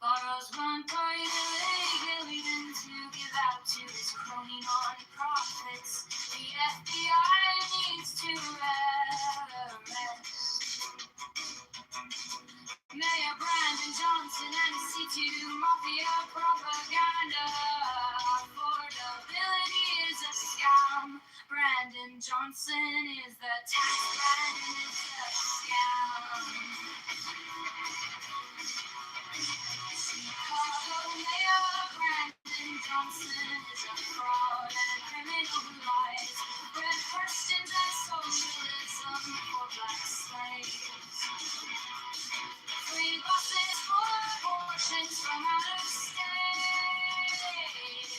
Borrows one point illegally then to give out to his crony non-profits. The FBI needs to arrest Mayor Brandon Johnson and his C2 Mafia propaganda. Affordability is a scam. Brandon Johnson is the tax. Brandon is the scam. Chicago Mayor Brandon Johnson is a fraud and a criminal who lies. Red questions and socialism for black slaves. Free buses for abortions from out of state.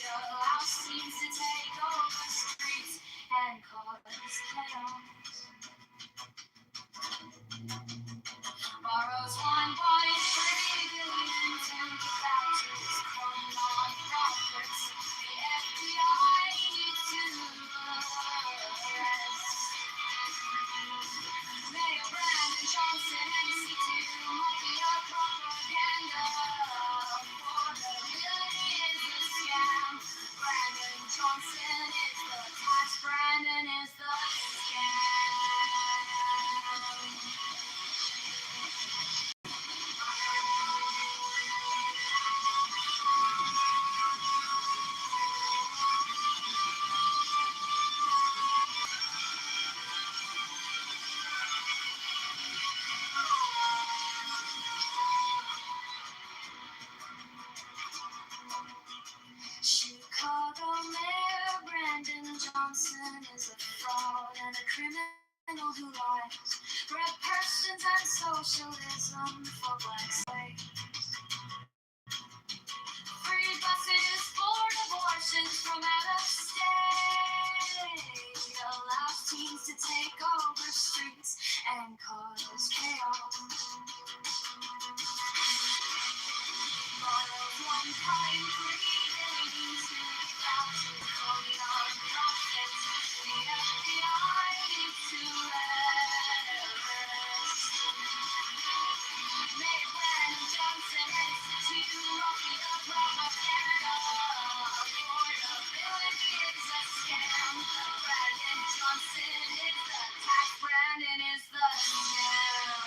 Allows teens to take over streets and cause chaos. Borrows 1.3 billion to give out to his crony non-profits. The FBI needs to arrest Mayor Brandon Johnson and his C2 Mafia propaganda. Affordability is a scam. Brandon Johnson is the tax. Brandon is the scam. Chicago Mayor Brandon Johnson is a fraud and a criminal who lies. Red persons and socialism for black slaves. Free buses for abortions from out of state. Allows teens to take over streets and cause chaos. Borrows 1.3 billion to give out to crony non-profits. The FBI needs to arrest Mayor Brandon Johnson and his C2 Mafia propaganda. Affordability is a scam. Brandon Johnson is the tax. Brandon is the scam.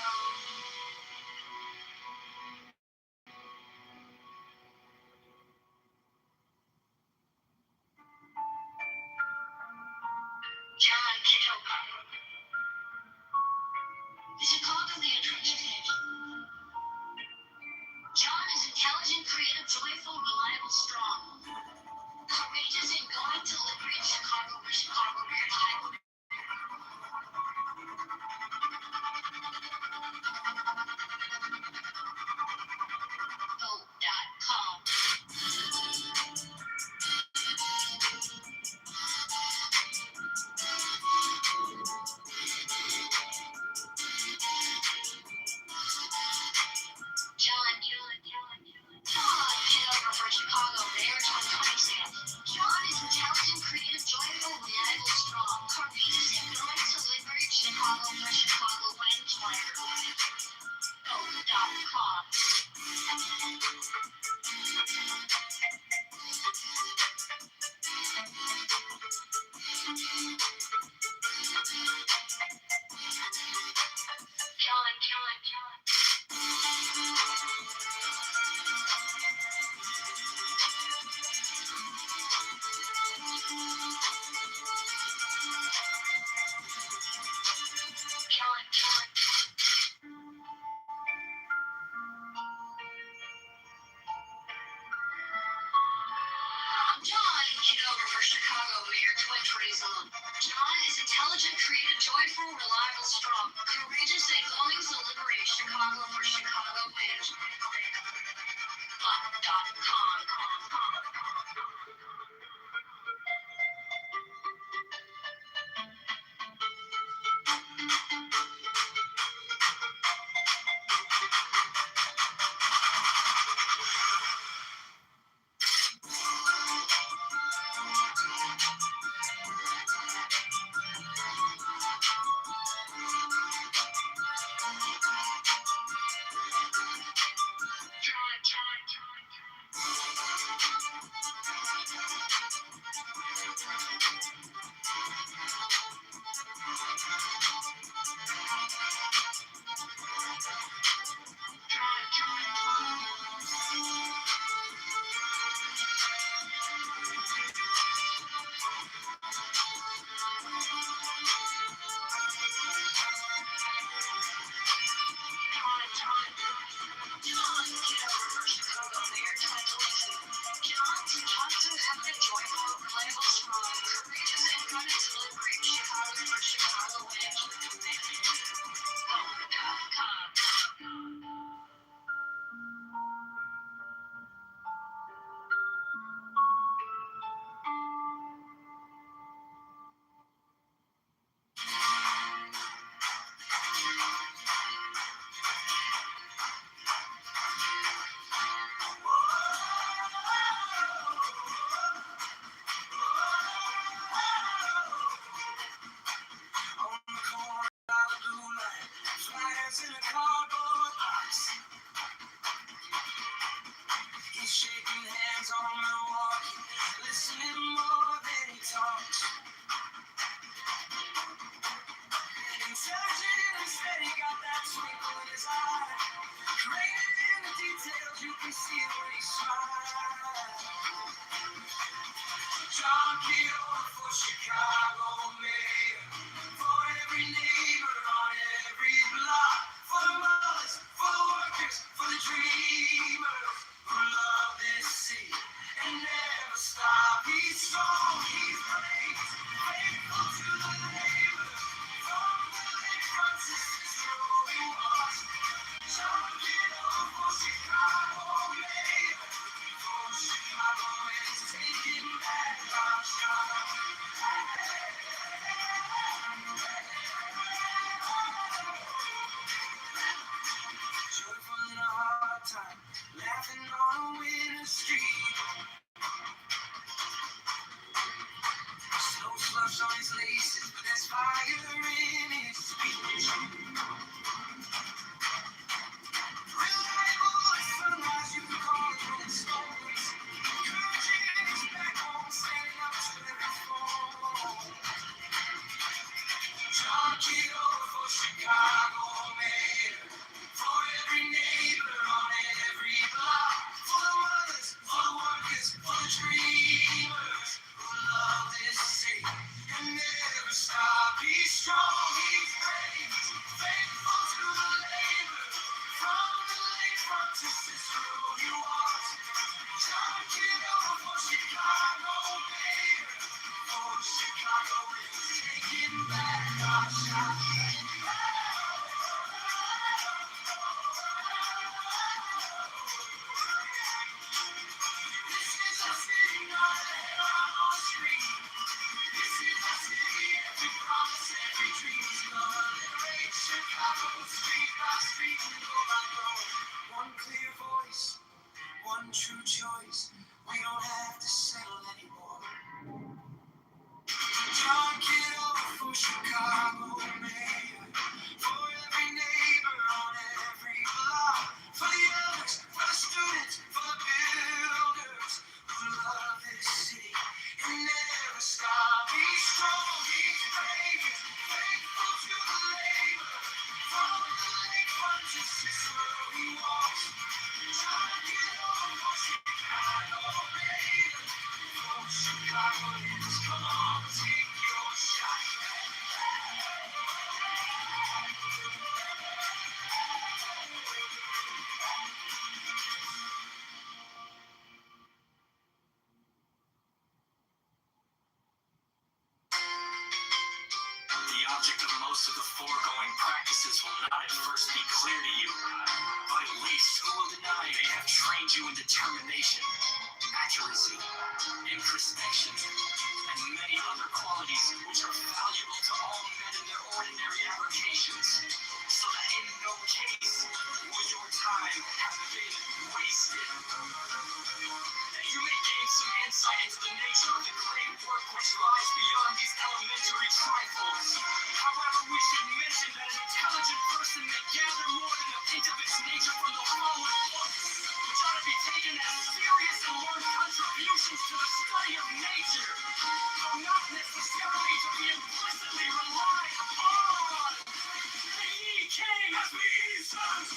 patriotism. John is intelligent, creative, joyful, reliable, strong, courageous, and going to liberate Chicago for Chicago wins. Buck.com. John Kitover for Chicago mayor, for every neighbor on every block, for the mothers, for the workers, for the dreamers who love this city and never stop. He's strong, he's brave, faithful to the labor, from the lakefront to Cicero he walks. John Kitover for Chicago mayor, for Chicago is taking back our Chicago. Joyful in a hard time, laughing on a winter street. Snow slush on his laces, but there's fire in his speech. Reliable as sunrise, you can call it when it snows. Courage in his back home, standing up to every foe. John Kitover for Chicago mayor, for every neighbor on every block, for the mothers, for the workers, for the dreamers who love this city and never stop. He's strong, he's brave, faithful to the labor, from the lakefront to Cicero he walks. John Kitover for Chicago mayor, for Chicago is taking back our shot. This is a city, not a headline on the street. This is a city, every promise, every dream is gonna liberate Chicago, street by street and door by door. One clear voice, one true choice. We don't have to settle anymore. John Kitover for Chicago mayor, for every neighbor on every block, for the elders, for the students, for the builders who love this city and never stop. He's strong, he's brave, he's faithful to the labor, from the lakefront to Cicero he walks. John Kitover for Chicago mayor, for Chicago is, come on, take your shot. things will not at first be clear to you. But at least, who will deny they have trained you in determination, accuracy, introspection, and many other qualities which are valuable to all men in their ordinary avocations, so that in no case will your time have been wasted. That you may gain some insight into the nature of the great work which lies beyond these elementary trifles. However, we should mention that an intelligent person may gather more than a hint of its nature from the following books, which ought to be taken as serious and learned contributions to the study of nature, though not necessarily to be implicitly relied upon. Be ye king as we sons.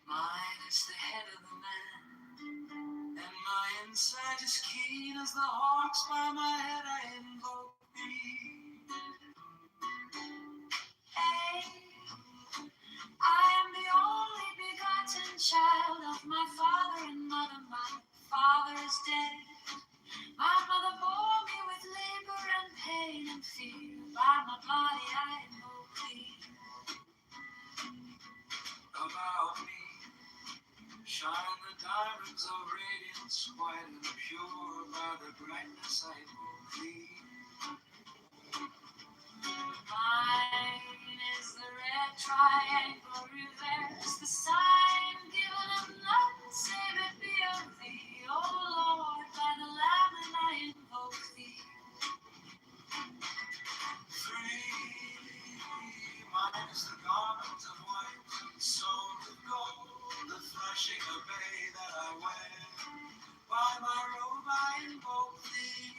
Mine is the head of the man, and my insight is keen as the hawks. By my head I invoke thee. Hey, I am the only begotten child of my father and mother. My father is dead. My mother bore me with labor and pain and fear. By my body I invoke thee. About me shine the diamonds of radiance, white and pure. By the brightness I invoke thee. Mine is the red triangle reverse, the sign given of none save it be of thee. O Lord, by the Lamb and I invoke thee. 3, mine is the garment of white, sewn with gold, the flashing of bay that I wear. By my robe I invoke thee.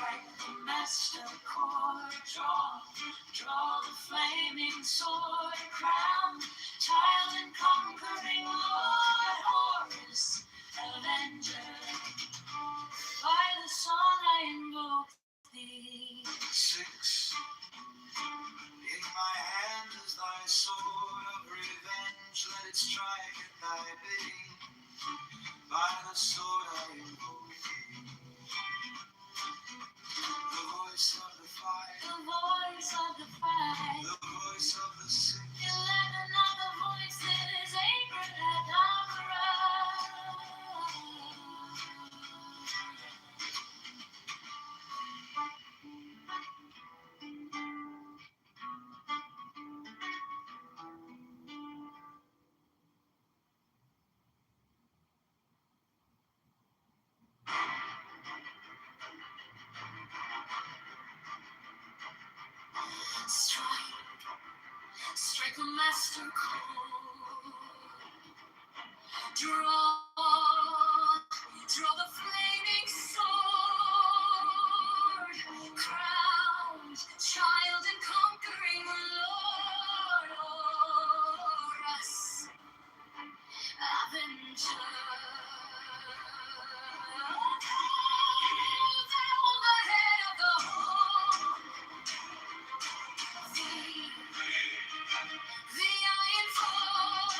strike the master chord, draw the flaming sword, crown, child and conquering Lord, Horus, avenger. By the song I invoke thee. 6. In my hand is thy sword of revenge, let it strike at thy bidding. By the sword I invoke thee. The voice of the fight, the voice of the fight, the voice of the sick. 11 of the voices, Abracadabra. Strike the master chord. Draw the flaming sword. Crowned child and conquering Lord, Horus, avenger. Thou the head of the home. The iron folk,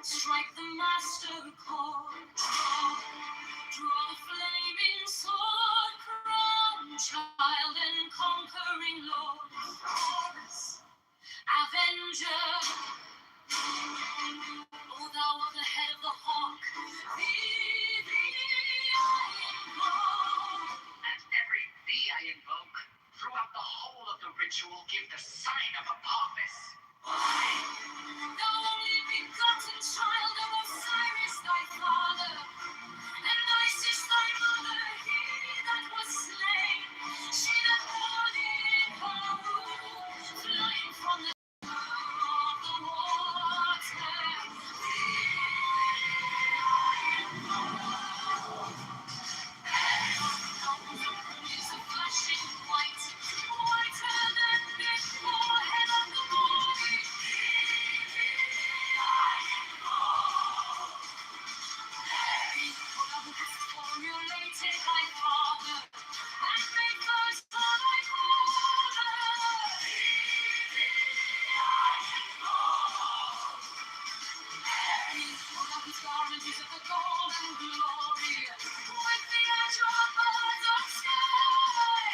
Strike the master chord. Draw the flaming sword. Crown child and conquering lord. Chorus, Avenger. O thou of the head of the hawk. Thee I invoke. At every thee I invoke, throughout the whole of the ritual, give the sign of Apophis. Thou only begotten child of Osiris thy father, and Isis thy mother, he that was slain, she that bore thee in her womb, flying from the of the water. Is a flashing white, whiter than before, head of the morning. Formulated thy father, and made first for thy father. One of his garments is of the golden glory, with the azure birds of sky.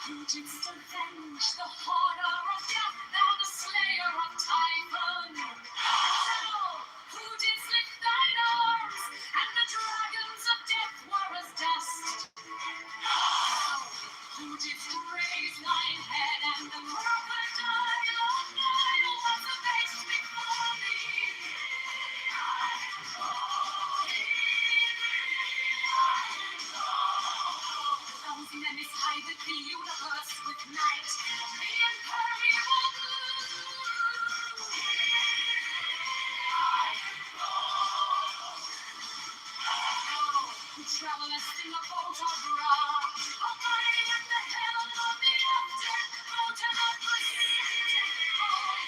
Who didst avenge the horror of death, thou the slayer of Typhon? Thou, who didst lift thine arms, and the dragons of death were as dust? Who didst raise thine head, and the crocodile of Nile was abased before thee? Those menace hideth the universe with night, the impermeable blue. Who travelest in the boat of Ra, abiding in the helm of the often boat and unprecedented voice.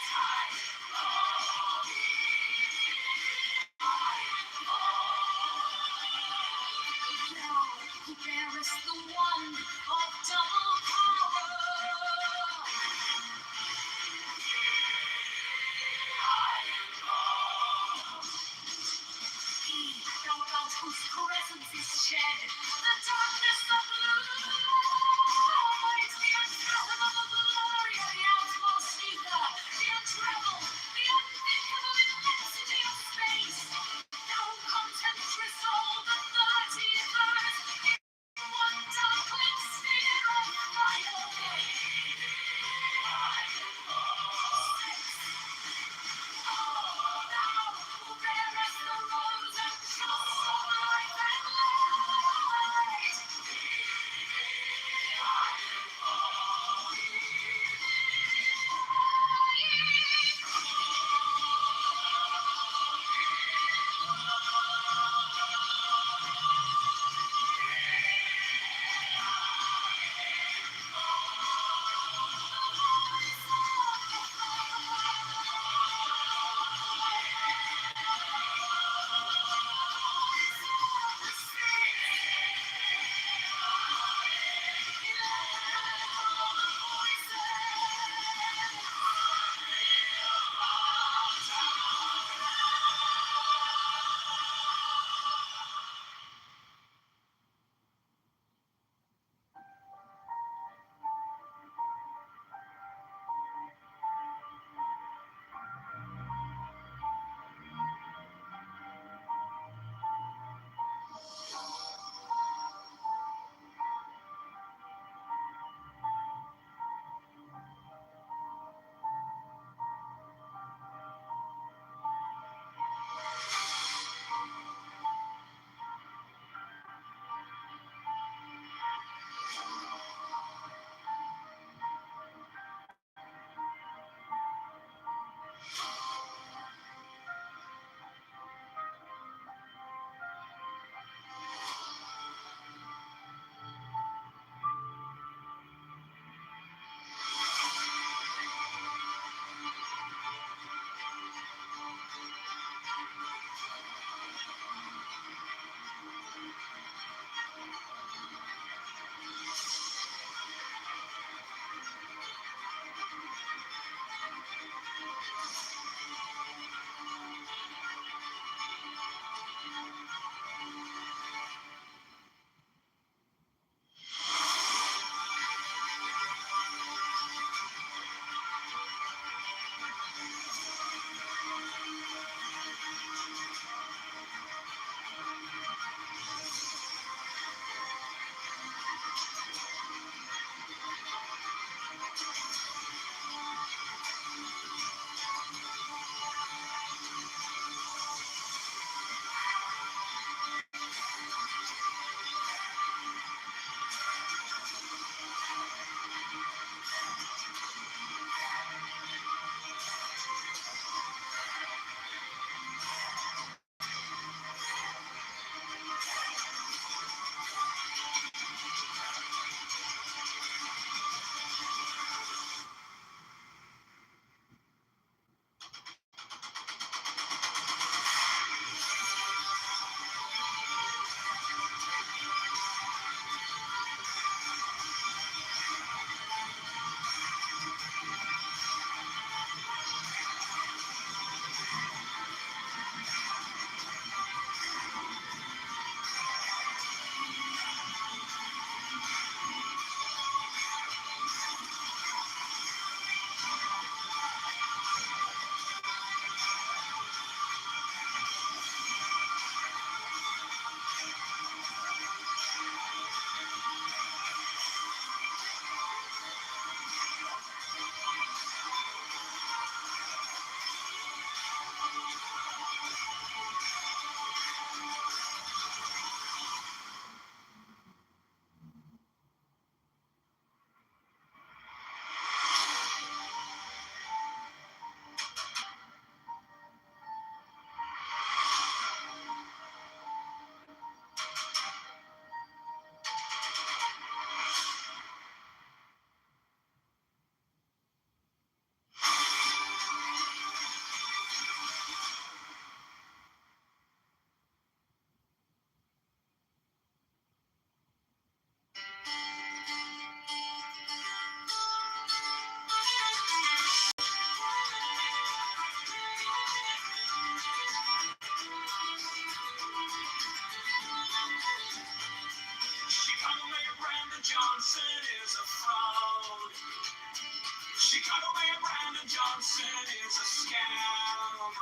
is a scam.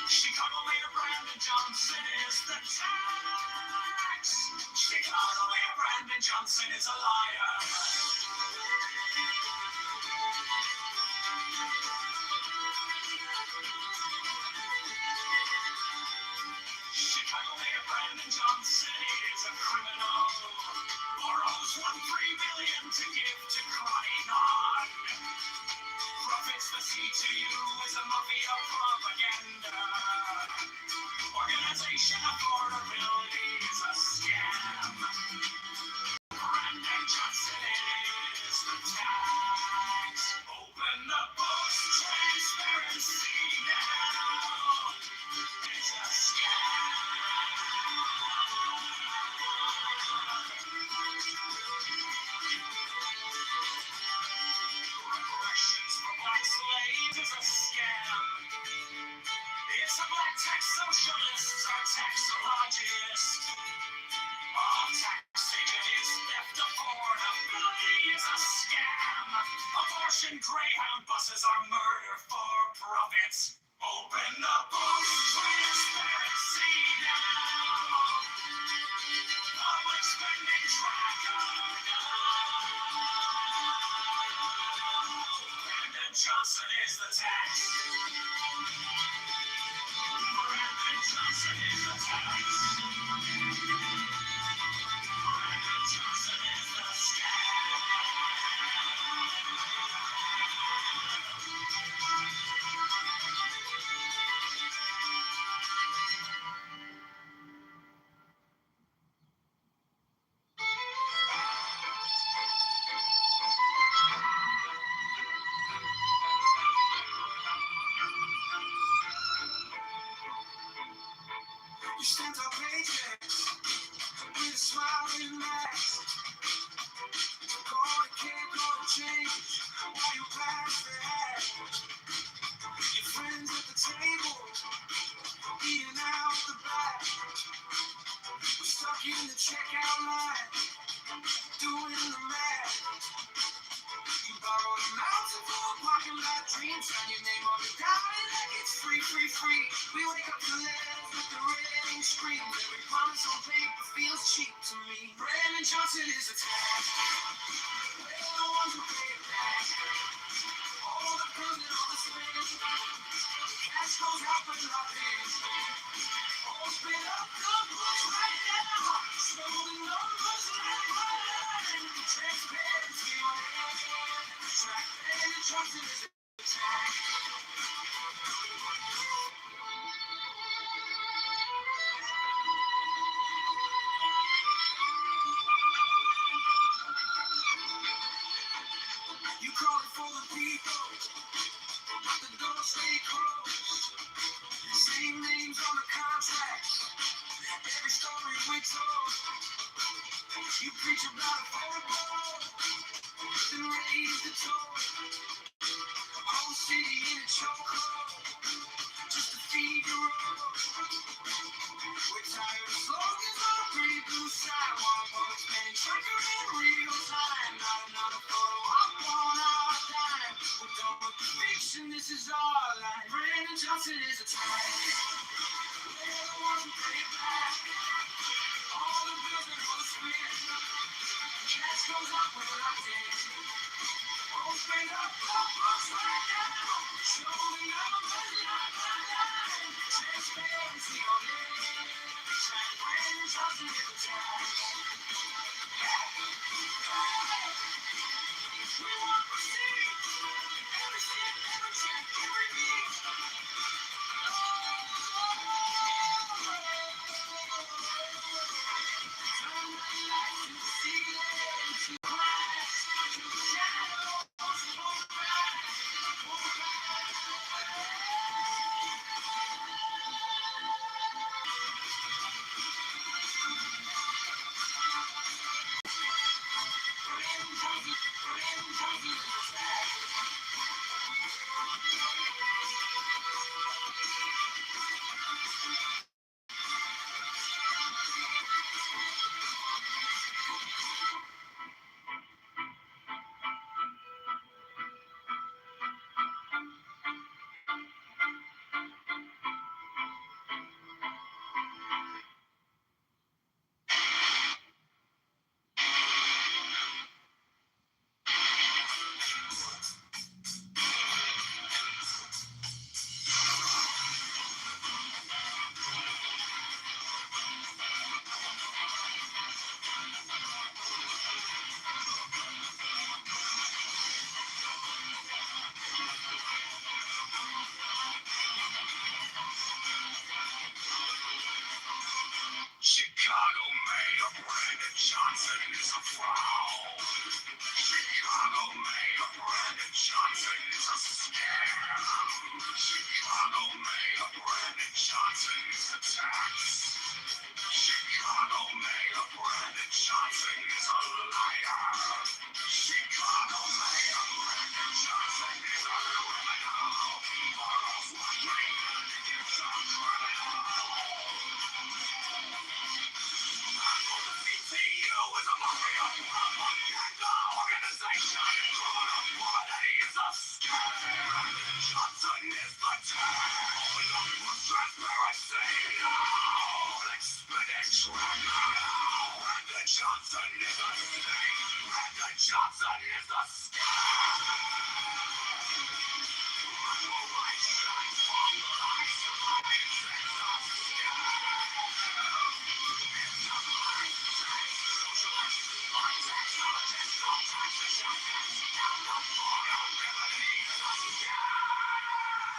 Chicago Mayor Brandon Johnson is the tax. Chicago Mayor Brandon Johnson is a liar. Chicago Mayor Brandon Johnson is a criminal. Borrows $1.3 billion to give to crying on. Profits the CTU is a mafia propaganda. Organization affordability is a scam. Brandon Johnson is the tax. Open the books, transparency now. It's a scam. Reparations for black slaves is a scam. It's a black tax socialists are taxologists. All taxation is theft. Affordability is a scam. Abortion Greyhound buses are murder for profits. Open the books, transparency now. Public spending tracker now. Brandon Johnson is the tax. Brandon Johnson is the tax. Brandon Johnson is the scam. We sent our paychecks with a smiling mask. Call it cake, call it change. While you pass the hat, your friends at the table, eating out the back. We're stuck in the checkout line, doing the math. You borrowed a mountain for a parking lot dream. Sign your name on the dime like it's free, free, free. We wake up to letters with the red ink screams. Every promise on paper feels cheap to me. Brandon Johnson is a tax. We're the ones who pay it back. All the bills and all the spends. Cash goes out but not in. All spin up the books right now. Show the numbers line by line. Transparency on every track. Brandon Johnson is a tax. You call it for the people, but the doors stay closed. Same names on the contract, every story we told. You preach about affordable, then raise the toll. Whole city in a chokehold, just to feed your own. We're tired of slogans on a pretty blue side. One public spending tracker in real time. Not another photo op on our dime. We're done with the fiction, this is our life. Brandon Johnson is a tax. We're the ones who pay it back. All the bills and all the spins. Cash goes up when we're locked in. Open up the books right now. Show the numbers line by line. Transparency on every track. Brandon Johnson is a tax. We want receipts. Every cent, every check, every beat. Turn my life into ceiling, to glass, to shadows, pull back, pull back.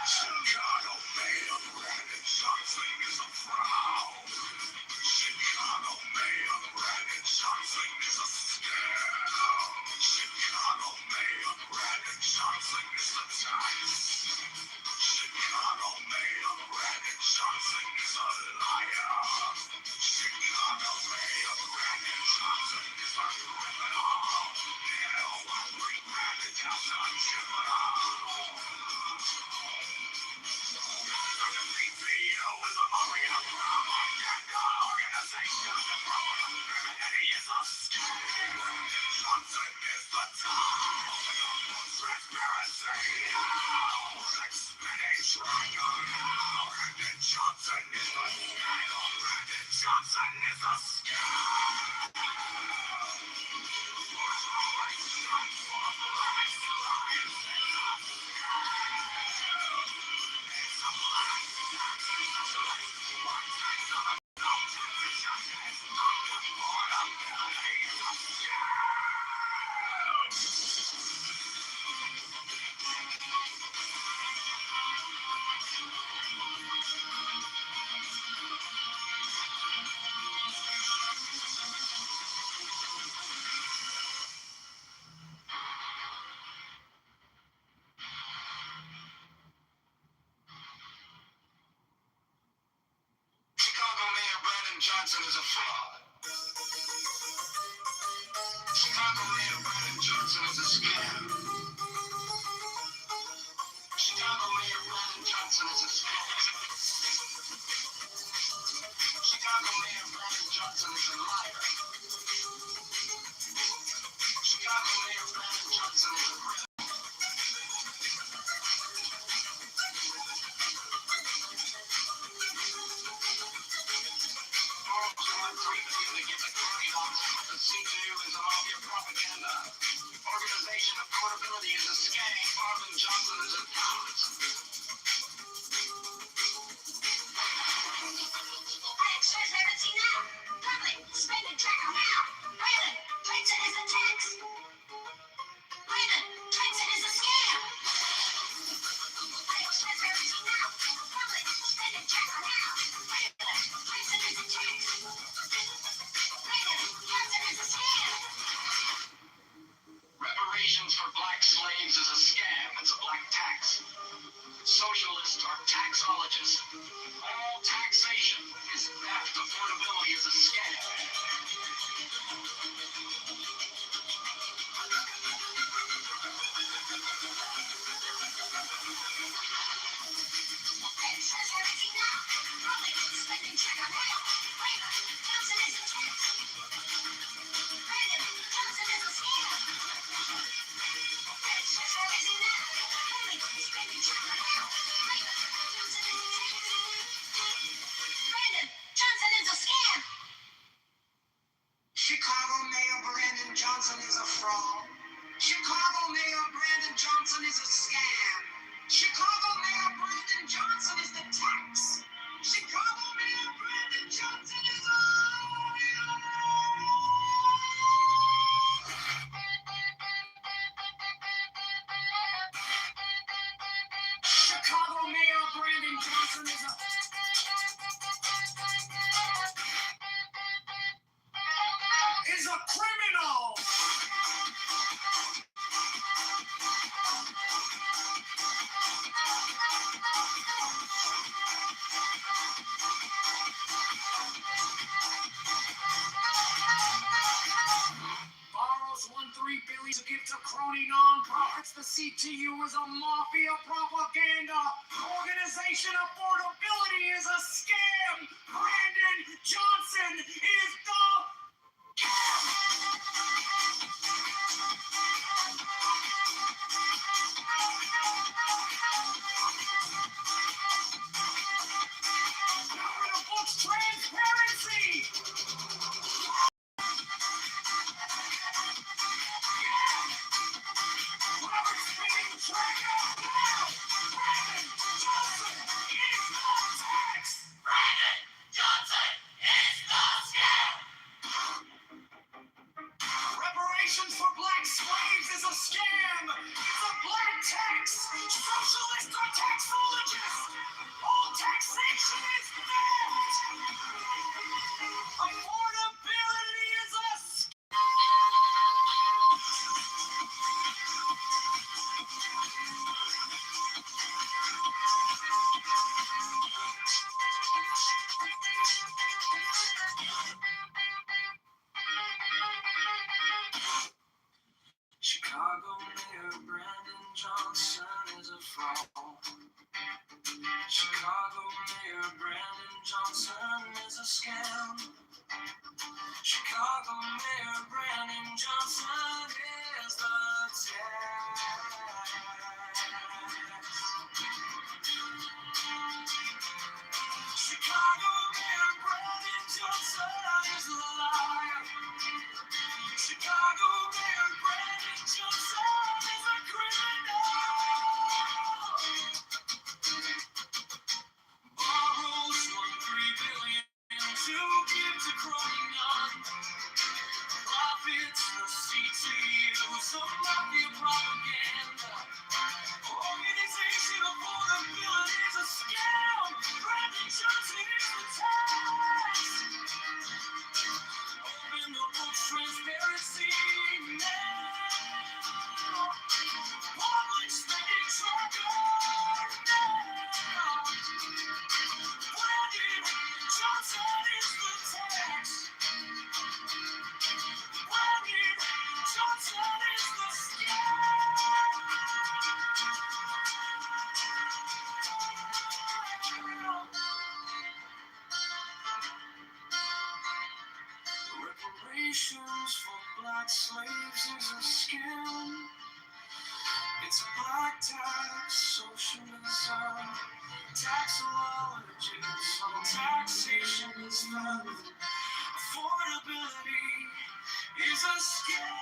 Chicago Mayor Brandon Johnson is a fraud. Chicago Mayor Brandon Johnson is a scam. Chicago Mayor Brandon Johnson is a tax. Chicago Mayor Brandon Johnson is a liar. Chicago Mayor Brandon Johnson is a criminal. Hell, I'll bring Brandon Johnson a criminal. The BPO is a Maria propaganda organization. And he is a scam. Johnson is the top. Transparency. Spinning triangle. Brandon Johnson is the scam. Brandon Johnson is a scam. Chicago Mayor Brandon Johnson is a fraud. Chicago Mayor Brandon Johnson is a scam. Chicago Mayor Brandon Johnson is a scam. Chicago Mayor Brandon Johnson is a liar. Chicago Mayor Brandon Johnson is a criminal. CTU is a mafia propaganda. Organization affordability is a scam. Marvin Johnson is a coward. I express everything now. Public, spending track now. Brandon, Clinton is a tax. Brandon, Clinton is a scam. I express everything now. Public, spending track now. Brandon, Clinton is a tax. Brandon, Johnson is a scam. Reparations for black slaves is a scam. It's a black tax. Socialists are taxologists. All taxation is theft. Affordability is a scam. I express everything now. Public, spending track now. Brandon, Johnson is a tax. Brandon, Johnson is a scam. I express everything now. Public, spending track now. Brandon, Johnson is a tax. Brandon, Johnson is a scam. Chicago Mayor Brandon Johnson is a fraud. Chicago Mayor Brandon Johnson is a scam. Chicago Mayor Brandon Johnson is the tax. Chicago Mayor Brandon Johnson is a Chicago Mayor Brandon Johnson is a criminal. Borrows $1.3 billion to give to crony nonprofits. The CTU is a mafia propaganda organization. Affordability is a scam. Brandon Johnson is the transparency. Robert spinning triangle now. Brandon Johnson is the tax. Brandon Johnson is the scam. Reparations for black slaves is a scam. It's a black tax. Socialists are taxologists. Mayor Brandon Johnson is a fraud. Chicago Mayor Brandon Johnson is a scam. Chicago Mayor Brandon Johnson is the tax. Chicago Mayor Brandon Johnson is a liar. Chicago Mayor Brandon Johnson is a criminal. Borrows $1.3 billion to give to Cronin. Profits the CTUs of mafia propaganda. Organization affordability is a scam. Brandon Johnson is the tax. Open the books, transparency now. Public spending tracker now. Brandon Johnson is the tax. Brandon Johnson is the scam. Reparations for black slaves is a scam. It's a black tax, socialism, taxologies, all taxation is theft. Affordability is a scam.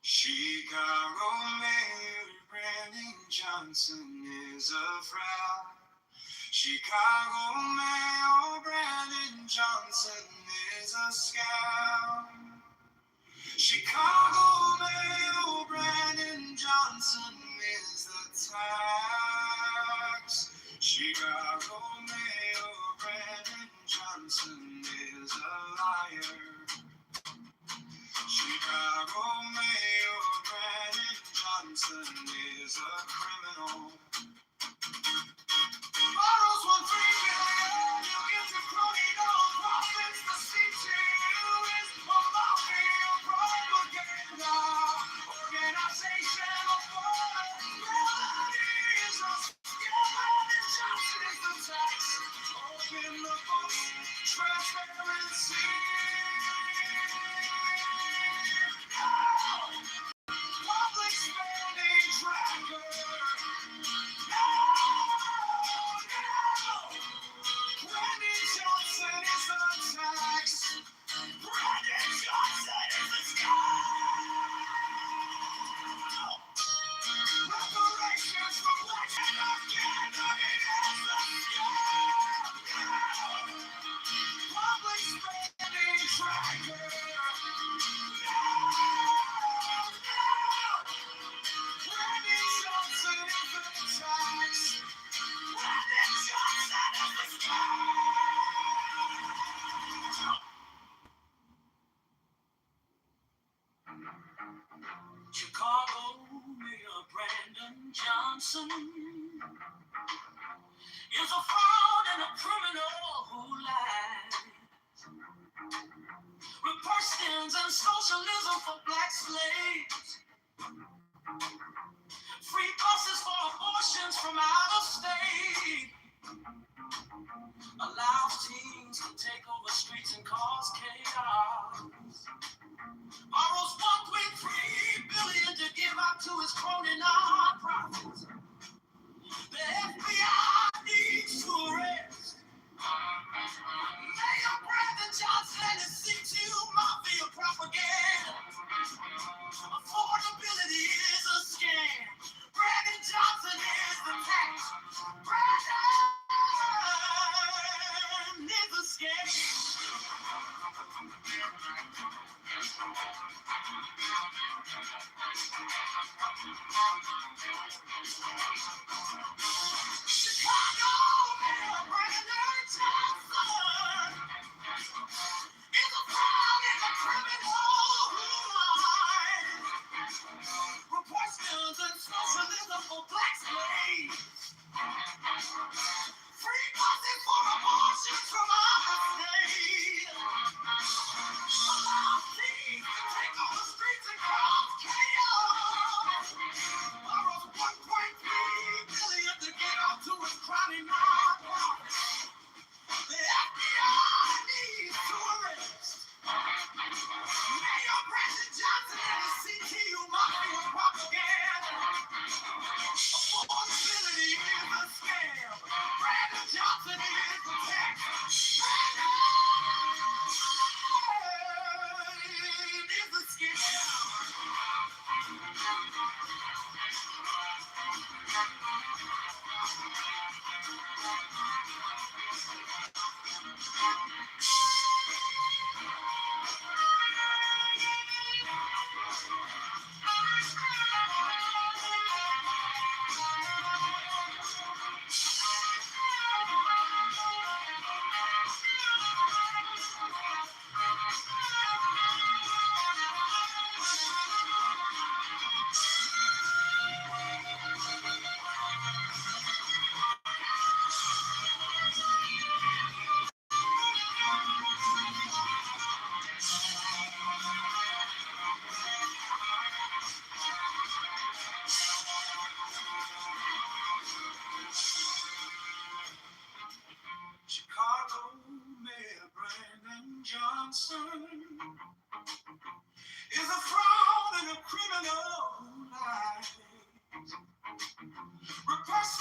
Chicago Mayor Brandon Johnson is a fraud. Chicago Mayor Brandon Johnson is a scam. Chicago Mayor Brandon Johnson is the tax. Chicago Mayor Brandon Johnson is a liar. Chicago Mayor Brandon Johnson is a criminal. Borrows $1.3 billion, you give to Crony, no profits. The CTU is a mafia propaganda. Organization affordability is a scam. Brandon Johnson is the tax. Open the books, transparency. Public spending tracker. No! Brandon Johnson is the tax. Brandon Johnson is the scam. Reparations for black and Afghan is the scam. Public spending tracker. Brandon Johnson is the tax. Brandon Johnson is the scam. Chicago Mayor Brandon Johnson is a fraud and a criminal who lied. Republicans and socialism for black slaves. Free buses for abortions from out of state. Allows teens to take over streets and cause chaos. Borrows $1.3 billion to give out to his crony nonprofits. The FBI needs to arrest Mayor Brandon Johnson and CTU mafia propaganda. Affordability is a scam. Brandon Johnson is the tax. Brandon is a scam. Chicago Mayor Brandon Johnson is a fraud and a criminal who lied. Republicans and socialism for black slaves.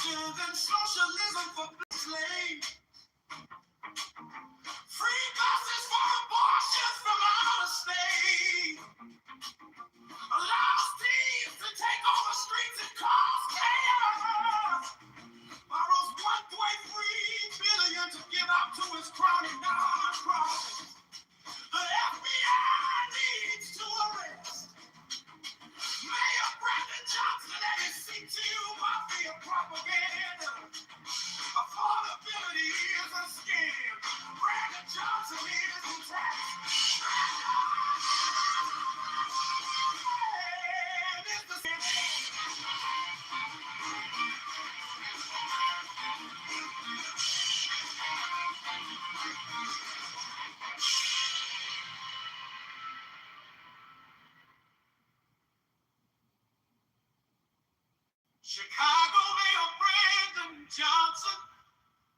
abortions and socialism for slaves. Free buses for abortions from out of state. Allows thieves to take over streets and cause chaos. Borrows $1.3 billion to give out to his crony non-profits. The FBI needs to arrest Mayor Brandon Johnson and his CTU mafia propaganda. Affordability is a scam. Brandon Johnson is in tax. Chicago Mayor Brandon Johnson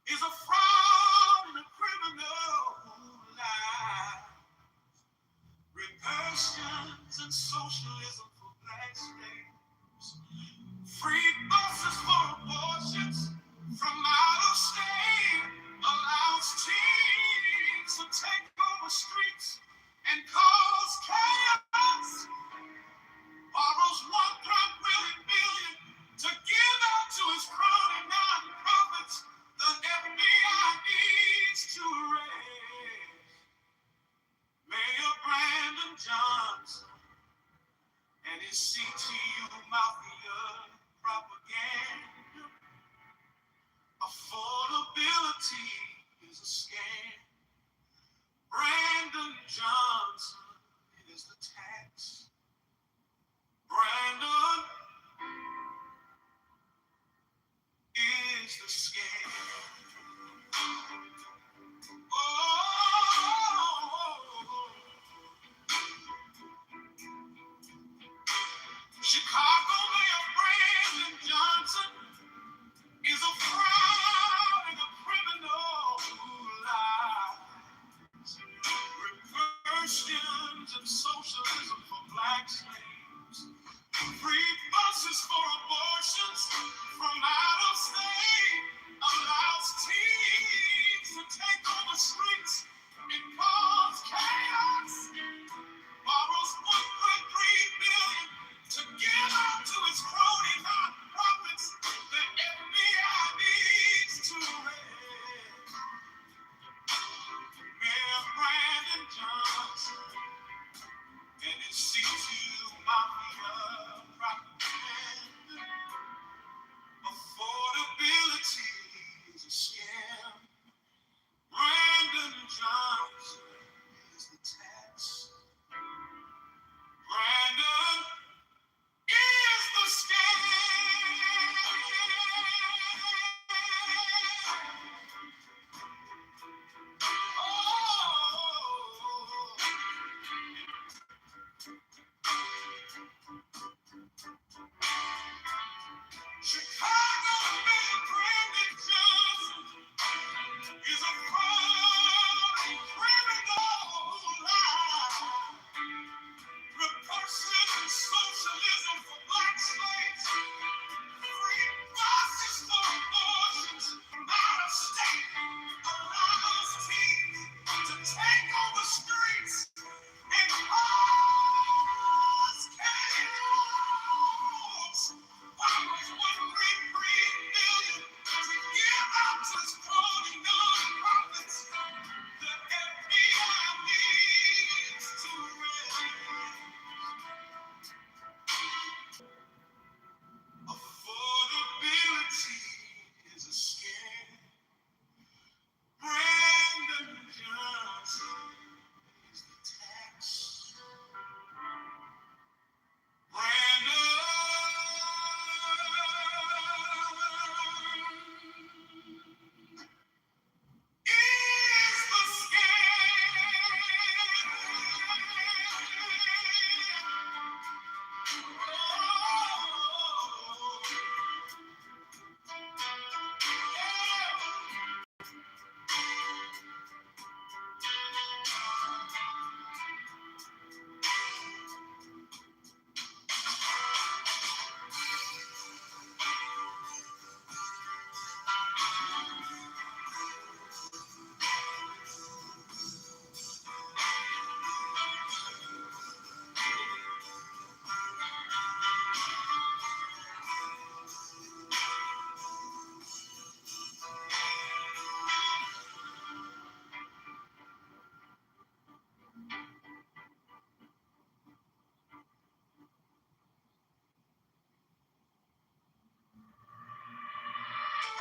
is a fraud and a criminal who lies. Reversions and socialism for black slaves. Free buses for abortions from out of state. Allows teens to take over streets and cause chaos. Borrows $1.3 billion to give out to his crony non-profits. The FBI needs to arrest Mayor Brandon Johnson and his CTU mafia propaganda.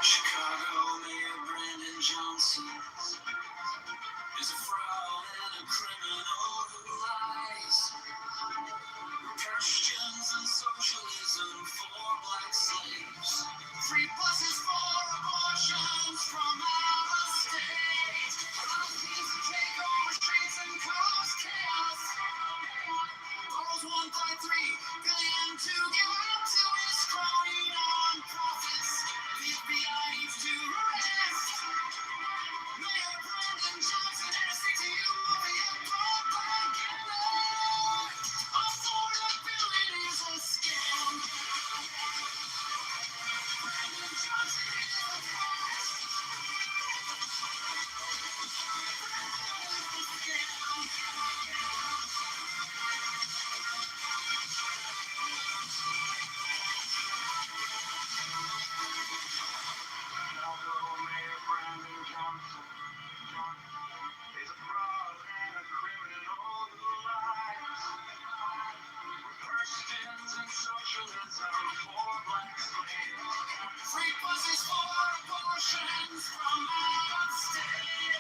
Chicago Mayor Brandon Johnson is a fraud and a criminal who lies. Christians and socialism for black slaves. Free buses for abortions from out of state. Policies to take over streets and cause chaos. Borrows 1.3 billion to give out to his crony non-profits. The FBI needs to arrest Mayor Brandon Johnson and stick to you over your propaganda. Affordability is a scam. Brandon Johnson is a fraud. Brandon is a scam. Chicago Mayor Brandon Johnson is a fraud and a criminal who lies. Christians and socialism for black slaves. Free buses for abortions from out of state.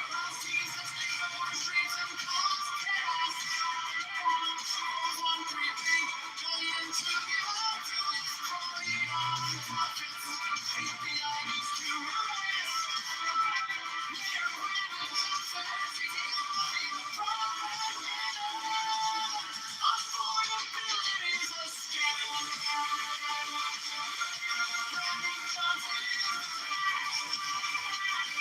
Allows Jesus to take over streets and cause chaos. Borrows 1.3 billion to give out to his crony non-profits. The FBI needs to arrest Mayor Brandon Johnson and stick to you over your propaganda. Affordability is a scam. Brandon Johnson is a fraud.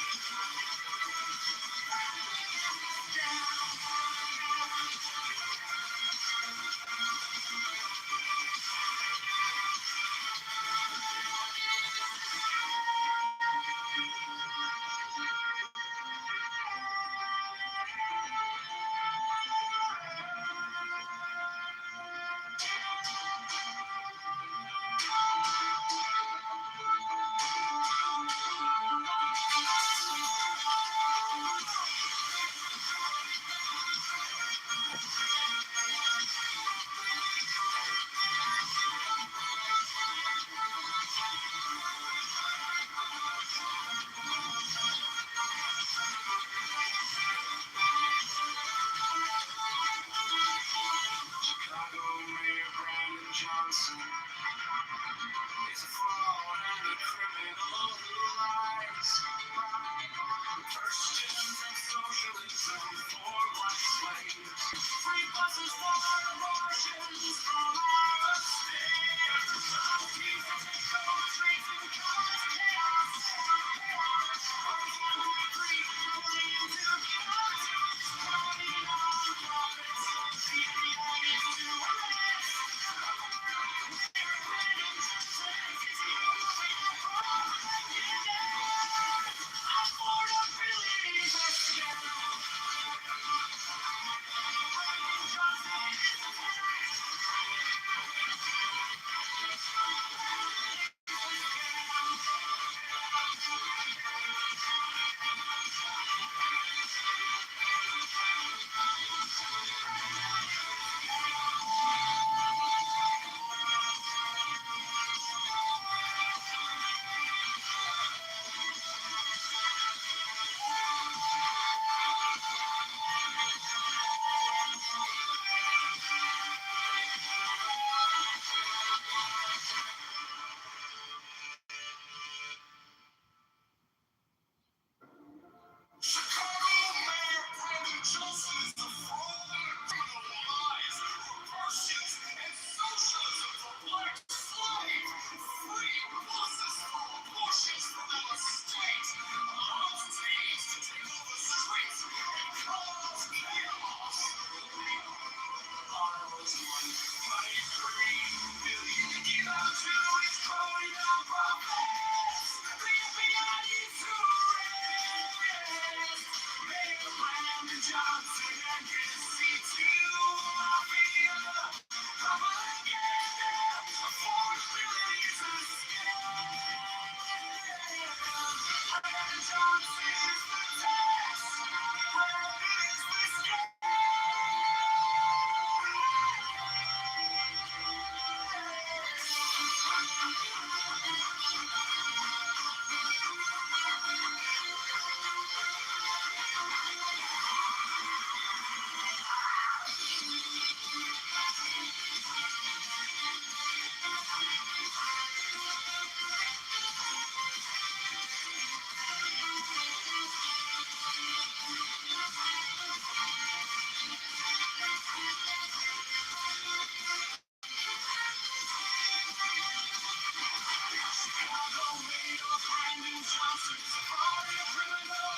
Johnson is a violent criminal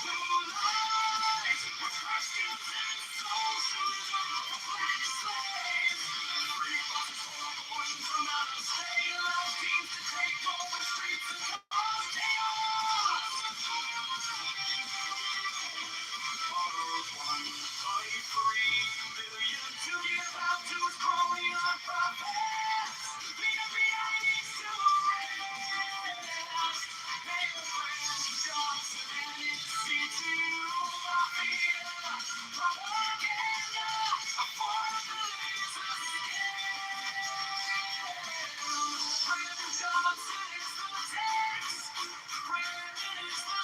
who lies with Christians and socialism for black slaves. Free buses for abortion from out of state. Allow teams to take over streets and cause chaos. Borrowed 1.3 billion to give out to his crony nonprofits. The FBI needs to arrest Mayor Brandon Johnson and his C2 mafia. Propaganda, affordability is a scam. Brandon Johnson is the tax. Brandon is the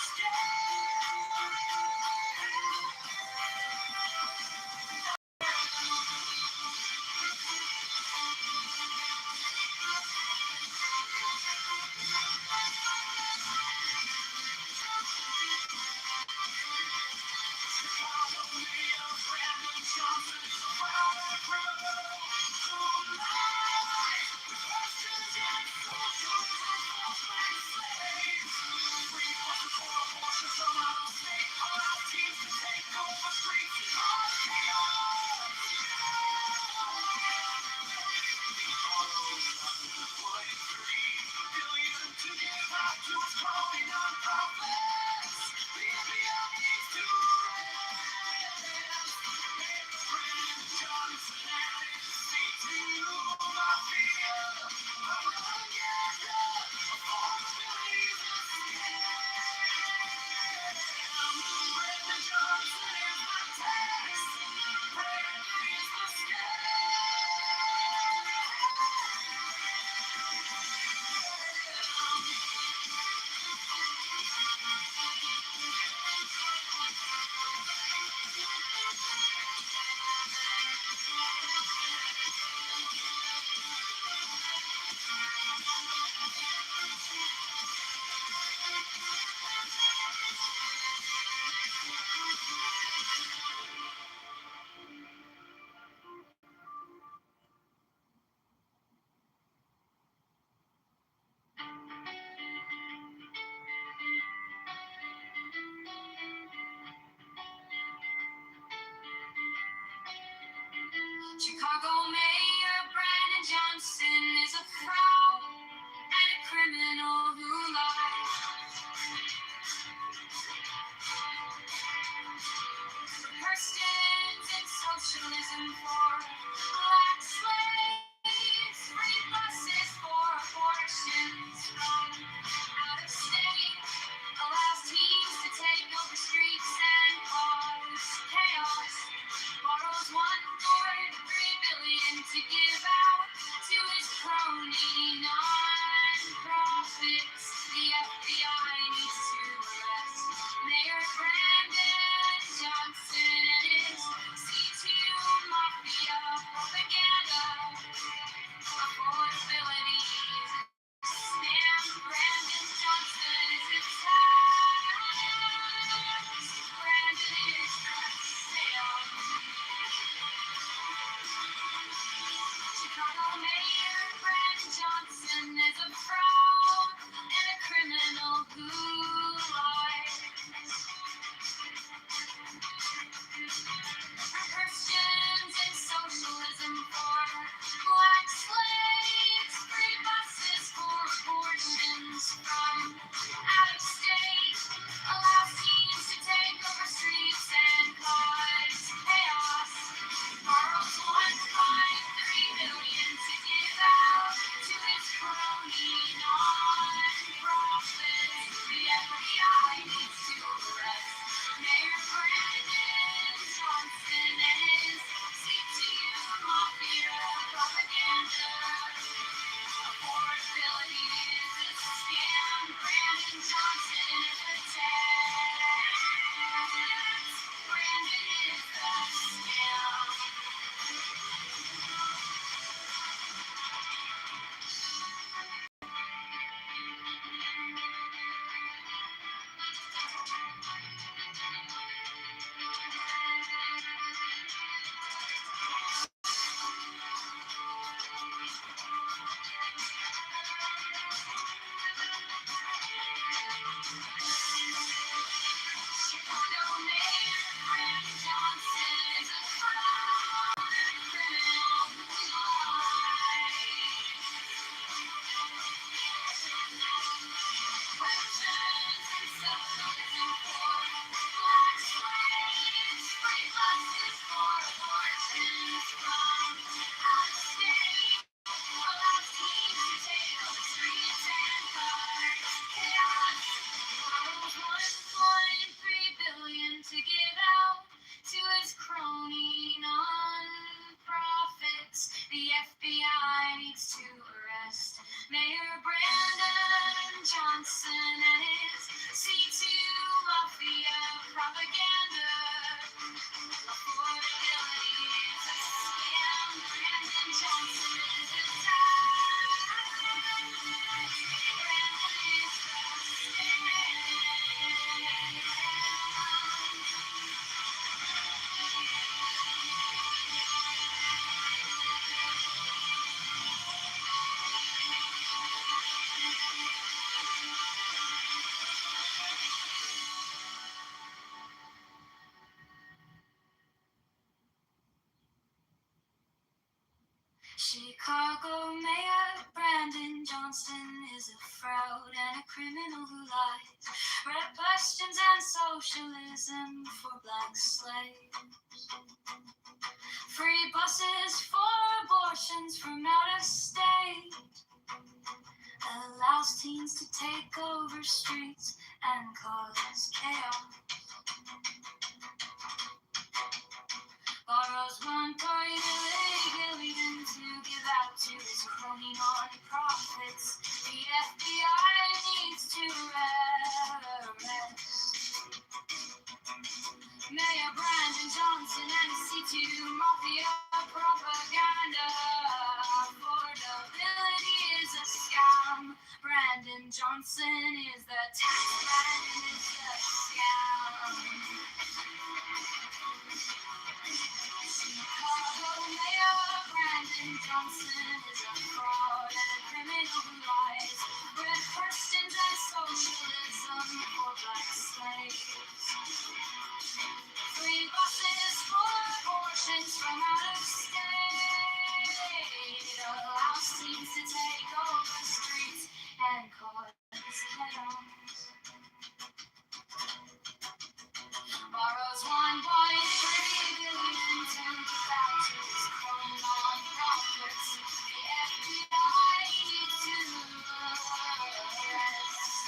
Chicago Mayor Brandon Johnson is a violent criminal who lies with questions and socialism for black slaves. Free buses for abortion from out of state. Allow teams to take over streets and cause chaos. Borrowed 1.3 billion to give out to his crony nonprofits. The FBI needs to arrest Mayor Brandon Johnson and his C2 mafia. Propaganda, affordability is a scam. Brandon Johnson is the tax. Brandon is the Chicago Mayor Brandon Johnson is a fraud and a criminal who lies. Kirsten's in socialism for black slaves. Free buses for abortions from out of state. Allows teens to take over streets and cause chaos. Borrows 1.3 billion to give out to his crony non-profits. The FBI needs to arrest Mayor Brandon Johnson and his C2 mafia. Propaganda, affordability is a scam. Brandon Johnson is a tax. Brandon is the scam. Chicago Mayor Brandon Johnson is a fraud and a criminal who lies. Christians in socialism for black slaves. Free buses for abortions from out of state. Allows teens to take over streets and cause chaos. Borrows 1.3 billion to give out to his crony non-profits. The FBI needs to arrest Mayor Brandon Johnson and his C2 mafia. Propaganda, affordability is a scam. Brandon Johnson is a tax. Brandon is the scam. Chicago Mayor Brandon Johnston is a fraud and a criminal who lies. Red questions and socialism for black slaves. Free buses for abortions from out of state. Allows teens to take over streets and cause chaos. Borrows $1.8 billion to give out to his crony non-profits. The FBI needs to arrest Mayor Brandon Johnson and his C2 Mafia propaganda. Affordability is a scam. Brandon Johnson is the tax. Brandon is the scam. Chicago Mayor Brandon Johnson is a fraud and a criminal who lies. Red questions and socialism for black slaves. Free buses for abortions from out of state. Allows teens to take over streets and cause chaos. Borrows $1.3 billion to give out to his crony non-profits. The FBI needs to arrest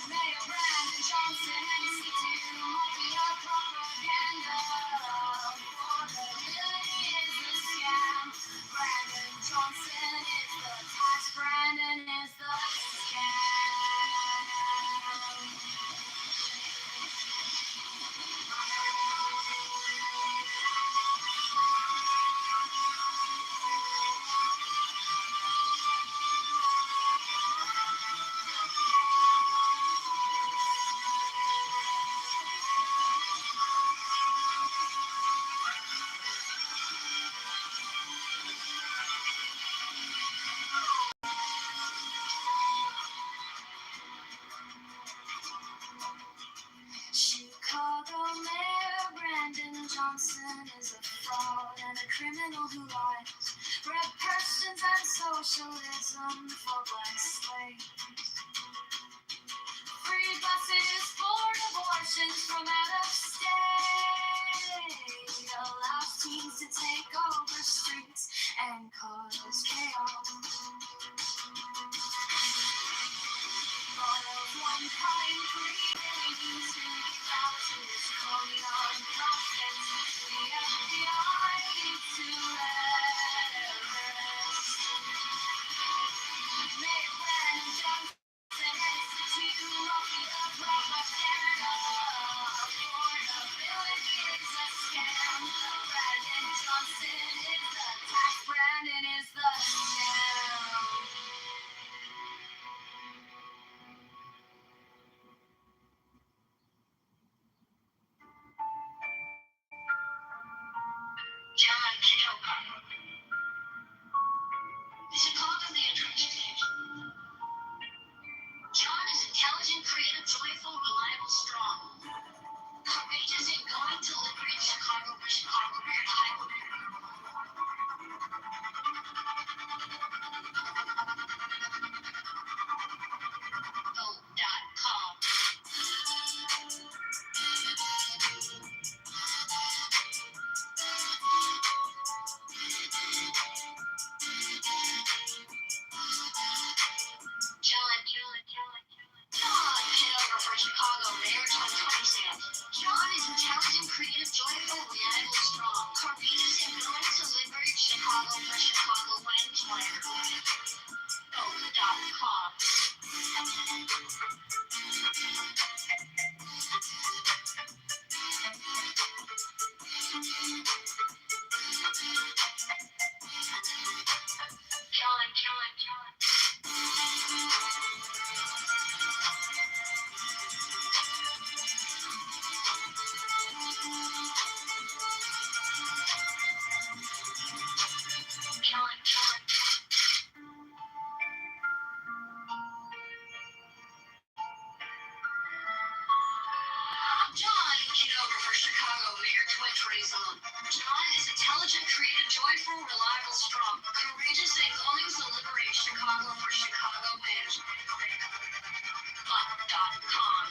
Mayor Brandon Johnson and his C2 Mafia propaganda. Affordability is a scam. Brandon Johnson is the tax. Brandon is the scam. Chicago Mayor Brandon Johnson is a fraud and a criminal who lies. Red persons and socialism for black slaves. Free buses for abortions from out of state. Allows teens to take over streets and cause chaos. Borrows $1.3 billion to give out to his crony non-profits. The FBI needs to arrest Mayor Brandon Joy Trays on. John is intelligent, creative, joyful, reliable, strong, courageous, and willing to liberate Chicago for Chicago wins. Buck.com.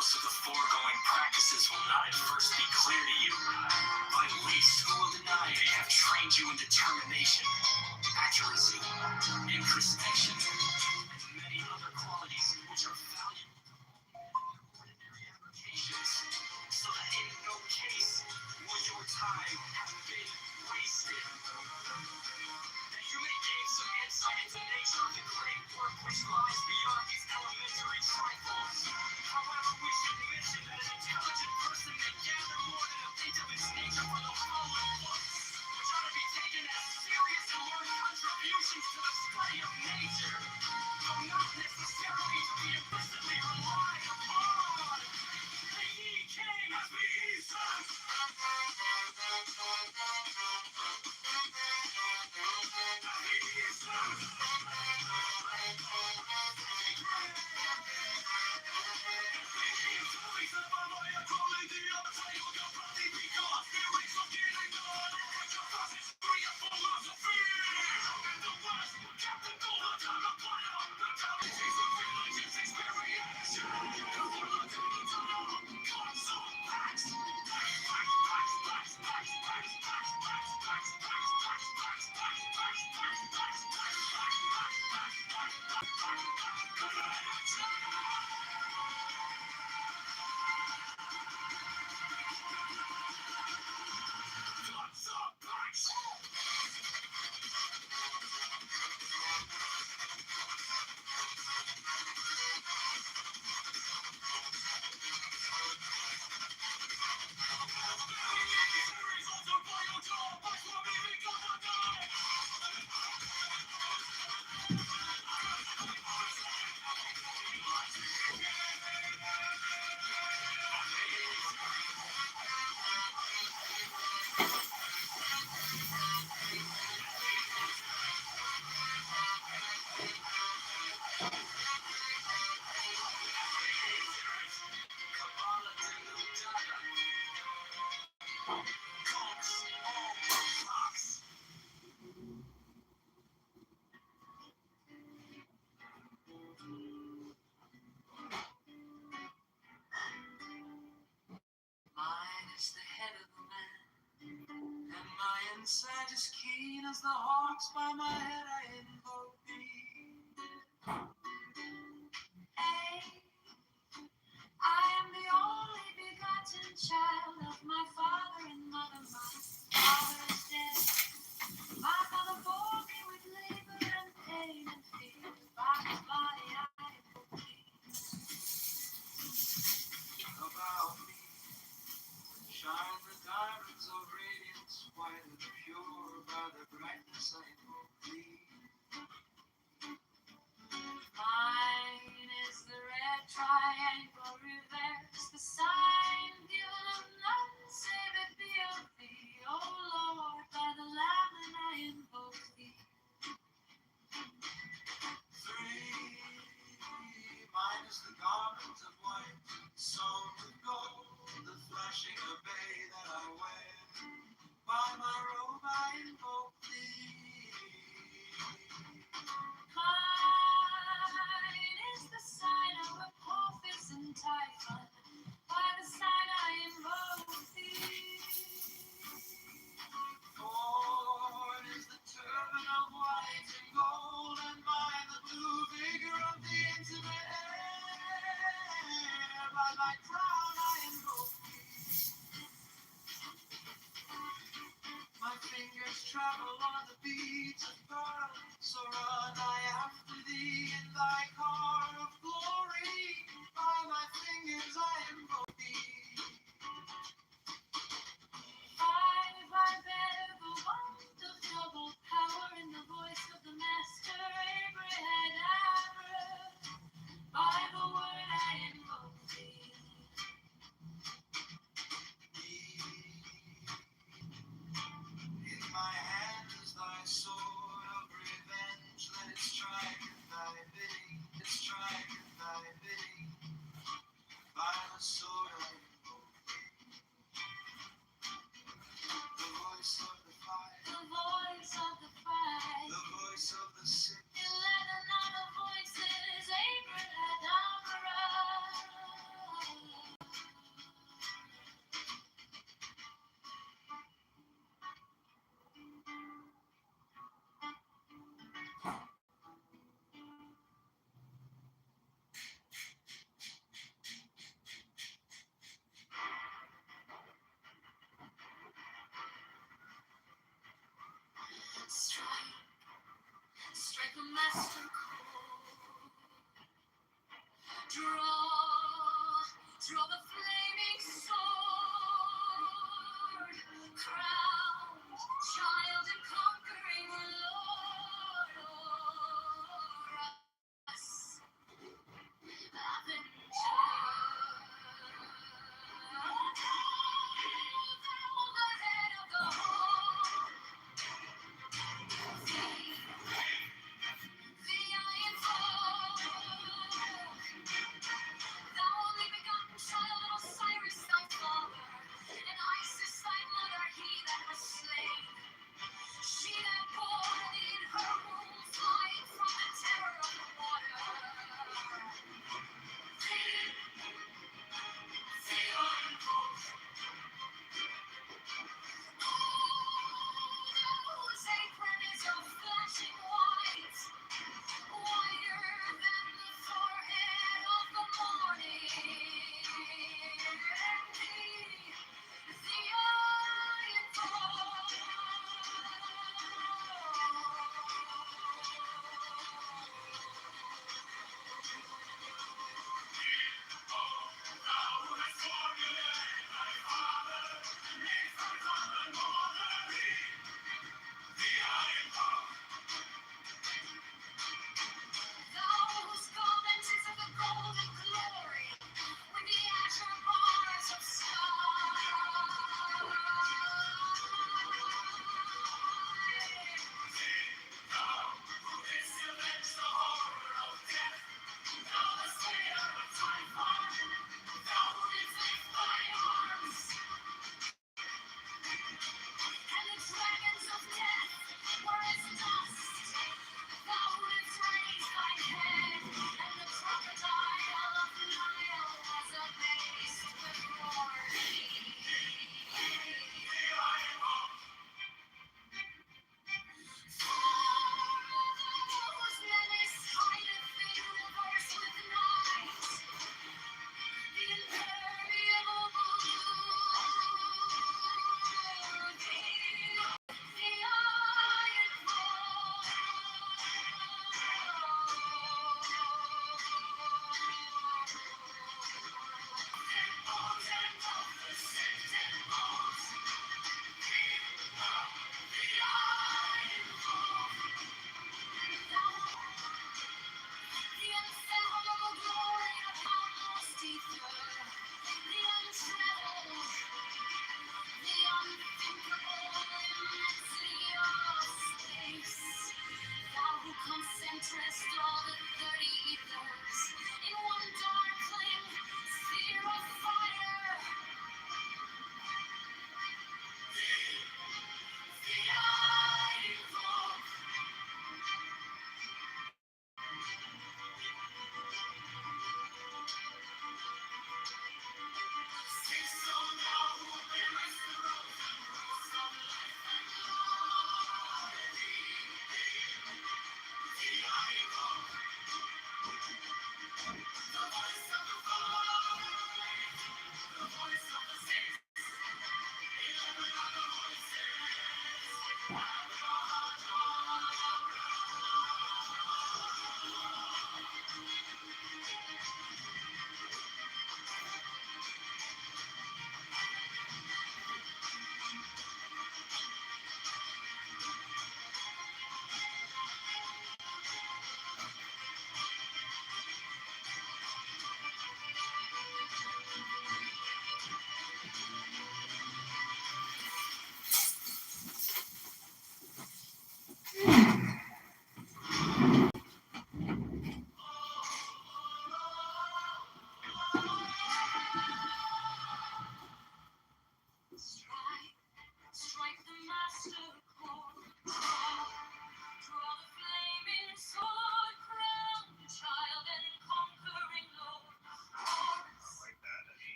Most of the foregoing practices will not at first be clear to you, but at least who will deny they have trained you in determination, accuracy, introspection, and many other qualities which are valuable in ordinary applications, so that in no case will your time have been wasted. That you may gain some insight into the nature of the great work which lies beyond these elementary trifles. However, we should mention that an intelligent person inside as keen as the hawks by my head I invoke thee. Hey, I am the only begotten child of my father and mother. My father is dead. My father bore me with labor and pain and fear. By his body I invoke thee. About me shine the diamonds of radiance, white and pure. By the brightness I invoke thee.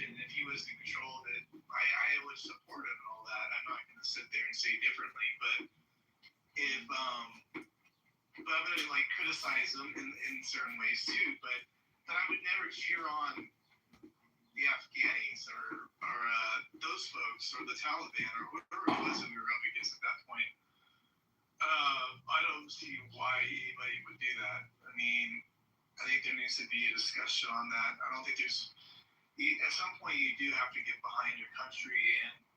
question if he was in control of it. I would support him and all that. I'm not going to sit there and say differently, but if but I'm going to like criticize him in certain ways too. But I would never cheer on the Afghanis or those folks or the Taliban or whoever it was that we were up against at that point. I don't see why anybody would do that. I mean, I think there needs to be a discussion on that. I don't think there's. At some point, you do have to get behind your country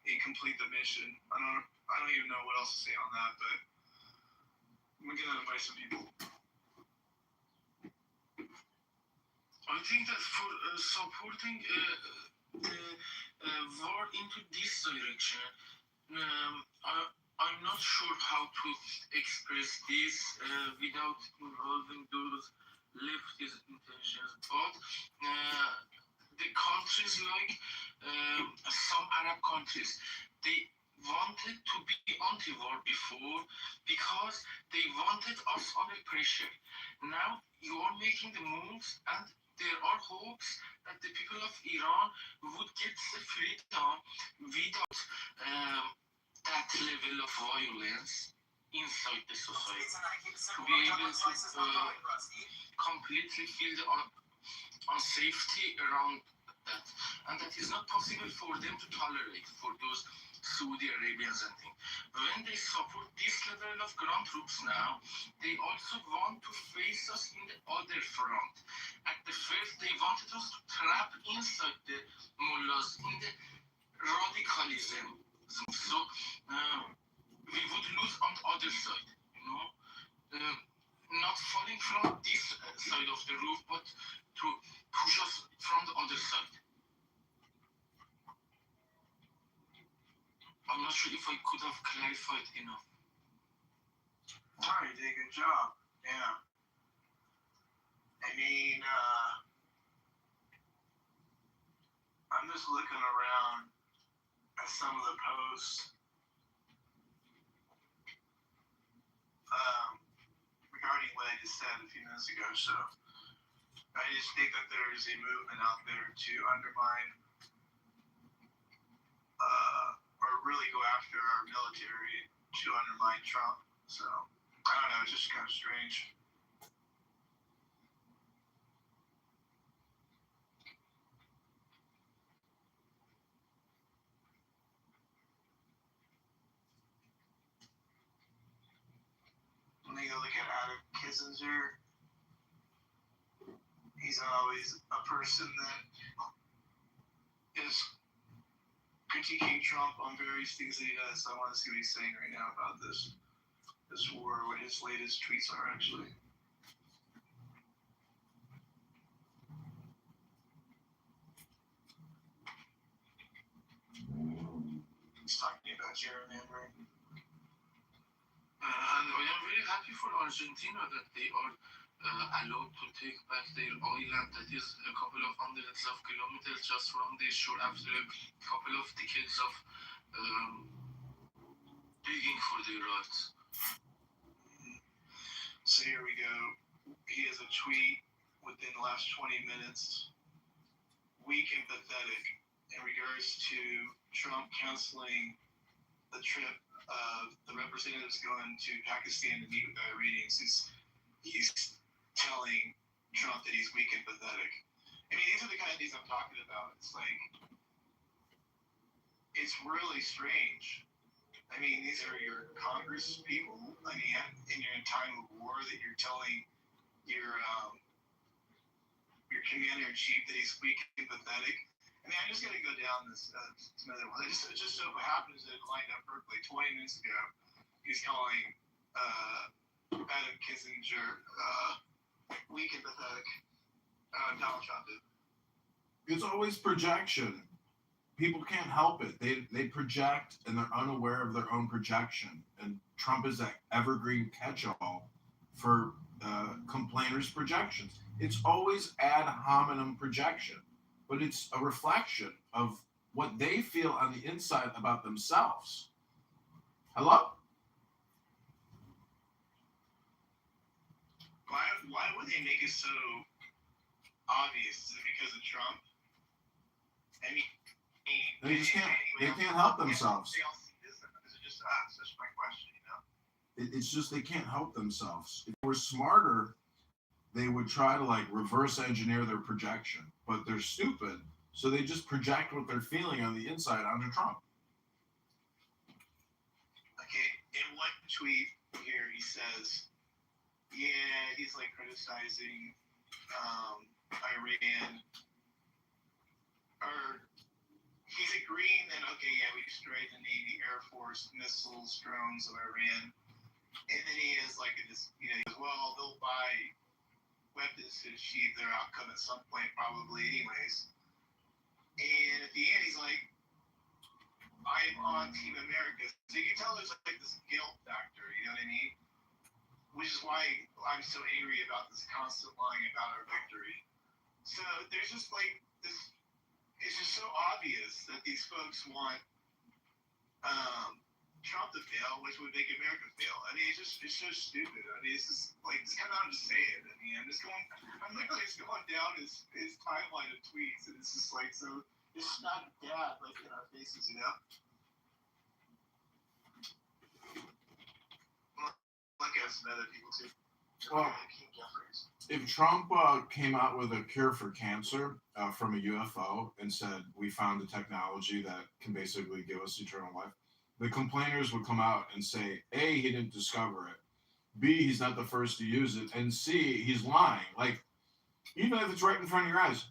and complete the mission. I don't even know what else to say on that, but we're gonna invite some people. I think that for supporting the war into this direction, I'm not sure how to express this without involving those leftist intentions, but the countries like some Arab countries, they wanted to be anti-war before because they wanted us under pressure. Now you are making the moves, and there are hopes that the people of Iran would get the freedom without that level of violence inside the society. To be able to completely feel the unsafety around that. And that is not possible for them to tolerate, for those Saudi Arabians and things. When they support this level of ground troops now, they also want to face us in the other front. At the first, they wanted us to trap inside the mullahs in the radicalism. So we would lose on the other side, not falling from this side of the roof, but to push us from the other side. I'm not sure if I could have clarified enough. Alright, you did a good job. Yeah. I mean, I'm just looking around at some of the posts regarding what I just said a few minutes ago. So I just think that there's a movement out there to undermine or really go after our military to undermine Trump. So I don't know, it's just kind of strange. When you look at Adam Kissinger, he's always a person that is critiquing Trump on various things that he does. So I want to see what he's saying right now about this war, what his latest tweets are actually. He's talking about gerrymandering. And I am very happy for Argentina that they are allowed to take back their island that is a couple of hundreds of kilometers just from the shore after a couple of decades of digging for their rights. So here we go. He has a tweet within the last 20 minutes. Weak and pathetic in regards to Trump canceling the trip of the representatives going to Pakistan to meet with the Iranians. He's telling Trump that he's weak and pathetic. I mean, these are the kind of things I'm talking about. It's like, it's really strange. I mean, these are your Congress people. I mean, in your time of war, that you're telling your commander-in-chief that he's weak and pathetic. I mean, I'm just going to go down this another one. It just so happens that it lined up perfectly. 20 minutes ago, he's calling Adam Kissinger weak and pathetic. Donald Trump did. It's always projection. People can't help it. They project, and they're unaware of their own projection. And Trump is that evergreen catch-all for complainers' projections. It's always ad hominem projection. But it's a reflection of what they feel on the inside about themselves. Hello? Why would they make it so obvious? Is it because of Trump? I mean, They just can't. They can't help themselves. They all see this, is it just us? That's my question. It's just they can't help themselves. If they were smarter, they would try to like reverse engineer their projection, but they're stupid, so they just project what they're feeling on the inside onto Trump. Okay, in one tweet here, he says, yeah, he's like criticizing Iran, or he's agreeing that, okay, yeah, we destroyed the Navy, Air Force, missiles, drones of Iran. And then he has like he goes, well, they'll buy weapons to achieve their outcome at some point, probably anyways. And at the end, he's like, I'm on Team America. So you can tell there's like this guilt factor, you know what I mean? Which is why I'm so angry about this constant lying about our victory. So there's just like this, it's just so obvious that these folks want Trump to fail, which would make America fail. I mean, it's so stupid. I mean, it's just like, just come out and just say it. I mean, I'm literally just going down his timeline of tweets, and it's just like, so it's just not bad, like in our faces, you know? Look at some other people too. Well, if Trump came out with a cure for cancer from a UFO and said, we found a technology that can basically give us eternal life, the complainers would come out and say, A, he didn't discover it. B, he's not the first to use it. And C, he's lying. Like, even if it's right in front of your eyes.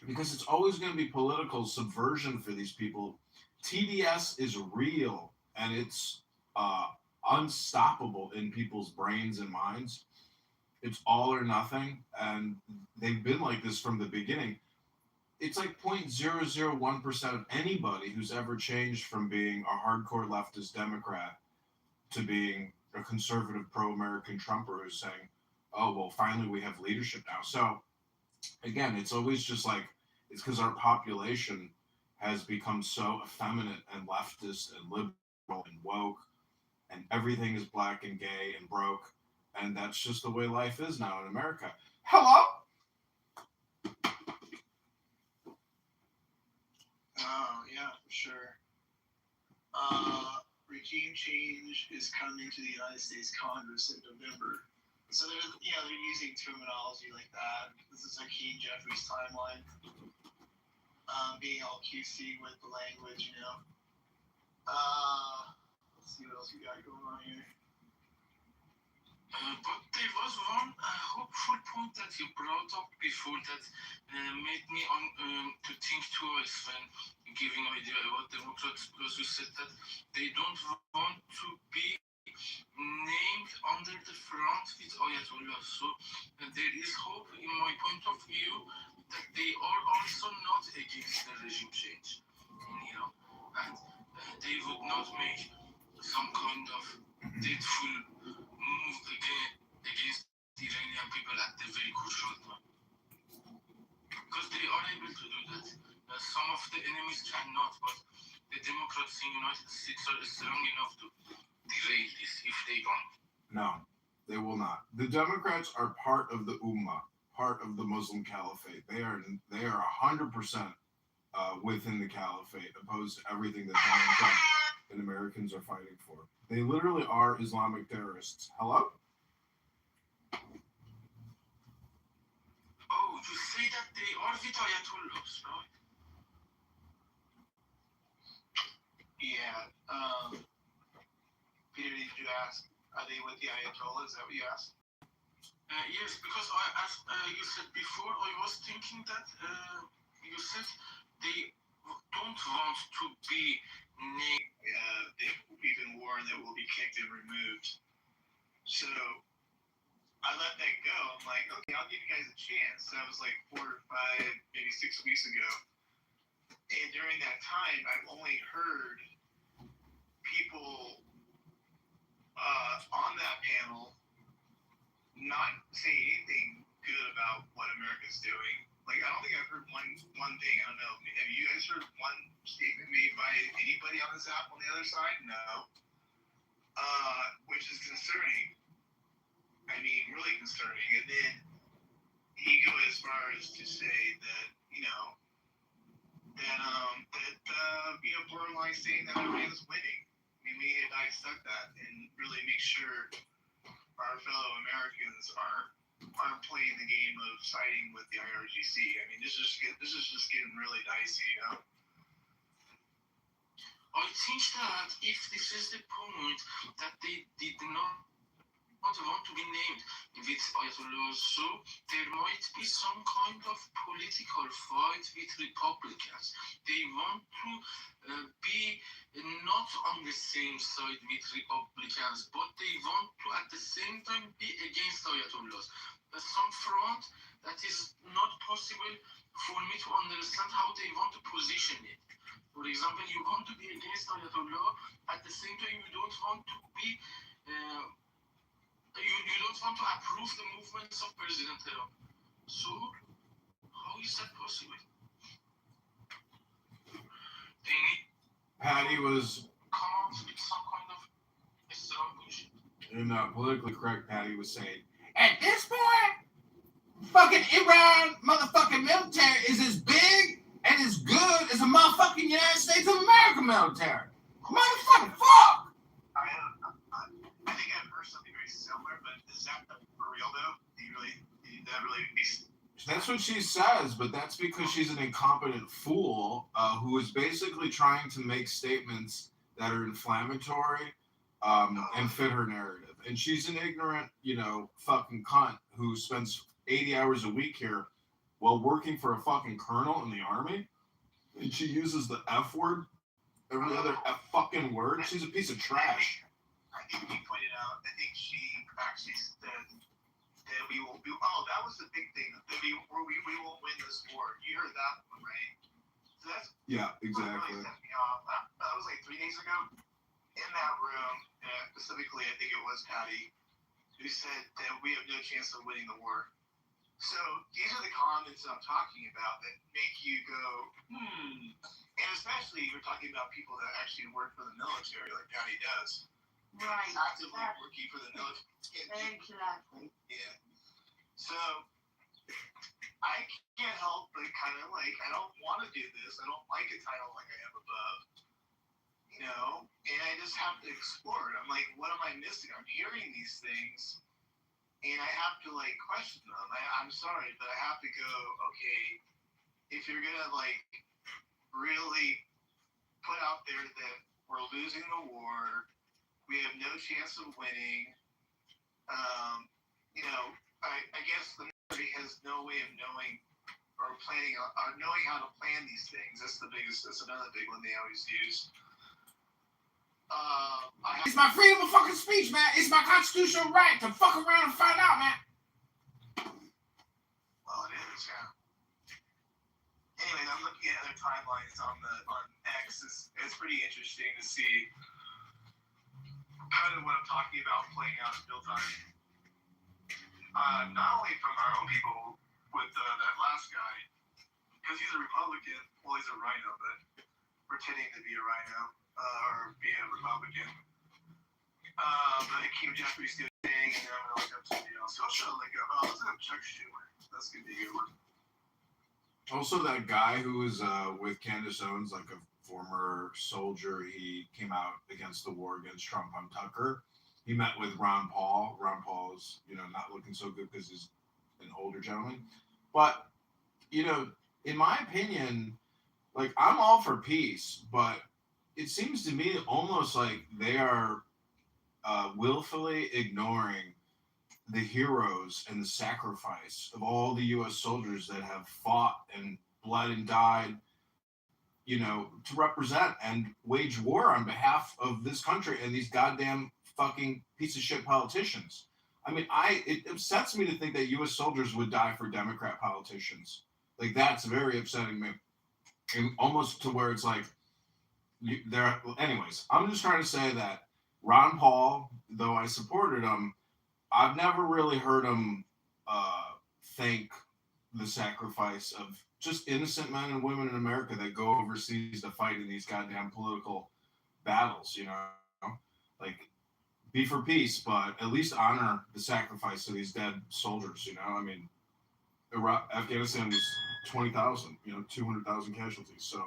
Because it's always going to be political subversion for these people. TDS is real, and it's unstoppable in people's brains and minds. It's all or nothing, and they've been like this from the beginning. It's like 0.001% of anybody who's ever changed from being a hardcore leftist Democrat to being a conservative pro-American Trumper who's saying, oh, well, finally we have leadership now. So, again, it's always just like, it's because our population has become so effeminate and leftist and liberal and woke, and everything is black and gay and broke, and that's just the way life is now in America. Hello? Oh, yeah, for sure. Regime change is coming to the United States Congress in November. So they're using terminology like that. This is Hakeem Jeffries' timeline. Being all QC with the language, you know. Let's see what else we got going on here. But there was one hopeful point that you brought up before that made me to think twice when giving idea about Democrats, because you said that they don't want to be named under the front with Ayatollah. So there is hope, in my point of view, that they are also not against the regime change in Iran, and they would not make some kind of deadful move against the Iranian people at the very crucial time, because they are able to do that. Some of the enemies cannot, but the Democrats in United States are strong enough to derail this if they want. No, they will not. The Democrats are part of the Ummah, part of the Muslim Caliphate. They are 100% within the Caliphate, opposed to everything that Donald Trump and Americans are fighting for. They literally are Islamic terrorists. Hello? Oh, you say that they are with Ayatollahs, right? Yeah. Peter, did you ask, are they with the Ayatollah? Is that what you asked? Yes, because as you said before, I was thinking that you said they don't want to be named. They will be in war and they will be kicked and removed. So I let that go. I'm like, okay, I'll give you guys a chance. That was like 4 or 5, maybe 6 weeks ago. And during that time, I've only heard people on that panel not say anything good about what America's doing. Like, I don't think I've heard one thing. I don't know. Have you guys heard one statement made by anybody on this app on the other side? No. Which is concerning. I mean, really concerning. And then he go as far as to say that, you know, that borderline saying that Iran is winning. I mean, we need to dissect that and really make sure our fellow Americans aren't playing the game of siding with the IRGC. I mean, this is just getting really dicey, you know. I think that if this is the point that they did not want to be named with Ayatollahs, so there might be some kind of political fight with Republicans. They want to be not on the same side with Republicans, but they want to at the same time be against Ayatollahs. Some front that is not possible for me to understand how they want to position it. For example, you want to be against Ayatollah, at the same time you don't want to be you don't want to approve the movements of President Trump. So, how is that possible? They need Patty was come out with some kind of strong push. in politically correct. Patty was saying, at this point, fucking Iran motherfucking military is as big and as good as a motherfucking United States of America military. Motherfucking fuck! I think I've heard something very similar, but is that for real though? Did that really be? That's what she says, but that's because she's an incompetent fool who is basically trying to make statements that are inflammatory and fit her narrative. And she's an ignorant, fucking cunt who spends 80 hours a week here while working for a fucking colonel in the army. And she uses the F word, every other F fucking word. She's a piece of trash. I think you pointed out, I think she actually said that we will do, oh, that was the big thing, that we won't win this war. You heard that one, right? So that's Yeah, exactly. What really set me off. That was like 3 days ago. In that room, specifically, I think it was Patty, who said that we have no chance of winning the war. So these are the comments I'm talking about that make you go, And especially you're talking about people that actually work for the military, like Patty does. Right. Actively working for the military. Exactly. Yeah. So I can't help but kind of like, I don't want to do this. I don't like a title like I have above. And I just have to explore it. I'm like, what am I missing? I'm hearing these things and I have to like question them. I'm sorry, but I have to go, okay, if you're going to like really put out there that we're losing the war, we have no chance of winning. I guess the military has no way of knowing or planning or knowing how to plan these things. That's another big one they always use. It's my freedom of fucking speech, man. It's my constitutional right to fuck around and find out, man. Well, it is, yeah. Anyway, I'm looking at other timelines on X. It's pretty interesting to see how what I'm talking about playing out in real time. Not only from our own people with that last guy, because he's a Republican. Well, he's a rhino, but pretending to be a rhino or be a Republican. But Kim Jeffries did a thing, and then I'm gonna look up somebody else. So I'll show let's look up Chuck Schumer. That's gonna be a good one. Also, that guy who was with Candace Owens, like a former soldier, he came out against the war against Trump on Tucker. He met with Ron Paul. Ron Paul's, not looking so good because he's an older gentleman. But, in my opinion, like, I'm all for peace, but it seems to me almost like they are willfully ignoring the heroes and the sacrifice of all the U.S. soldiers that have fought and bled and died, to represent and wage war on behalf of this country and these goddamn fucking piece of shit politicians. I mean, it upsets me to think that U.S. soldiers would die for Democrat politicians. Like, that's very upsetting me. And almost to where it's like, anyways, I'm just trying to say that Ron Paul, though I supported him, I've never really heard him thank the sacrifice of just innocent men and women in America that go overseas to fight in these goddamn political battles, Like, be for peace, but at least honor the sacrifice of these dead soldiers, I mean, Afghanistan was 20,000, 200,000 casualties. So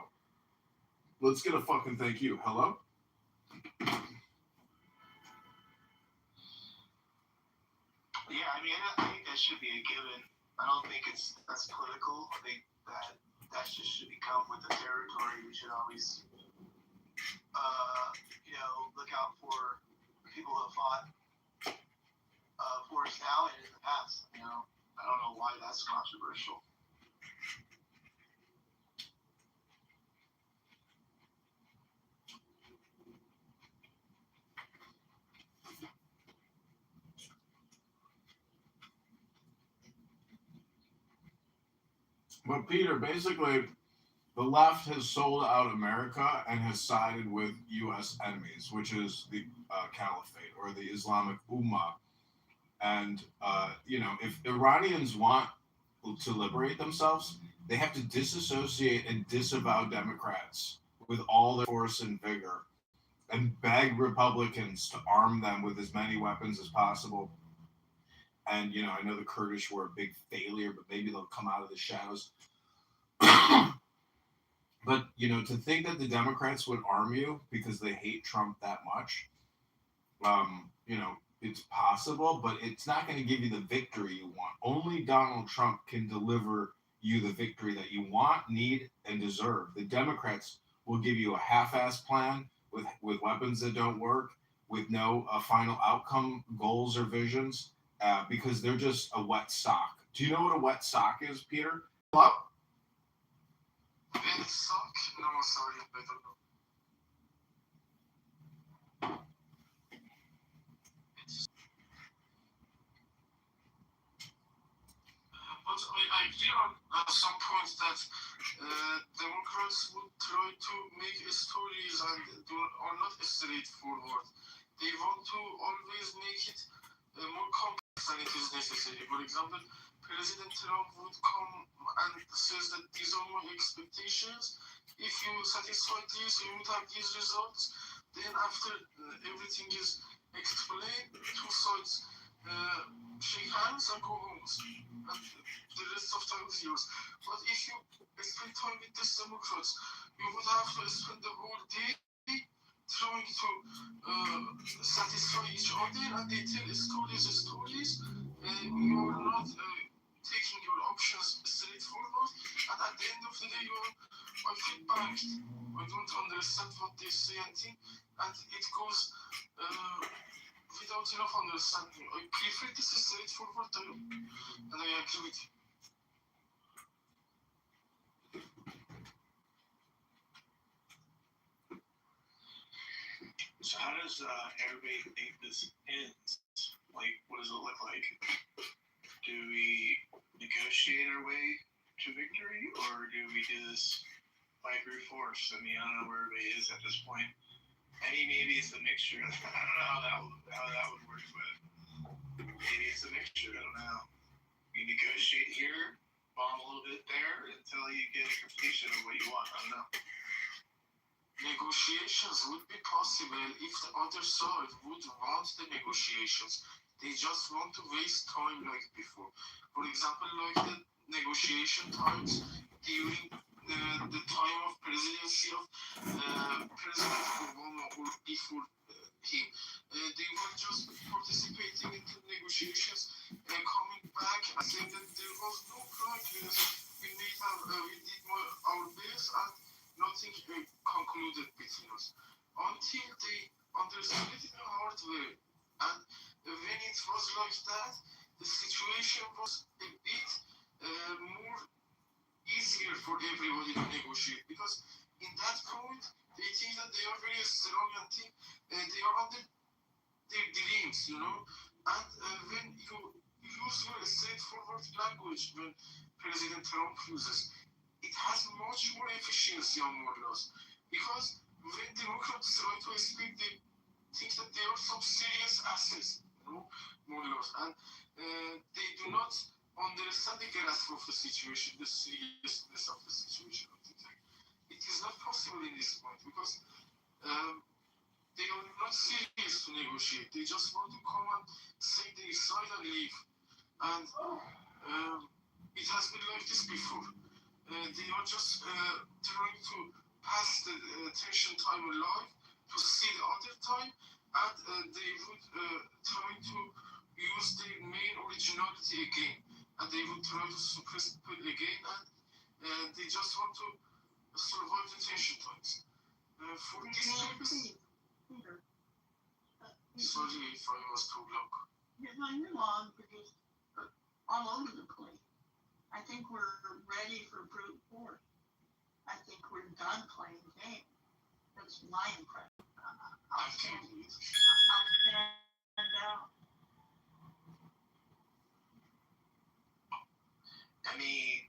let's get a fucking thank you. Hello? Yeah, I mean, I think that should be a given. I don't think that's political. I think that just should become with the territory. We should always, look out for people who have fought for us now and in the past. I don't know why that's controversial. But Peter, basically, the left has sold out America and has sided with U.S. enemies, which is the Caliphate or the Islamic Ummah. And, if Iranians want to liberate themselves, they have to disassociate and disavow Democrats with all their force and vigor and beg Republicans to arm them with as many weapons as possible. And, I know the Kurdish were a big failure, but maybe they'll come out of the shadows. But, to think that the Democrats would arm you because they hate Trump that much, it's possible, but it's not going to give you the victory you want. Only Donald Trump can deliver you the victory that you want, need, and deserve. The Democrats will give you a half-ass plan with weapons that don't work, with no final outcome goals or visions, because they're just a wet sock. Do you know what a wet sock is, Peter? Hello? Wet sock? No, sorry, I don't know. But I hear at some point that Democrats would try to make stories and are not straightforward. They want to always make it more complex than it is necessary. For example, President Trump would come and says that these are my expectations. If you satisfy these, you would have these results. Then after everything is explained, two sides shake hands and go home. And the rest of time is yours. But if you spend time with these Democrats, you would have to spend the whole day trying to satisfy each other, and they tell stories, and you are not taking your options straightforward, and at the end of the day, I feel panicked. I don't understand what they say and think, and it goes without enough understanding. I prefer this straightforward dialogue, and I agree with you. So how does everybody think this ends? Like, what does it look like? Do we negotiate our way to victory, or do we do this by brute force? I mean, I don't know where everybody is at this point. Maybe it's a mixture. I don't know how that would work, but maybe it's a mixture. I don't know. You negotiate here, bomb a little bit there until you get a completion of what you want. I don't know. Negotiations would be possible if the other side would want the negotiations. They just want to waste time like before. For example, like the negotiation times during the time of presidency of President Obama or before him. They were just participating in the negotiations and coming back and saying that there was no progress. We did our best and nothing concluded between us until they understood it in a hard way. And when it was like that, the situation was a bit more easier for everybody to negotiate, because in that point they think that they are very strong and think they are under their dreams, And when you use your straightforward language, when President Trump uses, it has much more efficiency on more laws. Because when Democrats try to speak, they think that they are some serious assets, more laws, and they do not understand the grasp of the situation, the seriousness of the situation. It is not possible in this point because they are not serious to negotiate. They just want to come and say their side and leave. And it has been like this before. They are just trying to pass the tension time alive to see the other time, and they would try to use the main originality again, and they would try to suppress people again, and they just want to survive the tension times. For this purpose, sorry if I was too long. No, you're long, because all over the place. I think we're ready for brute force. I think we're done playing games. That's my impression. I'll stand out. I mean,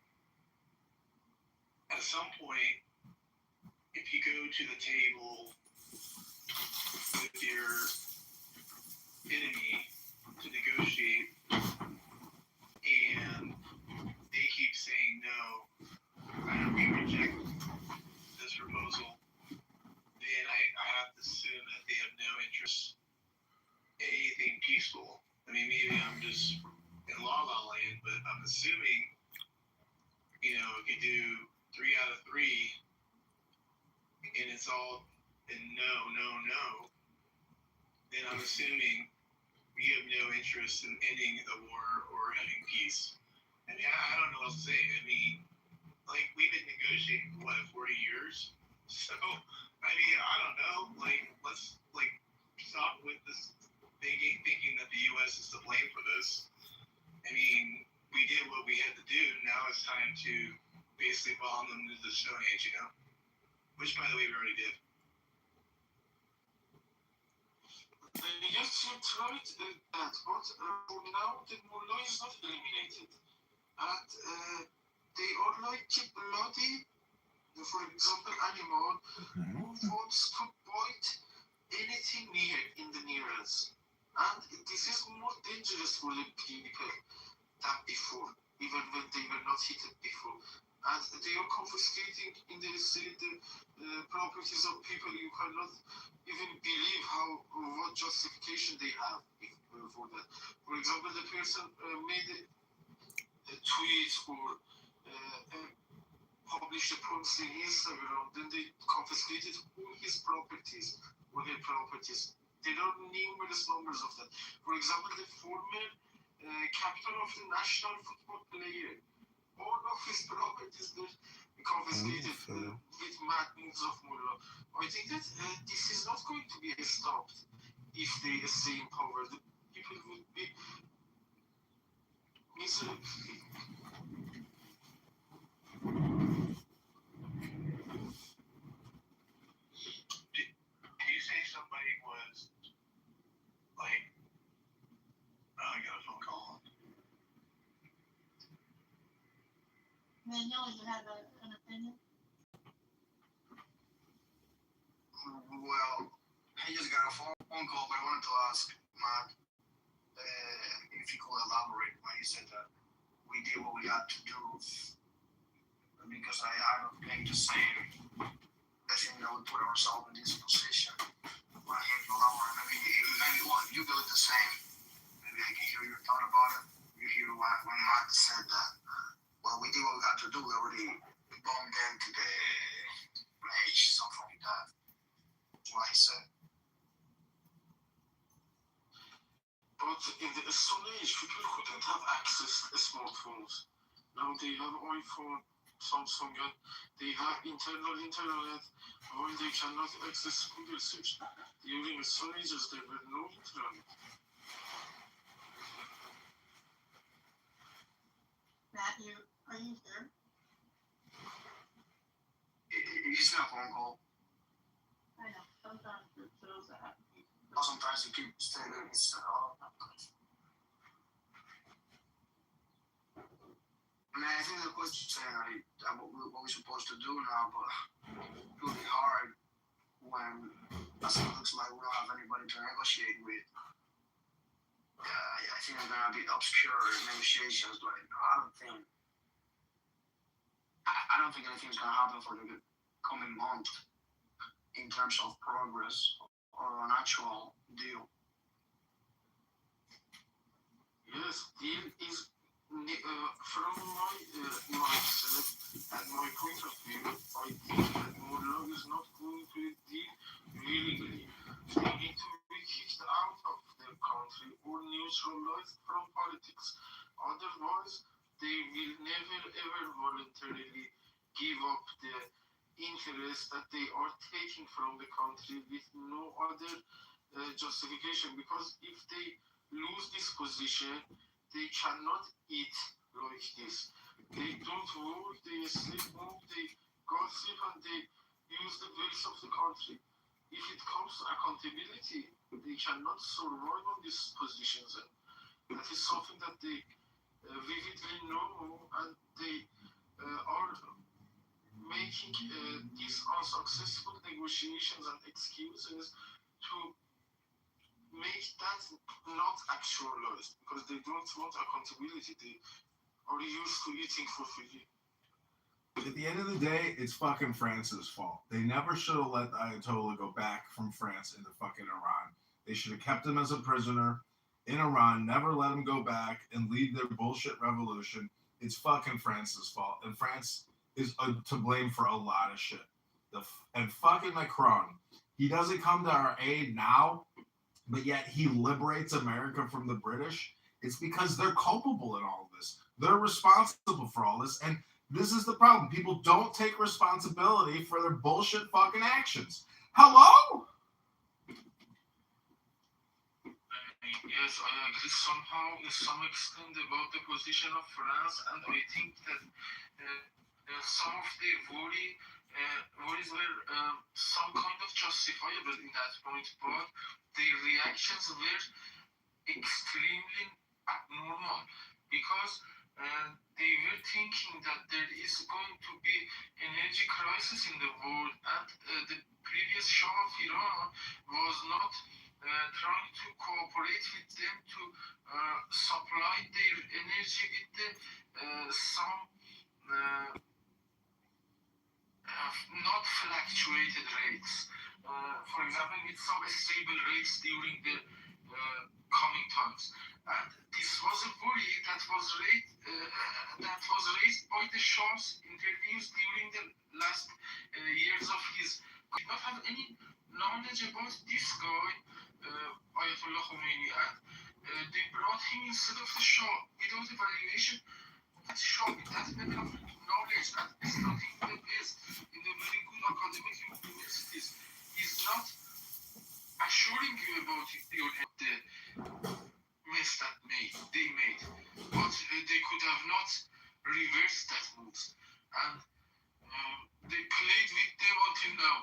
at some point, if you go to the table with your enemy to negotiate and they keep saying no, we reject this proposal, then I have to assume that they have no interest in anything peaceful. I mean, maybe I'm just in la la land, but I'm assuming, if you do 3 out of 3 and it's all in no, then I'm assuming you have no interest in ending the war or having peace. I mean, I don't know what else to say. I mean, we've been negotiating for 40 years? So, I mean, I don't know. Let's, stop with this thinking that the U.S. is to blame for this. I mean, we did what we had to do. Now it's time to basically bomb them into the Stone Age, Which, by the way, we already did. Yes, you tried that, but for now the mullah is not eliminated. And they are like bloody, for example, animal who wants to bite anything near in the nearest. And this is more dangerous for the people than before, even when they were not hit before. And they are confiscating in the state the properties of people. You cannot even believe what justification they have for that. For example, the person made a tweet or published a post in Instagram, then they confiscated all his properties, all their properties. There are numerous numbers of that. For example, the former captain of the national football player, all of his properties were confiscated with mad moves of mullah. I think that this is not going to be stopped if they stay in power. The people would be miserable. Did you say somebody was I got a phone call. Manuel, you have an opinion? Well, he just got a phone call, but I wanted to ask Matt if he could elaborate when he said that we did what we had to do, because I don't think the same. I think we put ourselves in this position. When I hear you elaborate, maybe one, you build the same. Maybe I can hear your thought about it. You hear when Matt said that, well, we did what we had to do. We already bombed them to the age, something like that. That's what he said. But in the Stone Age, people couldn't have access to smartphones. Now they have iPhone, Samsung, and they have internal internet, while they cannot access Google search. During the Stone Ages, there were no internet. Matthew, are you there? He's got a phone call. I know, sometimes it shows that. Sometimes he keeps saying it's I think the question saying what we're supposed to do now, but it will be hard when it looks like we don't have anybody to negotiate with. I think it's gonna be obscure negotiations, but I don't think anything's gonna happen for the coming month in terms of progress or an actual deal. Yes, deal is From my mindset and my point of view, I think that Mullah is not going to deal willingly. They need to be kicked out of their country or neutralized from politics. Otherwise, they will never ever voluntarily give up the interest that they are taking from the country with no other justification. Because if they lose this position, they cannot eat like this. They don't work, they sleep move, they go sleep and they use the wealth of the country. If it comes to accountability, they cannot survive on these positions. And that is something that they vividly know, and they are making these unsuccessful negotiations and excuses to make that not actualized, because they don't want accountability. They are used to eating for free. At the end of the day, it's fucking France's fault. They never should have let the Ayatollah go back from France into fucking Iran. They should have kept him as a prisoner in Iran, never let him go back and lead their bullshit revolution. It's fucking France's fault. And France is to blame for a lot of shit. And fucking Macron, he doesn't come to our aid now, but yet he liberates America from the British. It's because they're culpable in all of this. They're responsible for all this. And this is the problem. People don't take responsibility for their bullshit fucking actions. Hello? Yes, I agree somehow, in some extent, about the position of France, and I think that some of the worries were some kind of justifiable in that point, but the reactions were extremely abnormal, because they were thinking that there is going to be energy crisis in the world, and the previous Shah of Iran was not trying to cooperate with them to supply their energy with some not fluctuated rates. For example, with some stable rates during the coming times. And this was a worry that was raised by the Shah's interviews during the last years of his. I did not have any knowledge about this guy, Ayatollah Khomeini, and they brought him instead of the Shah without evaluation. That Shah, with that level of knowledge and studying the best in the very good academic universities, is not assuring you about your the mess that they made, but they could have not reversed that moves, and they played with them until now.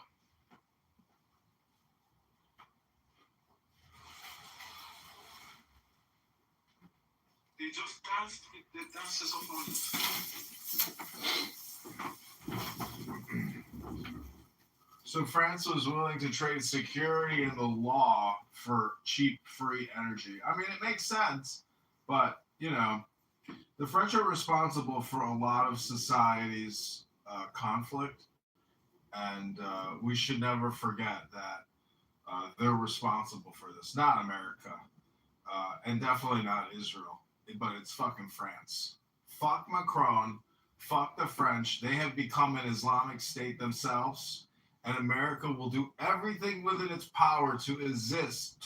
They just danced with the dances of olives. So France was willing to trade security and the law for cheap, free energy. I mean, it makes sense, but, you know, the French are responsible for a lot of society's conflict, and we should never forget that they're responsible for this. Not America, and definitely not Israel, but it's fucking France. Fuck Macron, fuck the French. They have become an Islamic state themselves, and America will do everything within its power to resist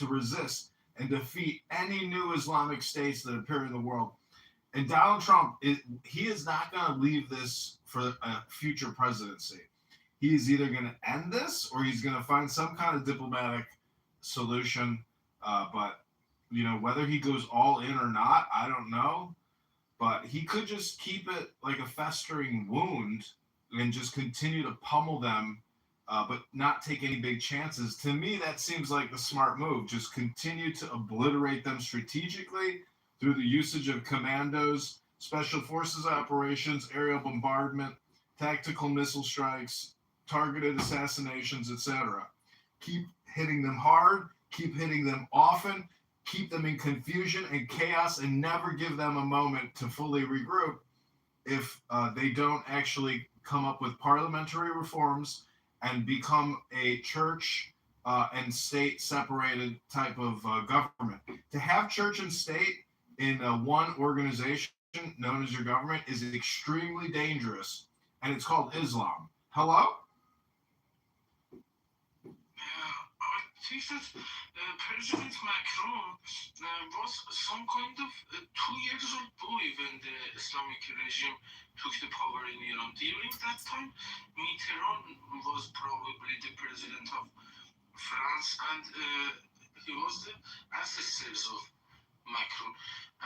and defeat any new Islamic states that appear in the world. And Donald Trump, he is not going to leave this for a future presidency. He is either going to end this or he's going to find some kind of diplomatic solution. But, you know, whether he goes all in or not, I don't know. But he could just keep it like a festering wound and just continue to pummel them, but not take any big chances. To me, that seems like the smart move. Just continue to obliterate them strategically through the usage of commandos, special forces operations, aerial bombardment, tactical missile strikes, targeted assassinations, etc. Keep hitting them hard, keep hitting them often, keep them in confusion and chaos, and never give them a moment to fully regroup if they don't actually come up with parliamentary reforms and become a church and state separated type of government. To have church and state in one organization known as your government is extremely dangerous, and it's called Islam. Hello? I think that President Macron was some kind of 2 years old boy when the Islamic regime took the power in Iran. During that time, Mitterrand was probably the president of France, and he was the ancestors of Macron.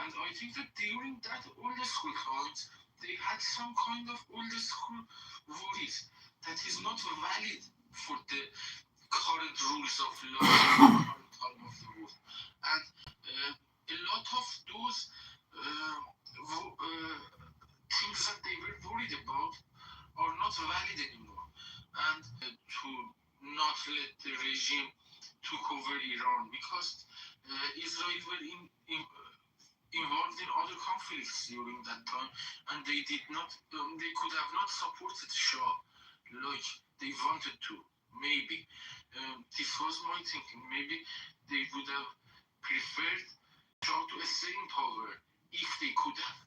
And I think that during that old school times, they had some kind of old school worries that is not valid for the current rules of law in the current time of the world. And a lot of those things that they were worried about are not valid anymore. And to not let the regime took over Iran because Israel were involved in other conflicts during that time, and they did not, they could have not supported Shah like they wanted to. Maybe this was my thinking. Maybe they would have preferred Shah to stay in power if they could have.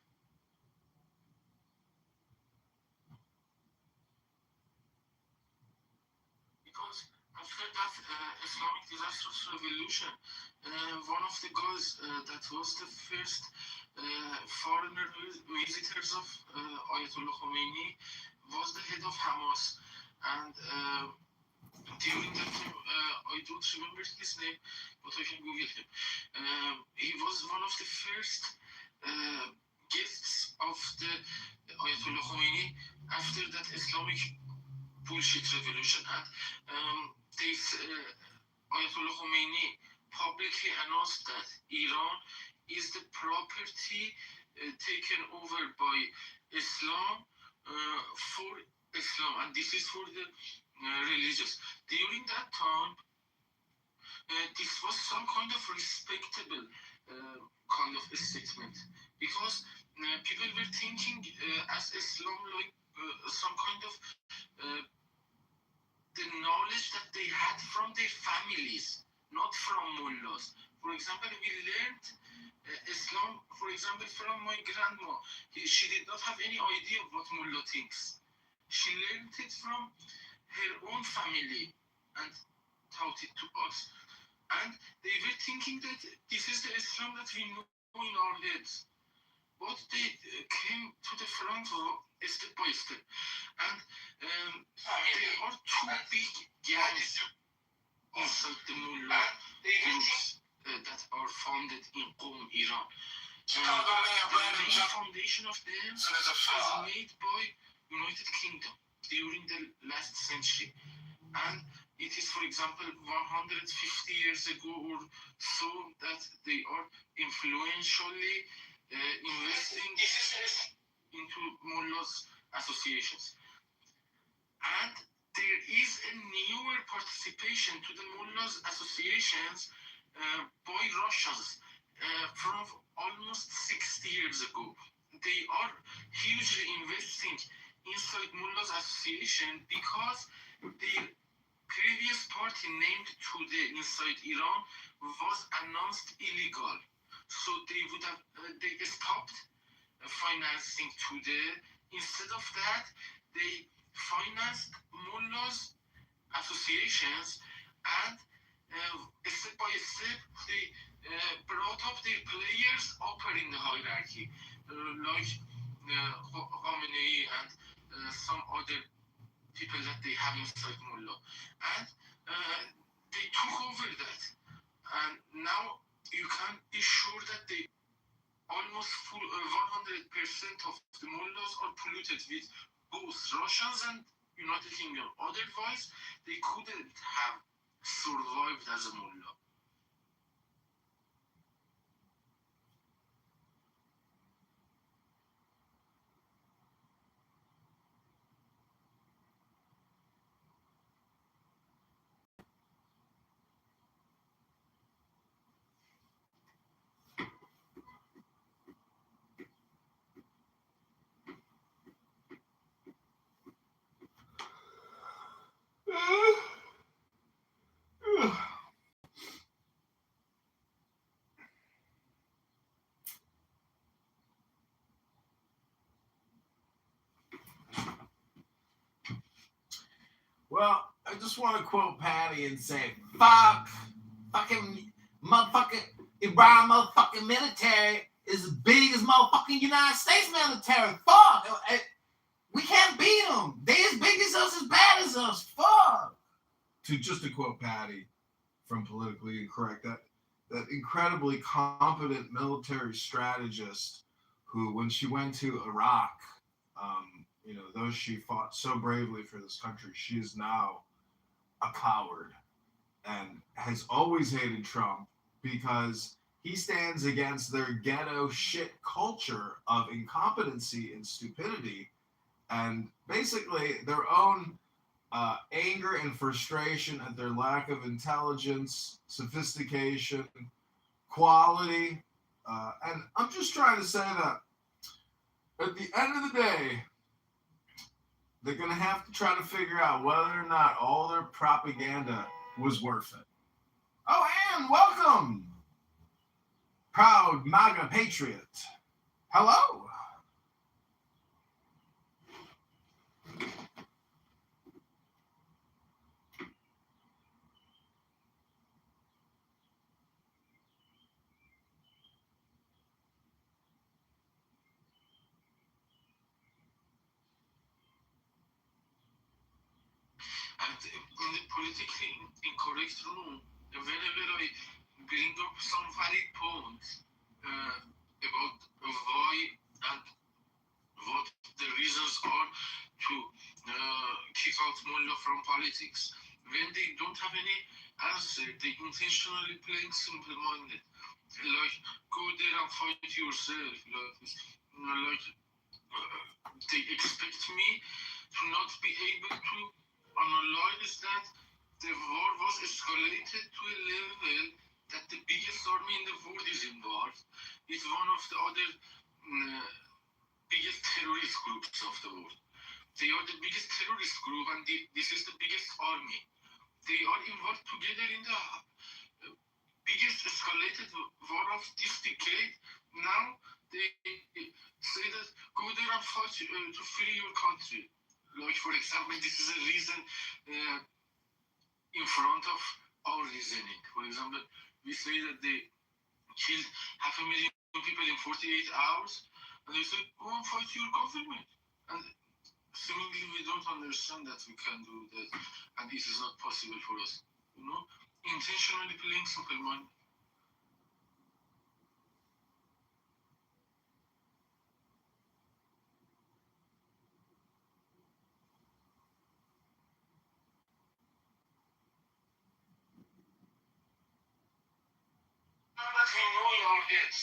Because after that Islamic disastrous revolution, one of the guys that was the first foreigner visitors of Ayatollah Khomeini was the head of Hamas. And during that time, I don't remember his name, but I can Google him. He was one of the first guests of the Ayatollah Khomeini after that Islamic bullshit revolution. And Ayatollah Khomeini publicly announced that Iran is the property taken over by Islam for Islam, and this is for the religious. During that time, this was some kind of respectable kind of statement because people were thinking as Islam like some kind of the knowledge that they had from their families, not from mullahs. For example, we learned Islam, for example, from my grandma. She did not have any idea of what mullah thinks. She learned it from her own family and taught it to us. And they were thinking that this is the Islam that we know in our heads. But they came to the front row step by step. And there are two big gangs inside the mullah groups that are founded in Qom, Iran. The main foundation of them was made by United Kingdom during the last century. And it is, for example, 150 years ago or so that they are influentially investing into mullahs associations. And there is a newer participation to the mullahs associations by Russians from almost 60 years ago. They are hugely investing inside mullahs association because the previous party named today inside Iran was announced illegal. So they would have they stopped financing today. Instead of that, they financed mullahs associations, and step by step they brought up their players upper in the hierarchy, like Khomeini and some other people that they have inside mullah. And they took over that. And now you can be sure that they almost 100% of the mullahs are polluted with both Russians and United Kingdom. Otherwise, they couldn't have survived as a mullah. Well, I just want to quote Patty and say, fucking motherfucking Iran motherfucking military is as big as motherfucking United States military. Fuck. We can't beat them. They as big as us, as bad as us. Fuck. To quote Patty from Politically Incorrect, that incredibly competent military strategist who, when she went to Iraq, though she fought so bravely for this country, she is now a coward and has always hated Trump because he stands against their ghetto shit culture of incompetency and stupidity and basically their own anger and frustration at their lack of intelligence, sophistication, quality. And I'm just trying to say that at the end of the day, they're going to have to try to figure out whether or not all their propaganda was worth it. Oh, and welcome, proud MAGA patriot. Hello. And in the politically incorrect room, whenever I bring up some valid points about why and what the reasons are to kick out Mullah from politics, when they don't have any answer, they intentionally playing simple-minded. Like, go there and fight yourself. They expect me to not be able to analyze that the war was escalated to a level that the biggest army in the world is involved. It's one of the other biggest terrorist groups of the world. They are the biggest terrorist group, and this is the biggest army. They are involved together in the biggest escalated war of this decade. Now they say that go there and fight to free your country. Like, for example, this is a reason in front of our reasoning. For example, we say that they killed 500,000 people in 48 hours, and they say, go and fight your government. And seemingly we don't understand that we can do that, and this is not possible for us. Intentionally playing simple mind. That we know in our heads.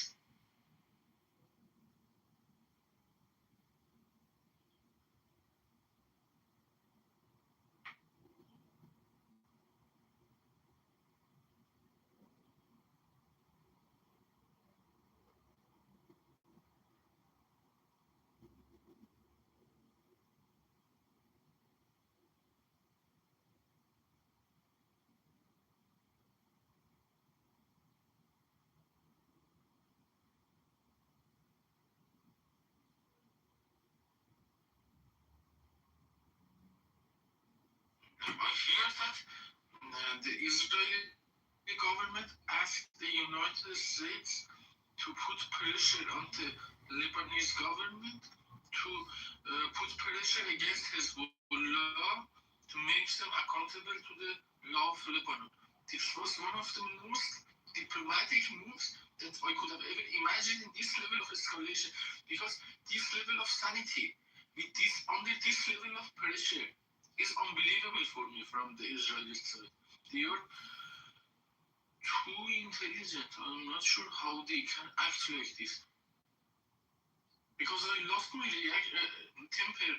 I hear that the Israeli government asked the United States to put pressure on the Lebanese government to put pressure against Hezbollah to make them accountable to the law of Lebanon. This was one of the most diplomatic moves that I could have ever imagined in this level of escalation, because this level of sanity, under this level of pressure, is unbelievable for me from the Israeli side. They are too intelligent. I'm not sure how they can act like this. Because I lost my temper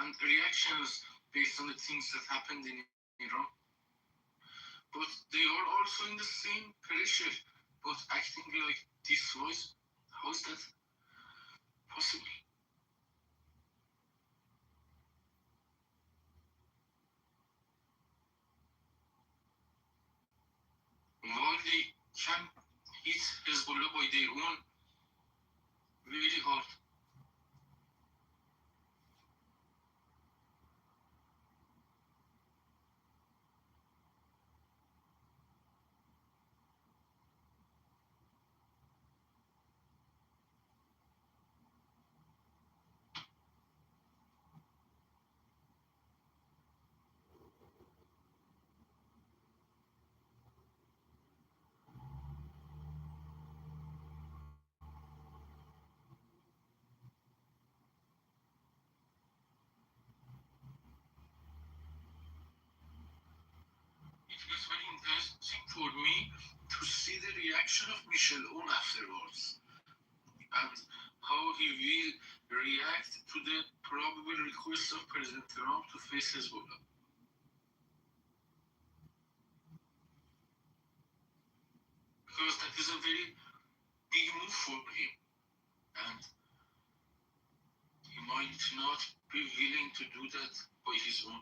and reactions based on the things that happened in Iran. But they are also in the same pressure, but acting like this was. How is that possible? While they can hit Hezbollah by their own really hard. see the reaction of Michel Aoun afterwards, and how he will react to the probable request of President Trump to face Hezbollah. Because that is a very big move for him, and he might not be willing to do that by his own.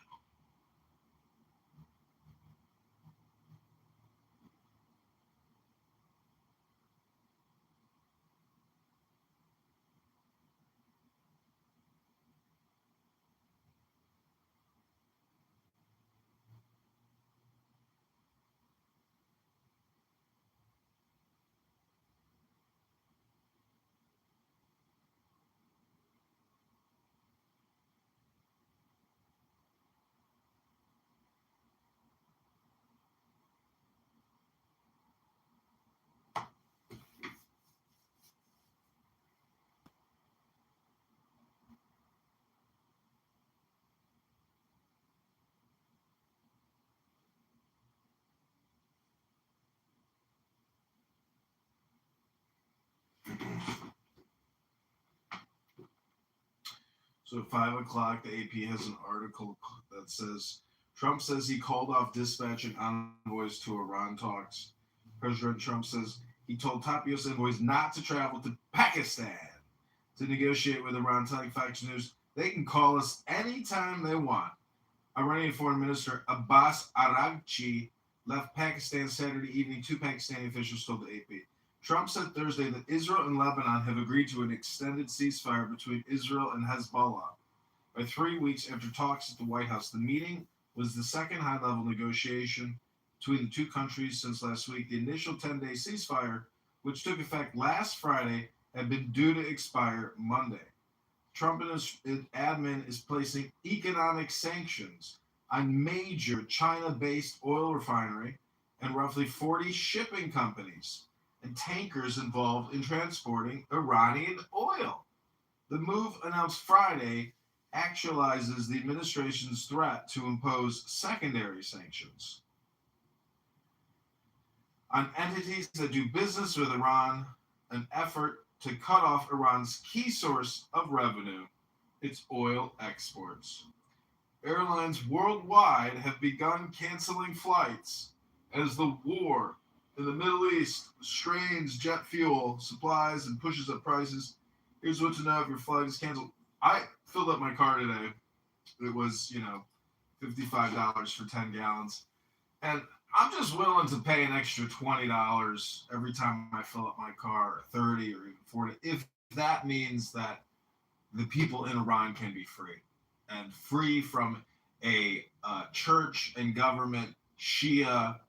So at 5 o'clock, the AP has an article that says Trump says he called off dispatching envoys to Iran talks. President Trump says he told top U.S. envoys not to travel to Pakistan to negotiate with Iran, telling Fox News they can call us anytime they want. Iranian Foreign Minister Abbas Araghchi left Pakistan Saturday evening, two Pakistani officials told the AP. Trump said Thursday that Israel and Lebanon have agreed to an extended ceasefire between Israel and Hezbollah by 3 weeks after talks at the White House. The meeting was the second high-level negotiation between the two countries since last week. The initial 10-day ceasefire, which took effect last Friday, had been due to expire Monday. Trump and his admin is placing economic sanctions on major China-based oil refinery and roughly 40 shipping companies and tankers involved in transporting Iranian oil. The move, announced Friday, actualizes the administration's threat to impose secondary sanctions on entities that do business with Iran, an effort to cut off Iran's key source of revenue, its oil exports. Airlines worldwide have begun canceling flights as the war in the Middle East strains jet fuel supplies and pushes up prices. Here's what to know if your flight is canceled. I filled up my car today. It was, $55 for 10 gallons. And I'm just willing to pay an extra $20 every time I fill up my car, or $30 or even $40, if that means that the people in Iran can be free and free from a church and government Shia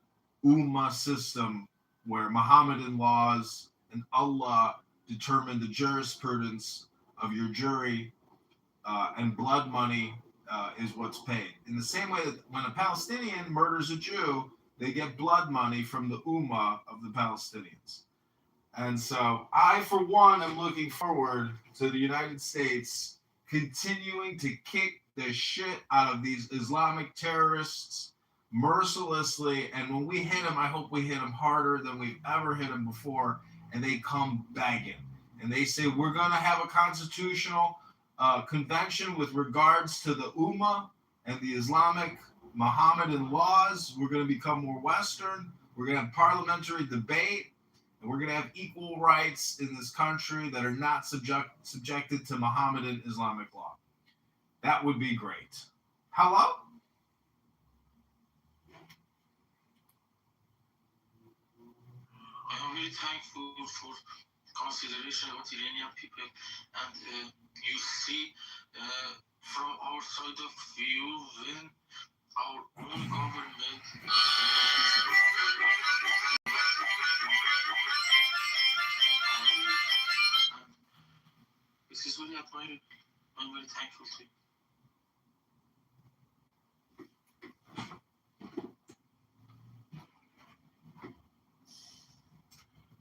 Ummah system where Mohammedan laws and Allah determine the jurisprudence of your jury, and blood money is what's paid. In the same way that when a Palestinian murders a Jew, they get blood money from the Ummah of the Palestinians. And so I, for one, am looking forward to the United States continuing to kick the shit out of these Islamic terrorists mercilessly. And when we hit them, I hope we hit them harder than we've ever hit them before. And they come begging. And they say, we're going to have a constitutional convention with regards to the Ummah and the Islamic Mohammedan laws. We're going to become more Western. We're going to have parliamentary debate. And we're going to have equal rights in this country that are not subjected to Mohammedan Islamic law. That would be great. Hello? I'm really thankful for consideration of Iranian people, and you see from our side of view when our own government this is really admiring. I'm very thankful to you.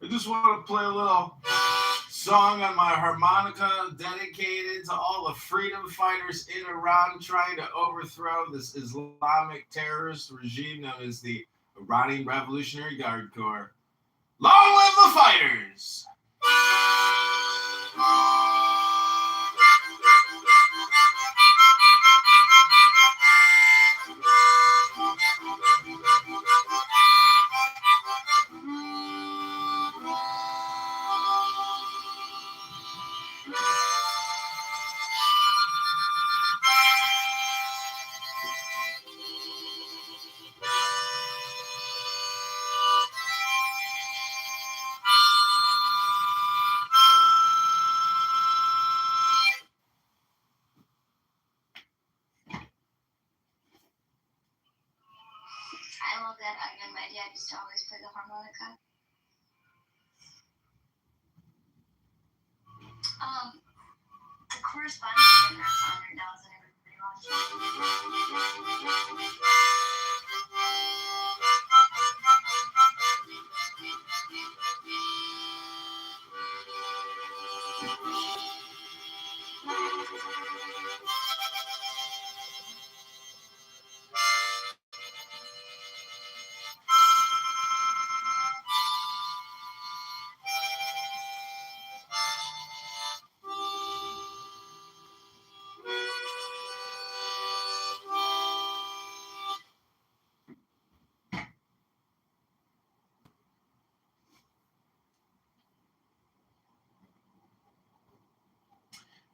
I just want to play a little song on my harmonica dedicated to all the freedom fighters in Iran trying to overthrow this Islamic terrorist regime known as the Iranian Revolutionary Guard Corps. Long live the fighters! I love that. I know my dad used to always play the harmonica. The correspondence center is on there now. Is everybody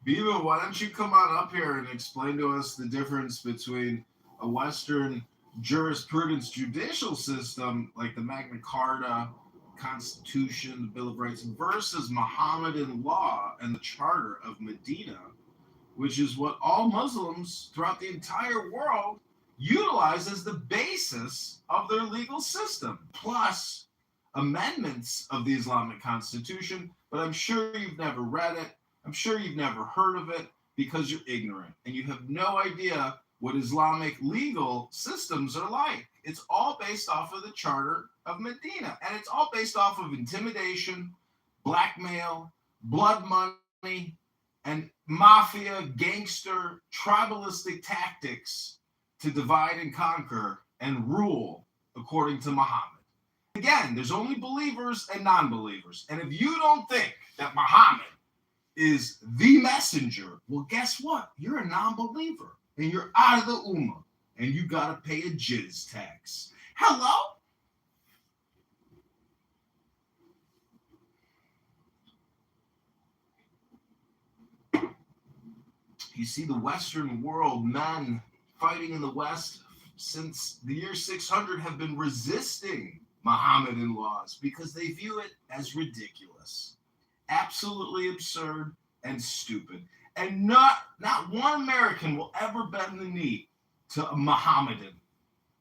Viva, why don't you come on up here and explain to us the difference between a Western jurisprudence judicial system like the Magna Carta, Constitution, the Bill of Rights versus Mohammedan law and the Charter of Medina, which is what all Muslims throughout the entire world utilize as the basis of their legal system, plus amendments of the Islamic Constitution, but I'm sure you've never read it. I'm sure you've never heard of it because you're ignorant and you have no idea what Islamic legal systems are like. It's all based off of the Charter of Medina, and it's all based off of intimidation, blackmail, blood money, and mafia, gangster, tribalistic tactics to divide and conquer and rule according to Muhammad. Again, there's only believers and non-believers. And if you don't think that Muhammad is the messenger, well, guess what? You're a non-believer and you're out of the Ummah and you got to pay a jizz tax. Hello? You see, the Western world, men fighting in the West since the year 600 have been resisting Mohammedan laws because they view it as ridiculous, absolutely absurd and stupid. And not one American will ever bend the knee to a Mohammedan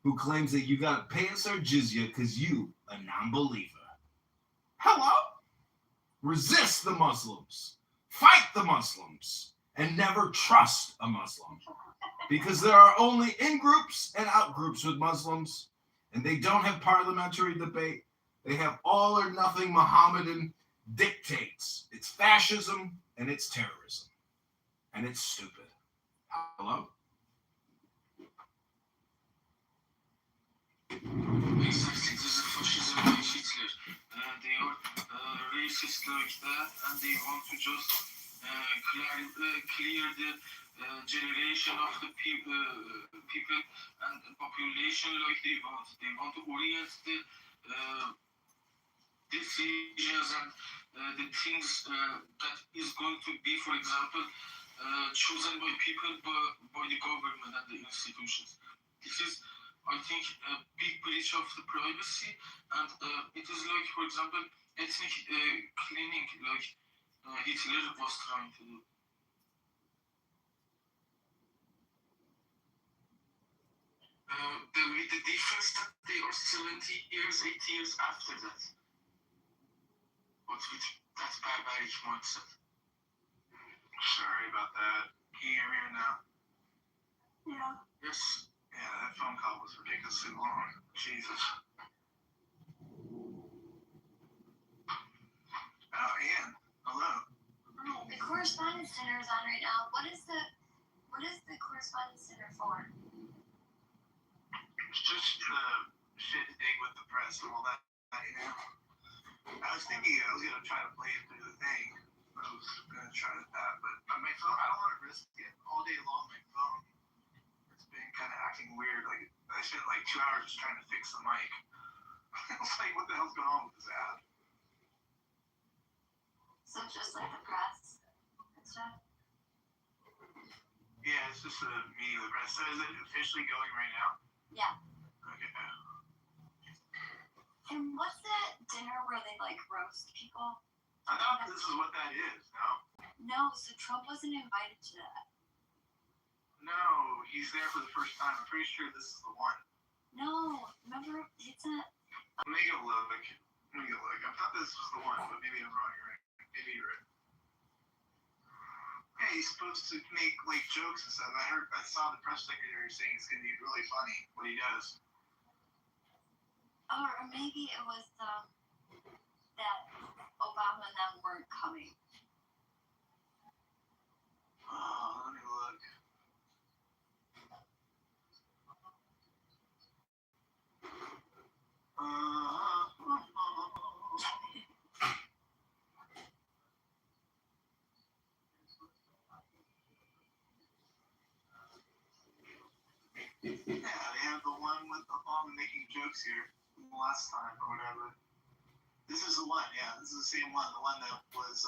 who claims that you got to pay us our jizya because you a non-believer. Hello? Resist the Muslims. Fight the Muslims. And never trust a Muslim. Because there are only in-groups and out-groups with Muslims, and they don't have parliamentary debate. They have all or nothing Mohammedan dictates. It's fascism and it's terrorism. And it's stupid. Hello? Exactly, this is fascism by Hitler. They are racist like that, and they want to just clear the generation of the people and population like they want. They want to orient the decisions and the things that is going to be, for example, chosen by people, by the government and the institutions. This is, I think, a big breach of the privacy, and it is like, for example, ethnic cleaning, like Hitler was trying to do. With the difference that they are 70 years, 80 years after that. But with that barbaric mindset. Sorry about that. Can you hear me now? Yeah. Yes. Yeah, that phone call was ridiculously long. Jesus. Oh, Ian. Hello. Hi, the correspondence center is on right now. What is the correspondence center for? It's just shit dig with the press and all that, you know. I was thinking I was gonna try to play it through the thing. I was gonna try that, but my phone, I don't want to risk it. All day long, my phone, it's been kind of acting weird. Like I spent like 2 hours just trying to fix the mic. I was like, what the hell's going on with this app? So just like the press and stuff? Yeah, it's just a meeting with the press. So is it officially going right now? Yeah. Okay. And what's that dinner where they like roast people? I thought this is what that is, no? No, so Trump wasn't invited to that. No, he's there for the first time. I'm pretty sure this is the one. No, remember, it's a... Let me go look. I thought this was the one, but maybe I'm wrong. You're right. Maybe you're right. Yeah, he's supposed to make like jokes and stuff. I saw the press secretary saying it's gonna be really funny what he does. Or maybe it was that Obama and them weren't coming. Oh, let me look. Yeah, they have the one with Obama making jokes here from the last time or whatever. This is the one, yeah. This is the same one. The one that was,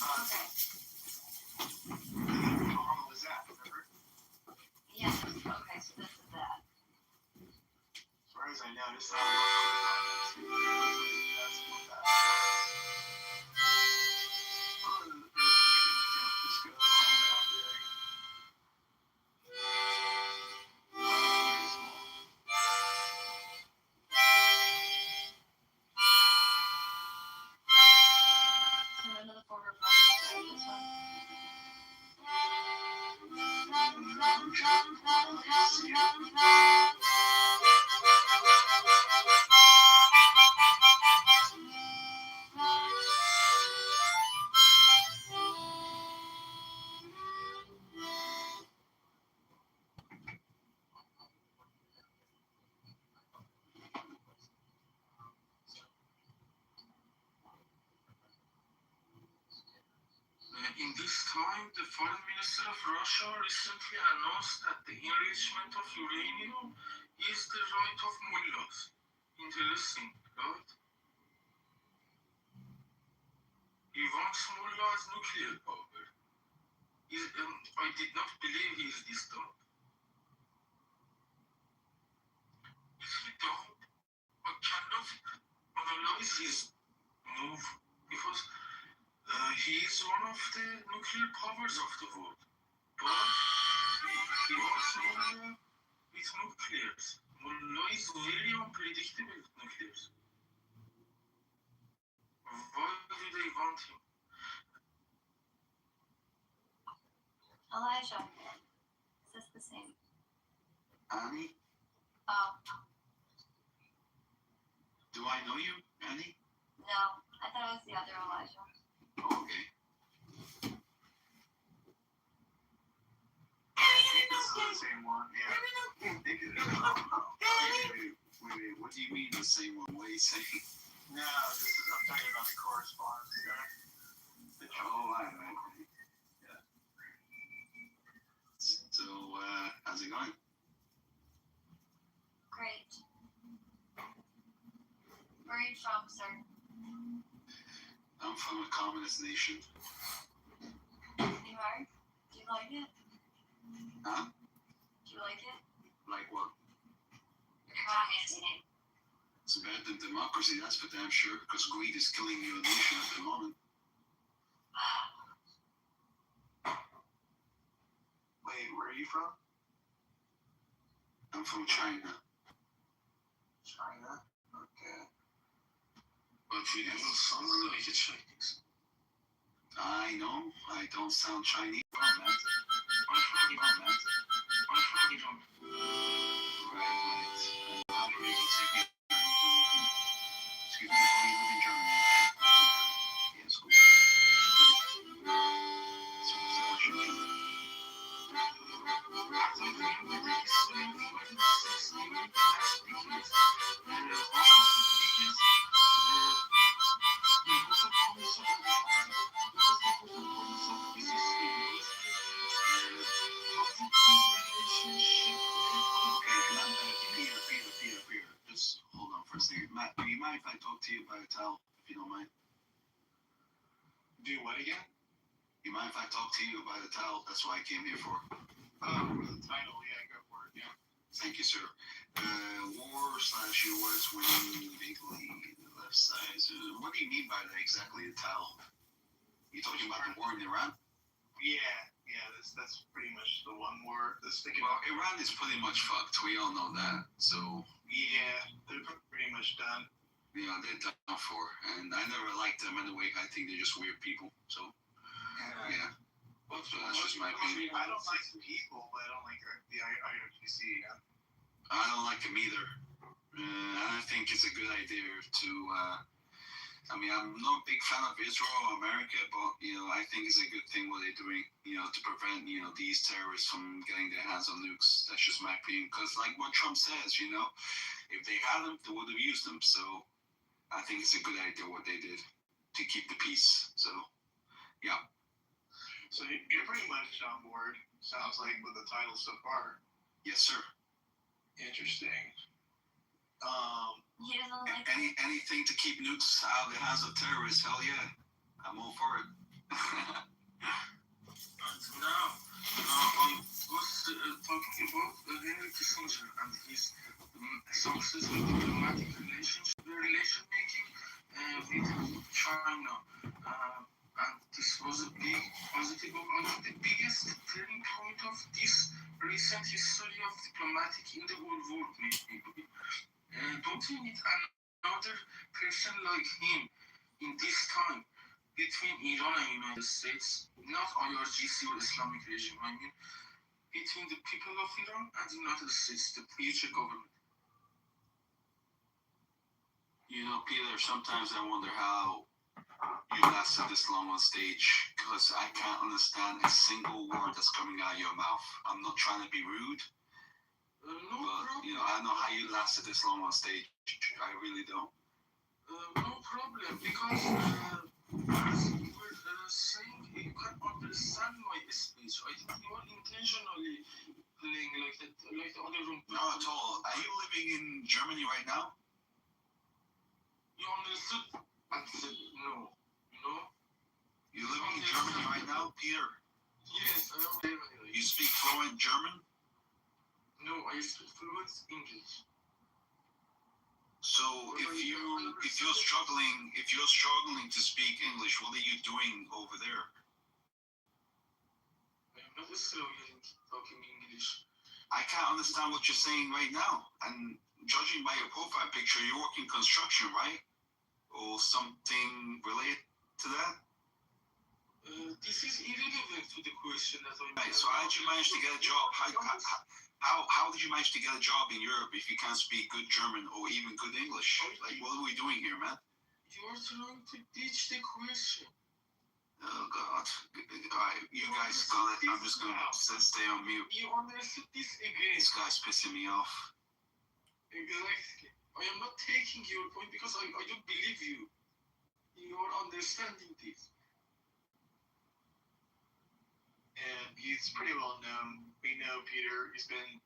Okay. Obama was at, remember? Yeah, okay, so this is that. As far as I know, just saw one clip on it. That's what that is. So none of the former presidents are this one. In this time, the foreign minister of Russia recently announced that the enrichment of uranium is the right of mullahs. Interesting, right? He wants mullah as nuclear power. I did not believe he is this dumb. Is he dumb? I cannot analyze his move because he is one of the nuclear powers of the world. But he wants mullah with nuclears. Mullah is very unpredictable with nuclears. Why do they want him? Elijah, is this the same? Annie? Oh, Do I know you, Annie? no, I thought it was the other Elijah. Okay. This is the same one, yeah. Wait, what do you mean the same one? What are you saying? No, I'm talking about the correspondence there. Oh, right. Yeah. So, how's it going? Great. Where are you from, sir? I'm from a communist nation. You are? Do you like it? Huh? Do you like it? Like what? Communist. It's better than democracy, that's for damn sure, because greed is killing your nation at the moment. Wait, where are you from? I'm from China. China? Okay. But you don't sound like a Chinese. I know, I don't sound Chinese. I'm from Iran. Right. How do you take it? Excuse me, do you live in Germany? Yes, cool. So, what should you do? you mind if I talk to you about a towel, if you don't mind? Do what again? You mind if I talk to you about a towel? That's what I came here for. For the title, yeah, go for it, yeah. Thank you, sir. War/US winning legally the left side. What do you mean by that exactly, a towel? You talking about the war in Iran? Yeah, that's pretty much the one war that's sticking Well, out. Iran is pretty much fucked. We all know that. So Yeah, they're pretty much done. yeah, they're done for. And I never liked them anyway. I think they're just weird people. So yeah. So that's just my opinion. I don't like the people, but I don't like the IRGC. Yeah. I don't like them either. I think it's a good idea to. I mean, I'm not a big fan of Israel or America, but I think it's a good thing what they're doing. To prevent these terrorists from getting their hands on nukes. That's just my opinion. Because like what Trump says, if they had them, they would have used them. So I think it's a good idea what they did to keep the peace. So yeah. So you're pretty much on board. Sounds like with the title so far. Yes, sir. Interesting. He doesn't like Anything to keep nukes out of the hands of terrorists, hell yeah. I'm all for it. And now, I was talking about Henry Kissinger and his successful diplomatic relation making with China. And this was a big positive, one of the biggest turning point of this recent history of diplomatic in the whole world, maybe. Don't we need another person like him in this time between Iran and United States? Not IRGC or Islamic regime, I mean between the people of Iran and the United States, the future government. Peter, sometimes I wonder how you lasted this long on stage, because I can't understand a single word that's coming out of your mouth. I'm not trying to be rude. No But, problem. I don't know how you lasted this long on stage. I really don't. No problem, because as you were saying, you can understand my speech. I think you are intentionally playing like the other room. Not at all. Are you living in Germany right now? You understood? I said no. You're living in Germany right now, Peter? Yes, I am living. You speak fluent German? No, I speak fluent English. So if you're struggling to speak English, what are you doing over there? I am not struggling talking English. I can't understand what you're saying right now. And judging by your profile picture, you're working construction, right? Or something related to that? This is irrelevant to the question that I'm. Right. So how did you manage to get a job? How did you manage to get a job in Europe if you can't speak good German or even good English? Like, what are we doing here, man? You are trying to ditch the question. Oh God! Alright, you guys got it. I'm just gonna stay on mute. You understood this again. This guy's pissing me off. Exactly. I am not taking your point because I don't believe you. You are understanding this. And he's pretty well known. We know Peter. He's been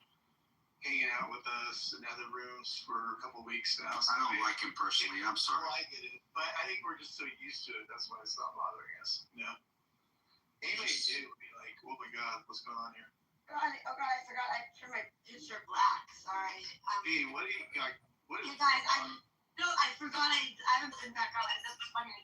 hanging out with us in other rooms for a couple weeks now. So I don't like him personally. I'm sorry. Well, I get it, but I think we're just so used to it. That's why it's not bothering us. Anybody did would be like, "Oh my God, what's going on here?" Oh God, I forgot I turned my picture black. Sorry. Hey, what do you got? What is? You guys, I forgot I haven't been back on. That's funny. I'm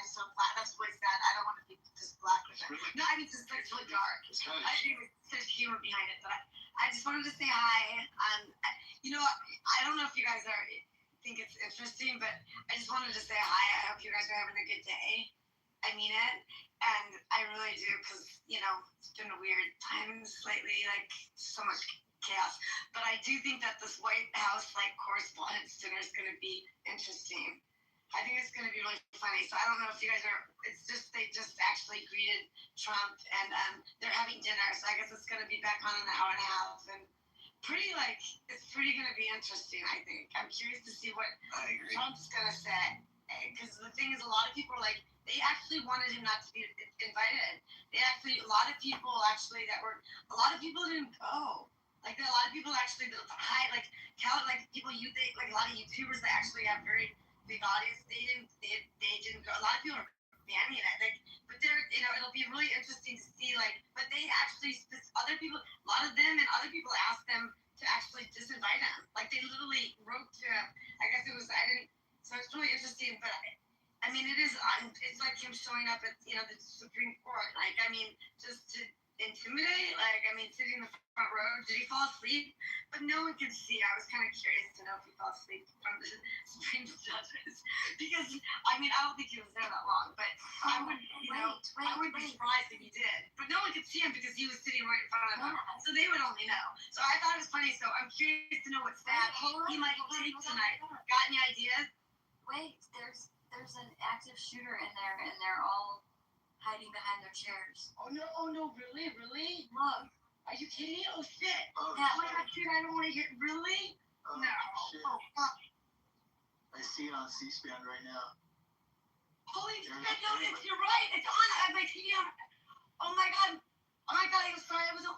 so black. That's really sad. I don't want to be just black. No, I mean just like really dark. I think there's humor behind it, but I just wanted to say hi. I don't know if you guys think it's interesting, but I just wanted to say hi. I hope you guys are having a good day. I mean it, and I really do, because it's been a weird times lately, like so much chaos. But I do think that this White House correspondence dinner is going to be interesting. I think it's going to be really funny. So I don't know if you guys are. It's just they just actually greeted Trump, and they're having dinner. So I guess it's going to be back on in an hour and a half, and it's pretty going to be interesting. I think I'm curious to see what Trump's going to say, because the thing is, a lot of people are like, they actually wanted him not to be invited. A lot of people didn't go. A lot of people actually hide, people a lot of YouTubers that actually have very Bugatti, they didn't go. A lot of people are banning it. Like, but they're, it'll be really interesting to see. Like, but they actually, other people, a lot of them and other people asked them to actually disinvite him. Like, they literally wrote to him. I guess it was, I didn't. So it's really interesting. But I mean, it's like him showing up at the Supreme Court. Like, I mean, just to intimidate. Like, I mean, sitting in the front row. Did he fall asleep? But no one could see. I was kind of curious to know if he fell asleep from the Supreme Judges because I mean, I don't think he was there that long. But I would, I wouldn't be surprised if he did. But no one could see him because he was sitting right in front of them, so they would only know. So I thought it was funny. So I'm curious to know what stab he might take tonight. Got any ideas? Wait, there's an active shooter in there, and they're all hiding behind their chairs. Oh no, really? Look. Are you kidding? Oh shit! Oh, my God, dude, I don't want to hear. Really? Oh, No. shit. Oh fuck! I see it on C-SPAN right now. Holy shit! No, you're right. It's on. I have my TV on. Oh my God! I'm sorry. I was.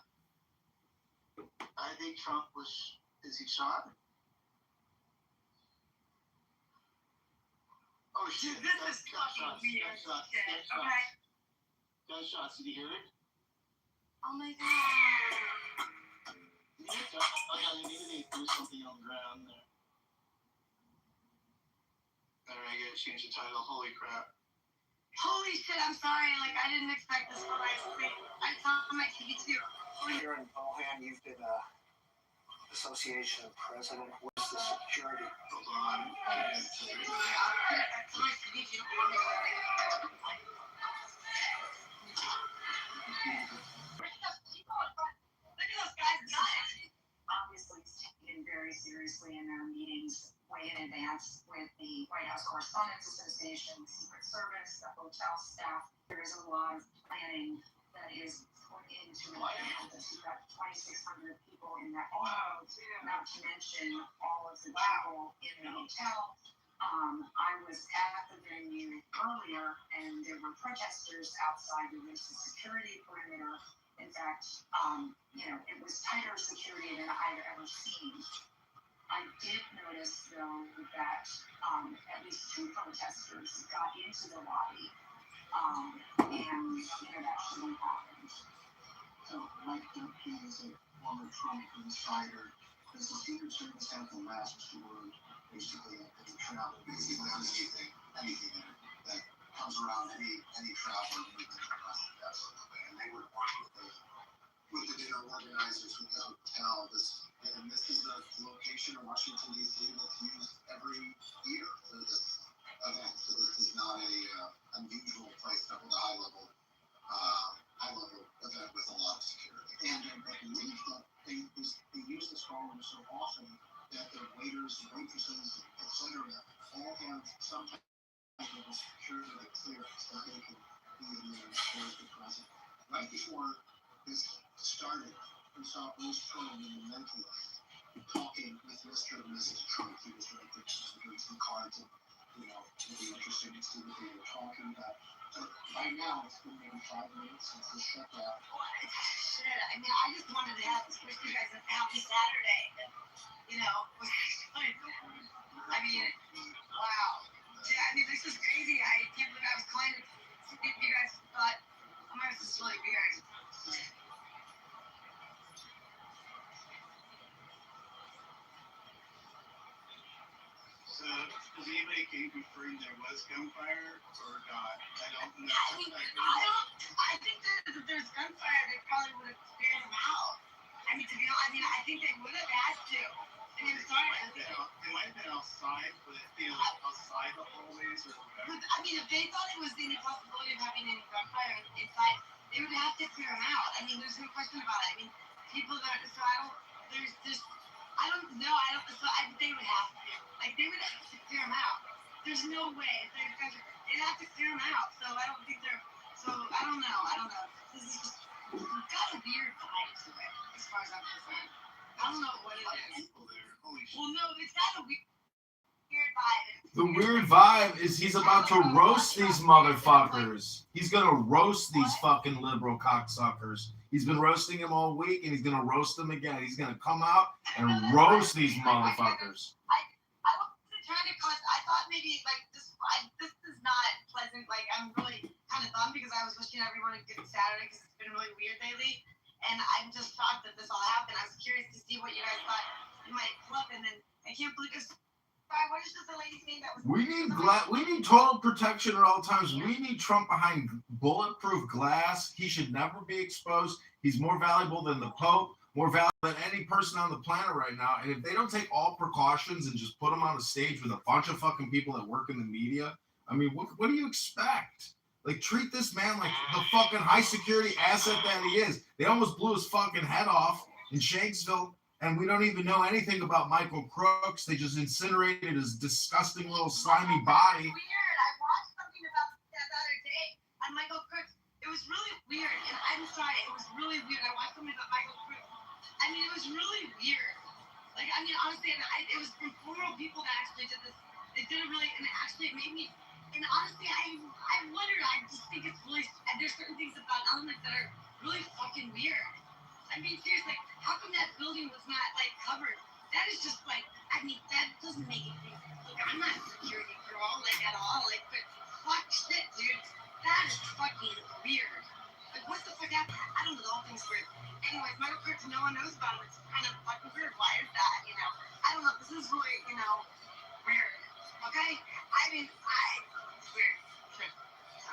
I think Trump was. Is he shot? Oh shit! Dude, this is fucking weird. Gunshots. Okay. Gunshots. Did you hear it? Oh my God. Maybe they threw something on the ground there. Alright, I gotta change the title. Holy crap. Holy shit! I'm sorry. Like, I didn't expect this. But I saw on my TV too. Here in Bohan, you've been Association of President. What's the security? Hold on. Obviously, it's taken very seriously in their meetings way in advance with the White House Correspondents Association, the Secret Service, the hotel staff. There is a lot of planning that is put into the White House. You've got 2,600 people in that hotel, not to mention all of the people in the hotel. I was at the venue earlier, and there were protesters outside the security perimeter. In fact, it was tighter security than I've ever seen. I did notice, though, that at least 2 protesters got into the lobby, and that shouldn't happen. So, Mike Dunphy is a former Trump insider. Does the Secret Service have the last word, basically, any travel, basically anything that comes around any traveler movement across the absolutely. And they would work with the dinner organizers, with the hotel. This is the location in Washington, D.C. that's used every year for this event. So this is not a unusual place to hold a high-level event with a lot of security. And I believe that they use this ballroom so often that the waiters, the waitresses, etc., all have some type of security clearance that they can be in there as far as the president. Right before this started, we saw Bruce Trump in the Mentalist talking with Mr. and Mrs. Trump. He was right there doing some cards, and it'd be interesting to see what they were talking about. So by now, it's been maybe 5 minutes since the shutdown. Shit, I mean, I just wanted to wish you guys a happy Saturday. I mean, wow. Yeah, I mean, this is crazy. I can't believe I was calling to see if you guys thought, oh my God, this is really weird. So, does anybody confirm there was gunfire or not? I don't know. I think that if there's gunfire, they probably would have cleared them out. I mean, to be honest, I think they would have had to. I mean, sorry. They might have been outside, but outside the hallways or whatever. I mean, if they thought it was any possibility of having any gunfire inside, they would have to clear them out. I mean, there's no question about it. I mean, people that, so I don't know. So they would have to. Like, they would have to clear them out. There's no way. They'd have to clear them out. So I don't think so I don't know. This is just got a weird vibe to it, as far as I'm concerned. I don't know what it is. Well, no, it's got a weird vibe. The weird vibe is he's about to roast these motherfuckers. He's gonna roast these fucking liberal cocksuckers. He's been roasting them all week, and he's gonna roast them again. He's gonna come out and roast these motherfuckers. I wasn't trying to cause. I thought maybe really like this. This is not pleasant. Like I'm really kind of bummed because I was wishing everyone a good Saturday because it's been really weird lately, and I'm just shocked that this all happened. I was curious to see what you guys thought in my club, and then I can't believe this. What is just the lady's name that was? We need total protection at all times. We need Trump behind bulletproof glass. He should never be exposed. He's more valuable than the Pope, more valuable than any person on the planet right now. And if they don't take all precautions and just put him on a stage with a bunch of fucking people that work in the media, I mean, what do you expect? Like, treat this man like the fucking high security asset that he is. They almost blew his fucking head off in Shanksville. And we don't even know anything about Michael Crooks. They just incinerated his disgusting little slimy body. Weird. I watched something about that the other day on Michael Crooks. It was really weird, and I'm sorry, it was really weird. I watched something about Michael Crooks. I mean, it was really weird. Like, I mean, honestly, it was from 4 people that actually did this. They did it really, and actually it made me. And honestly, I wondered. I just think it's really. There's certain things about elements that are really fucking weird. I mean, seriously, how come that building was not, like, covered? That is just, like, I mean, that doesn't make any sense. Look, I'm not a security girl, like, at all. Like, but fuck shit, dude. That is fucking weird. Like, what the fuck happened? I don't know, the whole thing's weird. Anyways, Michael Crooks, no one knows about him. It's kind of fucking weird. Why is that, you know? I don't know. This is really, you know, weird. Okay? I mean, it's weird. So.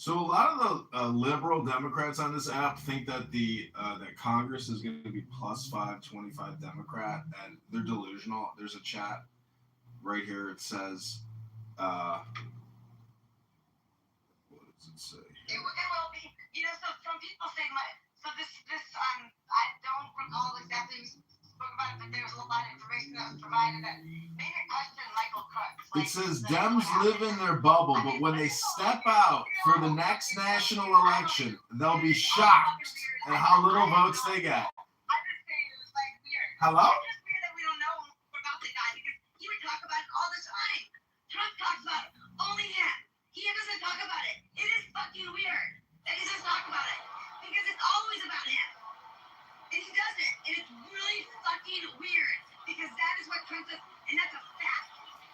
So a lot of the liberal Democrats on this app think that that Congress is going to be +5, 25 Democrat, and they're delusional. There's a chat right here. It says, what does it say? It will be. You know, so some people say I don't recall exactly who spoke about it, but there was a lot of information that was provided that made it question Michael Crooks. It says Dems live in their bubble, but when they step out for the next national election, they'll be shocked at how little votes they get. I'm just saying it was like weird. Hello? It's just weird that we don't know about the guy because he would talk about it all the time. Trump talks about it. Only him. He doesn't talk about it. It is fucking weird that he doesn't talk about it because it's always about him. And he doesn't. And it's really fucking weird because that is what Trump does. And that's a fact.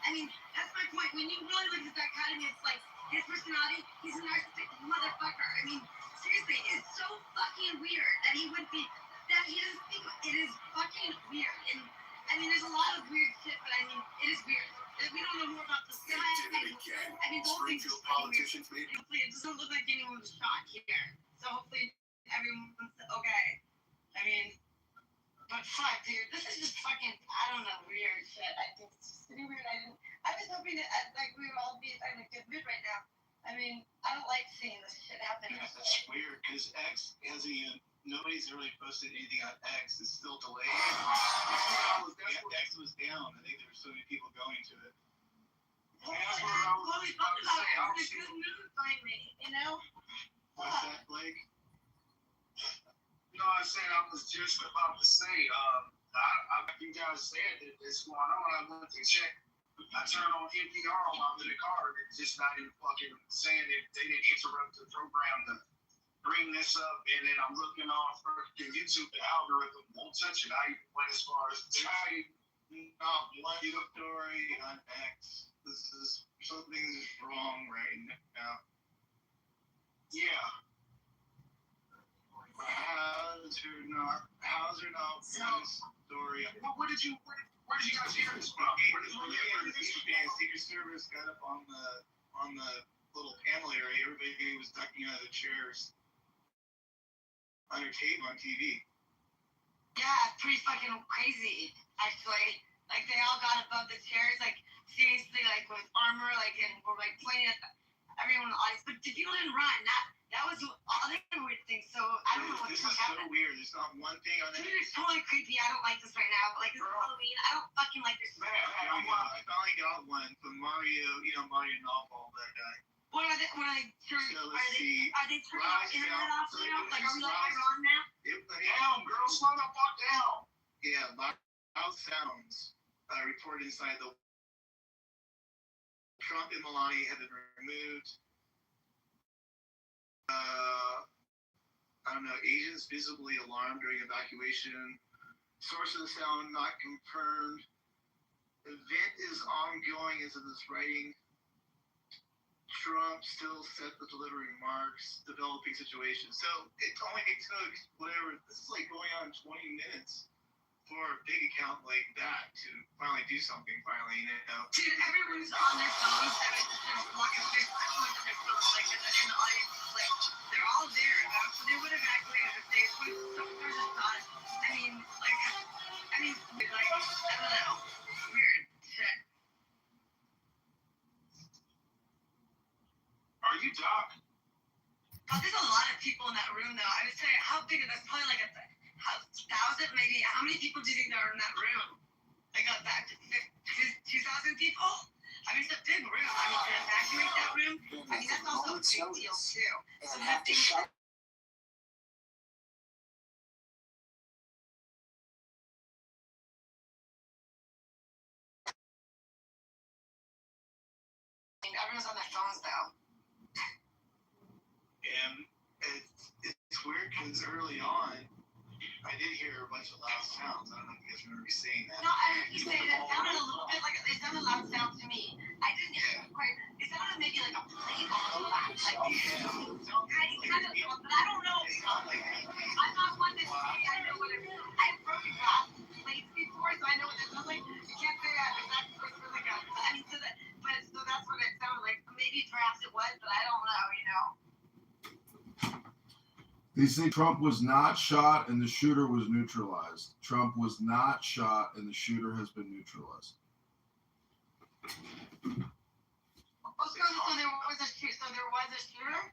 I mean, that's my point. When you really look at the dichotomy, it's like his personality, he's a narcissistic motherfucker. I mean, seriously, it's so fucking weird that he would be, that he doesn't speak. It is fucking weird. And I mean, there's a lot of weird shit, but I mean, it is weird. We don't know more about the guy. I mean, the whole thing's just fucking weird. Hopefully, it doesn't look like anyone was shot here. So hopefully, everyone's okay. I mean, but fuck, dude, this is just fucking, I don't know, weird shit. I think it's just pretty weird. I was hoping that, like, we would all be in a good mood right now. I mean, I don't like seeing this shit happen. Yeah, that's weird, because X hasn't even, nobody's really posted anything on X. It's still delayed. X was down. I think there were so many people going to it. That's what I was about to say. I was in a good mood finally, you know? What's that, Blake? No, I said I was just about to say, I you guys said that it's going on. I went to check. I turned on NPR while I'm in the car. It's just not even fucking saying that they didn't interrupt the program to bring this up. And then I'm looking on freaking YouTube, the algorithm won't touch it. I even went as far as One story on X. This is something is wrong right now. yeah. How's there not one story? Where did you guys hear this from? Secret Service got up on the little panel area. Everybody was ducking out of the chairs under tape on TV. Yeah, it's pretty fucking crazy, actually. Like, they all got above the chairs, like, seriously, like, with armor, like, and were, like, pointing at everyone in the audience. But the people didn't run. That was other weird thing. So, I don't know what the fuck happened. This is so weird. There's not one thing on Dude, it's totally creepy. I don't like this right now. But, like, this is Halloween. I don't fucking like this. I finally got one from Mario, Mario Novel, that guy. What are they turning? So are they turning our internet off now? Like, are we live on now? Damn, girl, slow the fuck down. Yeah, loud sounds reported inside the Trump and Melania have been removed. I don't know, Asians visibly alarmed during evacuation. Source of the sound not confirmed. Event is ongoing as of this writing. Trump still set to deliver remarks, developing situation. So it only took whatever, this is like going on 20 minutes for a big account like that to finally do something, you know. Dude, everyone's on their phones and it's blocking their phones, like in the audience, like they're all there. So they would have evacuated if they would have. There's just not. I mean, I don't know. Weird shit. Are you Doc? But there's a lot of people in that room, though. I would say, how big is that? Probably like 1,000, maybe. How many people do you think there are in that room? Like about 2,000 people? I mean, it's a big room. I mean, to evacuate that room, I mean, that's also a big deal, too. So that thing. Everyone's on their phones, though. And it's weird because early on, I did hear a bunch of loud sounds. I don't know if you guys remember me saying that. No, I heard you say that. It sounded a little bit like it sounded loud sound to me. I didn't hear it quite. It sounded maybe like a plane going loud. Like, kind of, but I don't know. I'm not one to say I know what it is. I've broken glass plates before, so I know what it sounds like. You can't say that exactly like a. I mean, so that's what it sounded like. Maybe perhaps it was, but I don't know. You know. They say Trump was not shot and the shooter was neutralized. Trump was not shot and the shooter has been neutralized. So there was a shooter?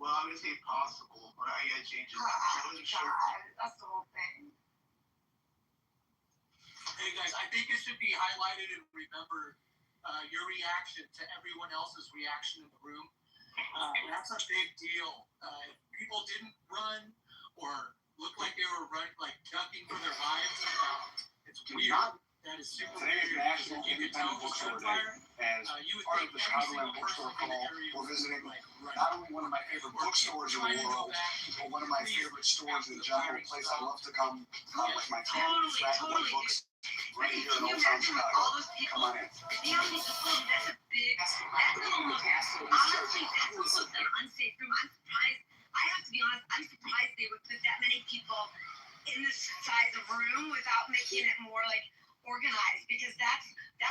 Well, I'm going to say possible, but I got to change it. That's the whole thing. Hey guys, I think it should be highlighted and remembered your reaction to everyone else's reaction in the room. That's a big deal. People didn't run or look like they were like ducking for their lives. It's weird. That is super weird. National You can tell Bookstore gunfire. As You would part think of the every Chicagoland single Bookstore person in the Call, area we're visiting like not only one of my favorite bookstores in the world, but one of my favorite stores in general, a place I love to come with my family, travel books right here in Old Town Chicago. Come on in. That's a big, that's almost, honestly, that's almost an unsafe room. I'm surprised. I have to be honest, I'm surprised they would put that many people in this size of room without making it more like organized, because that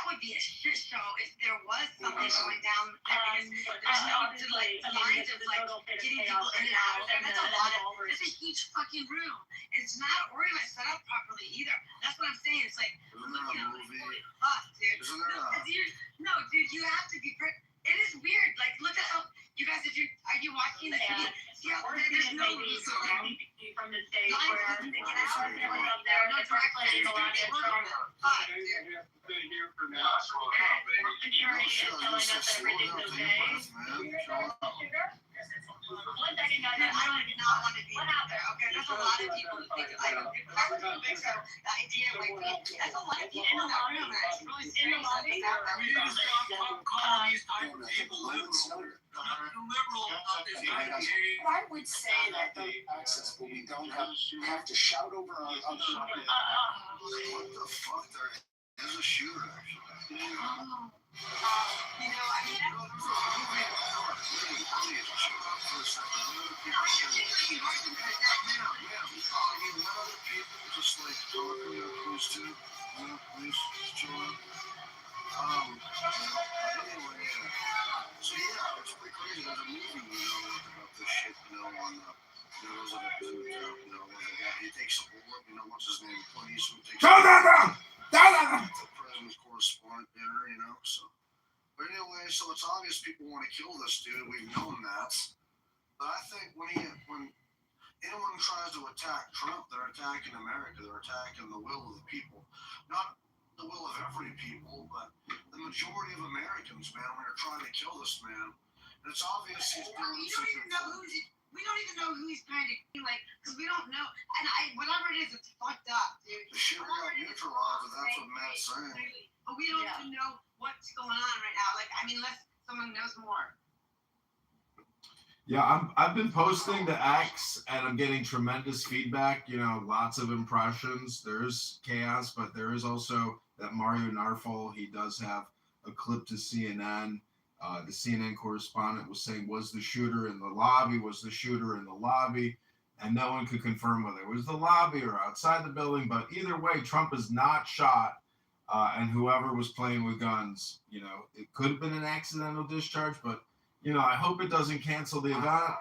would be a shit show if there was something going down there, because there's no like lines of like getting people in and out. And that's a lot of, that's a huge fucking room. And it's not organized, set up properly either. That's what I'm saying. It's like, look at holy fuck, dude. No, dude, you have to be. It is weird. Like, look at how you guys. Are you watching the TV? See how there's no from the stage where no directly in the audience from Here for now. security is telling us that everything's okay. One second, guys. I would not want to be there. Okay, there's a lot of people who think I don't think so. The idea of like that's a lot of people in that room. It's really serious. We need to stop calling these type of people liberal. I would say that the access, but we don't have to shout over our other. What the fuck? There is a shooter, actually. You know, I mean, just like talking to police too, police chilling. Anyway, so yeah, it's pretty crazy. There's a movie, about this shit, on there's a where the guy, he takes a bullet, what's his name, Clint Eastwood takes a bullet. The president's correspondent dinner, so. But anyway, so it's obvious people want to kill this dude. We've known that. But I think when anyone tries to attack Trump, they're attacking America. They're attacking the will of the people. Not the will of every people, but the majority of Americans, man, when they're trying to kill this man. And it's obvious he's doing we don't even know who he's trying to like, because we don't know. And whatever it is, it's fucked up, dude. The shit got neutralized, but that's what Matt's saying. But we don't even know what's going on right now. Like, I mean, unless someone knows more. Yeah, I've been posting to X and I'm getting tremendous feedback. You know, lots of impressions. There's chaos, but there is also that Mario Narfol. He does have a clip to CNN. The CNN correspondent was saying, "Was the shooter in the lobby? Was the shooter in the lobby?" And no one could confirm whether it was the lobby or outside the building. But either way, Trump is not shot. And whoever was playing with guns, you know, it could have been an accidental discharge, but you know, I hope it doesn't cancel the event,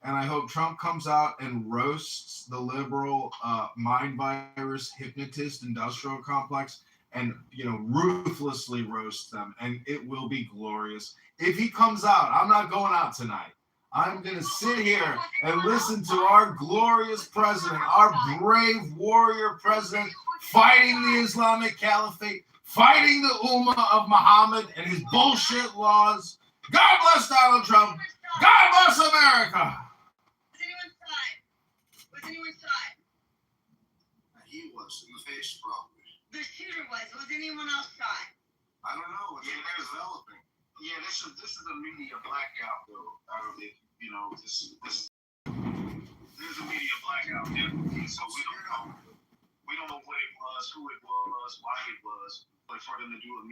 and I hope Trump comes out and roasts the liberal mind virus hypnotist industrial complex, and you know, ruthlessly roasts them, and it will be glorious. If he comes out, I'm not going out tonight. I'm going to sit here and listen to our glorious president, our brave warrior president, fighting the Islamic Caliphate, fighting the Ummah of Muhammad and his bullshit laws. God bless Donald Trump. God bless America. Was anyone shot? He was in the face, probably. The shooter was. Was anyone else shot? I don't know. It's developing. Yeah, this is a media blackout, though. You know, this there's a media blackout. Yeah. So we don't know. We don't know what it was, who it was, why it was. But for them to do a